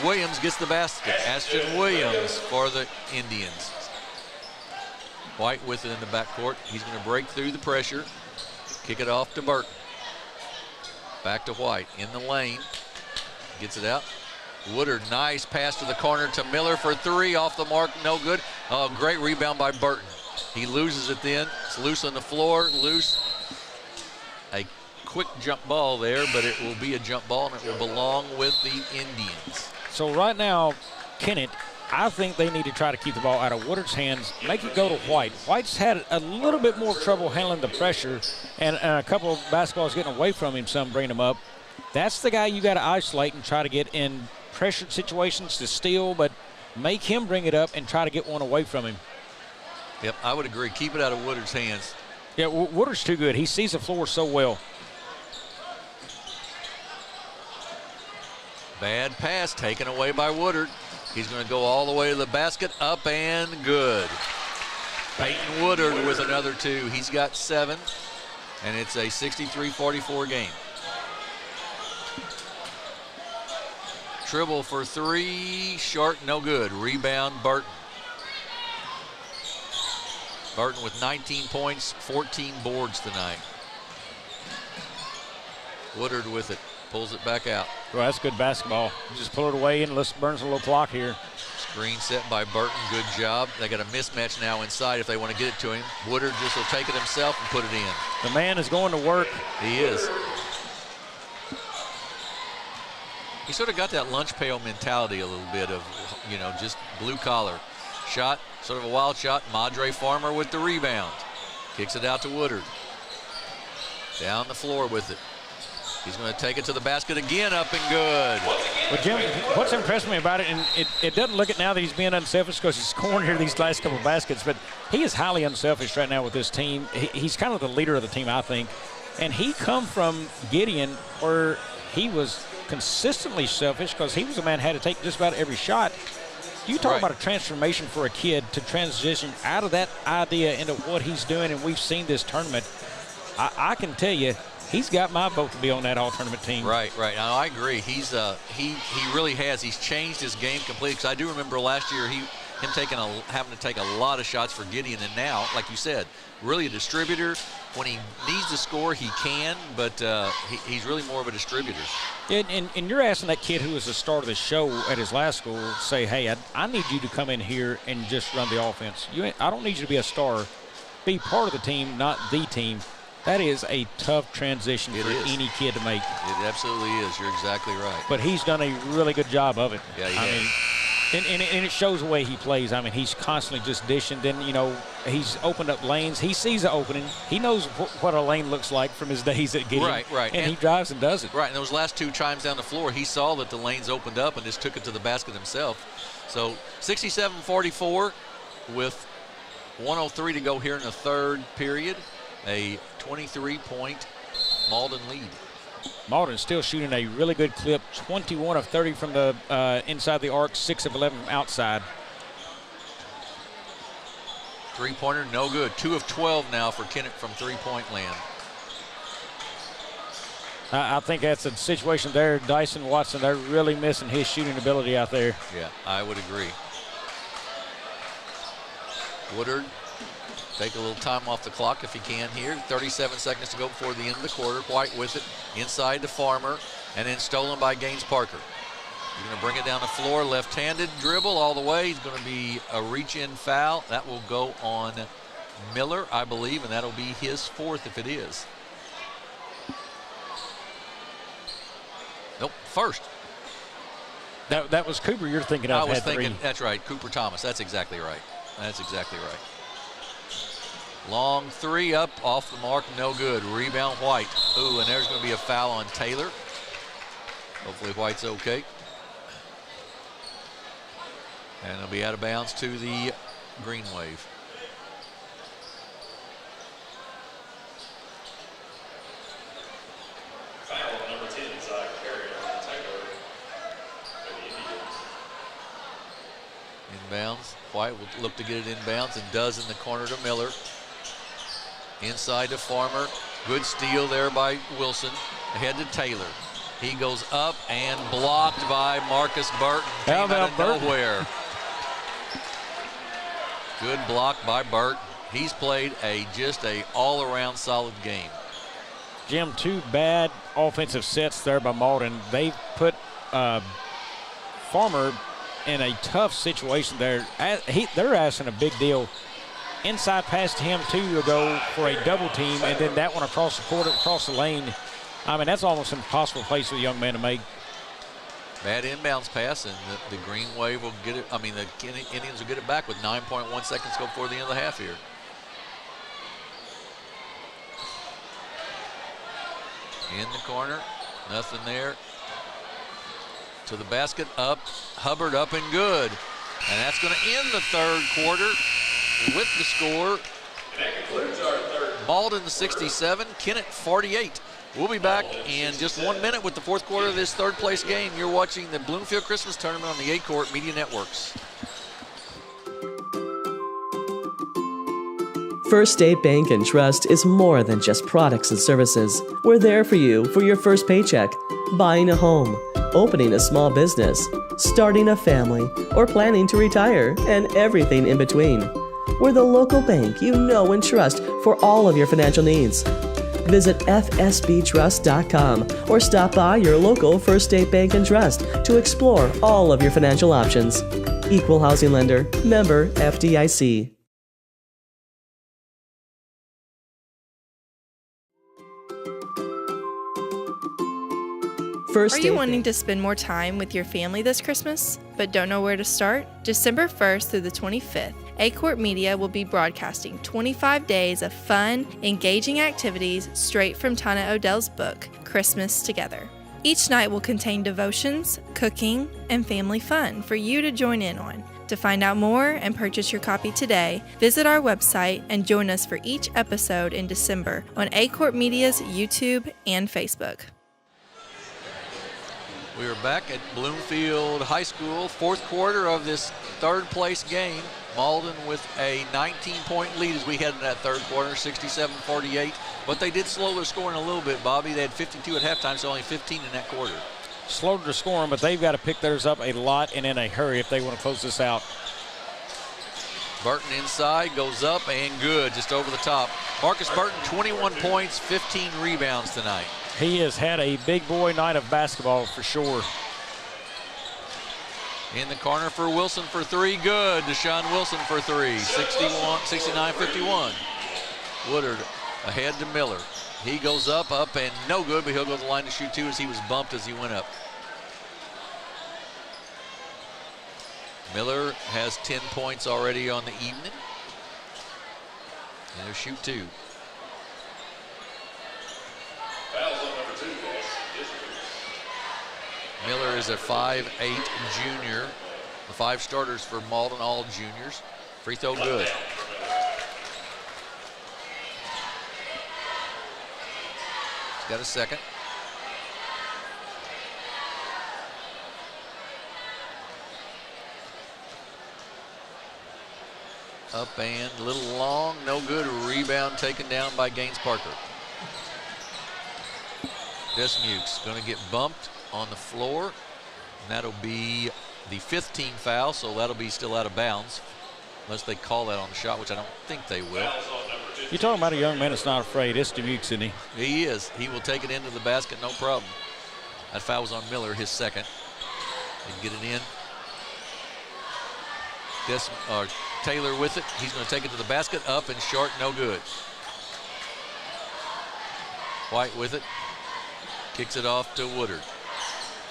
Speaker 3: Williams gets the basket. Ashton Williams for the Indians. White with it in the backcourt. He's going to break through the pressure, kick it off to Burton. Back to White in the lane. Gets it out. Woodard, nice pass to the corner to Miller for 3, off the mark, no good. Oh, great rebound by Burton. He loses it then. It's loose on the floor, loose. A quick jump ball there, but it will be a jump ball, and it will belong with the Indians.
Speaker 2: So right now, Kennett, I think they need to try to keep the ball out of Woodard's hands, make it go to White. White's had a little bit more trouble handling the pressure, and a couple of basketballs getting away from him, some bringing him up. That's the guy you got to isolate and try to get in pressured situations to steal, but make him bring it up and try to get one away from him.
Speaker 3: Yep, I would agree. Keep it out of Woodard's hands.
Speaker 2: Yeah, Woodard's too good. He sees the floor so well.
Speaker 3: Bad pass taken away by Woodard. He's going to go all the way to the basket, up and good. Peyton Woodard with another 2. He's got 7, and it's a 63-44 game. Dribble for 3, short, no good. Rebound, Burton. Burton with 19 points, 14 boards tonight. Woodard with it, pulls it back out.
Speaker 2: Well, that's good basketball. Just pull it away and let's burn some little clock here.
Speaker 3: Screen set by Burton, good job. They got a mismatch now inside if they want to get it to him. Woodard just will take it himself and put it in.
Speaker 2: The man is going to work.
Speaker 3: He is. He sort of got that lunch pail mentality a little bit of, just blue collar. Shot, sort of a wild shot. Madre Farmer with the rebound. Kicks it out to Woodard. Down the floor with it. He's going to take it to the basket again, up and good.
Speaker 2: Well, Jim, what's impressed me about it, and it doesn't look it now that he's being unselfish because he's scoring here these last couple of baskets, but he is highly unselfish right now with this team. He's kind of the leader of the team, I think. And he come from Gideon where he was consistently selfish because he was a man who had to take just about every shot. You talk about a transformation for a kid to transition out of that idea into what he's doing, and we've seen this tournament. I can tell you, he's got my vote to be on that all-tournament team.
Speaker 3: Right. Now, I agree. He's he really has. He's changed his game completely. Because I do remember last year him having to take a lot of shots for Gideon, and now, like you said, really a distributor. When he needs to score, he can, but he's really more of a distributor.
Speaker 2: And you're asking that kid who was the star of the show at his last school, say, hey, I need you to come in here and just run the offense. I don't need you to be a star. Be part of the team, not the team. That is a tough transition for any kid to make.
Speaker 3: It absolutely is. You're exactly right.
Speaker 2: But he's done a really good job of it.
Speaker 3: Yeah, he has.
Speaker 2: And it shows the way he plays. I mean, he's constantly just dishing. Then, he's opened up lanes. He sees the opening. He knows what a lane looks like from his days at Gideon.
Speaker 3: Right.
Speaker 2: And he drives and does it.
Speaker 3: Right, and those last 2 times down the floor, he saw that the lanes opened up and just took it to the basket himself. So 67-44 with 1:03 to go here in the third period. A 23-point Malden lead.
Speaker 2: Malden still shooting a really good clip, 21 of 30 from the inside the arc, 6 of 11 from outside.
Speaker 3: Three-pointer, no good. 2 of 12 now for Kennett from three-point land.
Speaker 2: I think that's a situation there. Dyson Watson, they're really missing his shooting ability out there.
Speaker 3: Yeah, I would agree. Woodard, take a little time off the clock if he can here. 37 seconds to go before the end of the quarter. White with it inside to Farmer, and then stolen by Gaines Parker. He's going to bring it down the floor, left-handed dribble all the way. He's going to be a reach-in foul. That will go on Miller, I believe, and that'll be his 4th if it is. Nope, first.
Speaker 2: That was Cooper you're thinking of.
Speaker 3: I was thinking, that's right, Cooper Thomas. That's exactly right. That's exactly right. Long 3 up, off the mark, no good. Rebound White. Ooh, and there's going to be a foul on Taylor. Hopefully White's okay. And it'll be out of bounds to the Green Wave.
Speaker 11: Foul number 10 is Prairie on Taylor for the Indians.
Speaker 3: Inbounds. White will look to get it inbounds and does in the corner to Miller. Inside to Farmer. Good steal there by Wilson. Ahead to Taylor. He goes up and blocked by Marcus Burton. Came out of nowhere. Good block by Burton. He's played just a all-around solid game.
Speaker 2: Jim, 2 bad offensive sets there by Malden. They put Farmer in a tough situation there. They're asking a big deal. Inside pass to him 2 ago for a double team, and then that one across the court, across the lane. I mean, that's almost an impossible place for a young man to make.
Speaker 3: Bad inbounds pass, and the Green Wave will get it. I mean, the Indians will get it back with 9.1 seconds to go before the end of the half here. In the corner, nothing there. To the basket, up, Hubbard up and good. And that's going to end the third quarter with the score.
Speaker 11: And that concludes our third.
Speaker 3: Malden 67, Kennett 48. We'll be back in just 1 minute with the fourth quarter of this third place game. You're watching the Bloomfield Christmas Tournament on the Aycorp Media Networks.
Speaker 18: First State Bank and Trust is more than just products and services. We're there for you for your first paycheck, buying a home, opening a small business, starting a family, or planning to retire, and everything in between. We're the local bank you know and trust for all of your financial needs. Visit fsbtrust.com or stop by your local First State Bank and Trust to explore all of your financial options. Equal housing lender, member FDIC.
Speaker 1: Are you wanting to spend more time with your family this Christmas, but don't know where to start? December 1st through the 25th, Aycorp Media will be broadcasting 25 days of fun, engaging activities straight from Tana Odell's book, Christmas Together. Each night will contain devotions, cooking, and family fun for you to join in on. To find out more and purchase your copy today, visit our website and join us for each episode in December on Aycorp Media's YouTube and Facebook.
Speaker 3: We are back at Bloomfield High School, fourth quarter of this third place game. Malden with a 19-point lead as we head into that third quarter, 67-48. But they did slow their scoring a little bit, Bobby. They had 52 at halftime, so only 15 in that quarter.
Speaker 2: Slowed their scoring, but they've got to pick theirs up a lot and in a hurry if they want to close this out.
Speaker 3: Burton inside, goes up and good, just over the top. Marcus Burton, 21 points, 15 rebounds tonight.
Speaker 2: He has had a big boy night of basketball for sure.
Speaker 3: In the corner for Wilson for 3, good. Deshaun Wilson for 3, 69-51. Woodard ahead to Miller. He goes up and no good, but he'll go to the line to shoot 2 as he was bumped as he went up. Miller has 10 points already on the evening. And they'll shoot 2.
Speaker 11: Fouls on number 2, guys.
Speaker 3: Miller is a 5'8 junior. The 5 starters for Malden, all juniors. Free throw good. He's got a second. Up and a little long, no good. Rebound taken down by Gaines Parker. Desmuke's going to get bumped on the floor, and that'll be the 5th team foul, so that'll be still out of bounds, unless they call that on the shot, which I don't think they will.
Speaker 2: You're talking about a young man that's not afraid. It's Dubuque's, isn't he?
Speaker 3: He is. He will take it into the basket, no problem. That foul was on Miller, his second. They get it in. Taylor with it. He's going to take it to the basket, up and short, no good. White with it. Kicks it off to Woodard.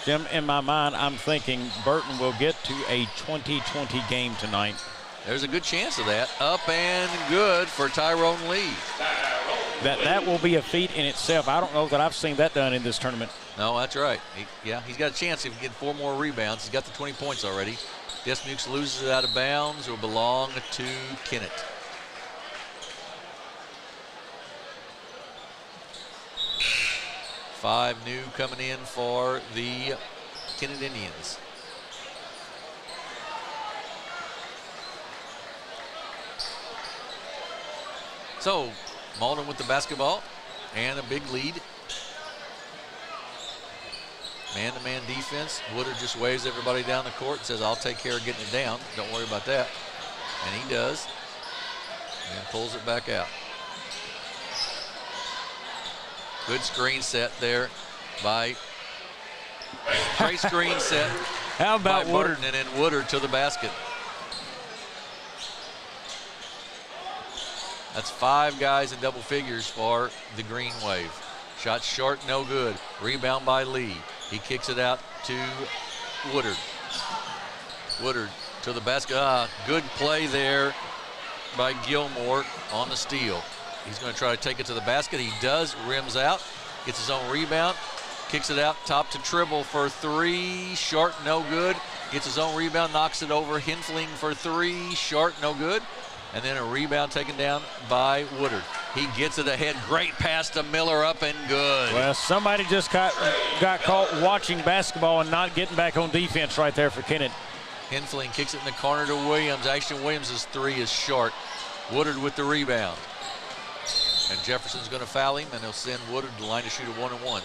Speaker 2: Jim, in my mind, I'm thinking Burton will get to a 20-20 game tonight.
Speaker 3: There's a good chance of that. Up and good for Tyrone Lee.
Speaker 2: That will be a feat in itself. I don't know that I've seen that done in this tournament.
Speaker 3: No, that's right. He's got a chance if he can get 4 more rebounds. He's got the 20 points already. Desmukes loses it out of bounds. It will belong to Kennett. Five new coming in for the Kennett Indians. So, Malden with the basketball and a big lead. Man-to-man defense. Woodard just waves everybody down the court and says, I'll take care of getting it down. Don't worry about that. And he does. And pulls it back out. Good screen set there by great screen set.
Speaker 2: How about
Speaker 3: by
Speaker 2: Woodard?
Speaker 3: Burton, and then Woodard to the basket. That's 5 guys in double figures for the Green Wave. Shot short, no good. Rebound by Lee. He kicks it out to Woodard. Woodard to the basket. Good play there by Gilmore on the steal. He's going to try to take it to the basket. He does, rims out, gets his own rebound, kicks it out top to Tribble for 3, short, no good. Gets his own rebound, knocks it over. Hinfling for 3, short, no good. And then a rebound taken down by Woodard. He gets it ahead. Great pass to Miller, up and good.
Speaker 2: Well, somebody just got caught watching basketball and not getting back on defense right there for Kennett.
Speaker 3: Hinfling kicks it in the corner to Williams. Ashton Williams' 3 is short. Woodard with the rebound. And Jefferson's going to foul him, and he'll send Woodard to the line to shoot a 1-and-1.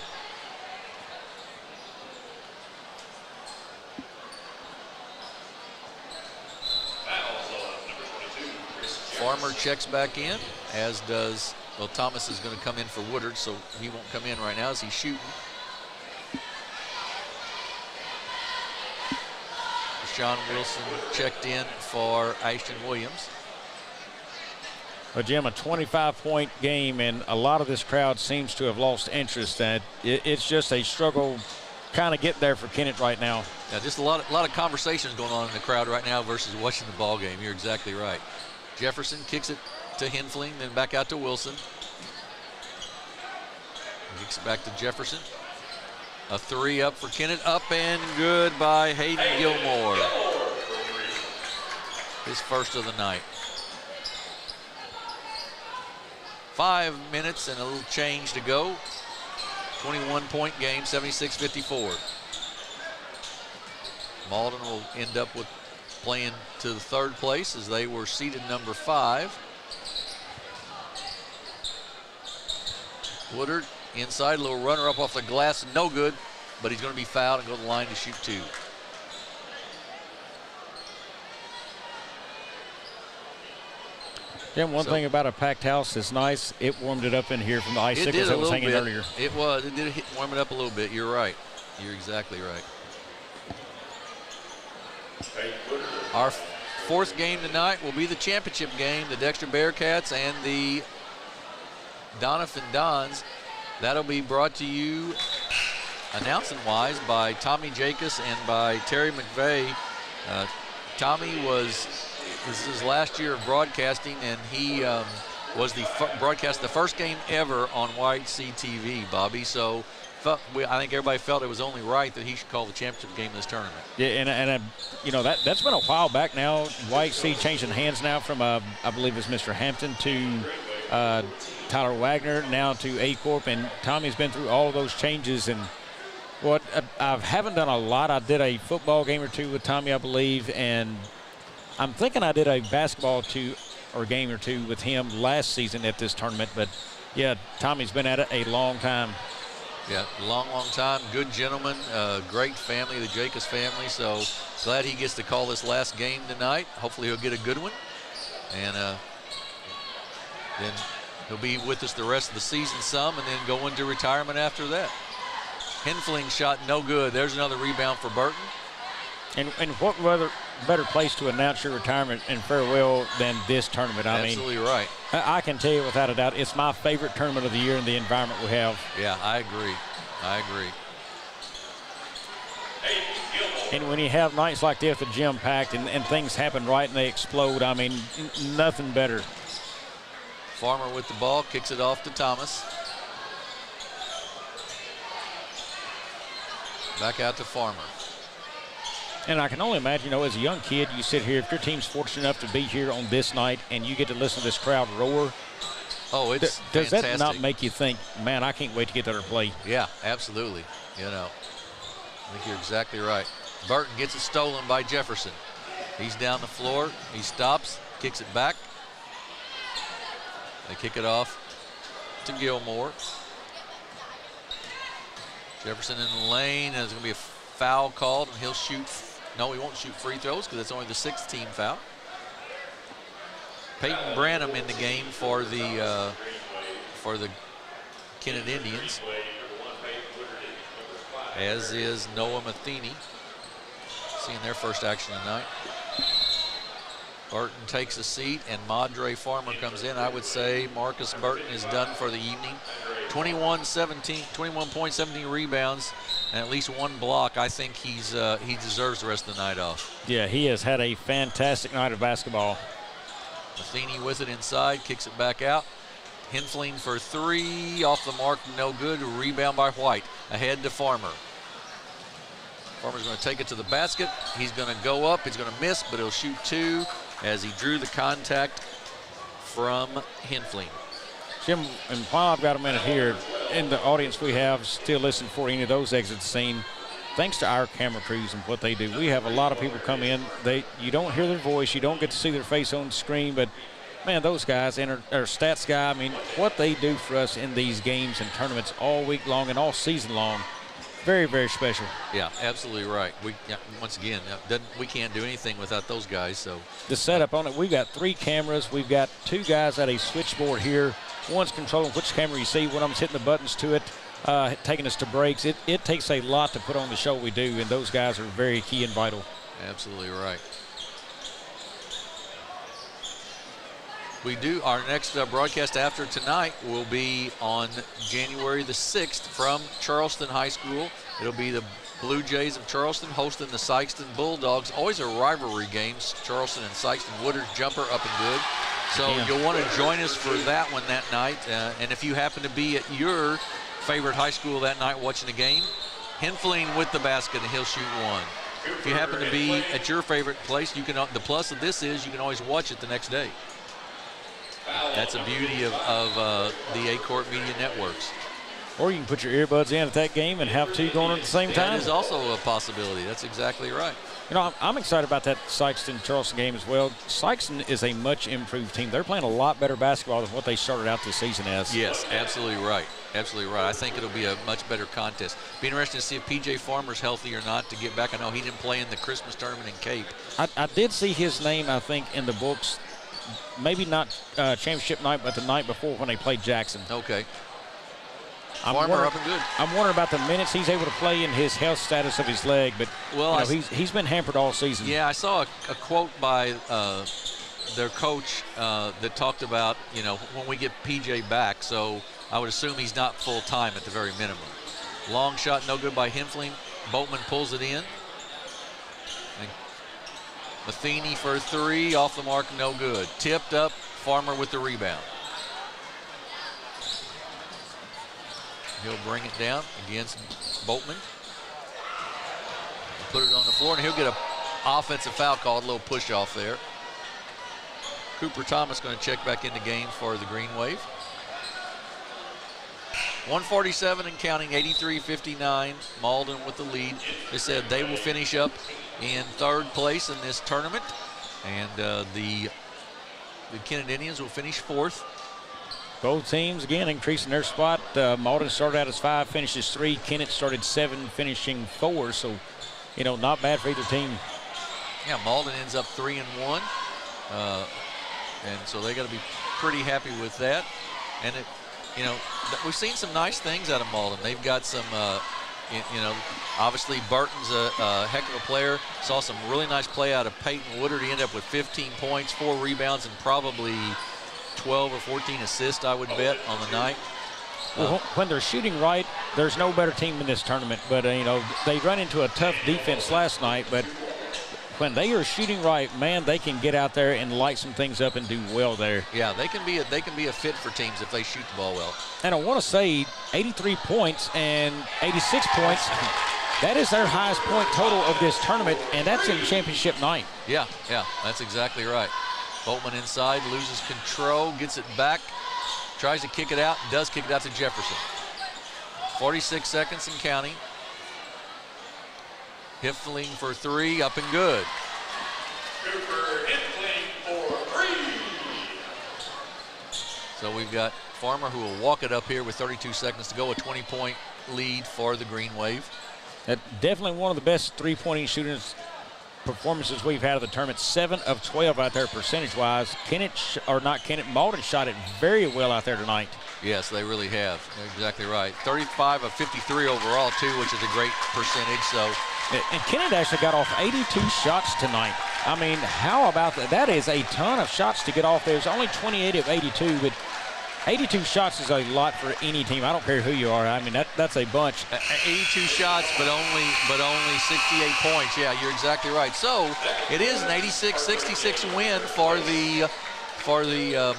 Speaker 3: Farmer checks back in, as does, well, Thomas is going to come in for Woodard, so he won't come in right now as he's shooting. Sean Wilson checked in for Ashton Williams.
Speaker 2: Well, Jim, a 25-point game, and a lot of this crowd seems to have lost interest. That it's just a struggle kind of get there for Kennett right now.
Speaker 3: Yeah, just a lot of conversations going on in the crowd right now versus watching the ball game. You're exactly right. Jefferson kicks it to Hinfling, then back out to Wilson. Kicks it back to Jefferson. A 3 up for Kennett, up and good by Hayden Gilmore. His first of the night. 5 minutes and a little change to go. 21-point game, 76-54. Malden will end up with playing to the 3rd place as they were seeded number 5. Woodard inside, a little runner up off the glass, no good, but he's going to be fouled and go to the line to shoot 2.
Speaker 2: Jim, one thing about a packed house is nice. It warmed it up in here from the icicles that was hanging earlier.
Speaker 3: It was. It did warm it up a little bit. You're right. You're exactly right. Our 4th game tonight will be the championship game, the Dexter Bearcats and the Doniphan Dons. That'll be brought to you, announcing-wise, by Tommy Jacobs and by Terry McVeigh. Tommy this is his last year of broadcasting, and he was broadcast the first game ever on White Sea TV, Bobby. So I think everybody felt it was only right that he should call the championship game of this tournament.
Speaker 2: Yeah, and that's been a while back now. White Sea changing hands now from I believe it's Mr. Hampton to Tyler Wagner, now to Aycorp, and Tommy's been through all of those changes. And I haven't done a lot. I did a football game or two with Tommy, I believe, and I'm thinking I did a basketball game or two with him last season at this tournament. But yeah, Tommy's been at it a long time.
Speaker 3: Yeah, long time. Good gentleman, great family, the Jacobs family. So glad he gets to call this last game tonight. Hopefully he'll get a good one, and then he'll be with us the rest of the season some, and then go into retirement after that. Henfling shot no good. There's another rebound for Burton.
Speaker 2: And what better place to announce your retirement and farewell than this tournament?
Speaker 3: Absolutely right.
Speaker 2: I can tell you without a doubt, it's my favorite tournament of the year in the environment we have.
Speaker 3: Yeah, I agree.
Speaker 2: And when you have nights like this, the gym packed and things happen right and they explode, nothing better.
Speaker 3: Farmer with the ball, kicks it off to Thomas. Back out to Farmer.
Speaker 2: And I can only imagine, as a young kid, you sit here, if your team's fortunate enough to be here on this night and you get to listen to this crowd roar.
Speaker 3: Oh, it's
Speaker 2: does
Speaker 3: fantastic.
Speaker 2: that not make you think, man, I can't wait to get there to play?
Speaker 3: Yeah, absolutely. I think you're exactly right. Burton gets it stolen by Jefferson. He's down the floor. He stops, kicks it back. They kick it off to Gilmore. Jefferson in the lane. There's going to be a foul called, and he'll shoot. No, he won't shoot free throws because it's only the 6th team foul. Peyton Branham in the game for the Kennett Indians, as is Noah Matheny, seeing their first action tonight. Burton takes a seat, and Madre Farmer comes in. I would say Marcus Burton is done for the evening. 21 points, 17 rebounds, and at least 1 block. I think he deserves the rest of the night off.
Speaker 2: Yeah, he has had a fantastic night of basketball.
Speaker 3: Matheny with it inside, kicks it back out. Henfling for 3, off the mark, no good. Rebound by White, ahead to Farmer. Farmer's going to take it to the basket. He's going to go up, he's going to miss, but he'll shoot 2 as he drew the contact from Henfling.
Speaker 2: Jim, and while I've got a minute here, in the audience we have still listening for any of those exits seen, thanks to our camera crews and what they do. We have a lot of people come in. You don't hear their voice, you don't get to see their face on the screen, but man, those guys and our stats guy, what they do for us in these games and tournaments all week long and all season long, very, very special.
Speaker 3: Yeah, absolutely right. Once again, we can't do anything without those guys. So
Speaker 2: the setup on it, we've got 3 cameras. We've got 2 guys at a switchboard here. One's controlling which camera you see. One of them's hitting the buttons to it, taking us to breaks. It takes a lot to put on the show we do, and those guys are very key and vital.
Speaker 3: Absolutely right. We do. Our next broadcast after tonight will be on January the 6th from Charleston High School. It'll be the Blue Jays of Charleston hosting the Sykeston Bulldogs. Always a rivalry game, Charleston and Sykeston. Woodard's jumper up and good. So you'll want to join us for that one that night. And if you happen to be at your favorite high school that night watching the game, Henfling with the basket and he'll shoot 1. If you happen to be at your favorite place, you can. The plus of this is you can always watch it the next day. That's the beauty of the Aycorp Media Networks.
Speaker 2: Or you can put your earbuds in at that game and have 2 going at the same time.
Speaker 3: That is also a possibility. That's exactly right.
Speaker 2: I'm excited about that Sykeston-Charleston game as well. Sykeston is a much improved team. They're playing a lot better basketball than what they started out this season as.
Speaker 3: Yes, absolutely right. Absolutely right. I think it'll be a much better contest. Be interesting to see if P.J. Farmer's healthy or not to get back. I know he didn't play in the Christmas tournament in Cape.
Speaker 2: I did see his name, I think, in the books. Maybe not championship night, but the night before when they played Jackson.
Speaker 3: Okay. Farmer up and good.
Speaker 2: I'm wondering about the minutes he's able to play and his health status of his leg, but he's been hampered all season.
Speaker 3: Yeah, I saw a quote by their coach that talked about, when we get PJ back, so I would assume he's not full time at the very minimum. Long shot, no good by Henfling. Boatman pulls it in. And Matheny for 3, off the mark, no good. Tipped up, Farmer with the rebound. He'll bring it down against Boltman. He'll put it on the floor, and he'll get an offensive foul called, a little push off there. Cooper Thomas going to check back in the game for the Green Wave. 147 and counting, 83-59. Malden with the lead. They said they will finish up in 3rd place in this tournament, and the Kennett Indians will finish 4th.
Speaker 2: Both teams, again, increasing their spot. Malden started out as 5, finishes 3. Kennett started 7, finishing 4. So, you know, not bad for either team.
Speaker 3: Yeah, Malden ends up 3-1. And so they got to be pretty happy with that. And, you know, we've seen some nice things out of Malden. They've got some, you know, obviously Burton's a heck of a player. Saw some really nice play out of Peyton Woodard. He ended up with 15 points, 4 rebounds, and probably 12 or 14 assists, I would bet, on the night.
Speaker 2: Well, when they're shooting right, there's no better team in this tournament. But, you know, they run into a tough defense last night. But when they are shooting right, man, they can get out there and light some things up and do well there.
Speaker 3: Yeah, they can be a fit for teams if they shoot the ball well.
Speaker 2: And I want to say 83 points and 86 points. That is their highest point total of this tournament, and that's in championship night.
Speaker 3: Yeah, that's exactly right. Boltman inside, loses control, gets it back, tries to kick it out, and does kick it out to Jefferson. 46 seconds and counting. Hiffling for 3, up and good.
Speaker 11: Cooper Hiffling for 3.
Speaker 3: So we've got Farmer who will walk it up here with 32 seconds to go, a 20-point lead for the Green Wave.
Speaker 2: Definitely one of the best three-point shooters performances we've had of the tournament. 7 of 12 out there percentage-wise. Malden shot it very well out there tonight.
Speaker 3: Yes, they really have. You're exactly right. 35 of 53 overall, too, which is a great percentage. So,
Speaker 2: and Kennett actually got off 82 shots tonight. I mean, how about that? That is a ton of shots to get off there. It's only 28 of 82, but 82 shots is a lot for any team. I don't care who you are. I mean, that's a bunch.
Speaker 3: 82 shots, but only 68 points. Yeah, you're exactly right. So it is an 86-66 win for the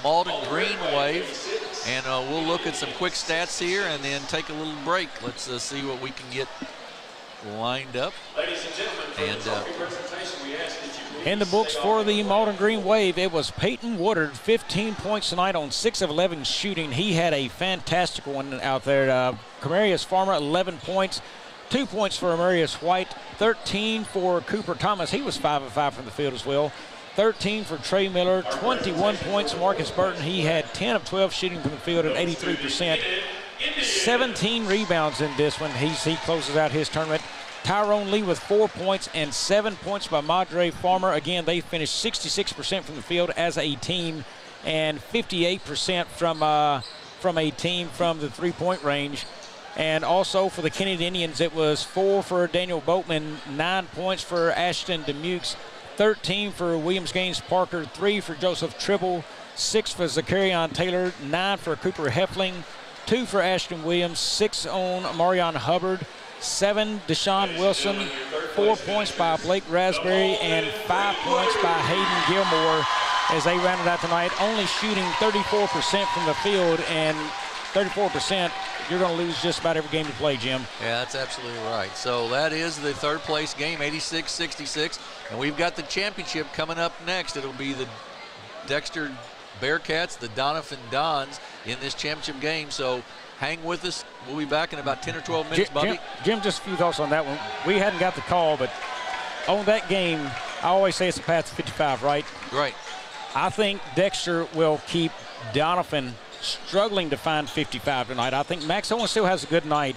Speaker 3: Malden Green Wave. And we'll look at some quick stats here and then take a little break. Let's see what we can get lined up.
Speaker 11: Ladies and gentlemen, for the trophy presentation, we ask that you please
Speaker 2: in the books for the Malden Green Wave, it was Peyton Woodard, 15 points tonight on 6 of 11 shooting. He had a fantastic one out there. Camarius Farmer, 11 points. 2 points for Amarius White, 13 for Cooper Thomas. He was 5 of 5 from the field as well. 13 for Trey Miller, 21 points. Marcus Burton, he had 10 of 12 shooting from the field at 83%. 17 rebounds in this one. He closes out his tournament. Tyrone Lee with 4 points and 7 points by Madre Farmer. Again, they finished 66% from the field as a team and 58% from a team from the three-point range. And also for the Kennett Indians, it was 4 for Daniel Boatman, 9 points for Ashton Demukes, 13 for Williams Gaines Parker, 3 for Joseph Tribble, 6 for Zacharion Taylor, 9 for Cooper Heffling, 2 for Ashton Williams, 6 on Marion Hubbard, 7 Deshaun Wilson, 4 points by Blake Raspberry, and 5 points by Hayden Gilmore as they rounded out tonight, only shooting 34% from the field, and 34%, you're going to lose just about every game you play, Jim.
Speaker 3: Yeah, that's absolutely right. So that is the third place game, 86-66, and we've got the championship coming up next. It'll be the Dexter Bearcats, the Donovan Dons in this championship game. So hang with us. We'll be back in about 10 or 12 minutes, Bubby.
Speaker 2: Jim, just a few thoughts on that one. We hadn't got the call, but on that game, I always say it's a path to 55, right?
Speaker 3: Right.
Speaker 2: I think Dexter will keep Donovan struggling to find 55 tonight. I think Max Owen still has a good night.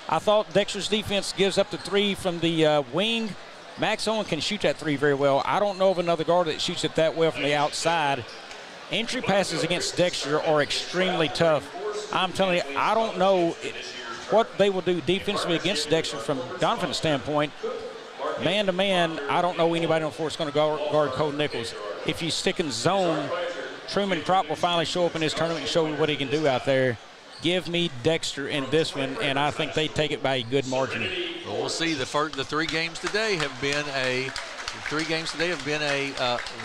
Speaker 2: I thought Dexter's defense gives up the 3 from the wing. Max Owen can shoot that 3 very well. I don't know of another guard that shoots it that well from the outside. Entry passes against Dexter are extremely tough. I'm telling you, I don't know what they will do defensively against Dexter from Donovan's standpoint. Man to man, I don't know anybody on the floor that's going to guard Cole Nichols. If you stick in zone, Truman Prop will finally show up in his tournament and show me what he can do out there. Give me Dexter in this one, and I think they take it by a good margin.
Speaker 3: Well, we'll see. The 3 games today have been a The 3 games today have been a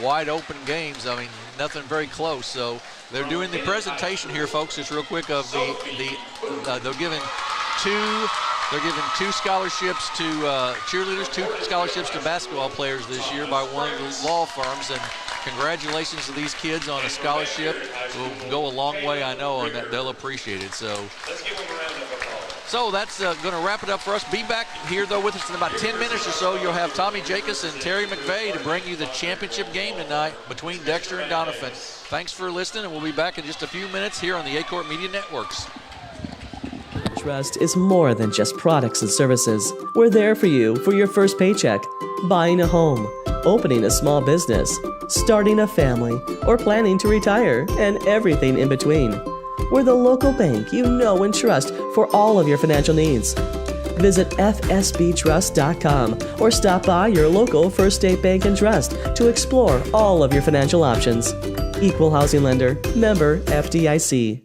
Speaker 3: wide open games. I mean, nothing very close. So they're doing the presentation here, folks, just real quick of they're giving two scholarships to cheerleaders, 2 scholarships to basketball players this year by one of the law firms, and congratulations to these kids on a scholarship. Will go a long way, I know, and that they'll appreciate it. So that's going to wrap it up for us. Be back here, though, with us in about 10 minutes or so. You'll have Tommy Jacobs and Terry McVeigh to bring you the championship game tonight between Dexter and Doniphan. Thanks for listening, and we'll be back in just a few minutes here on the Aycorp Media Networks.
Speaker 18: Trust is more than just products and services. We're there for you for your first paycheck, buying a home, opening a small business, starting a family, or planning to retire, and everything in between. We're the local bank you know and trust for all of your financial needs. Visit fsbtrust.com or stop by your local First State Bank and Trust to explore all of your financial options. Equal housing lender, member FDIC.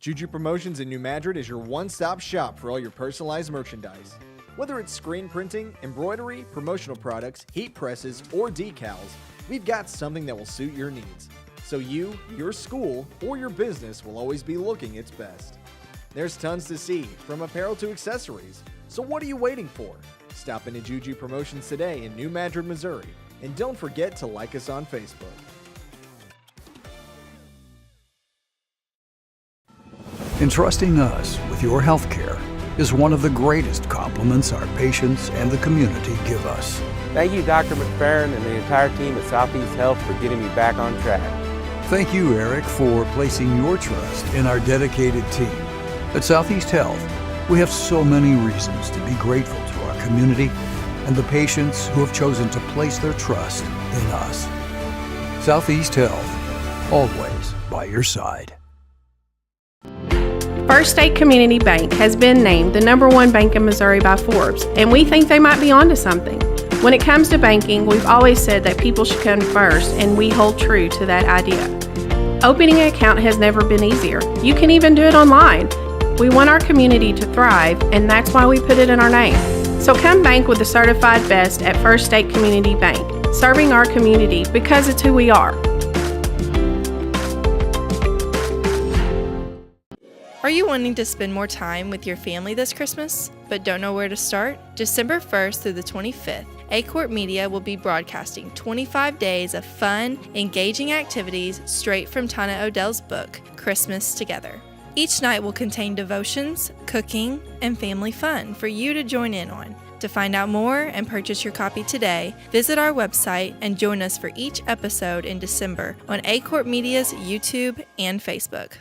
Speaker 7: Juju Promotions in New Madrid is your one-stop shop for all your personalized merchandise. Whether it's screen printing, embroidery, promotional products, heat presses, or decals, we've got something that will suit your needs. So you, your school, or your business will always be looking its best. There's tons to see, from apparel to accessories. So what are you waiting for? Stop into Juju Promotions today in New Madrid, Missouri. And don't forget to like us on Facebook.
Speaker 15: Entrusting us with your health care is one of the greatest compliments our patients and the community give us.
Speaker 19: Thank you, Dr. McFerrin and the entire team at Southeast Health for getting me back on track.
Speaker 15: Thank you, Eric, for placing your trust in our dedicated team. At Southeast Health, we have so many reasons to be grateful to our community and the patients who have chosen to place their trust in us. Southeast Health, always by your side.
Speaker 4: First State Community Bank has been named the #1 bank in Missouri by Forbes, and we think they might be onto something. When it comes to banking, we've always said that people should come first, and we hold true to that idea. Opening an account has never been easier. You can even do it online. We want our community to thrive, and that's why we put it in our name. So come bank with the certified best at First State Community Bank, serving our community because it's who we are.
Speaker 1: Are you wanting to spend more time with your family this Christmas, but don't know where to start? December 1st through the 25th, Aycorp Media will be broadcasting 25 days of fun, engaging activities straight from Tana Odell's book, Christmas Together. Each night will contain devotions, cooking, and family fun for you to join in on. To find out more and purchase your copy today, visit our website and join us for each episode in December on Aycorp Media's YouTube and Facebook.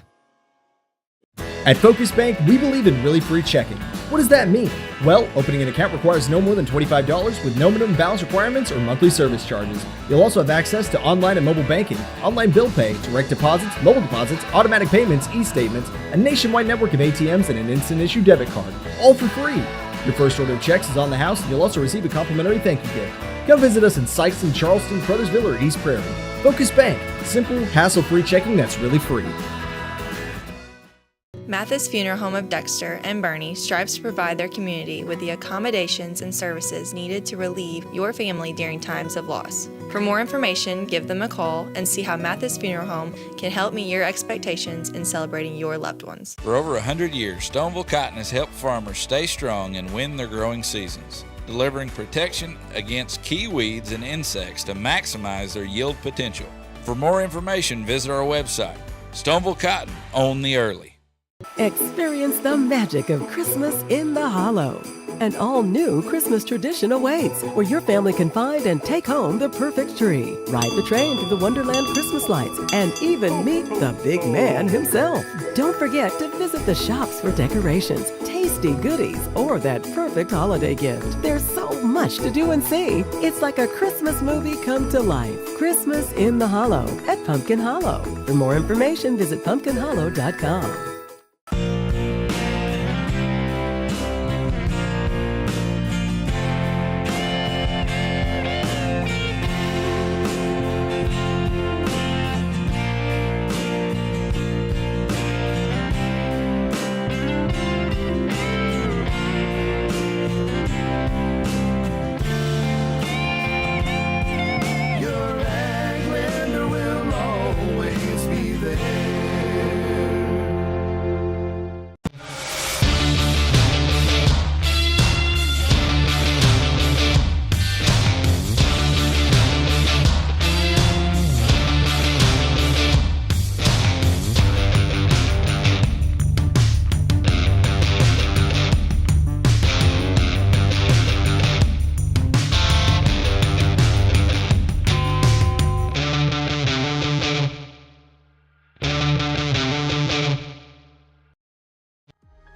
Speaker 7: At Focus Bank, we believe in really free checking. What does that mean? Well, opening an account requires no more than $25 with no minimum balance requirements or monthly service charges. You'll also have access to online and mobile banking, online bill pay, direct deposits, mobile deposits, automatic payments, e-statements, a nationwide network of ATMs, and an instant issue debit card, all for free. Your first order of checks is on the house, and you'll also receive a complimentary thank you gift. Come visit us in Sykeston, Charleston, Crothersville, or East Prairie. Focus Bank, simple, hassle-free checking that's really free.
Speaker 1: Mathis Funeral Home of Dexter and Bernie strives to provide their community with the accommodations and services needed to relieve your family during times of loss. For more information, give them a call and see how Mathis Funeral Home can help meet your expectations in celebrating your loved ones.
Speaker 21: For over 100 years, Stoneville Cotton has helped farmers stay strong and win their growing seasons, delivering protection against key weeds and insects to maximize their yield potential. For more information, visit our website. Stoneville Cotton, own the early.
Speaker 6: Experience the magic of Christmas in the Hollow. An all-new Christmas tradition awaits, where your family can find and take home the perfect tree, ride the train through the Wonderland Christmas lights, and even meet the big man himself. Don't forget to visit the shops for decorations, tasty goodies, or that perfect holiday gift. There's so much to do and see. It's like a Christmas movie come to life. Christmas in the Hollow at Pumpkin Hollow. For more information, visit pumpkinhollow.com.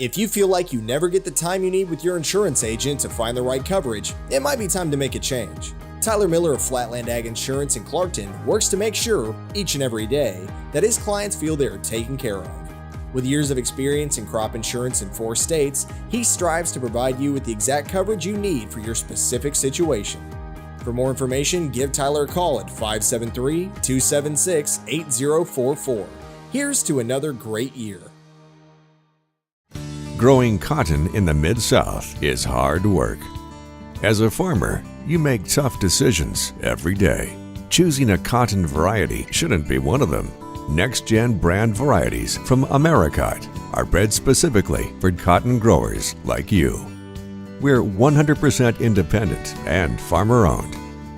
Speaker 7: If you feel like you never get the time you need with your insurance agent to find the right coverage, it might be time to make a change. Tyler Miller of Flatland Ag Insurance in Clarkton works to make sure, each and every day, that his clients feel they are taken care of. With years of experience in crop insurance in 4 states, he strives to provide you with the exact coverage you need for your specific situation. For more information, give Tyler a call at 573-276-8044. Here's to another great year.
Speaker 5: Growing cotton in the Mid-South is hard work. As a farmer, you make tough decisions every day. Choosing a cotton variety shouldn't be one of them. Next-gen brand varieties from Americot are bred specifically for cotton growers like you. We're 100% independent and farmer-owned.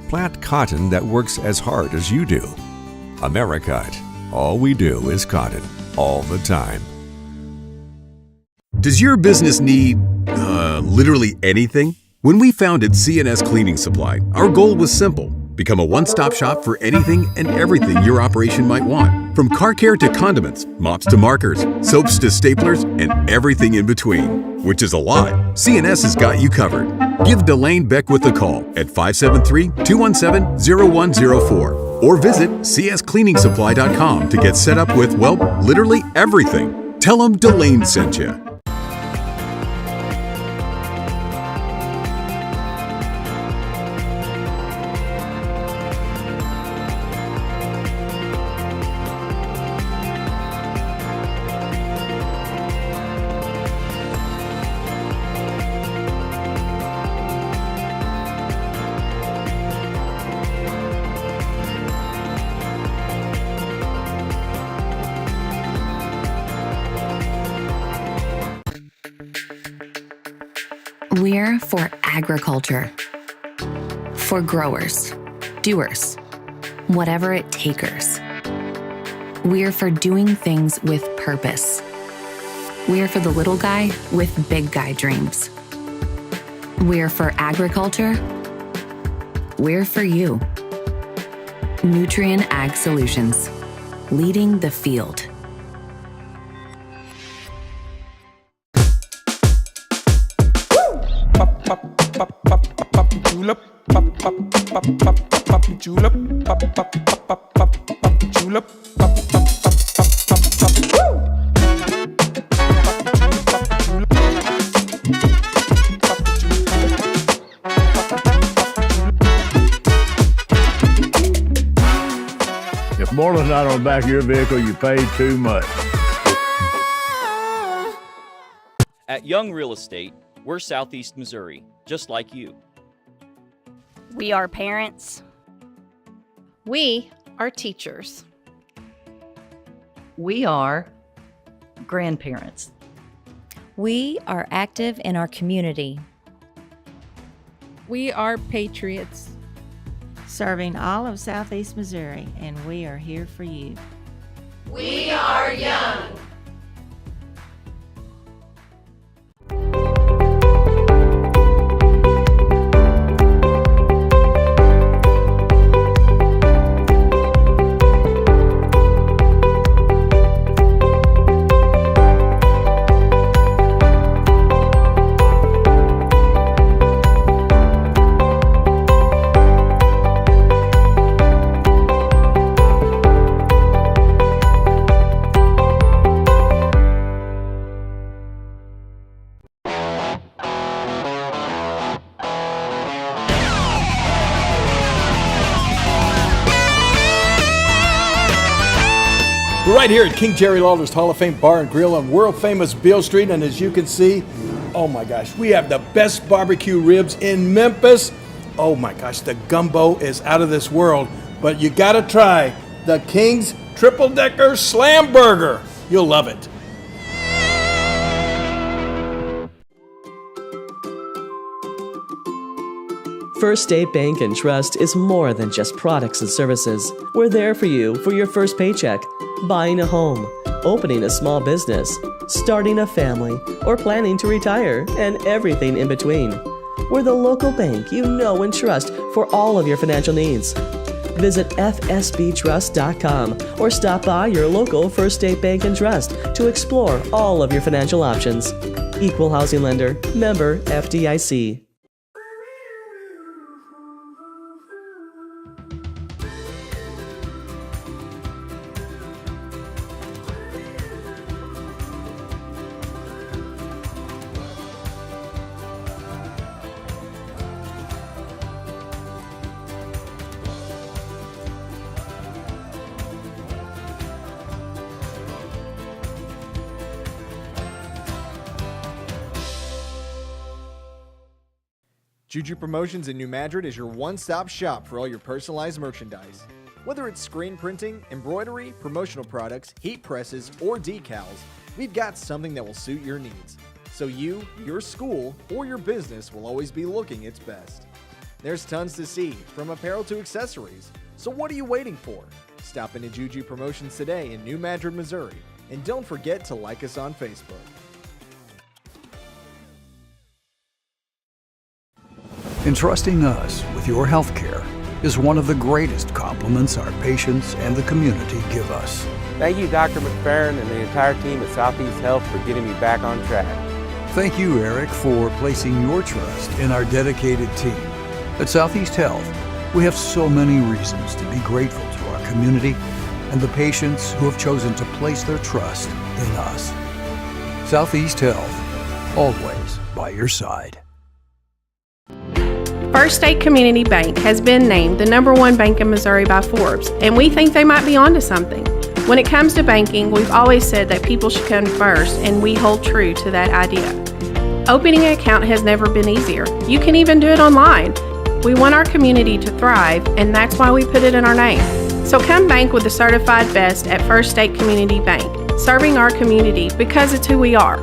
Speaker 5: Plant cotton that works as hard as you do. Americot. All we do is cotton, all the time.
Speaker 8: Does your business need, literally anything? When we founded CNS Cleaning Supply, our goal was simple. Become a one-stop shop for anything and everything your operation might want. From car care to condiments, mops to markers, soaps to staplers, and everything in between. Which is a lot. CNS has got you covered. Give Delane Beckwith a call at 573-217-0104 or visit cscleaningsupply.com to get set up with, well, literally everything. Tell them Delane sent you.
Speaker 10: We're for agriculture. For growers, doers, whatever it takers. We're for doing things with purpose. We're for the little guy with big guy dreams. We're for agriculture. We're for you. Nutrien Ag Solutions, leading the field.
Speaker 2: Julep, pop, pop, pop, pop, pop, julep, pop, pop, pop, pop, pop, julep, pop, pop, pop, pop, pop, woo!
Speaker 12: If more than not on the back of your vehicle, you paid too much.
Speaker 13: At Young Real Estate, we're Southeast Missouri, just like you.
Speaker 14: We are parents.
Speaker 1: We are teachers.
Speaker 16: We are grandparents.
Speaker 17: We are active in our community.
Speaker 4: We are patriots.
Speaker 9: Serving all of Southeast Missouri, and we are here for you.
Speaker 20: We are young.
Speaker 24: We're right here at King Jerry Lawler's Hall of Fame Bar and Grill on world famous Beale Street, and as you can see, oh my gosh, we have the best barbecue ribs in Memphis. Oh my gosh, the gumbo is out of this world, but you gotta try the King's Triple Decker Slam Burger. You'll love it.
Speaker 18: First State Bank and Trust is more than just products and services. We're there for you for your first paycheck, buying a home, opening a small business, starting a family, or planning to retire, and everything in between. We're the local bank you know and trust for all of your financial needs. Visit fsbtrust.com or stop by your local First State Bank and Trust to explore all of your financial options. Equal housing lender, member FDIC.
Speaker 7: Juju Promotions in New Madrid is your one-stop shop for all your personalized merchandise. Whether it's screen printing, embroidery, promotional products, heat presses, or decals, we've got something that will suit your needs. So you, your school, or your business will always be looking its best. There's tons to see, from apparel to accessories. So what are you waiting for? Stop into Juju Promotions today in New Madrid, Missouri. And don't forget to like us on Facebook.
Speaker 15: Entrusting us with your health care is one of the greatest compliments our patients and the community give us.
Speaker 19: Thank you, Dr. McFerrin and the entire team at Southeast Health for getting me back on track.
Speaker 15: Thank you, Eric, for placing your trust in our dedicated team. At Southeast Health, we have so many reasons to be grateful to our community and the patients who have chosen to place their trust in us. Southeast Health, always by your side.
Speaker 4: First State Community Bank has been named the #1 bank in Missouri by Forbes, and we think they might be onto something. When it comes to banking, we've always said that people should come first, and we hold true to that idea. Opening an account has never been easier. You can even do it online. We want our community to thrive, and that's why we put it in our name. So come bank with the certified best at First State Community Bank, serving our community because it's who we are.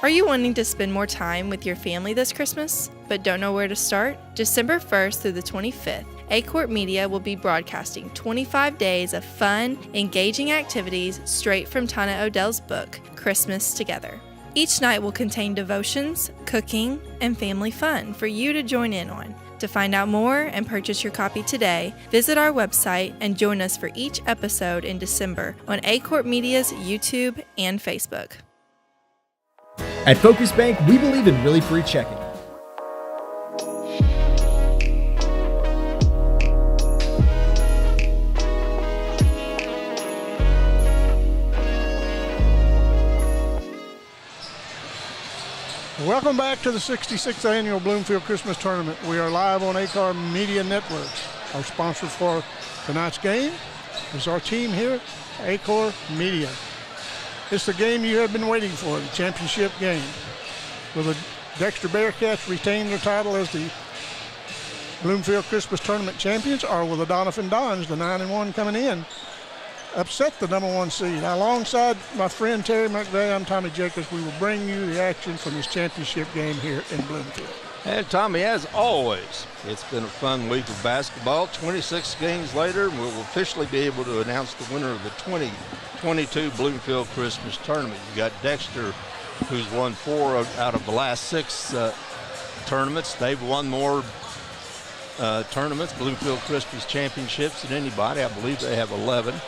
Speaker 1: Are you wanting to spend more time with your family this Christmas, but don't know where to start? December 1st through the 25th, Aycorp Media will be broadcasting 25 days of fun, engaging activities straight from Tana Odell's book, Christmas Together. Each night will contain devotions, cooking, and family fun for you to join in on. To find out more and purchase your copy today, visit our website and join us for each episode in December on Aycorp Media's YouTube and Facebook.
Speaker 7: At Focus Bank, we believe in really free checking.
Speaker 3: Welcome back to the 66th Annual Bloomfield Christmas Tournament. We are live on Aycorp Media Networks. Our sponsor for tonight's game is our team here at Aycorp Media. It's the game you have been waiting for, the championship game. Will the Dexter Bearcats retain their title as the Bloomfield Christmas Tournament champions, or will the Doniphan Dons, the 9-1 coming in, upset the #1 seed? Alongside my friend Terry McVeigh, I'm Tommy Jacobs. We will bring you the action from this championship game here in Bloomfield.
Speaker 11: And Tommy, as always, it's been a fun week of basketball. 26 games later, we'll officially be able to announce the winner of the 2022 Bloomfield Christmas Tournament. You got Dexter, who's won 4 out of the last 6 tournaments. They've won more tournaments, Bloomfield Christmas championships, than anybody. I believe they have 11.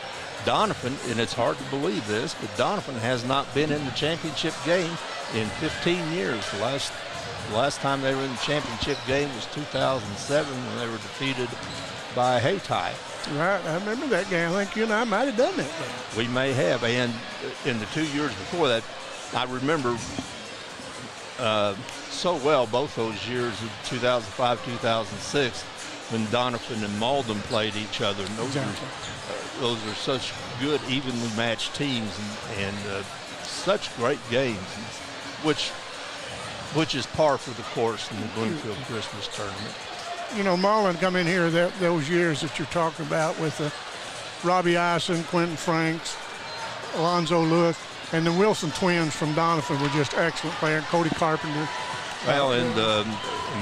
Speaker 11: Doniphan, and it's hard to believe this, but Doniphan has not been in the championship game in 15 years. The last time they were in the championship game was 2007 when they were defeated by Hayti.
Speaker 3: Right, I remember that game. I think you and I might have done that game.
Speaker 11: We may have, and in the 2 years before that, I remember so well both those years of 2005, 2006, when Doniphan and Malden played each other. And those are such good, evenly matched teams and such great games, which is par for the course in the Bloomfield Christmas Tournament.
Speaker 3: You know, Malden come in here those years that you're talking about with Robbie Eisen, Quentin Franks, Alonzo Lewis, and the Wilson twins from Doniphan were just excellent players. Cody Carpenter.
Speaker 11: Well, and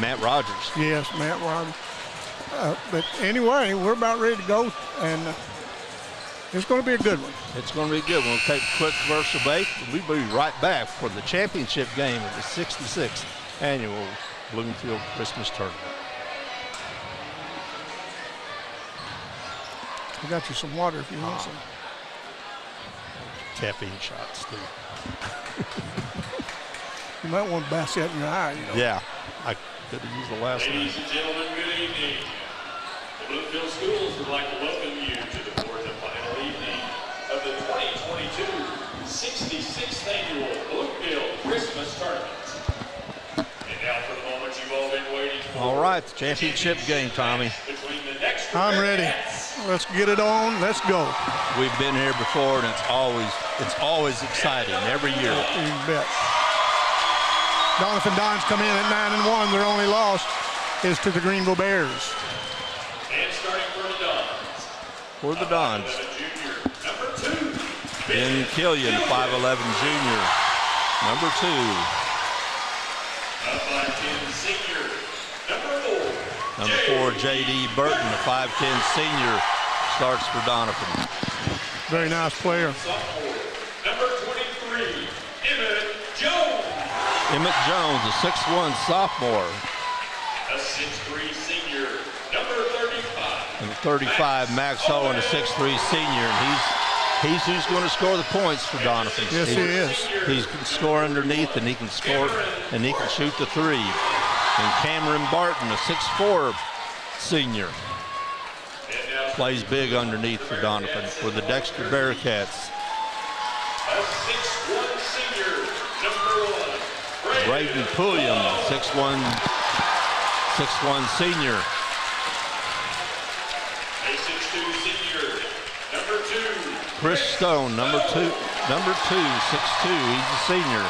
Speaker 11: Matt Rogers.
Speaker 3: Yes, Matt Rogers. But anyway, we're about ready to go, and it's going to be a good one.
Speaker 11: It's going to be a good one. We'll take a quick commercial break, and we'll be right back for the championship game of the 66th annual Bloomfield Christmas Tournament.
Speaker 3: I got you some water if you want some.
Speaker 11: Caffeine shots, too.
Speaker 3: You might want to bask that in your eye, you know.
Speaker 11: Yeah, I could have used the last one.
Speaker 6: Ladies and gentlemen, good evening. The Bloomfield Schools would like to welcome you to the fourth and final evening of the 2022 66th Annual Bloomfield Christmas Tournament. And now for the moment you've all been waiting for.
Speaker 11: All right, the championship game, Tommy.
Speaker 3: I'm ready. Let's get it on. Let's go.
Speaker 11: We've been here before, and it's always exciting every year.
Speaker 3: You bet. Doniphan Dons come in at 9-1. Their only loss is to the Greenville Bears.
Speaker 6: And starting for the Dons.
Speaker 11: For the Dons.
Speaker 6: Junior, number 2.
Speaker 11: Ben Killian, 5'11" junior. Number 2.
Speaker 6: A 5'10" senior. Number 4.
Speaker 11: Number 4, J.D. Burton, a 5'10" senior, starts for Doniphan.
Speaker 3: Very nice player.
Speaker 6: Sophomore, number 23, Emmett Jones.
Speaker 11: Emmett Jones, a 6'1" sophomore.
Speaker 6: A 6'3" senior, number 35.
Speaker 11: And 35, Max Owen, a 6'3" senior, and he's who's going to score the points for Doniphan.
Speaker 3: Yes, he is.
Speaker 11: He can score underneath, and he can score, and he can shoot the 3. And Cameron Barton, a 6'4" senior, plays big underneath for Doniphan for the Dexter Bearcats.
Speaker 6: A 6'1" senior, number 1.
Speaker 11: Braden Pulliam, 6'1" senior.
Speaker 6: A 6'2" senior, number 2.
Speaker 11: Chris Stone, number 2, 6'2", he's a senior.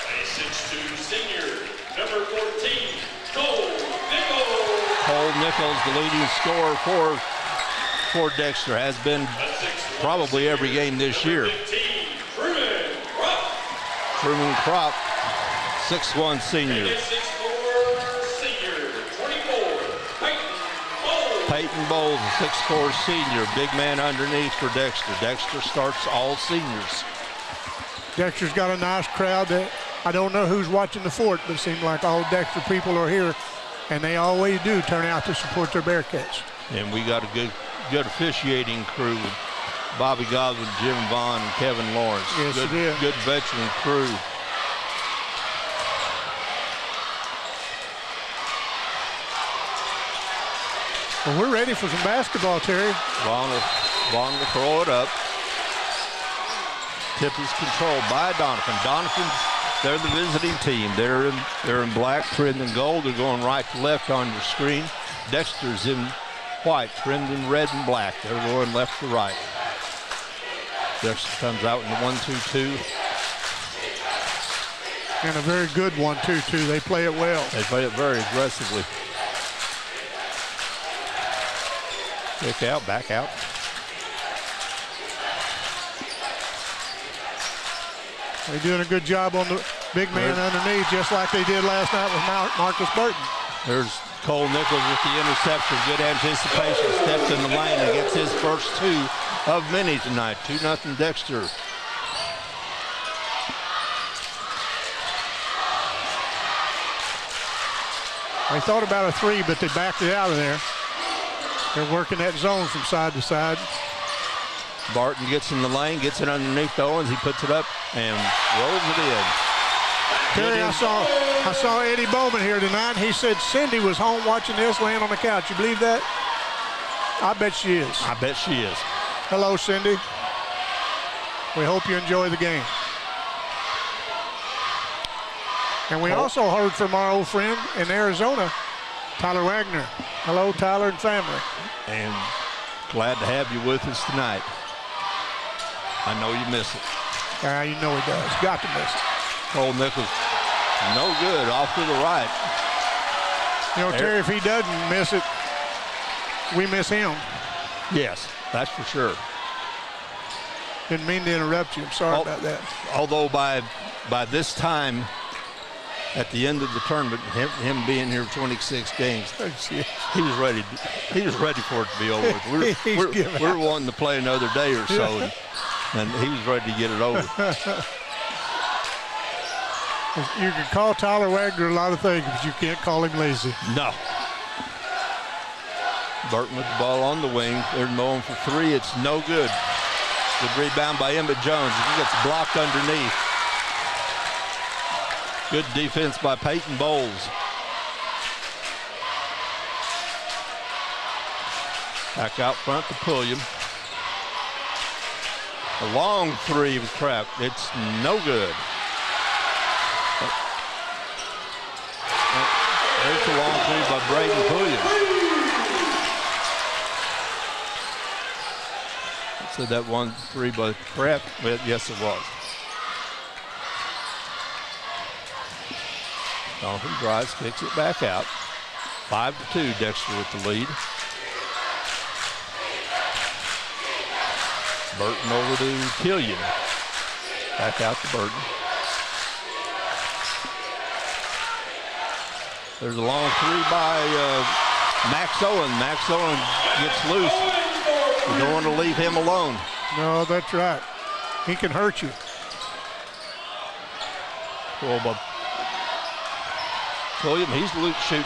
Speaker 6: A 6'2" senior, number 14, Cole Nichols.
Speaker 11: Cole Nichols, the leading scorer for Dexter, has been probably every game this year. Truman Kropp, 6'1" senior.
Speaker 6: 6'4" senior, 24,
Speaker 11: Peyton Bowles, a 6'4" senior, big man underneath for Dexter. Dexter starts all seniors.
Speaker 3: Dexter's got a nice crowd. That I don't know who's watching the fort, but it seems like all Dexter people are here, and they always do turn out to support their Bearcats.
Speaker 11: And we got a good officiating crew with Bobby Godwin, Jim Vaughn, and Kevin Lawrence.
Speaker 3: Yes, it is.
Speaker 11: Good veteran crew.
Speaker 3: Well, we're ready for some basketball, Terry.
Speaker 11: Vaughn will throw it up. Tip is controlled by Doniphan. Doniphan, they're the visiting team. They're in black, trimmed in gold. They're going right to left on your screen. Dexter's in white, trimmed in red and black. They're going left to right. Dexter comes out in the 1-2-2.
Speaker 3: And a very good 1-2-2. They play it well.
Speaker 11: They play it very aggressively. Kick out, back out.
Speaker 3: They're doing a good job on the big man underneath, just like they did last night with Marcus Burton.
Speaker 11: There's Cole Nichols with the interception. Good anticipation. Steps in the lane and gets his first 2 of many tonight. 2-0 Dexter.
Speaker 3: They thought about a 3, but they backed it out of there. They're working that zone from side to side.
Speaker 11: Barton gets in the lane, gets it underneath Owens. He puts it up and rolls it in.
Speaker 3: Terry, I saw Eddie Bowman here tonight. He said Cindy was home watching this, laying on the couch. You believe that? I bet she is.
Speaker 11: I bet she is.
Speaker 3: Hello, Cindy. We hope you enjoy the game. And we also heard from our old friend in Arizona, Tyler Wagner. Hello, Tyler and family.
Speaker 11: And glad to have you with us tonight. I know you miss it.
Speaker 3: You know he does. Got to miss it.
Speaker 11: Cole Nichols, no good, off to the right.
Speaker 3: You know, Terry, if he doesn't miss it, we miss him.
Speaker 11: Yes, that's for sure.
Speaker 3: Didn't mean to interrupt you. I'm sorry about that.
Speaker 11: Although by this time, at the end of the tournament, him being here 26 games, he was ready for it to be over with. We're wanting to play another day or so, and he was ready to get it over.
Speaker 3: You can call Tyler Wagner a lot of things, but you can't call him lazy.
Speaker 11: No. Burton with the ball on the wing. They're mowing for three. It's no good. Good rebound by Emmett Jones. He gets blocked underneath. Good defense by Peyton Bowles. Back out front to Pulliam. A long three was cracked. It's no good. There's a long three by Braden Pulliam. So that 1-3 by Kraft, well, yes it was. Donovan drives, kicks it back out. 5-2, Dexter with the lead. Burton over to Killian. Back out to Burton. There's a long three by Max Owen. Max Owen gets loose. You don't want to leave him alone.
Speaker 3: No, that's right. He can hurt you.
Speaker 11: William, he's shooting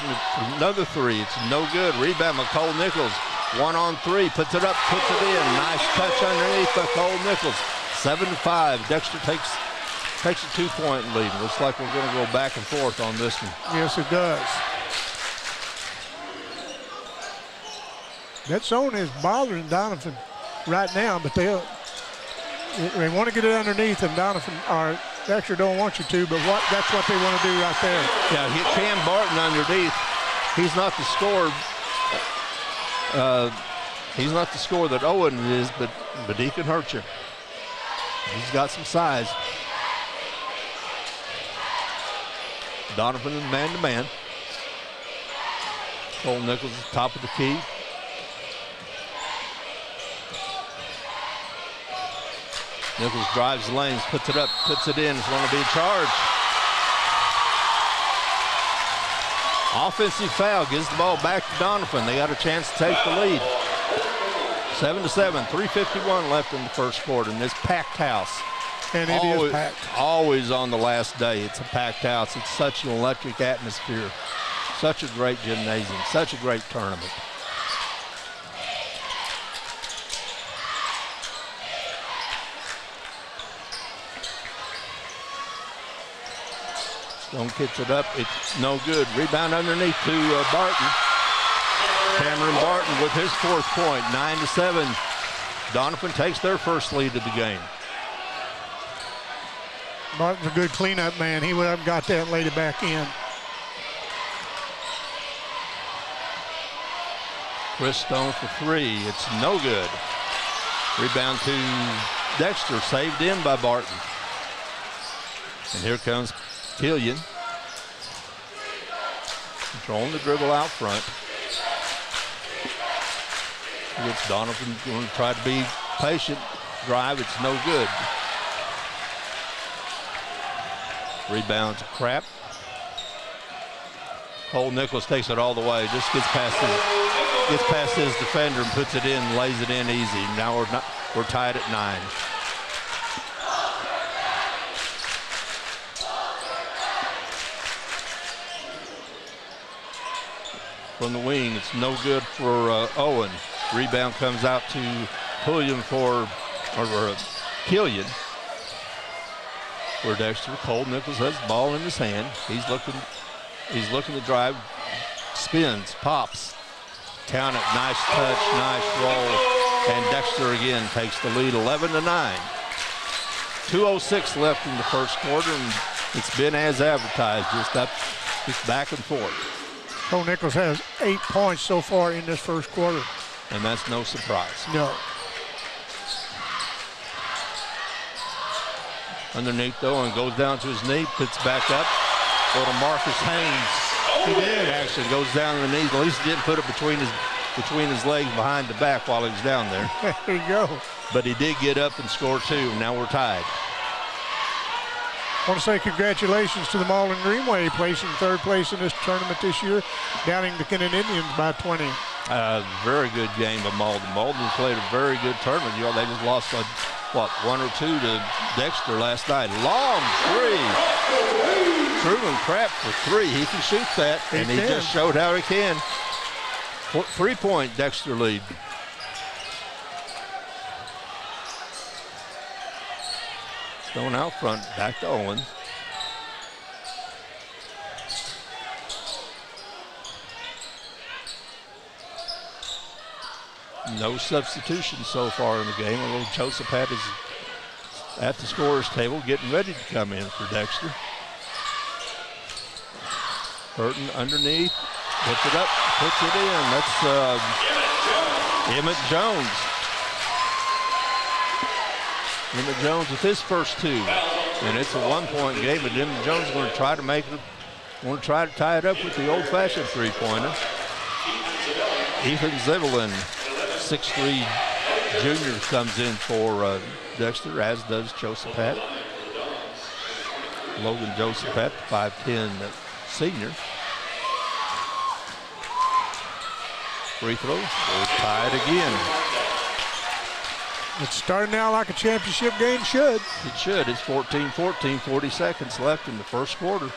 Speaker 11: another three. It's no good. Rebound by Cole Nichols. 1-on-3, puts it up, puts it in. Nice touch underneath by Cole Nichols. 7-5. Dexter takes a 2-point lead. Looks like we're going to go back and forth on this one.
Speaker 3: Yes, it does. That zone is bothering Donovan right now, but they want to get it underneath, and Donovan or Dexter don't want you to, but that's what they want to do right there.
Speaker 11: Yeah, hit Cam Barton underneath. He's not the scorer. He's not the scorer that Owen is, but he can hurt you. He's got some size. Donovan is man-to-man. Cole Nichols is top of the key. Nichols drives the lanes, puts it up, puts it in. It's going to be a charge. Offensive foul, gives the ball back to Donovan. They got a chance to take the lead. 7-7, 3:51 left in the first quarter in this packed house.
Speaker 3: And it is packed.
Speaker 11: Always on the last day, it's a packed house. It's such an electric atmosphere. Such a great gymnasium, such a great tournament. Stone kicks it up. It's no good. Rebound underneath to Barton. Cameron Barton with his fourth point. 9-7. Donovan takes their first lead of the game.
Speaker 3: Barton's a good cleanup man. He would have got that and laid it back in.
Speaker 11: Chris Stone for three. It's no good. Rebound to Dexter. Saved in by Barton. And here comes Killian. Controlling the dribble out front. Gets Donovan going to try to be patient. Drive, it's no good. Rebound to Krapp. Cole Nichols takes it all the way. Just gets past his defender and puts it in, lays it in easy. Now we're tied at 9. From the wing, it's no good for Owen. Rebound comes out to Pulliam for Killian. For Dexter, Cole Nichols has the ball in his hand. He's looking to drive, spins, pops. Count it, nice touch, nice roll, and Dexter again takes the lead, 11-9. 2:06 left in the first quarter, and it's been as advertised, just back and forth.
Speaker 3: Cole Nichols has 8 points so far in this first quarter.
Speaker 11: And that's no surprise.
Speaker 3: No.
Speaker 11: Underneath though, and goes down to his knee, puts back up. Go to Marcus Haynes. He did actually, goes down to the knees. At least he didn't put it between his legs behind the back while he was down there.
Speaker 3: There you go.
Speaker 11: But he did get up and score 2. Now we're tied.
Speaker 3: I want to say congratulations to the Malden Greenway, placing third place in this tournament this year, downing the Kennett Indians by 20.
Speaker 11: Very good game by Malden. Malden played a very good tournament. You know, they just lost, 1 or 2 to Dexter last night. Long three. Truman Kraft for three. He can shoot that, and he just showed how he can. 3-point Dexter lead. Stone out front, back to Owens. No substitutions so far in the game. A little Joseph is at the scorer's table getting ready to come in for Dexter. Burton underneath, puts it up, puts it in. That's Emmett Jones. Emmett Jones with his first two. And it's a 1-point game, but Emmett Jones is going to try to make it, want to try to tie it up with the old-fashioned three-pointer. Ethan Zivelin, 6'3" junior, comes in for Dexter, as does Joseph Pat. Logan Joseph Pat, 5'10" senior. Free throw, we're tied again.
Speaker 3: It's starting out like a championship game should.
Speaker 11: It should. It's 14-14, 40 seconds left in the first quarter.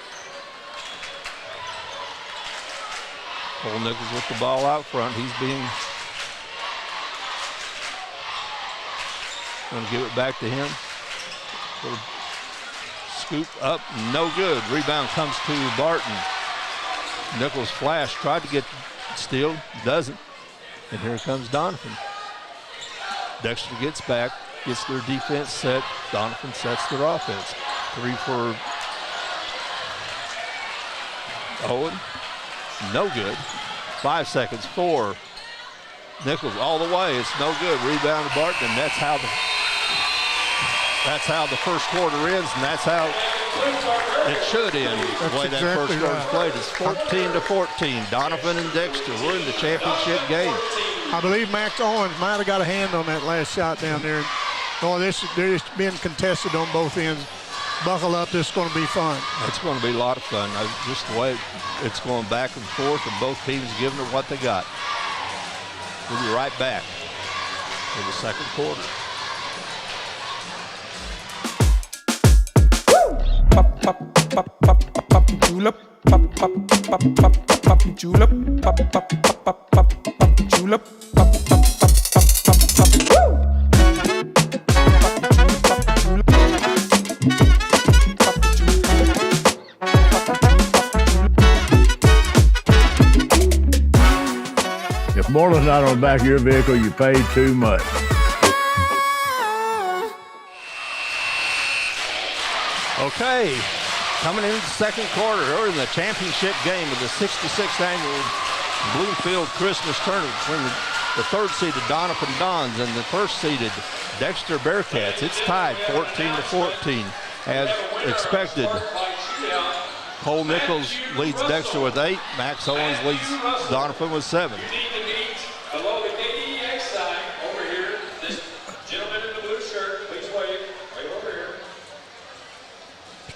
Speaker 11: Cole Nichols with the ball out front. He's being, going to give it back to him. Scoop up, no good. Rebound comes to Barton. Nichols flash, tried to get steal, doesn't. And here comes Donovan. Dexter gets back, gets their defense set. Donovan sets their offense. Three for Owen, no good. 5 seconds, 4. Nichols all the way, it's no good. Rebound to Barton, and that's how the first quarter ends, and that's how it should end. The way that first quarter is played. It's 14-14. Donovan and Dexter, we're in the championship game.
Speaker 3: I believe Max Owens might have got a hand on that last shot down there. Oh, they're just being contested on both ends. Buckle up, this is going to be fun.
Speaker 11: It's going to be a lot of fun. Just the way it's going back and forth, and both teams giving it what they got. We'll be right back in the second quarter.
Speaker 5: Julep, julep, julep.
Speaker 12: If Moreland's not on the back of your vehicle, you paid too much.
Speaker 11: Okay, coming into the second quarter, we're in the championship game of the 66th annual Bloomfield Christmas Tournament between the third-seeded Donovan Dons and the first-seeded Dexter Bearcats. It's tied 14-14 as expected. Cole Nichols leads Dexter with 8. Max Owens leads Donovan with 7.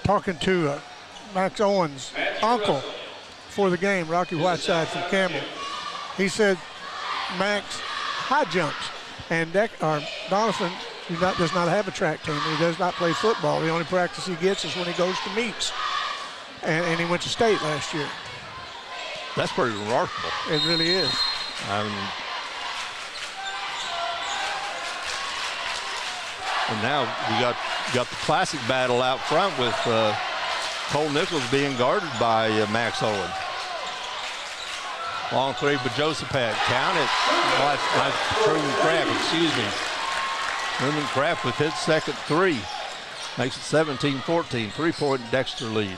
Speaker 3: Talking to Max Owens' uncle for the game, Rocky Whiteside from Campbell. He said Max high jumps, and Donovan does not have a track team. He does not play football. The only practice he gets is when he goes to meets, and he went to state last year.
Speaker 11: That's pretty remarkable.
Speaker 3: It really is.
Speaker 11: And now we got the classic battle out front with Cole Nichols being guarded by Max Owen. Long three, but Joseph had count it. Truman Kraft, excuse me. Truman Kraft with his second three. Makes it 17-14, 3-point Dexter lead.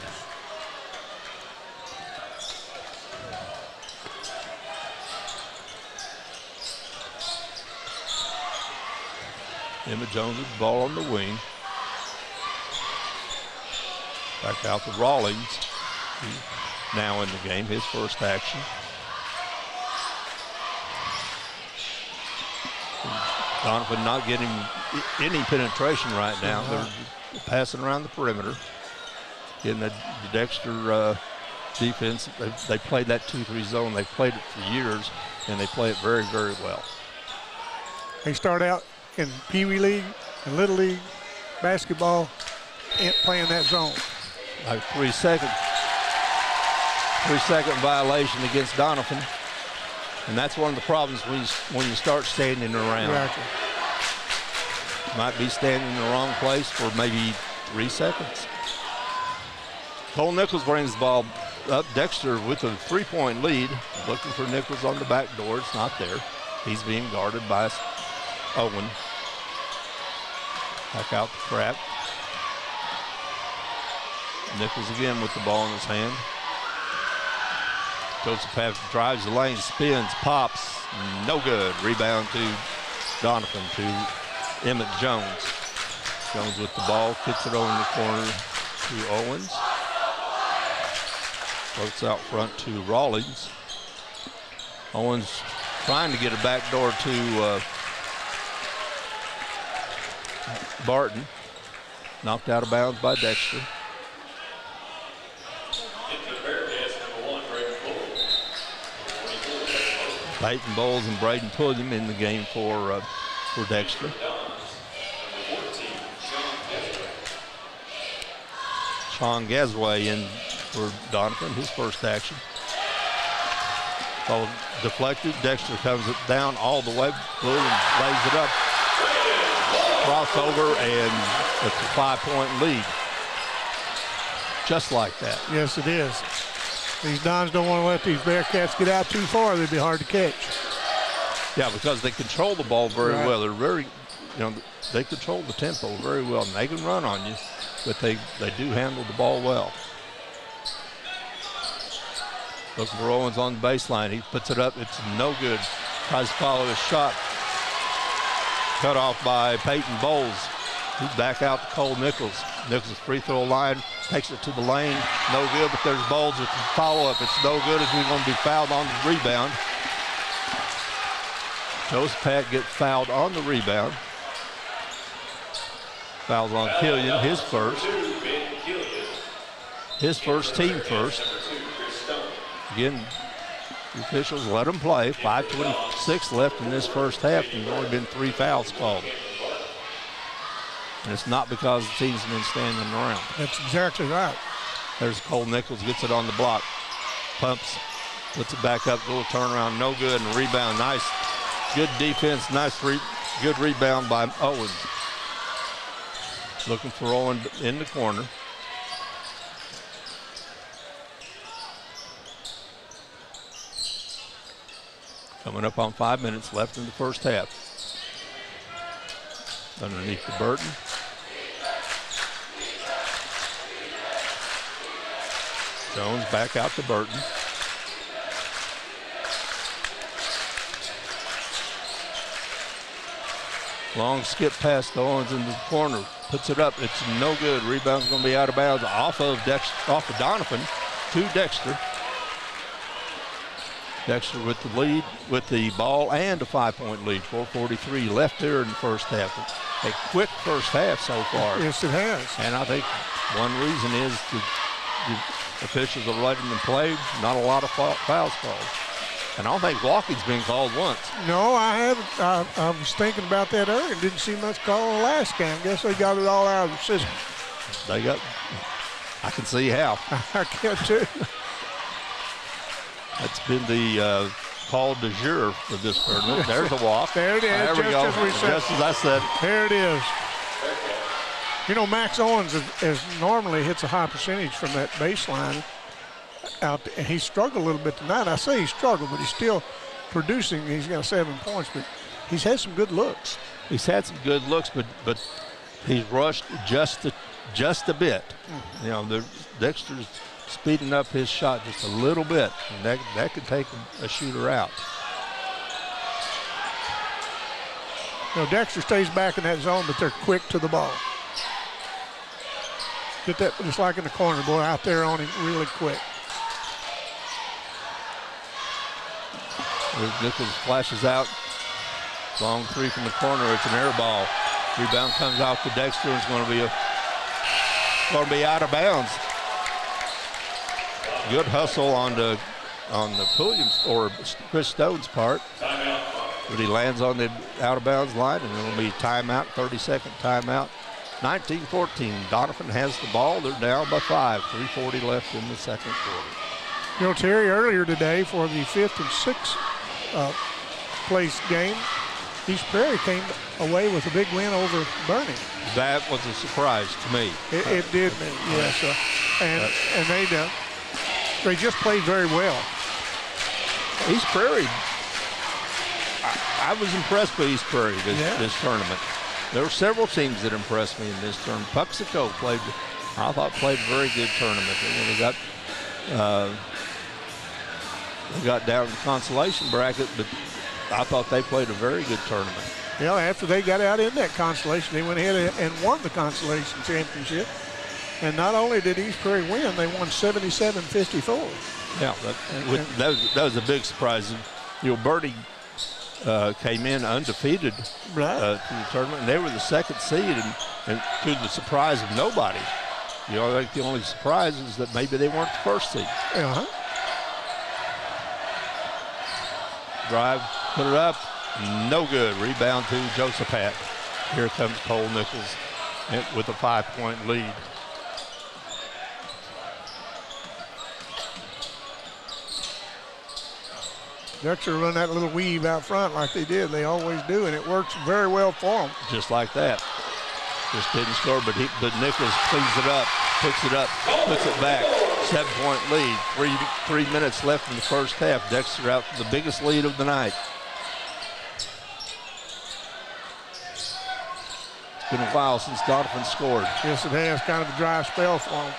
Speaker 11: Emmett Jones with the ball on the wing. Back out to Rawlings. He's now in the game, his first action. Donovan not getting any penetration right now. They're passing around the perimeter. Getting the Dexter defense. They played that 2-3 zone. They've played it for years, and they play it very, very well.
Speaker 3: They start out in Pee Wee League and Little League basketball playing that zone.
Speaker 11: A 3-second violation against Donovan. And that's one of the problems when you start standing around.
Speaker 3: Exactly.
Speaker 11: Might be standing in the wrong place for maybe 3 seconds. Cole Nichols brings the ball up. Dexter with a 3-point lead. Looking for Nichols on the back door. It's not there. He's being guarded by Owen. Back out to Pratt. Nichols again with the ball in his hand. Joseph Patrick drives the lane, spins, pops, no good. Rebound to Donovan, to Emmett Jones. Jones with the ball, kicks it over in the corner to Owens. Floats out front to Rawlings. Owens trying to get a backdoor to Barton. Knocked out of bounds by Dexter. Peyton Bowles and Braden Pulliam in the game for Dexter. Sean Gasway in for Donovan, his first action. Ball deflected. Dexter comes it down all the way. Pulliam lays it up. Crossover, and it's a 5-point lead. Just like that.
Speaker 3: Yes, it is. These Dons don't want to let these Bearcats get out too far. They'd be hard to catch.
Speaker 11: Yeah, because they control the ball very well. They're very, they control the tempo very well. And they can run on you, but they do handle the ball well. Looking for Owens on the baseline. He puts it up. It's no good. Tries to follow his shot. Cut off by Peyton Bowles. He's back out to Cole Nichols. Nichols' free throw line. Takes it to the lane. No good, but there's Bowles with the follow-up. It's no good as he's going to be fouled on the rebound. Joseph Pat gets fouled on the rebound. Fouls on Killian, his first. His first, team first. Again, the officials let him play. 5:26 left in this first half, and there's only been 3 fouls called. And it's not because the team's been standing around.
Speaker 3: That's exactly right.
Speaker 11: There's Cole Nichols, gets it on the block. Pumps, puts it back up, little turnaround, no good, and rebound. Nice, good defense, good rebound by Owens. Looking for Owen in the corner. Coming up on 5 minutes left in the first half. Underneath to Burton. Jones back out to Burton. Long skip pass to Owens in the corner. Puts it up. It's no good. Rebound's going to be out of bounds off of Donovan to Dexter. Dexter with the lead, with the ball and a 5-point lead. 4:43 left there in the first half. A quick first half so far.
Speaker 3: Yes, it has.
Speaker 11: And I think one reason is the officials are letting them play. Not a lot of fouls called. And I don't think walking's been called once.
Speaker 3: No, I haven't. I was thinking about that earlier. Didn't see much call in the last game. Guess they got it all out of the system.
Speaker 11: I can see how.
Speaker 3: I can too.
Speaker 11: That's been the call de jour for this tournament. There's a walk.
Speaker 3: There it is.
Speaker 11: There we go. Just as I said.
Speaker 3: There it is. Max Owens normally hits a high percentage from that baseline out there, and he struggled a little bit tonight. I say he struggled, but he's still producing. He's got 7 points, but he's had some good looks.
Speaker 11: He's had some good looks, but he's rushed just a bit. Mm-hmm. Dexter's speeding up his shot just a little bit, and that could take a shooter out.
Speaker 3: Dexter stays back in that zone, but they're quick to the ball. Get that just like in the corner, boy, out there on him really quick.
Speaker 11: Nichols flashes out. Long 3 from the corner. It's an air ball. Rebound comes out to Dexter. It's going to be out of bounds. Good hustle on the Pulliam's or Chris Stone's part. But he lands on the out of bounds line, and it'll be timeout, 30-second timeout 19-14. Donovan has the ball. They're down by 5. 3:40 left in the second quarter.
Speaker 3: You know, Terry, earlier today for the 5th and 6th place game, East Prairie came away with a big win over Bernie.
Speaker 11: That was a surprise to me.
Speaker 3: It did, yes. And they just played very well.
Speaker 11: East Prairie, I was impressed with East Prairie this tournament. There were several teams that impressed me in this tournament. Puxico played a very good tournament. They got down to the consolation bracket, but I thought they played a very good tournament.
Speaker 3: Yeah, after they got out in that consolation, they went ahead and won the consolation championship. And not only did East Prairie win, they won 77-54.
Speaker 11: Yeah, that was a big surprise. You know, Bertie came in undefeated to the tournament, and they were the second seed, and to the surprise of nobody. You know, I think the only surprise is that maybe they weren't the first seed. Drive, put it up, no good. Rebound to Josephat. Here comes Cole Nichols with a 5-point lead.
Speaker 3: Dexter run that little weave out front like they did. They always do, and it works very well for them.
Speaker 11: Just like that. Just didn't score, but Nichols cleans it up, puts it up, puts it back. 7-point lead. 3 minutes left in the first half. Dexter out for the biggest lead of the night. It's been a while since Donovan scored.
Speaker 3: Yes, it has. Kind of a dry spell for them.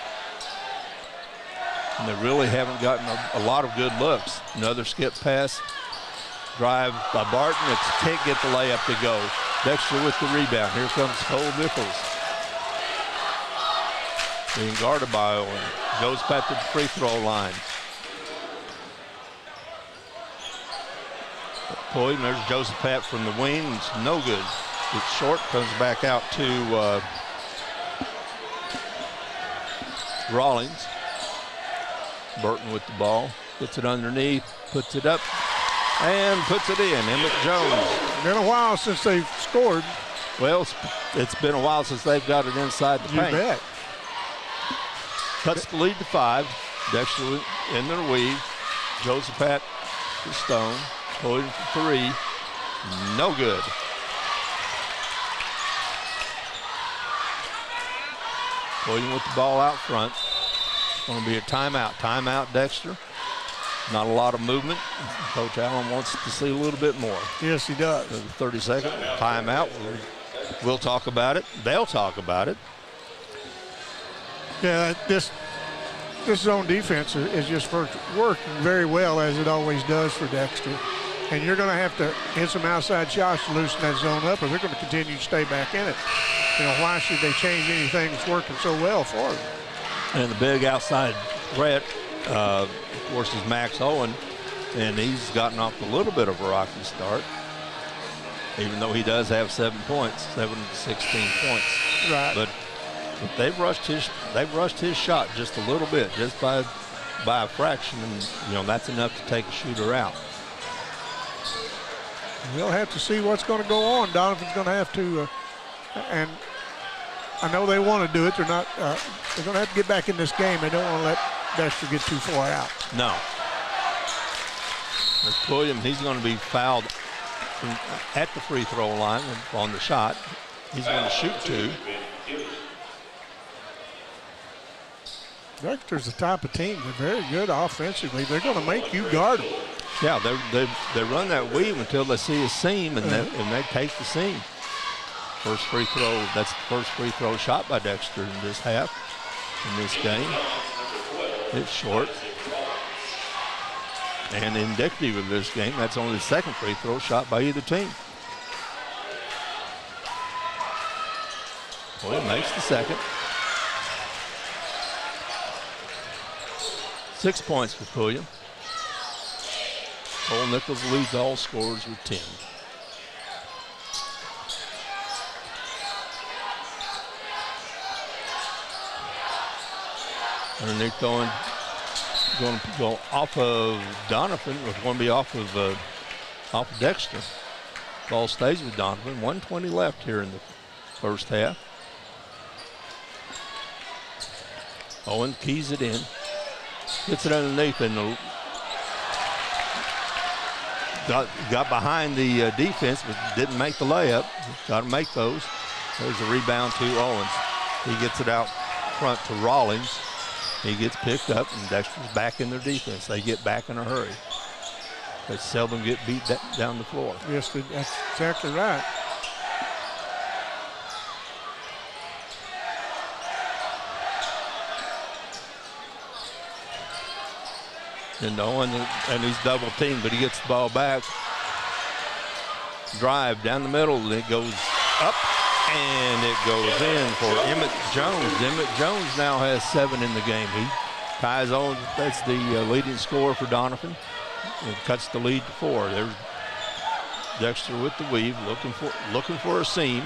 Speaker 11: And they really haven't gotten a lot of good looks. Another skip pass. Drive by Barton. It can't get the layup to go. Dexter with the rebound. Here comes Cole Nichols. Being guarded by Owen. Goes back to the free throw line. Pulling, there's Josephat from the wing. It's no good. It's short, comes back out to Rawlings. Burton with the ball, puts it underneath, puts it up, and puts it in. Emmett Jones.
Speaker 3: It's been a while since they've scored.
Speaker 11: Well, it's been a while since they've got it inside the paint.
Speaker 3: You bet.
Speaker 11: Cuts the lead to 5. Dexter in their weave. Josephat to Stone. Pulling for 3. No good. William with the ball out front. It's going to be a timeout. Timeout, Dexter. Not a lot of movement. Coach Allen wants to see a little bit more.
Speaker 3: Yes, he does.
Speaker 11: 30-second timeout. We'll talk about it. They'll talk about it.
Speaker 3: Yeah, this zone defense is just working very well, as it always does for Dexter. And you're going to have to hit some outside shots to loosen that zone up, or they're going to continue to stay back in it. You know, why should they change anything that's working so well for them?
Speaker 11: And the big outside threat, of course, is Max Owen, and he's gotten off a little bit of a rocky start, even though he does have 7 points, 7 to 16 points.
Speaker 3: Right.
Speaker 11: But they've rushed his shot just a little bit, just by a fraction, and you know that's enough to take a shooter out.
Speaker 3: We'll have to see what's going to go on. Donovan's going to have to, and I know they want to do it. They're not. They're going to have to get back in this game. They don't want to let Dexter get too far out.
Speaker 11: No. There's William. He's going to be fouled at the free throw line on the shot. He's going to shoot 2.
Speaker 3: Dexter's the type of team. They're very good offensively. They're going to make you guard them.
Speaker 11: Yeah, they run that weave until they see a seam, and they take the seam. First free throw. That's the first free throw shot by Dexter in this half, in this game. It's short. And indicative of this game, that's only the second free throw shot by either team. Well, makes the second. 6 points for Pulliam. Cole Nichols leads all scorers with 10. Underneath going to go off of Donovan. It's going to be off of Dexter. Ball stays with Donovan. 1:20 left here in the first half. Owens keys it in. Gets it underneath and got behind the defense, but didn't make the layup. Got to make those. There's a rebound to Owens. He gets it out front to Rawlings. He gets picked up, and Dexter's back in their defense. They get back in a hurry. They seldom get beat down the floor.
Speaker 3: Yes, that's exactly right.
Speaker 11: And Owens, and he's double teamed, but he gets the ball back. Drive down the middle, and it goes up, and it goes in for Emmett Jones. Emmett Jones now has 7 in the game. He ties Owens. That's the leading scorer for Donovan. And cuts the lead to 4. There's Dexter with the weave, looking for a seam.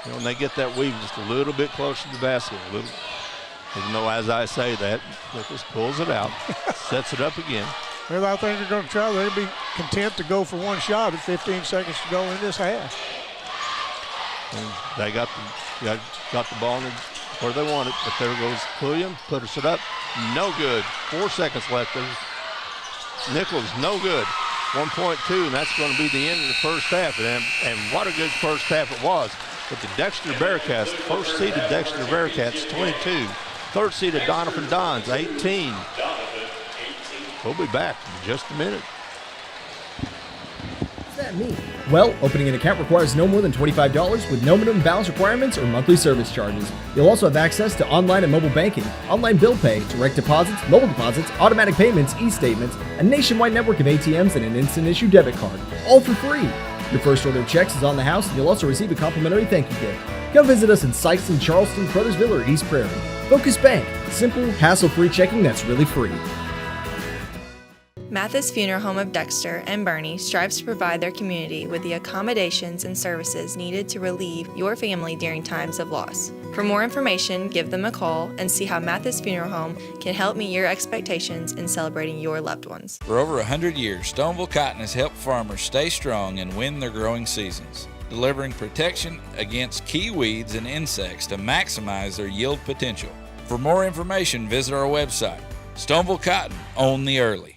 Speaker 11: When they get that weave just a little bit closer to the basket, even though, as I say that, Nichols pulls it out, sets it up again.
Speaker 3: Well, I think they're going to try. They'll be content to go for one shot at 15 seconds to go in this half.
Speaker 11: And they got the ball where they want it, but there goes William, puts it up, no good. 4 seconds left. There's Nichols, no good. 1.2, and that's going to be the end of the first half. And what a good first half it was. But the Dexter Bearcats, first seeded Dexter Bearcats, 22. Third seeded Donovan Dons, 18. We'll be back in just a minute.
Speaker 7: What does that mean? Well, opening an account requires no more than $25 with no minimum balance requirements or monthly service charges. You'll also have access to online and mobile banking, online bill pay, direct deposits, mobile deposits, automatic payments, e-statements, a nationwide network of ATMs, and an instant issue debit card, all for free. Your first order of checks is on the house, and you'll also receive a complimentary thank you gift. Come visit us in Sykeston, Charleston, Crothersville, or East Prairie. Focus Bank, simple, hassle-free checking that's really free.
Speaker 1: Mathis Funeral Home of Dexter and Bernie strives to provide their community with the accommodations and services needed to relieve your family during times of loss. For more information, give them a call and see how Mathis Funeral Home can help meet your expectations in celebrating your loved ones.
Speaker 5: For over 100 years, Stoneville Cotton has helped farmers stay strong and win their growing seasons, delivering protection against key weeds and insects to maximize their yield potential. For more information, visit our website. Stoneville Cotton, own the early.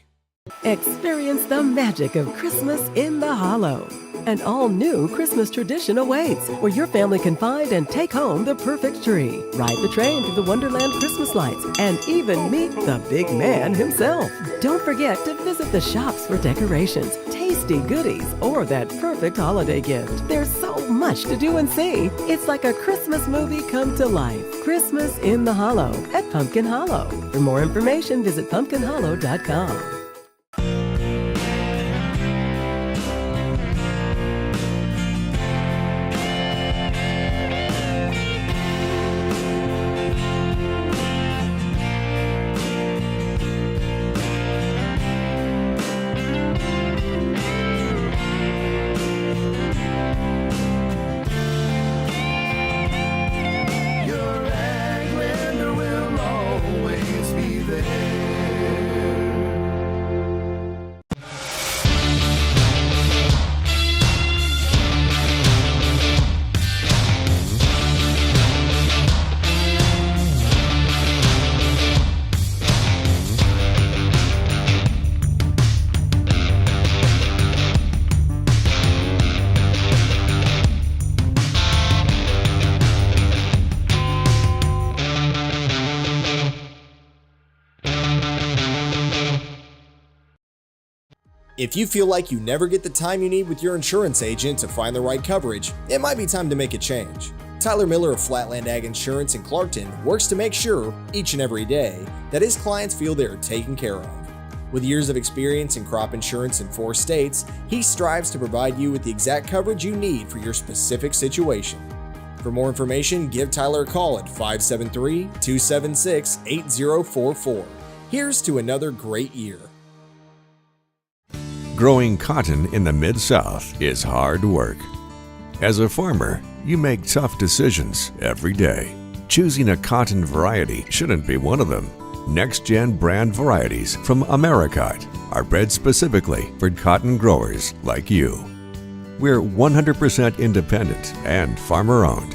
Speaker 21: Experience the magic of Christmas in the Hollow. An all-new Christmas tradition awaits, where your family can find and take home the perfect tree, ride the train through the Wonderland Christmas lights, and even meet the big man himself. Don't forget to visit the shops for decorations, tasty goodies, or that perfect holiday gift. There's so much to do and see. It's like a Christmas movie come to life. Christmas in the Hollow at Pumpkin Hollow. For more information, visit pumpkinhollow.com.
Speaker 7: If you feel like you never get the time you need with your insurance agent to find the right coverage, it might be time to make a change. Tyler Miller of Flatland Ag Insurance in Clarkton works to make sure, each and every day, that his clients feel they are taken care of. With years of experience in crop insurance in 4 states, he strives to provide you with the exact coverage you need for your specific situation. For more information, give Tyler a call at 573-276-8044. Here's to another great year.
Speaker 22: Growing cotton in the Mid-South is hard work. As a farmer, you make tough decisions every day. Choosing a cotton variety shouldn't be one of them. Next-gen brand varieties from Americot are bred specifically for cotton growers like you. We're 100% independent and farmer-owned.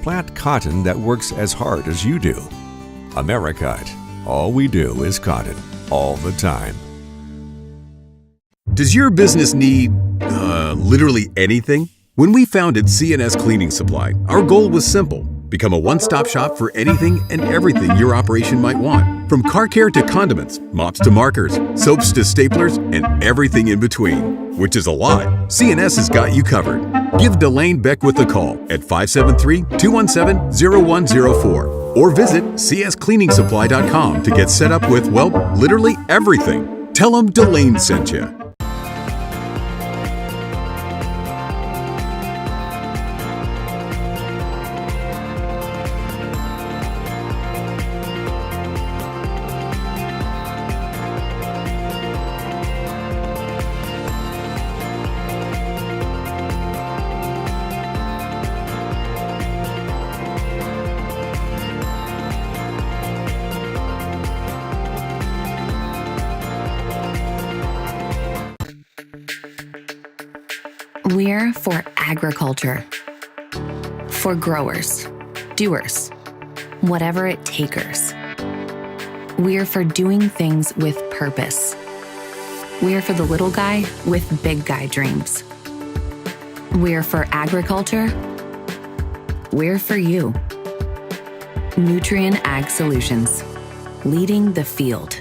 Speaker 22: Plant cotton that works as hard as you do. Americite. All we do is cotton, all the time.
Speaker 2: Does your business need, literally anything? When we founded C&S Cleaning Supply, our goal was simple. Become a one-stop shop for anything and everything your operation might want. From car care to condiments, mops to markers, soaps to staplers, and everything in between. Which is a lot. C&S has got you covered. Give Delane Beckwith a call at 573-217-0104 or visit cscleaningsupply.com to get set up with, well, literally everything. Tell them Delane sent you.
Speaker 8: We're for agriculture, for growers, doers, whatever it takers. We're for doing things with purpose. We're for the little guy with big guy dreams. We're for agriculture. We're for you. Nutrien Ag Solutions, leading the field.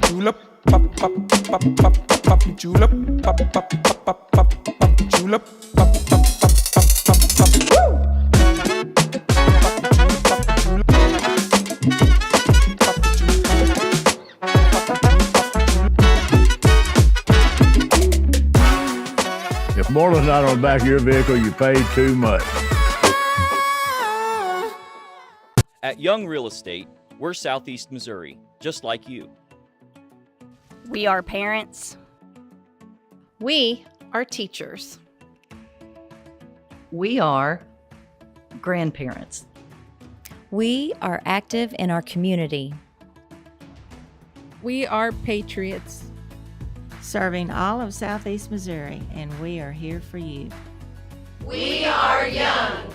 Speaker 10: Julep, julep, julep,
Speaker 12: If more than not on the back of your vehicle, you paid too much.
Speaker 13: At Young Real Estate, we're Southeast Missouri, just like you.
Speaker 14: We are parents.
Speaker 1: We are teachers.
Speaker 16: We are grandparents.
Speaker 17: We are active in our community.
Speaker 4: We are patriots.
Speaker 9: Serving all of Southeast Missouri, and we are here for you.
Speaker 20: We are young.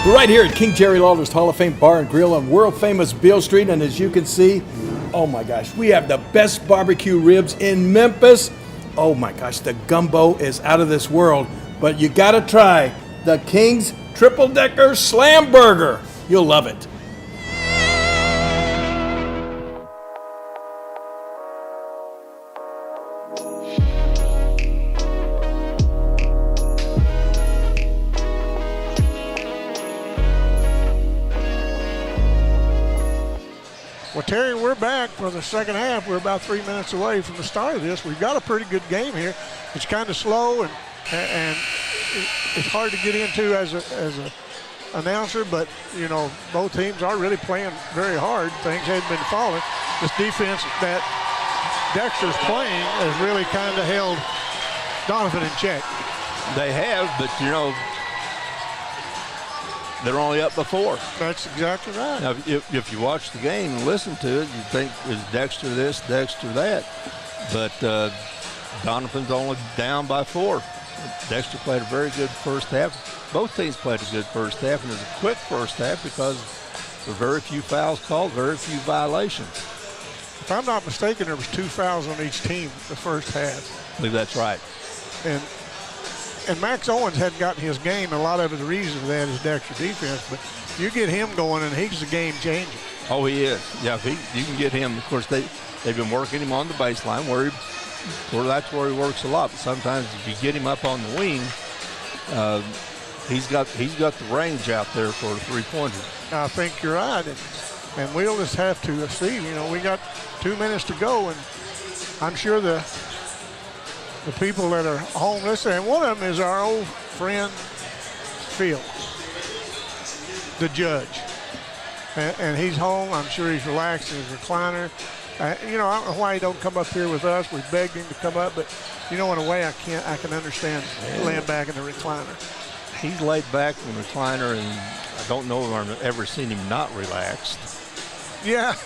Speaker 24: We're right here at King Jerry Lawler's Hall of Fame Bar and Grill on world famous Beale Street, and as you can see, oh my gosh, we have the best barbecue ribs in Memphis. Oh my gosh, the gumbo is out of this world, but you gotta try the King's Triple Decker Slam Burger. You'll love it.
Speaker 3: Well, Terry, we're back for the second half. We're about 3 minutes away from the start of this. We've got a pretty good game here. It's kind of slow and it's hard to get into as a announcer, but you know both teams are really playing very hard. Things haven't been falling. This defense that Dexter's playing has really kind of held Donovan in check.
Speaker 11: They have, but you know they're only up by 4.
Speaker 3: That's exactly right.
Speaker 11: Now, if you watch the game and listen to it, you think, is Dexter this, Dexter that? But Donovan's only down by 4. Dexter played a very good first half. Both teams played a good first half, and it was a quick first half because there were very few fouls called, very few violations.
Speaker 3: If I'm not mistaken, there was 2 fouls on each team the first half.
Speaker 11: I believe that's right.
Speaker 3: And Max Owens hadn't gotten his game. A lot of the reason for that is Dexter defense, but you get him going, and he's a game changer.
Speaker 11: Oh, he is. Yeah, you can get him. Of course, they've been working him on the baseline where that's where he works a lot. But sometimes if you get him up on the wing, he's got the range out there for a three-pointer.
Speaker 3: I think you're right, and we'll just have to see. You know, we got 2 minutes to go, and I'm sure the people that are home listening, and one of them is our old friend Phil, the judge, and he's home. I'm sure he's relaxed in his recliner. You know, I don't know why he don't come up here with us. We begged him to come up, but you know, in a way, I can understand laying back in the recliner.
Speaker 11: He's laid back in the recliner, and I don't know if I've ever seen him not relaxed.
Speaker 3: Yeah,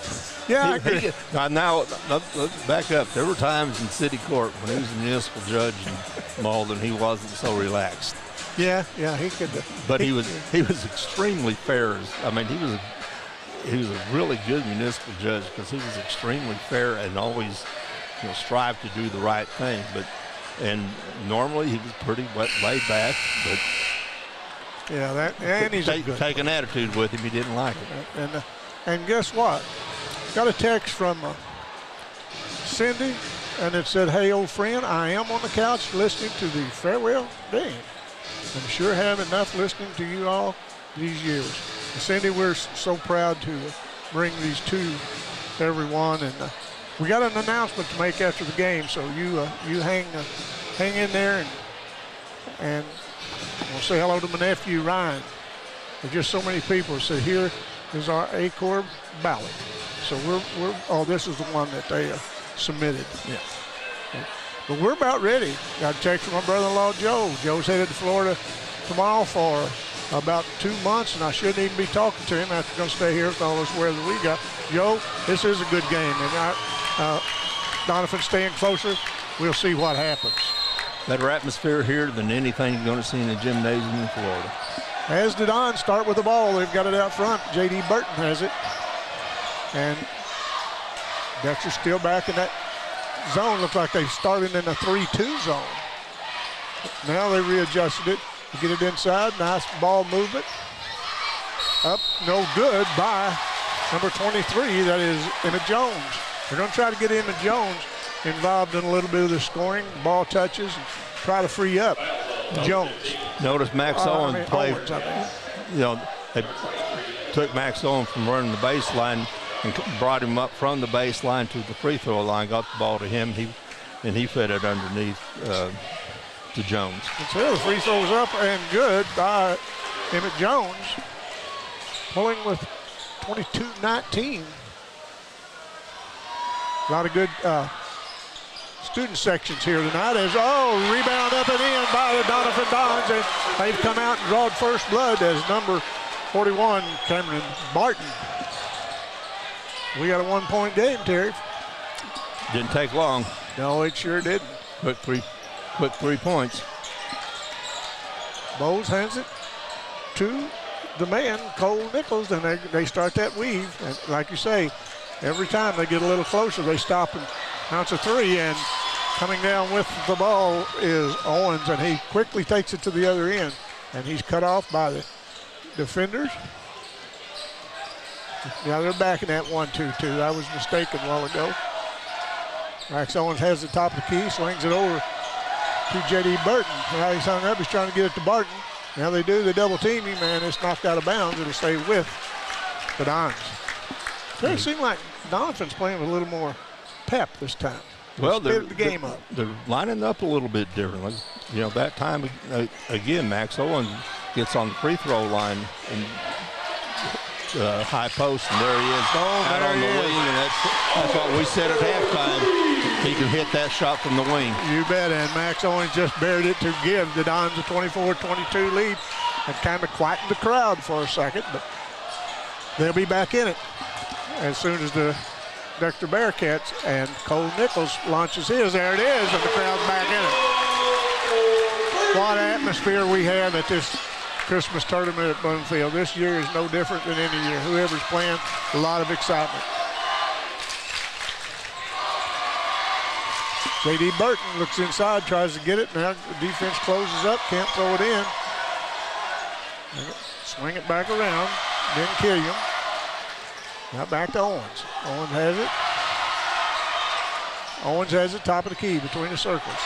Speaker 3: I agree.
Speaker 11: Now, let's back up. There were times in city court when he was a municipal judge in Malden, he wasn't so relaxed.
Speaker 3: Yeah, he could.
Speaker 11: But he was extremely fair. I mean, he was a really good municipal judge because he was extremely fair and always, you know, strived to do the right thing. And normally he was pretty laid back, but
Speaker 3: yeah, and he's
Speaker 11: take an attitude with him. He didn't like it.
Speaker 3: And guess what? Got a text from Cindy, and it said, "Hey, old friend, I am on the couch listening to the farewell game. I'm sure have enough listening to you all these years." And Cindy, we're so proud to bring these to everyone, and we got an announcement to make after the game, so you hang in there, and we'll say hello to my nephew Ryan. There's just so many people. So here is our Aycorp ballot. So this is the one that they submitted.
Speaker 11: Yeah.
Speaker 3: But we're about ready. Got a text from my brother-in-law Joe. Joe's headed to Florida tomorrow for about 2 months, and I shouldn't even be talking to him after going to stay here with all this weather we got. Joe, this is a good game, and Donovan staying closer. We'll see what happens.
Speaker 11: Better atmosphere here than anything you're going to see in the gymnasium in Florida.
Speaker 3: As did on start with the ball. They've got it out front. J.D. Burton has it. And Dexter's still back in that zone. Looks like they started in a 3-2 zone. Now they readjusted it to get it inside. Nice ball movement. Up, no good by number 23. That is Emma Jones. They're going to try to get Emma Jones involved in a little bit of the scoring. Ball touches and try to free up Jones.
Speaker 11: Notice Max Owens played. You know, they took Max Owens from running the baseline and brought him up from the baseline to the free throw line, got the ball to him, and he fed it underneath to Jones.
Speaker 3: And so the free throw was up and good by Emmett Jones, pulling with 22-19. A lot of good student sections here tonight. As rebound up and in by the Donovan Dons, and they've come out and drawed first blood as number 41 Cameron Barton. We got a 1-point game, Terry.
Speaker 11: Didn't take long.
Speaker 3: No, it sure didn't.
Speaker 11: Quick 3 points.
Speaker 3: Bowles hands it to the man, Cole Nichols, and they start that weave. And like you say, every time they get a little closer, they stop and bounce a three. And coming down with the ball is Owens, and he quickly takes it to the other end. And he's cut off by the defenders. Yeah, they're back in that 1-2-2. I was mistaken a while ago. Max Owens has the top of the key, swings it over to J.D. Burton. Now he's hung up. He's trying to get it to Barton. Now they do. They double team him, and it's knocked out of bounds. It'll stay with the Dons. It seems like Donovan's playing with a little more pep this time.
Speaker 11: Well,
Speaker 3: they're the game up.
Speaker 11: They're lining up a little bit differently. You know, that time, again, Max Owens gets on the free throw line and high post, and there he is out on the wing, and that's what we said at halftime. He can hit that shot from the wing.
Speaker 3: You bet, and Max Owens just buried it to give the Dons a 24-22 lead and kind of quietened the crowd for a second, but they'll be back in it as soon as the Dexter Bearcats and Cole Nichols launches his. There it is, and the crowd's back in it. What atmosphere we have at this Christmas tournament at Bloomfield. This year is no different than any year. Whoever's playing, a lot of excitement. J.D. Burton looks inside, tries to get it. Now the defense closes up, can't throw it in. Swing it back around, didn't kill him. Now back to Owens. Owens has it. Owens has it top of the key between the circles.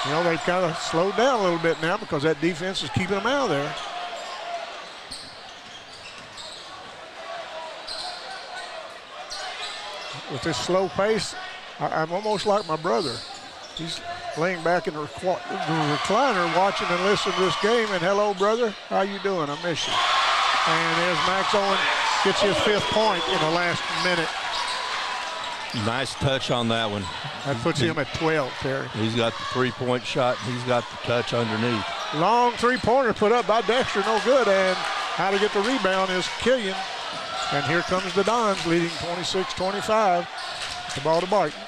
Speaker 3: You know, they've kind of slowed down a little bit now because that defense is keeping them out of there. With this slow pace, I'm almost like my brother. He's laying back in the recliner watching and listening to this game, and hello, brother, how you doing? I miss you. And there's Max Owen, gets his 5th point in the last minute.
Speaker 11: Nice touch on that one.
Speaker 3: That puts him at 12, Terry.
Speaker 11: He's got the 3-point shot. He's got the touch underneath.
Speaker 3: Long 3-pointer put up by Dexter, no good, and how to get the rebound is Killian. And here comes the Dons leading 26-25. The ball to Barton.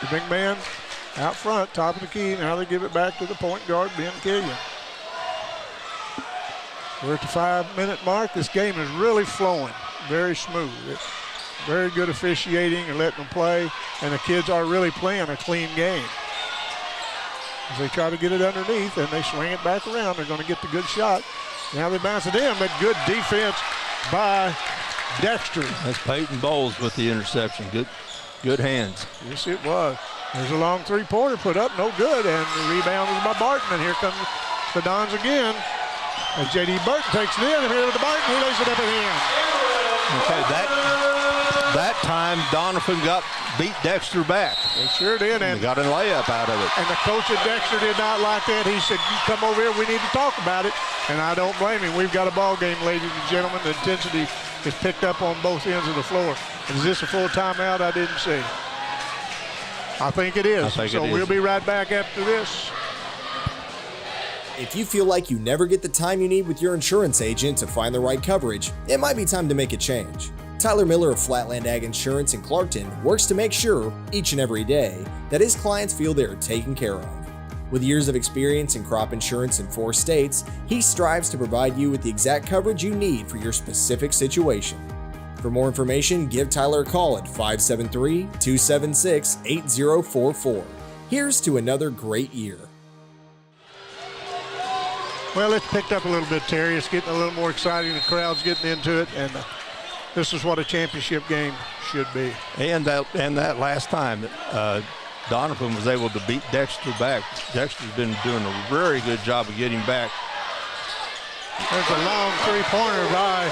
Speaker 3: The big man out front, top of the key. Now they give it back to the point guard, Ben Killian. We're at the 5-minute mark. This game is really flowing, very smooth. It's very good officiating and letting them play, and the kids are really playing a clean game. As they try to get it underneath, and they swing it back around, they're going to get the good shot. Now they bounce it in, but good defense by Dexter.
Speaker 11: That's Peyton Bowles with the interception. Good hands.
Speaker 3: Yes, it was. There's a long 3-pointer put up, no good, and the rebound is by Barton, and here comes the Dons again. As J.D. Burton takes it in, and here with the Barton, he lays it up and in.
Speaker 11: Okay, that time Donovan beat Dexter back.
Speaker 3: They sure did. And
Speaker 11: he got a layup out of it.
Speaker 3: And the coach at Dexter did not like that. He said, you come over here, we need to talk about it. And I don't blame him. We've got a ball game, ladies and gentlemen. The intensity is picked up on both ends of the floor. Is this a full timeout? I didn't see. I think it is. We'll be right back after this.
Speaker 7: If you feel like you never get the time you need with your insurance agent to find the right coverage, it might be time to make a change. Tyler Miller of Flatland Ag Insurance in Clarkton works to make sure, each and every day, that his clients feel they are taken care of. With years of experience in crop insurance in 4 states, he strives to provide you with the exact coverage you need for your specific situation. For more information, give Tyler a call at 573-276-8044. Here's to another great year.
Speaker 3: Well, it's picked up a little bit, Terry. It's getting a little more exciting. The crowd's getting into it, and this is what a championship game should be.
Speaker 11: And that last time, Donovan was able to beat Dexter back. Dexter's been doing a very good job of getting back.
Speaker 3: There's a long 3-pointer by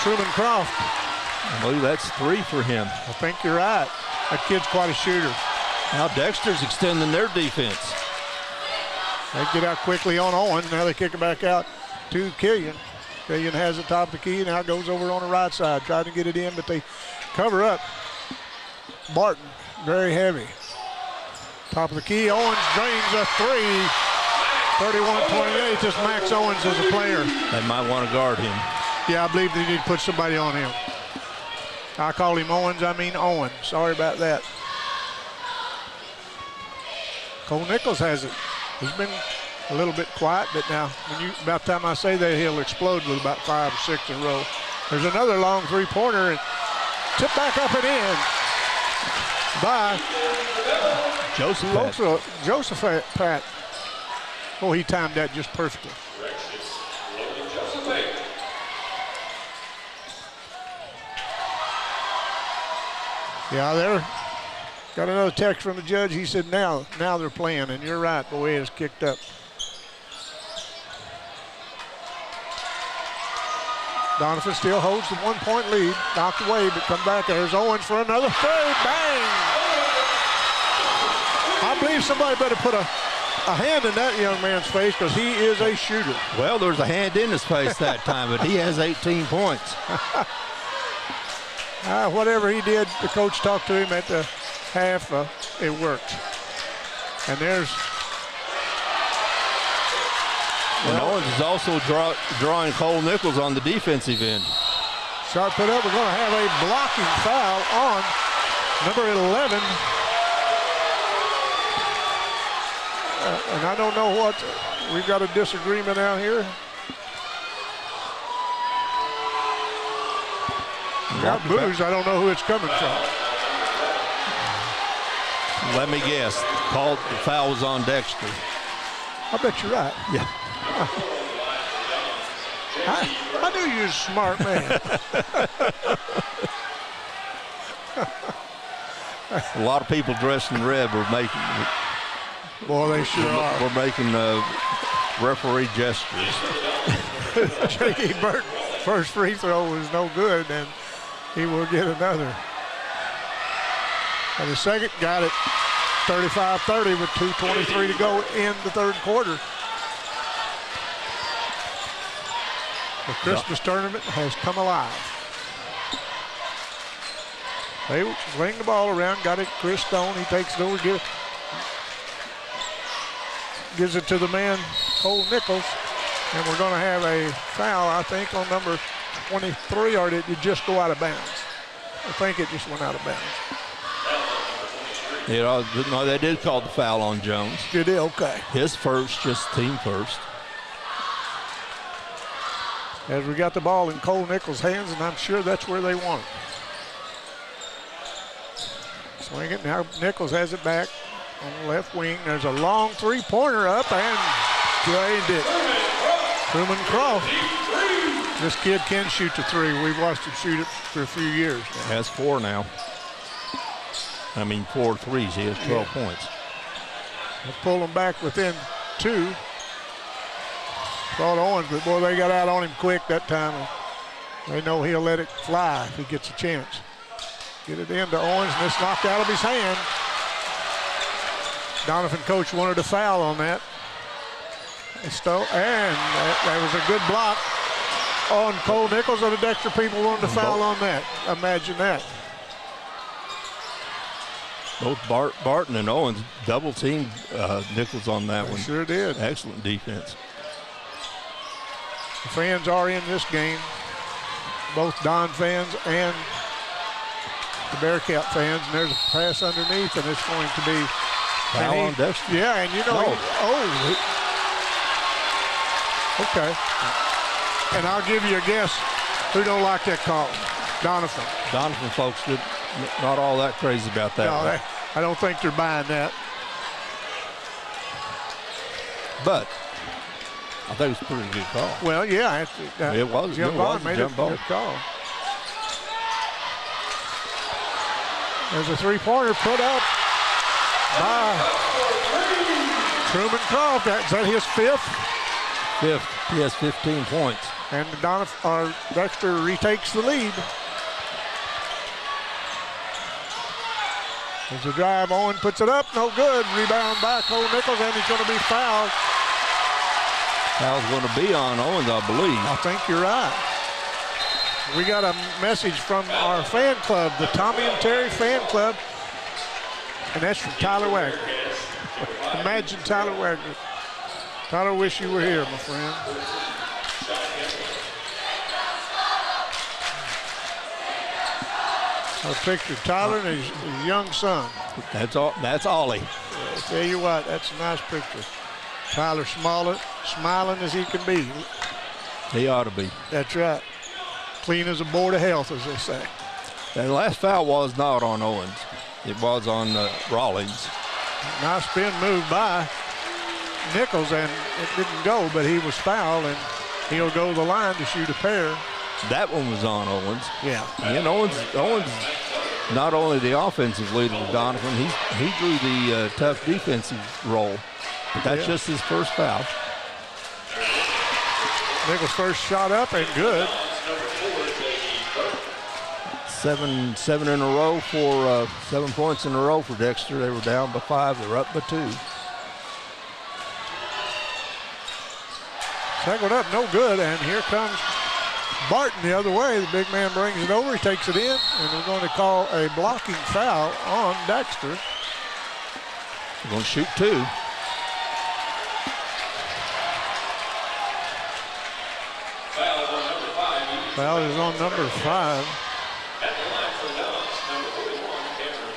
Speaker 3: Truman Croft.
Speaker 11: I believe that's 3 for him.
Speaker 3: I think you're right. That kid's quite a shooter.
Speaker 11: Now Dexter's extending their defense.
Speaker 3: They get out quickly on Owen. Now they kick it back out to Killian. Killian has the top of the key. Now goes over on the right side. Trying to get it in, but they cover up. Barton, very heavy. Top of the key. Owens drains a 3. 31-28. Just Max Owens as a player.
Speaker 11: They might want to guard him.
Speaker 3: Yeah, I believe they need to put somebody on him. I call him Owens. I mean Owen. Sorry about that. Cole Nichols has it. He's been a little bit quiet, but now about the time I say that, he'll explode with about 5 or 6 in a row. There's another long 3-pointer, and tipped back up and in by Joseph Pat. Oh, he timed that just perfectly. Yeah, they're got another text from the judge. He said now they're playing, and you're right, the way it's kicked up. Donovan still holds the 1-point lead. Knocked away, but come back. There's Owens for another 3. Bang! I believe somebody better put a hand in that young man's face because he is a shooter.
Speaker 11: Well, there's a hand in his face that time, but he has 18 points.
Speaker 3: Whatever he did, the coach talked to him at the half. It worked. And there's...
Speaker 11: And Owens is also drawing Cole Nichols on the defensive end.
Speaker 3: Shot put up. We're going to have a blocking foul on number 11. And I don't know what. We've got a disagreement out here. Got booze. I don't know who it's coming from.
Speaker 11: Let me guess. The foul was on Dexter.
Speaker 3: I bet you're right.
Speaker 11: Yeah.
Speaker 3: I knew you was a smart man.
Speaker 11: A lot of people dressed in red were making.
Speaker 3: Boy, they sure are.
Speaker 11: We're making referee gestures.
Speaker 3: J.D. Burton, first free throw was no good, and he will get another. And the second got it 35-30 with 2:23 to go in the third quarter. The Christmas tournament has come alive. They swing the ball around, got it Chris Stone. He takes it over, gives it to the man, Cole Nichols. And we're going to have a foul, I think, on number 23, or did it just go out of bounds? I think it just went out of bounds.
Speaker 11: No, they did call the foul on Jones.
Speaker 3: Did they? Okay.
Speaker 11: His first, just team first.
Speaker 3: As we got the ball in Cole Nichols' hands, and I'm sure that's where they want it. Swing it, now Nichols has it back on the left wing. There's a long three-pointer up and drained it. Truman Croft. This kid can shoot the three. We've watched him shoot it for a few years now.
Speaker 11: Has 4 now. 4 threes. He has 12 points.
Speaker 3: They'll pull him back within 2. Thought Owens, but boy, they got out on him quick that time. They know he'll let it fly if he gets a chance. Get it into Owens, and it's knocked out of his hand. Donovan coach wanted a foul on that. And that was a good block on Cole Nichols, and the Dexter people wanted a foul on that. Imagine that.
Speaker 11: Both Barton and Owens double-teamed Nichols on that one.
Speaker 3: Sure did.
Speaker 11: Excellent defense.
Speaker 3: The fans are in this game, both Don fans and the Bearcat fans, and there's a pass underneath, and it's going to be
Speaker 11: foul on Dexter.
Speaker 3: Yeah, and you know, okay. And I'll give you a guess who don't like that call. Donovan.
Speaker 11: Donovan folks not all that crazy about that.
Speaker 3: No, I don't think they're buying that.
Speaker 11: But I think it was a pretty good call.
Speaker 3: Well, yeah.
Speaker 11: It was.
Speaker 3: Jim Bond made a
Speaker 11: good
Speaker 3: call. There's a three-pointer put up by Truman Croft. Is that his 5th?
Speaker 11: 5th. He has 15 points.
Speaker 3: And Dexter retakes the lead. There's a drive. Owen puts it up. No good. Rebound by Cole Nichols, and he's going to be fouled.
Speaker 11: Foul's going to be on Owens, I believe.
Speaker 3: I think you're right. We got a message from our fan club, the Tommy and Terry fan club, and that's from Tyler Wagner. Imagine Tyler Wagner. Tyler, wish you were here, my friend. A picture of Tyler and his young son.
Speaker 11: That's Ollie.
Speaker 3: I tell you what, that's a nice picture. Tyler smiling as he can be.
Speaker 11: He ought to be.
Speaker 3: That's right. Clean as a board of health, as they say.
Speaker 11: The last foul was not on Owens. It was on Rollins.
Speaker 3: Nice spin move by Nichols, and it didn't go, but he was fouled, and he'll go to the line to shoot a pair.
Speaker 11: That one was on Owens.
Speaker 3: Yeah.
Speaker 11: And Owens not only the offensive leader with Donovan, he drew the tough defensive role. But that's just his first foul.
Speaker 3: Nichols' first shot up and good.
Speaker 11: 7 in a row for 7 points in a row for Dexter. They were down by 5. They're up by 2.
Speaker 3: Second up, no good, and here comes Barton the other way. The big man brings it over, he takes it in, and we're going to call a blocking foul on Dexter.
Speaker 11: They're going to shoot 2.
Speaker 3: Foul is on number 5.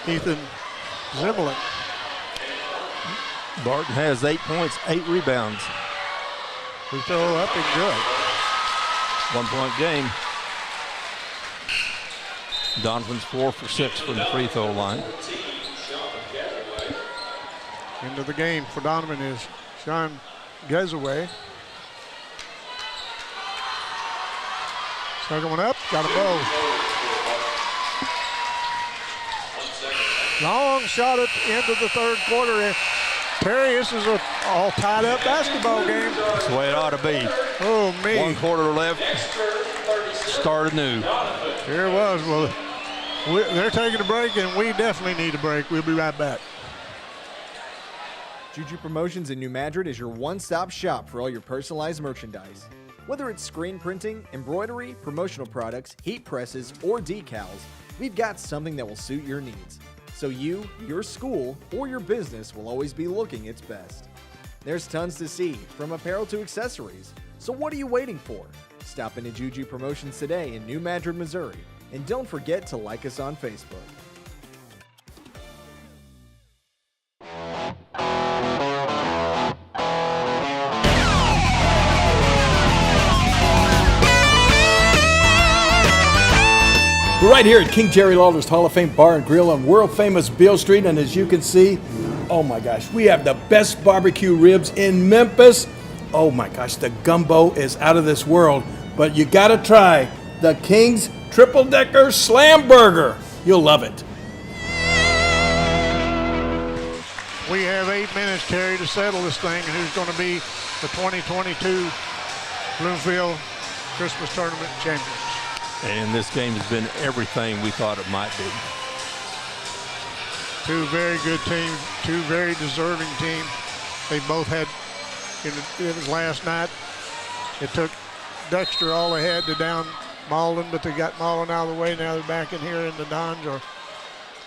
Speaker 3: Ethan Zimmerlin.
Speaker 11: Barton has 8 points, 8 rebounds.
Speaker 3: We throw up and good.
Speaker 11: 1-point game. Donovan's 4 for 6 from the free throw line.
Speaker 3: Into the game for Donovan is Sean Gezaway. Second one up, got a bow. Long shot at the end of the third quarter. And Perry, this is a all tied up basketball game.
Speaker 11: That's the way it ought to be.
Speaker 3: Oh, me.
Speaker 11: 1 quarter left. Start anew.
Speaker 3: Here it was. Well, they're taking a break, and we definitely need a break. We'll be right back.
Speaker 7: Juju Promotions in New Madrid is your one-stop shop for all your personalized merchandise. Whether it's screen printing, embroidery, promotional products, heat presses, or decals, we've got something that will suit your needs. So you, your school, or your business will always be looking its best. There's tons to see, from apparel to accessories. So what are you waiting for? Stop into Juju Promotions today in New Madrid, Missouri. And don't forget to like us on Facebook.
Speaker 24: We're right here at King Jerry Lawler's Hall of Fame Bar and Grill on world-famous Beale Street, and as you can see, oh my gosh, we have the best barbecue ribs in Memphis. Oh my gosh, the gumbo is out of this world, but you gotta try the King's Triple-Decker Slam Burger. You'll love it.
Speaker 3: We have 8 minutes, Terry, to settle this thing, and who's going to be the 2022 Bloomfield Christmas Tournament champions.
Speaker 11: And this game has been everything we thought it might be.
Speaker 3: Two very good teams, two very deserving teams. They both had, it was last night. It took Dexter all they had to down Malden, but they got Malden out of the way. Now they're back in here, and the Dons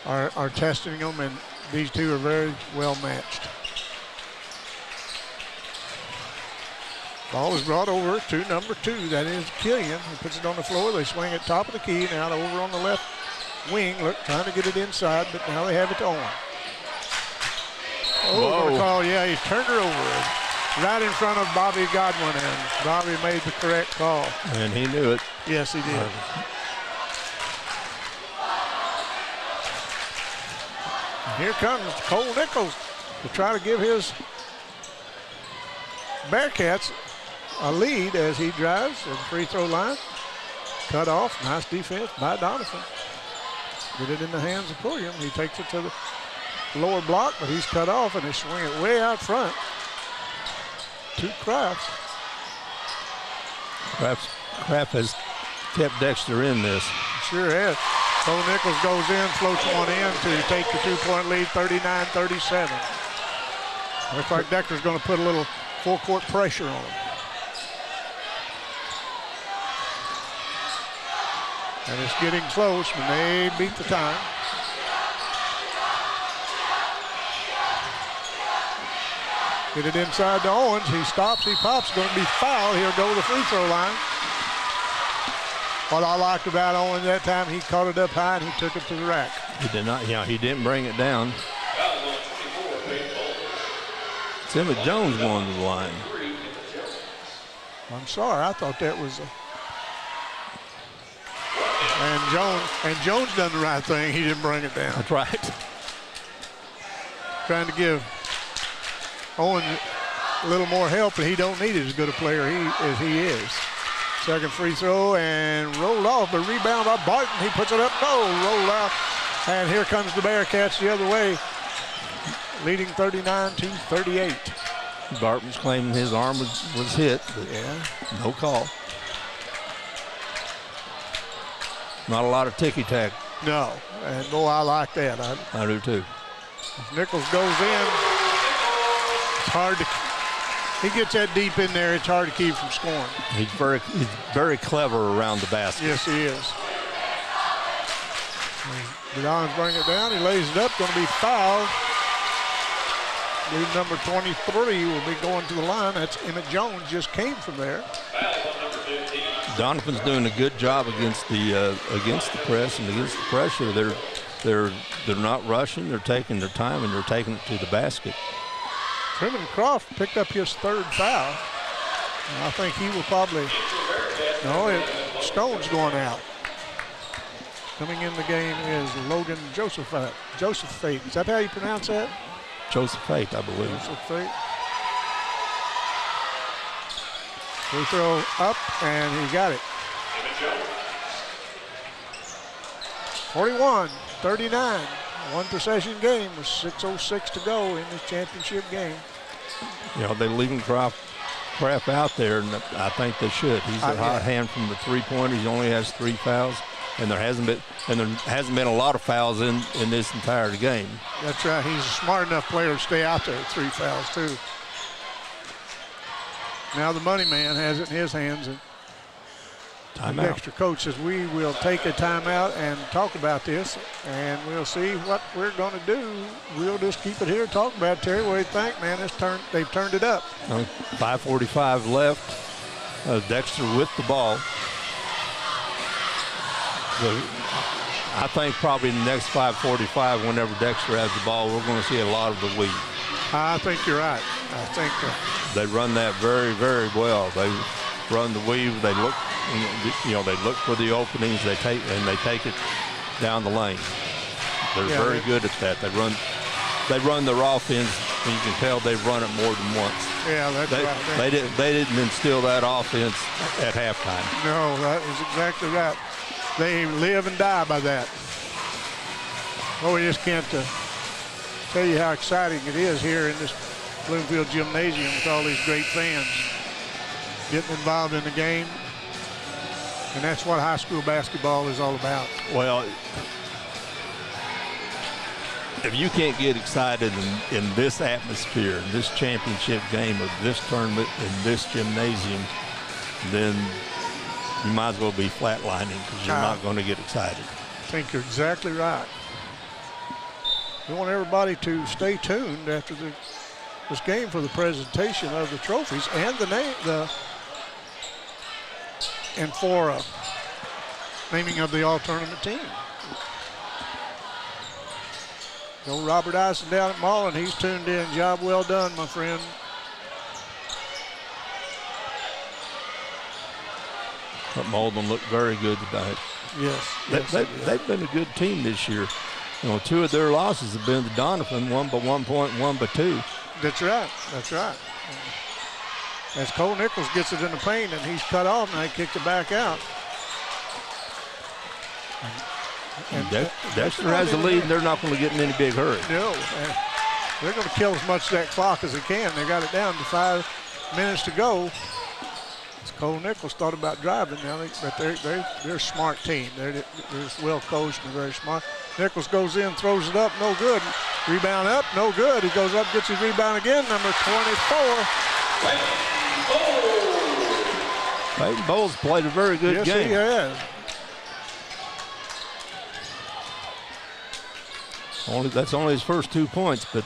Speaker 3: are testing them, and these two are very well matched. Ball is brought over to number 2. That is Killian. He puts it on the floor. They swing it top of the key. Now over on the left wing. Look, trying to get it inside, but now they have it to Owen. Oh, good call. Yeah, he turned her over right in front of Bobby Godwin, and Bobby made the correct call.
Speaker 11: And he knew it.
Speaker 3: Yes, he did. Here comes Cole Nichols to try to give his Bearcats a lead as he drives at the free throw line. Cut off. Nice defense by Donovan. Get it in the hands of Pulliam. He takes it to the lower block, but he's cut off, and they swing it way out front to Kraft.
Speaker 11: Kraft has kept Dexter in this.
Speaker 3: Sure has. Cole Nichols goes in, floats one in to take the 2-point lead, 39-37. Looks like Dexter's going to put a little full court pressure on him. And it's getting close when they beat the time. Get it inside to Owens. He stops, he pops, going to be fouled. He'll go to the free throw line. What I liked about Owens that time, he caught it up high and he took it to the rack.
Speaker 11: He did not, he didn't bring it down. Timmy Jones going to the line.
Speaker 3: I'm sorry, I thought that was and Jones done the right thing. He didn't bring it down.
Speaker 11: That's right.
Speaker 3: Trying to give Owen a little more help, but he don't need it as good a player as he is. Second free throw and rolled off, but rebound by Barton. He puts it up, rolled out. And here comes the Bearcats the other way, leading 39-38.
Speaker 11: Barton's claiming his arm was hit, but no call. Not a lot of ticky-tack.
Speaker 3: No, and boy, I like that.
Speaker 11: I do too.
Speaker 3: Nichols goes in. It's hard to, he gets that deep in there, it's hard to keep from scoring.
Speaker 11: He's very clever around the basket.
Speaker 3: Yes, he is. The Dons bring it down, he lays it up, going to be fouled. Lead number 23 will be going to the line. That's Emmett Jones, just came from there.
Speaker 11: Donovan's doing a good job against the press and against the pressure. They're not rushing. They're taking their time and they're taking it to the basket.
Speaker 3: Truman Croft picked up his third foul. And I think he will probably. No, Stone's going out. Coming in the game is Logan Josephat. Is that how you pronounce that?
Speaker 11: Joseph Fate, I believe.
Speaker 3: Joseph Fate. Free throw up, and he got it. 41-39. one possession game with 6:06 to go in this championship game.
Speaker 11: You know, they leaving Kraft out there, and I think they should. He's a hot hand from the three-pointer. He only has 3 fouls, and there hasn't been a lot of fouls in this entire game.
Speaker 3: That's right. He's a smart enough player to stay out there with 3 fouls too. Now the money man has it in his hands, and the extra coach says we will take a timeout and talk about this, and we'll see what we're going to do. We'll just keep it here and talk about it. Terry, what do you think, man? They've turned it up.
Speaker 11: 5:45 left. Dexter with the ball. I think probably in the next 5:45, whenever Dexter has the ball, we're going to see a lot of the weave.
Speaker 3: I think you're right. I think
Speaker 11: they run that very, very well. They run the weave. They look. They look for the openings. They take it down the lane. They're very good at that. They run their offense, and you can tell they've run it more than once.
Speaker 3: Yeah, that's right.
Speaker 11: They didn't instill that offense at halftime.
Speaker 3: No, that is exactly right. They live and die by that. Well, we just can't tell you how exciting it is here in this Bloomfield Gymnasium with all these great fans getting involved in the game. And that's what high school basketball is all about.
Speaker 11: Well, if you can't get excited in this atmosphere, in this championship game of this tournament, in this gymnasium, then you might as well be flatlining because you're not going to get excited.
Speaker 3: I think you're exactly right. We want everybody to stay tuned after this game for the presentation of the trophies and and for naming of the all-tournament team. Go Robert Eisen down at Malden. He's tuned in. Job well done, my friend.
Speaker 11: But Malden looked very good tonight.
Speaker 3: Yes.
Speaker 11: They've been a good team this year. 2 of their losses have been to Donovan, one by 1 point, one by 2.
Speaker 3: That's right. That's right. As Cole Nichols gets it in the paint and he's cut off, and they kicked it back out.
Speaker 11: And Dexter has the lead, and they're not going to get in any big hurry.
Speaker 3: No. They're going to kill as much of that clock as they can. They got it down to 5 minutes to go. As Cole Nichols thought about driving now, but they're a smart team. They're well coached and very smart. Nichols goes in, throws it up, no good. Rebound up, no good. He goes up, gets his rebound again, number 24.
Speaker 11: Peyton Bowles played a very good game.
Speaker 3: Yes, he has.
Speaker 11: That's only his first 2 points, but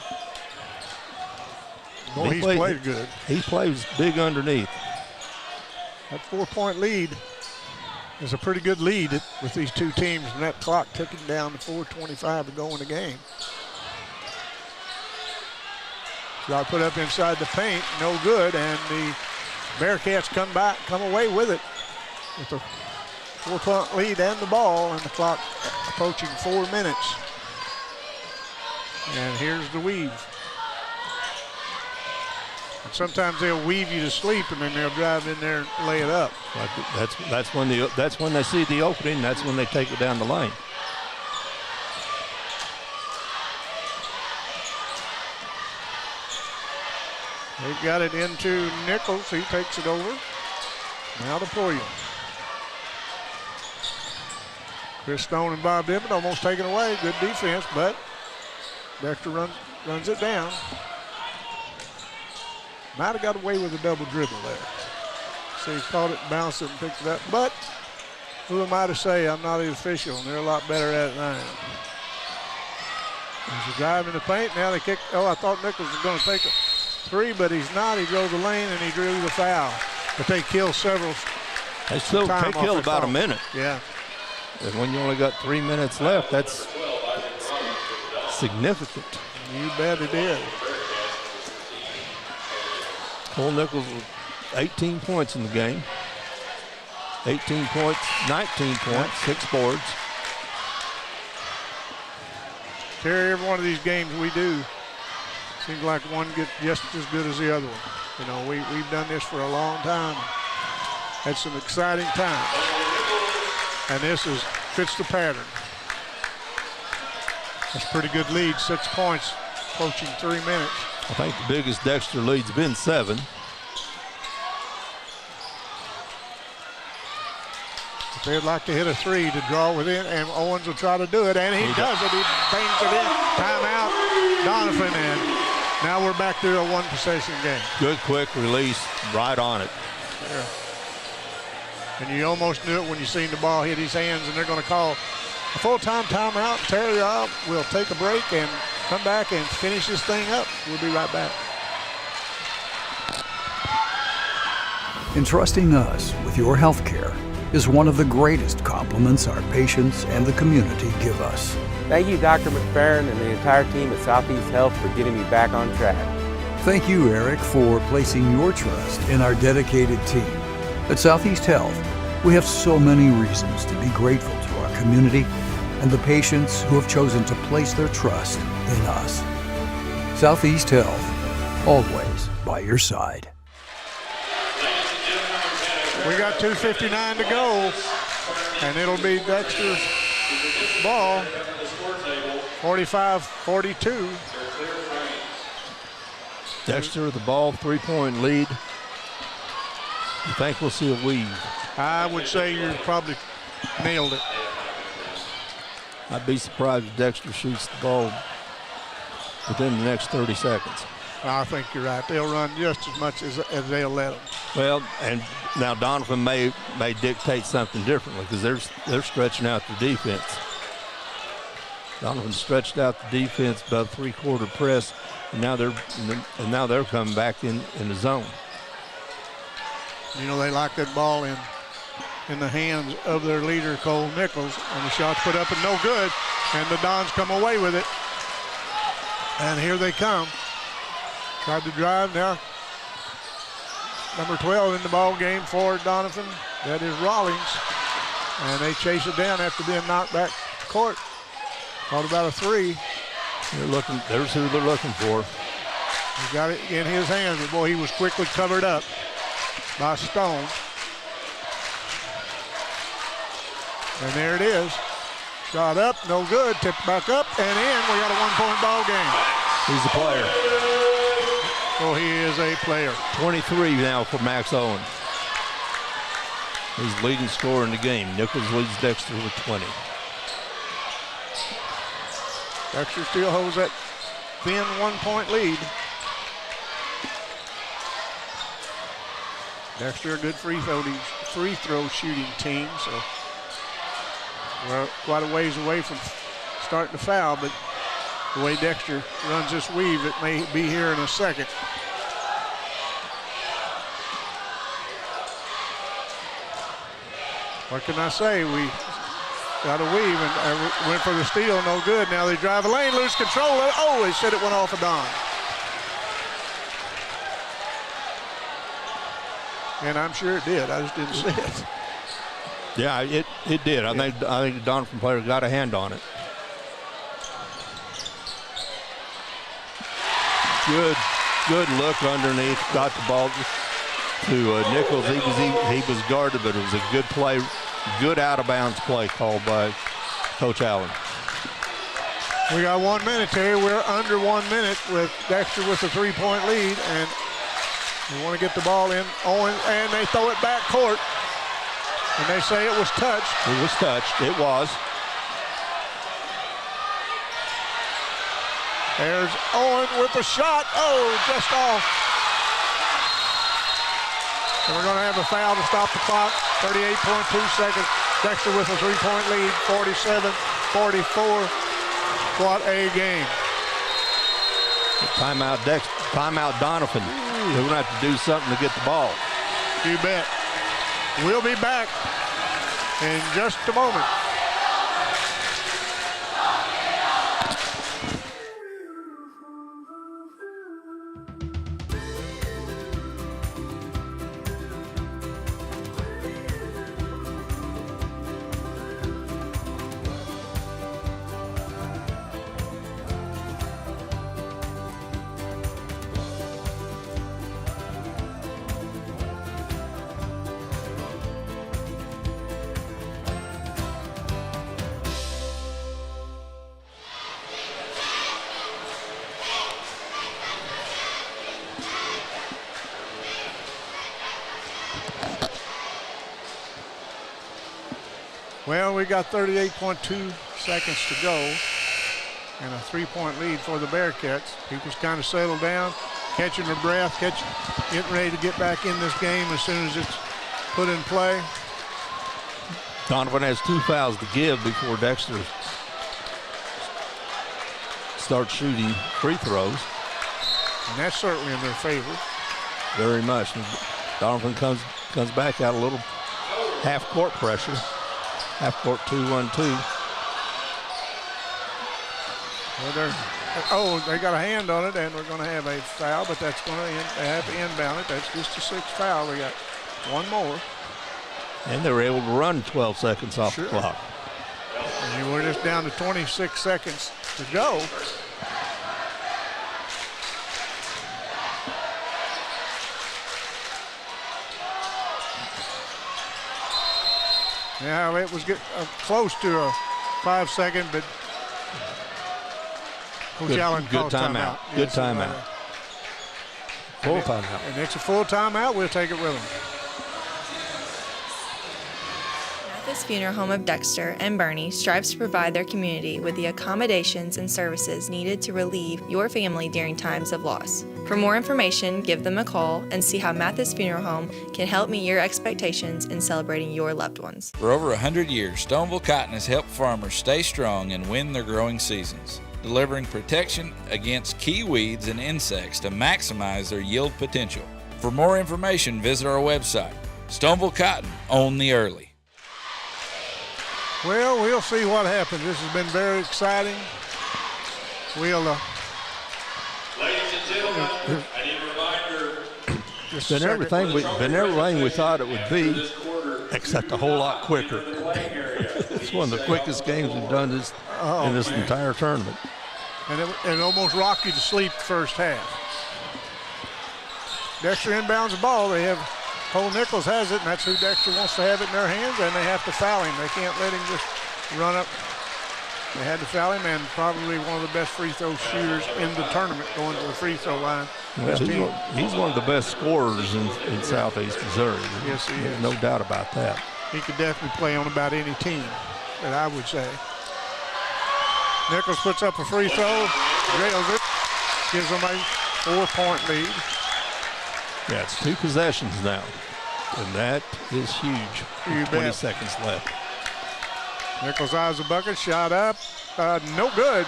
Speaker 3: he's played good.
Speaker 11: He plays big underneath.
Speaker 3: That 4-point lead is a pretty good lead with these two teams, and that clock ticking down to 4:25 to go in the game. Shot put up inside the paint, no good, and the Bearcats come away with it with a 4-point lead and the ball, and the clock approaching 4 minutes. And here's the weave. And sometimes they'll weave you to sleep, and then they'll drive in there and lay it up.
Speaker 11: That's when they see the opening. That's when they take it down the lane.
Speaker 3: They've got it into Nichols. He takes it over. Now to Poyer. Chris Stone and Bob Dimmitt almost taken away. Good defense, but Dexter runs it down. Might have got away with a double dribble there. So he caught it, bounced it, and picked it up. But who am I to say? I'm not the official, and they're a lot better at it now. There's a drive in the paint. Now they kick. Oh, I thought Nichols was going to take a 3, but he's not. He drove the lane and he drew the foul. But they killed several.
Speaker 11: They killed about a minute.
Speaker 3: Yeah.
Speaker 11: And when you only got 3 minutes left, that's significant.
Speaker 3: You bet it is.
Speaker 11: Cole Nichols with 18 points in the game. 18 points, 19 points, 6 boards.
Speaker 3: Terry, every one of these games we do, seems like one gets just as good as the other one. You know, we've done this for a long time. Had some exciting times. And this fits the pattern. That's a pretty good lead, 6 points, approaching 3 minutes.
Speaker 11: I think the biggest Dexter lead's been 7.
Speaker 3: They'd like to hit a 3 to draw within, and Owens will try to do it, and he does it. He bangs it in. Timeout, Donovan, and now we're back to a 1-possession game.
Speaker 11: Good quick release, right on it.
Speaker 3: Yeah. And you almost knew it when you seen the ball hit his hands, and they're going to call a full-time timeout. Terry will take a break and come back and finish this thing up. We'll be right back.
Speaker 15: Entrusting us with your health care is one of the greatest compliments our patients and the community give us.
Speaker 10: Thank you, Dr. McFerrin and the entire team at Southeast Health for getting me back on track.
Speaker 15: Thank you, Eric, for placing your trust in our dedicated team. At Southeast Health, we have so many reasons to be grateful to our community and the patients who have chosen to place their trust in us. Southeast Health, always by your side.
Speaker 3: We got 2:59 to go, and it'll be Dexter's ball, 45-42.
Speaker 11: Dexter, the ball, 3-point lead. You think we'll see a weave?
Speaker 3: I would say you probably nailed it.
Speaker 11: I'd be surprised if Dexter shoots the ball within the next 30 seconds.
Speaker 3: I think you're right. They'll run just as much as they'll let them.
Speaker 11: Well, and now Donovan may dictate something differently because they're stretching out the defense. Donovan stretched out the defense about 3-quarter press, and now they're coming back in the zone.
Speaker 3: You know, they like that ball in the hands of their leader, Cole Nichols, and the shot's put up and no good, and the Dons come away with it. And here they come. Tried to drive now. Number 12 in the ball game for Donovan. That is Rawlings. And they chase it down after being knocked back to court. Called about a 3.
Speaker 11: There's who they're looking for.
Speaker 3: He got it in his hands, but boy, he was quickly covered up by Stone. And there it is. Shot up, no good. Tipped back up and in. We got a 1-point ball game.
Speaker 11: He's a player.
Speaker 3: Oh, he is a player.
Speaker 11: 23 now for Max Owen. He's leading scorer in the game. Nichols leads Dexter with 20.
Speaker 3: Dexter still holds that thin 1-point lead. Dexter a good free throw shooting team, so we're quite a ways away from starting to foul, but the way Dexter runs this weave, it may be here in a second. What can I say? We got a weave and went for the steal, no good. Now they drive a lane, lose control. Oh, they said it went off a Don. And I'm sure it did. I just didn't see it.
Speaker 11: Yeah, it did. I think the Donovan player got a hand on it. Good look underneath. Got the ball to Nichols. He was guarded, but it was a good play, good out of bounds play called by Coach Allen.
Speaker 3: We got 1 minute, Terry. We're under 1 minute with Dexter with a 3-point lead, and we want to get the ball in. Owen, and they throw it back court, and they say it was touched.
Speaker 11: It was touched. It was.
Speaker 3: There's Owen with the shot. Oh, just off. And we're going to have a foul to stop the clock. 38.2 seconds. Dexter with a 3-point lead, 47-44. What a game.
Speaker 11: Timeout Donovan. They're going to have to do something to get the ball.
Speaker 3: You bet. We'll be back in just a moment. Well, we got 38.2 seconds to go and a 3-point lead for the Bearcats. People's kind of settled down, catching their breath, getting ready to get back in this game as soon as it's put in play.
Speaker 11: Donovan has 2 fouls to give before Dexter starts shooting free throws.
Speaker 3: And that's certainly in their favor.
Speaker 11: Very much. Donovan comes back out a little half-court pressure. Half-court 2-1-2.
Speaker 3: Well, they got a hand on it, and we're going to have a foul, but that's going to they have to inbound it. That's just a 6th foul. We got one more.
Speaker 11: And they were able to run 12 seconds off the clock.
Speaker 3: And we're just down to 26 seconds to go. Yeah, it was close to a 5-second, but Coach Allen called timeout.
Speaker 11: Good timeout. Full timeout.
Speaker 3: And it's a full timeout. We'll take it with them.
Speaker 1: Mathis Funeral Home of Dexter and Bernie strives to provide their community with the accommodations and services needed to relieve your family during times of loss. For more information, give them a call and see how Mathis Funeral Home can help meet your expectations in celebrating your loved ones.
Speaker 5: For over 100 years, Stoneville Cotton has helped farmers stay strong and win their growing seasons, delivering protection against key weeds and insects to maximize their yield potential. For more information, visit our website. Stoneville Cotton, own the early.
Speaker 3: Well, we'll see what happens. This has been very exciting. We'll
Speaker 6: ladies and gentlemen, I need a reminder.
Speaker 11: It's been everything we thought it would be, except a whole lot quicker. It's one of the quickest games we've done in this entire tournament.
Speaker 3: And it almost rocked you to sleep first half. Dexter inbounds the ball. They have Cole Nichols has it, and that's who Dexter wants to have it in their hands, and they have to foul him. They can't let him just run up. They had to foul him, and probably one of the best free throw shooters in the tournament going to the free throw line.
Speaker 11: Well, he's one of the best scorers in Southeast Missouri.
Speaker 3: Yes, he is.
Speaker 11: No doubt about that.
Speaker 3: He could definitely play on about any team, that I would say. Nichols puts up a free throw, rails it, gives them a 4-point lead.
Speaker 11: Yeah, it's 2 possessions now, and that is huge. 20 seconds left.
Speaker 3: Nichols eyes the bucket, shot up, no good.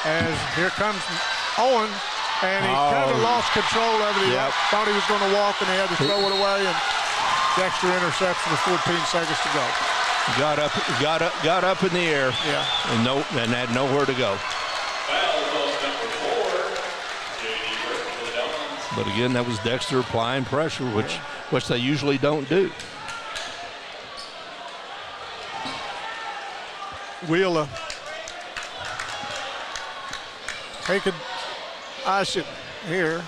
Speaker 3: As here comes Owen, and he kind of lost control of it. He thought he was going to walk, and he had to throw it away, and Dexter intercepts with 14 seconds to go.
Speaker 11: Got up in the air, and had nowhere to go. But again, that was Dexter applying pressure, which they usually don't do.
Speaker 3: We'll take it, ice it here.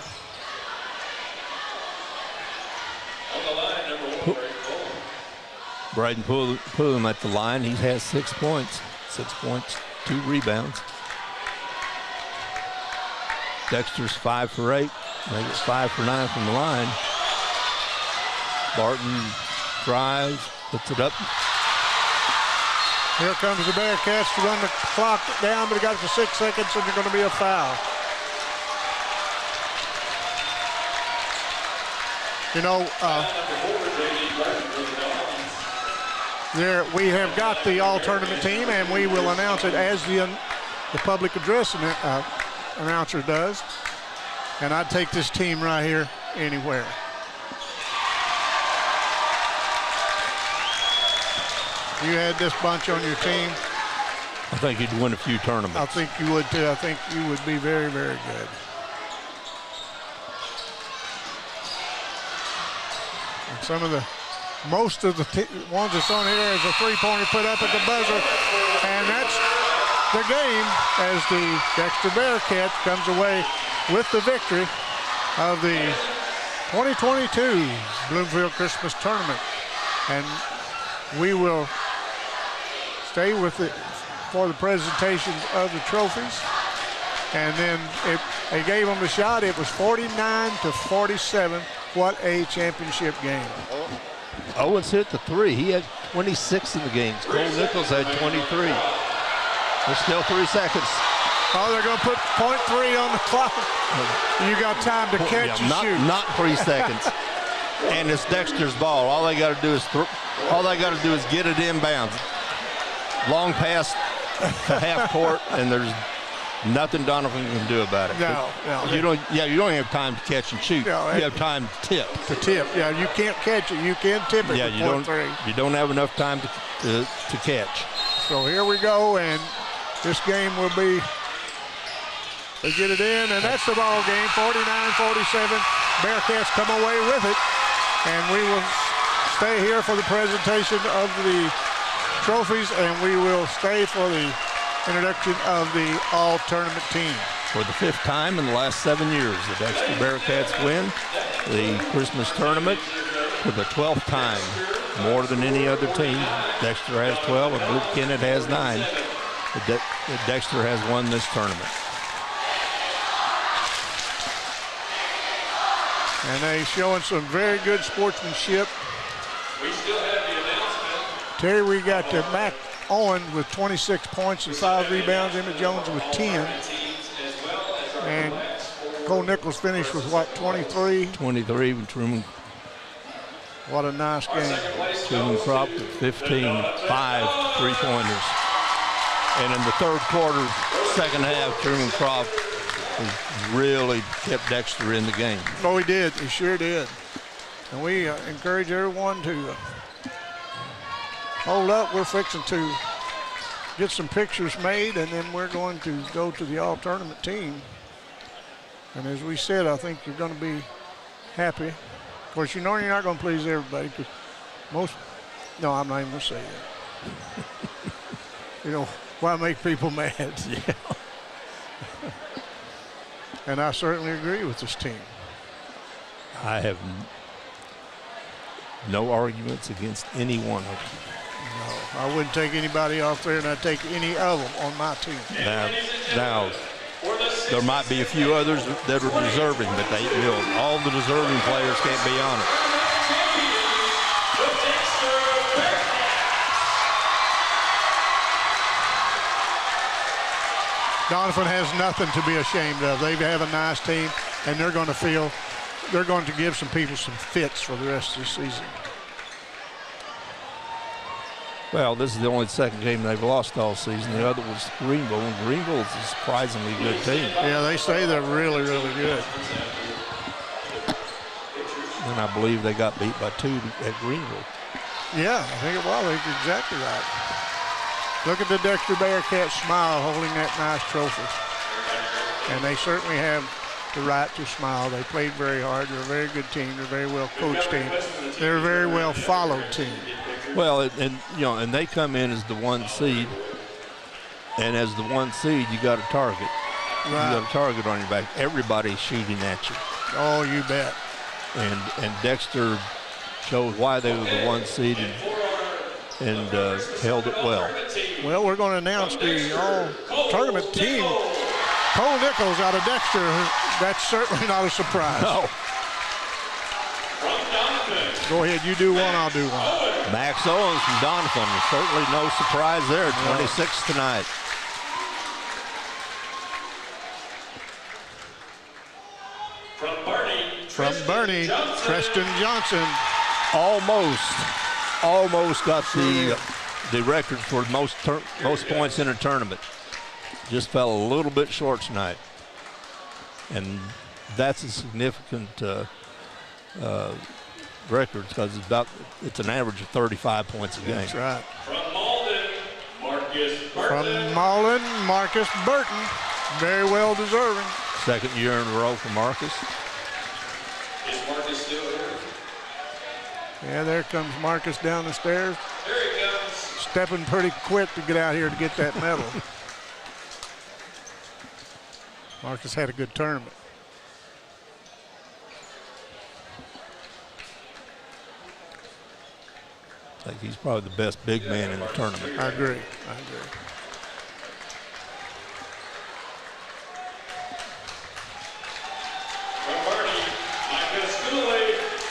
Speaker 11: Braden Pullum at the line. He has 6 points. 6 points, 2 rebounds. Dexter's 5 for 8. They get 5 for 9 from the line. Barton drives, puts it up.
Speaker 3: Here comes the Bearcats to run the clock down, but he got it to 6 seconds, and there's going to be a foul. You know, we have got the all-tournament team, and we will announce it as the public address announcer does. And I'd take this team right here anywhere. You had this bunch on your team.
Speaker 11: I think you'd win a few tournaments.
Speaker 3: I think you would too. I think you would be very, very good. And most of the ones that's on here is a three-pointer put up at the buzzer. And that's the game as the Dexter Bearcats comes away with the victory of the 2022 Bloomfield Christmas Tournament. And we will stay with it for the presentations of the trophies. And then they gave them a shot. It was 49-47. What a championship game.
Speaker 11: Owens hit the 3. He had 26 in the games. Cole Nichols had 23. There's still 3 seconds.
Speaker 3: Oh, they're going to put .3 on the clock. You got time to catch and shoot.
Speaker 11: Not 3 seconds. And it's Dexter's ball. All they got to do is get it inbounds. Long pass to half court, and there's nothing Donovan can do about it.
Speaker 3: No.
Speaker 11: You don't have time to catch and shoot.
Speaker 3: No,
Speaker 11: you have time to tip.
Speaker 3: Yeah, you can't catch it. You can tip it.
Speaker 11: Yeah, you don't have enough time to catch.
Speaker 3: So here we go, and this game will be. They get it in, and that's the ball game. 49-47. Bearcats come away with it, and we will stay here for the presentation of the trophies, and we will stay for the introduction of the all-tournament team.
Speaker 11: For the 5th time in the last 7 years, the Dexter Bearcats win the Christmas tournament for the 12th time, more than any other team. Dexter has 12, and Blue Kennett has 9. Dexter has won this tournament.
Speaker 3: And they showing some very good sportsmanship.
Speaker 6: We still have the announcement.
Speaker 3: Terry, we got Mac Owen with 26 points and 5 rebounds. Emmett Jones with 10. And Cole Nichols finished with what, 23?
Speaker 11: 23 with Truman.
Speaker 3: What a nice game.
Speaker 11: Truman Crop with 15, 5 3-pointers. And in the 3rd quarter, 2nd half, Truman Crop really kept Dexter in the game.
Speaker 3: Oh, he did. He sure did. And we encourage everyone to hold up. We're fixing to get some pictures made, and then we're going to go to the all-tournament team. And as we said, I think you're going to be happy. Of course, you know you're not going to please everybody, because no, I'm not even going to say that. You know, why make people mad?
Speaker 11: Yeah.
Speaker 3: And I certainly agree with this team.
Speaker 11: I have no arguments against any one of them.
Speaker 3: No, I wouldn't take anybody off there, and I'd take any of them on my team.
Speaker 11: Now there might be a few others that are deserving, but all the deserving players can't be on it.
Speaker 3: Donovan has nothing to be ashamed of. They have a nice team, and they're going to give some people some fits for the rest of the season.
Speaker 11: Well, this is the only 2nd game they've lost all season. The other was Greenville, and Greenville is a surprisingly good team.
Speaker 3: Yeah, they say they're really, really good.
Speaker 11: And I believe they got beat by 2 at Greenville.
Speaker 3: Yeah, I think it was. That's exactly right. Look at the Dexter Bearcats smile holding that nice trophy. And they certainly have the right to smile. They played very hard. They're a very good team. They're a very well coached team. They're a very well followed team.
Speaker 11: Well, and they come in as the 1 seed. And as the 1 seed, you got a target. Right. You got a target on your back. Everybody's shooting at you.
Speaker 3: Oh, you bet.
Speaker 11: And Dexter showed why they were the 1 seed and held it well.
Speaker 3: Well, we're going to announce the all-tournament team. Cole Nichols out of Dexter. That's certainly not a surprise.
Speaker 11: No.
Speaker 3: Go ahead, you do one, I'll do one.
Speaker 11: Max Owens from Donovan. Certainly no surprise there. 26 tonight.
Speaker 3: From Bernie, Tristan Johnson.
Speaker 11: Almost got the record for most points in a tournament. Just fell a little bit short tonight. And that's a significant record, because it's an average of 35 points a game.
Speaker 3: That's right.
Speaker 6: From Malden,
Speaker 3: Marcus Burton. Very well deserving.
Speaker 11: 2nd year in a row for Marcus.
Speaker 6: Is Marcus still here?
Speaker 3: Yeah, there comes Marcus down the stairs.
Speaker 6: There he comes.
Speaker 3: Stepping pretty quick to get out here to get that medal. Marcus had a good tournament.
Speaker 11: I think he's probably the best big man in the tournament.
Speaker 3: I agree.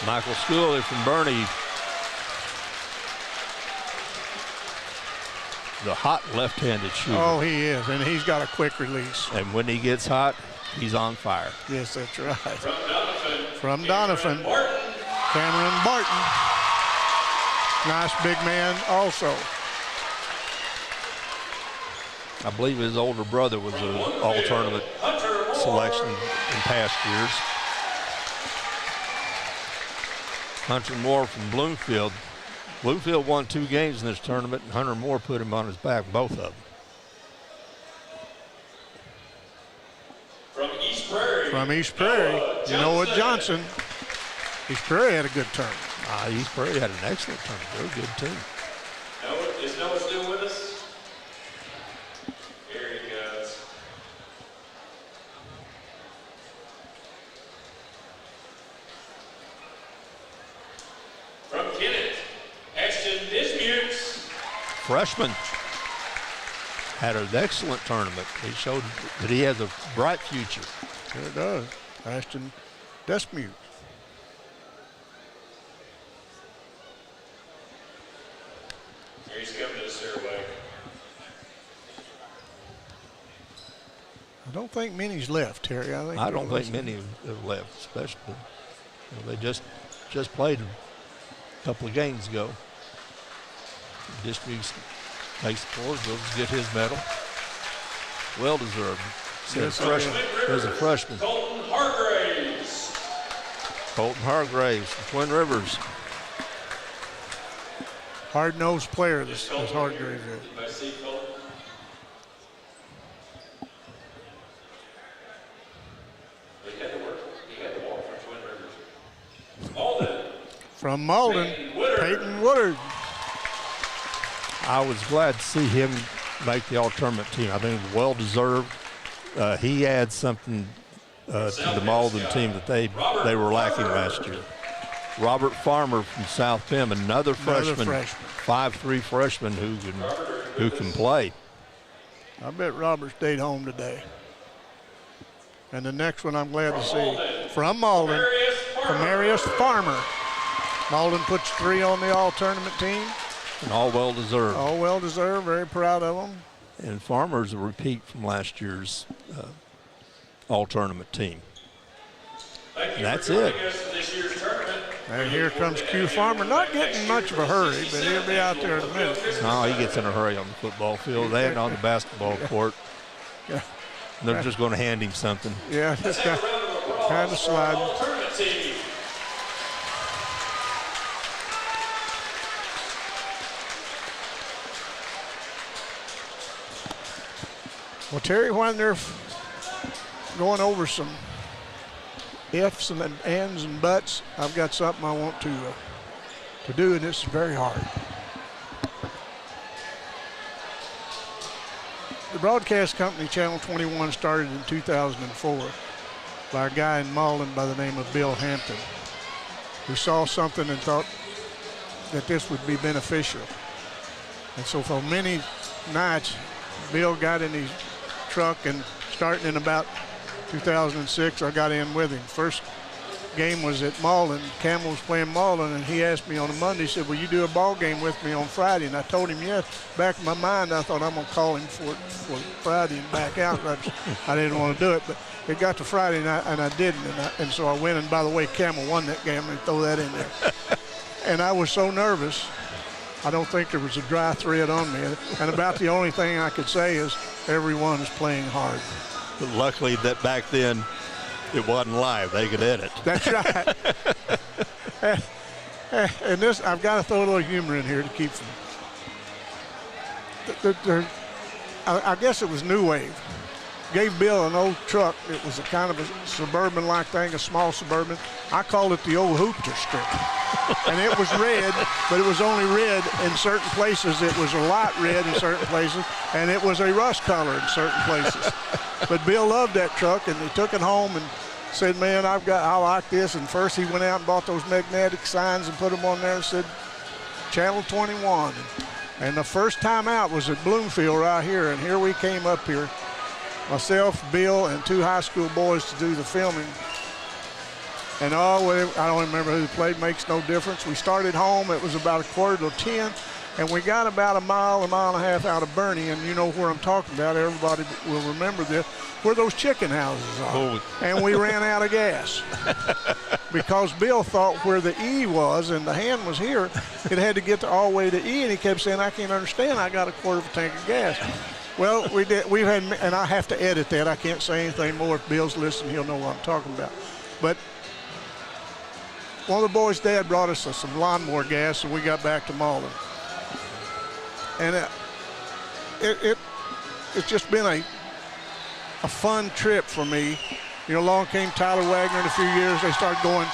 Speaker 11: Michael Schooley from Bernie the hot left-handed shooter.
Speaker 3: Oh, he is, and he's got a quick release.
Speaker 11: And when he gets hot, he's on fire.
Speaker 3: Yes, that's right.
Speaker 6: From
Speaker 3: Donovan, Cameron Barton. Nice big man also.
Speaker 11: I believe his older brother was an all-tournament selection in past years. Hunter Moore from Bloomfield. Bloomfield won 2 games in this tournament, and Hunter Moore put him on his back, both of them.
Speaker 6: From
Speaker 3: East Prairie, you know what, Johnson. East Prairie had a good turn.
Speaker 11: East Prairie had an excellent turn. Very good team.
Speaker 6: Is Noah still with us? Here he goes. From Kennett, Ashton Dismukes.
Speaker 11: Freshman had an excellent tournament. He showed that he has a bright future.
Speaker 3: Sure does. Ashton Dismukes.
Speaker 6: He's coming to this way.
Speaker 3: I don't think many's left, Terry.
Speaker 11: I don't think many have left, especially. They just played a couple of games ago. Dismukes takes the floor, goes to get his medal. Well deserved.
Speaker 3: Yes,
Speaker 11: There's a freshman.
Speaker 6: Colton Hargraves.
Speaker 11: Colton Hargraves from Twin Rivers.
Speaker 3: Hard-nosed player, this Hargraves is.
Speaker 6: I see Colton. He had to walk from Twin Rivers. Malden.
Speaker 3: From Malden, Peyton Woodard.
Speaker 11: I was glad to see him make the all-tournament team. I think it was well-deserved. He adds something to the Malden team that they were lacking last year. Robert Farmer from South Pim, another freshman. 5'3" freshman who can play.
Speaker 3: I bet Robert stayed home today. And the next one I'm glad to see from Malden, Camarius Farmer. Malden puts 3 on the all-tournament team.
Speaker 11: And all well-deserved.
Speaker 3: All well-deserved, very proud of them.
Speaker 11: And Farmer's a repeat from last year's all-tournament team. And that's it.
Speaker 3: And here comes Q Farmer, not getting much of a hurry, but he'll be out there in a minute.
Speaker 11: No, he gets in a hurry on the football field and on the basketball court.
Speaker 3: Yeah.
Speaker 11: They're just going to hand him something.
Speaker 3: Yeah, just kind of sliding. Well, Terry, when they're going over some ifs and ands and buts, I've got something I want to do, and this is very hard. The broadcast company, Channel 21, started in 2004 by a guy in Malden by the name of Bill Hampton, who saw something and thought that this would be beneficial. And so for many nights, Bill got in his truck, and starting in about 2006, I got in with him. First game was at Malden. Campbell was playing Malden, and he asked me on a Monday, he said, will you do a ball game with me on Friday? And I told him yes. Back in my mind, I thought I'm going to call him for Friday and back out. I didn't want to do it, but it got to Friday, and I didn't. And so I went, and by the way, Campbell won that game, and throw that in there. And I was so nervous, I don't think there was a dry thread on me. And about the only thing I could say is everyone is playing hard.
Speaker 11: But luckily that back then it wasn't live. They could edit.
Speaker 3: That's right. And this, I've got to throw a little humor in here to keep from. I guess it was New Wave. Gave Bill an old truck. It was a kind of a suburban-like thing, a small Suburban. I called it the old Hoopter strip. And it was red, but it was only red in certain places. It was a light red in certain places, and it was a rust color in certain places. But Bill loved that truck, and he took it home and said, man, I like this. And first he went out and bought those magnetic signs and put them on there and said, Channel 21. And the first time out was at Bloomfield right here, and here we came up here. Myself, Bill, and 2 high school boys to do the filming. And I don't remember who played, makes no difference. We started home, it was about 9:45, and we got about a mile and a half out of Bernie, and you know where I'm talking about, everybody will remember this, where those chicken houses are.
Speaker 11: Oh.
Speaker 3: And we ran out of gas. Because Bill thought where the E was and the hand was here, it had to get all the way to E, and he kept saying, I can't understand, I got a quarter of a tank of gas. Well, we've had, and I have to edit that, I can't say anything more. If Bill's listening, he'll know what I'm talking about. But one of the boys' dad brought us some lawnmower gas, and we got back to Malden. And it's just been a fun trip for me. You know, along came Tyler Wagner in a few years. They started going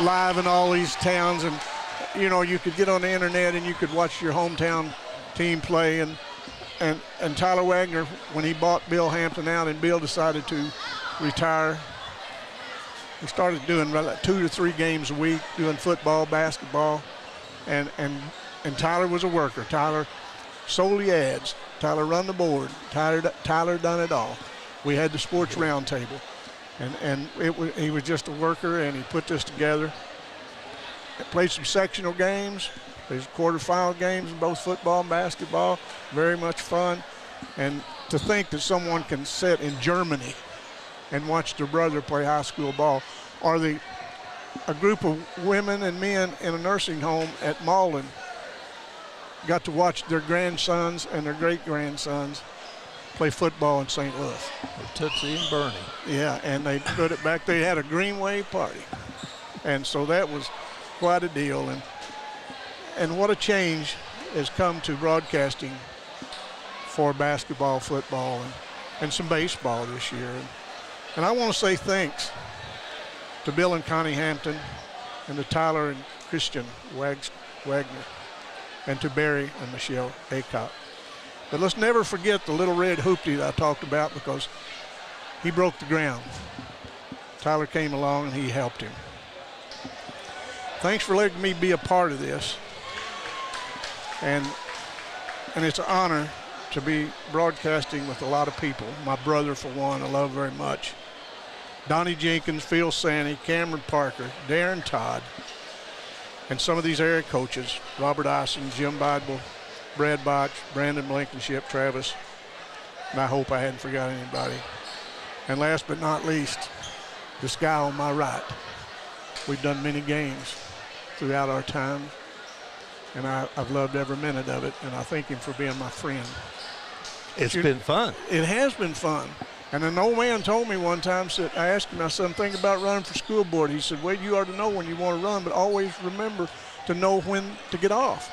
Speaker 3: live in all these towns, and, you know, you could get on the internet and you could watch your hometown team play. And Tyler Wagner, when he bought Bill Hampton out and Bill decided to retire, he started doing 2 to 3 games a week, doing football, basketball, and Tyler was a worker. Tyler sold the ads. Tyler run the board. Tyler done it all. We had the sports roundtable, and he was just a worker, and he put this together. Played some sectional games. There's quarterfinal games in both football and basketball. Very much fun, and to think that someone can sit in Germany and watch their brother play high school ball, or a group of women and men in a nursing home at Malden got to watch their grandsons and their great-grandsons play football in St. Louis.
Speaker 11: Tootsie and Bernie.
Speaker 3: Yeah, and they put it back. They had a green wave party. And so that was quite a deal. And what a change has come to broadcasting for basketball, football, and some baseball this year. And I want to say thanks to Bill and Connie Hampton, and to Tyler and Christian Wagner, and to Barry and Michelle Aycorp. But let's never forget the little red hoopty that I talked about, because he broke the ground. Tyler came along and he helped him. Thanks for letting me be a part of this. And it's an honor to be broadcasting with a lot of people. My brother, for one, I love very much. Donnie Jenkins, Phil Sandy, Cameron Parker, Darren Todd, and some of these area coaches, Robert Ison, Jim Bidwell, Brad Botch, Brandon Blankenship, Travis, and I hope I hadn't forgotten anybody. And last but not least, this guy on my right. We've done many games throughout our time, and I've loved every minute of it, and I thank him for being my friend.
Speaker 11: It's been fun.
Speaker 3: It has been fun. And an old man told me one time, I asked him, I said, I'm thinking about running for school board. He said, well, you ought to know when you want to run, but always remember to know when to get off.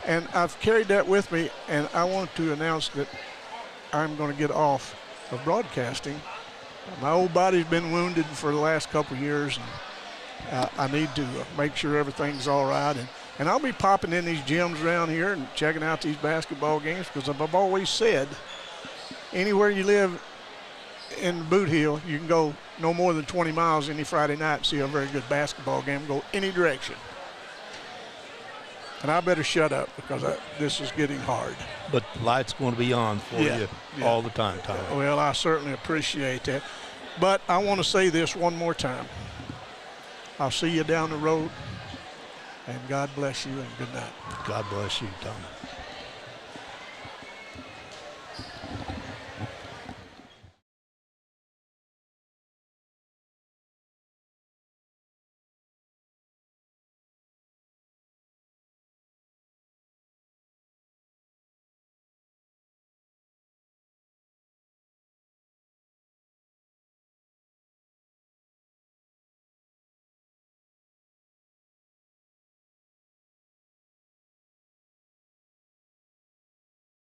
Speaker 3: And I've carried that with me, and I want to announce that I'm going to get off of broadcasting. My old body's been wounded for the last couple of years, and I need to make sure everything's all right. And I'll be popping in these gyms around here and checking out these basketball games, because I've always said, anywhere you live in Boot Hill, you can go no more than 20 miles any Friday night and see a very good basketball game, go any direction. And I better shut up, because this is getting hard.
Speaker 11: But the light's going to be on for you all the time, Tyler.
Speaker 3: Well, I certainly appreciate that. But I want to say this one more time. I'll see you down the road, and God bless you, and good night.
Speaker 11: God bless you, Tom.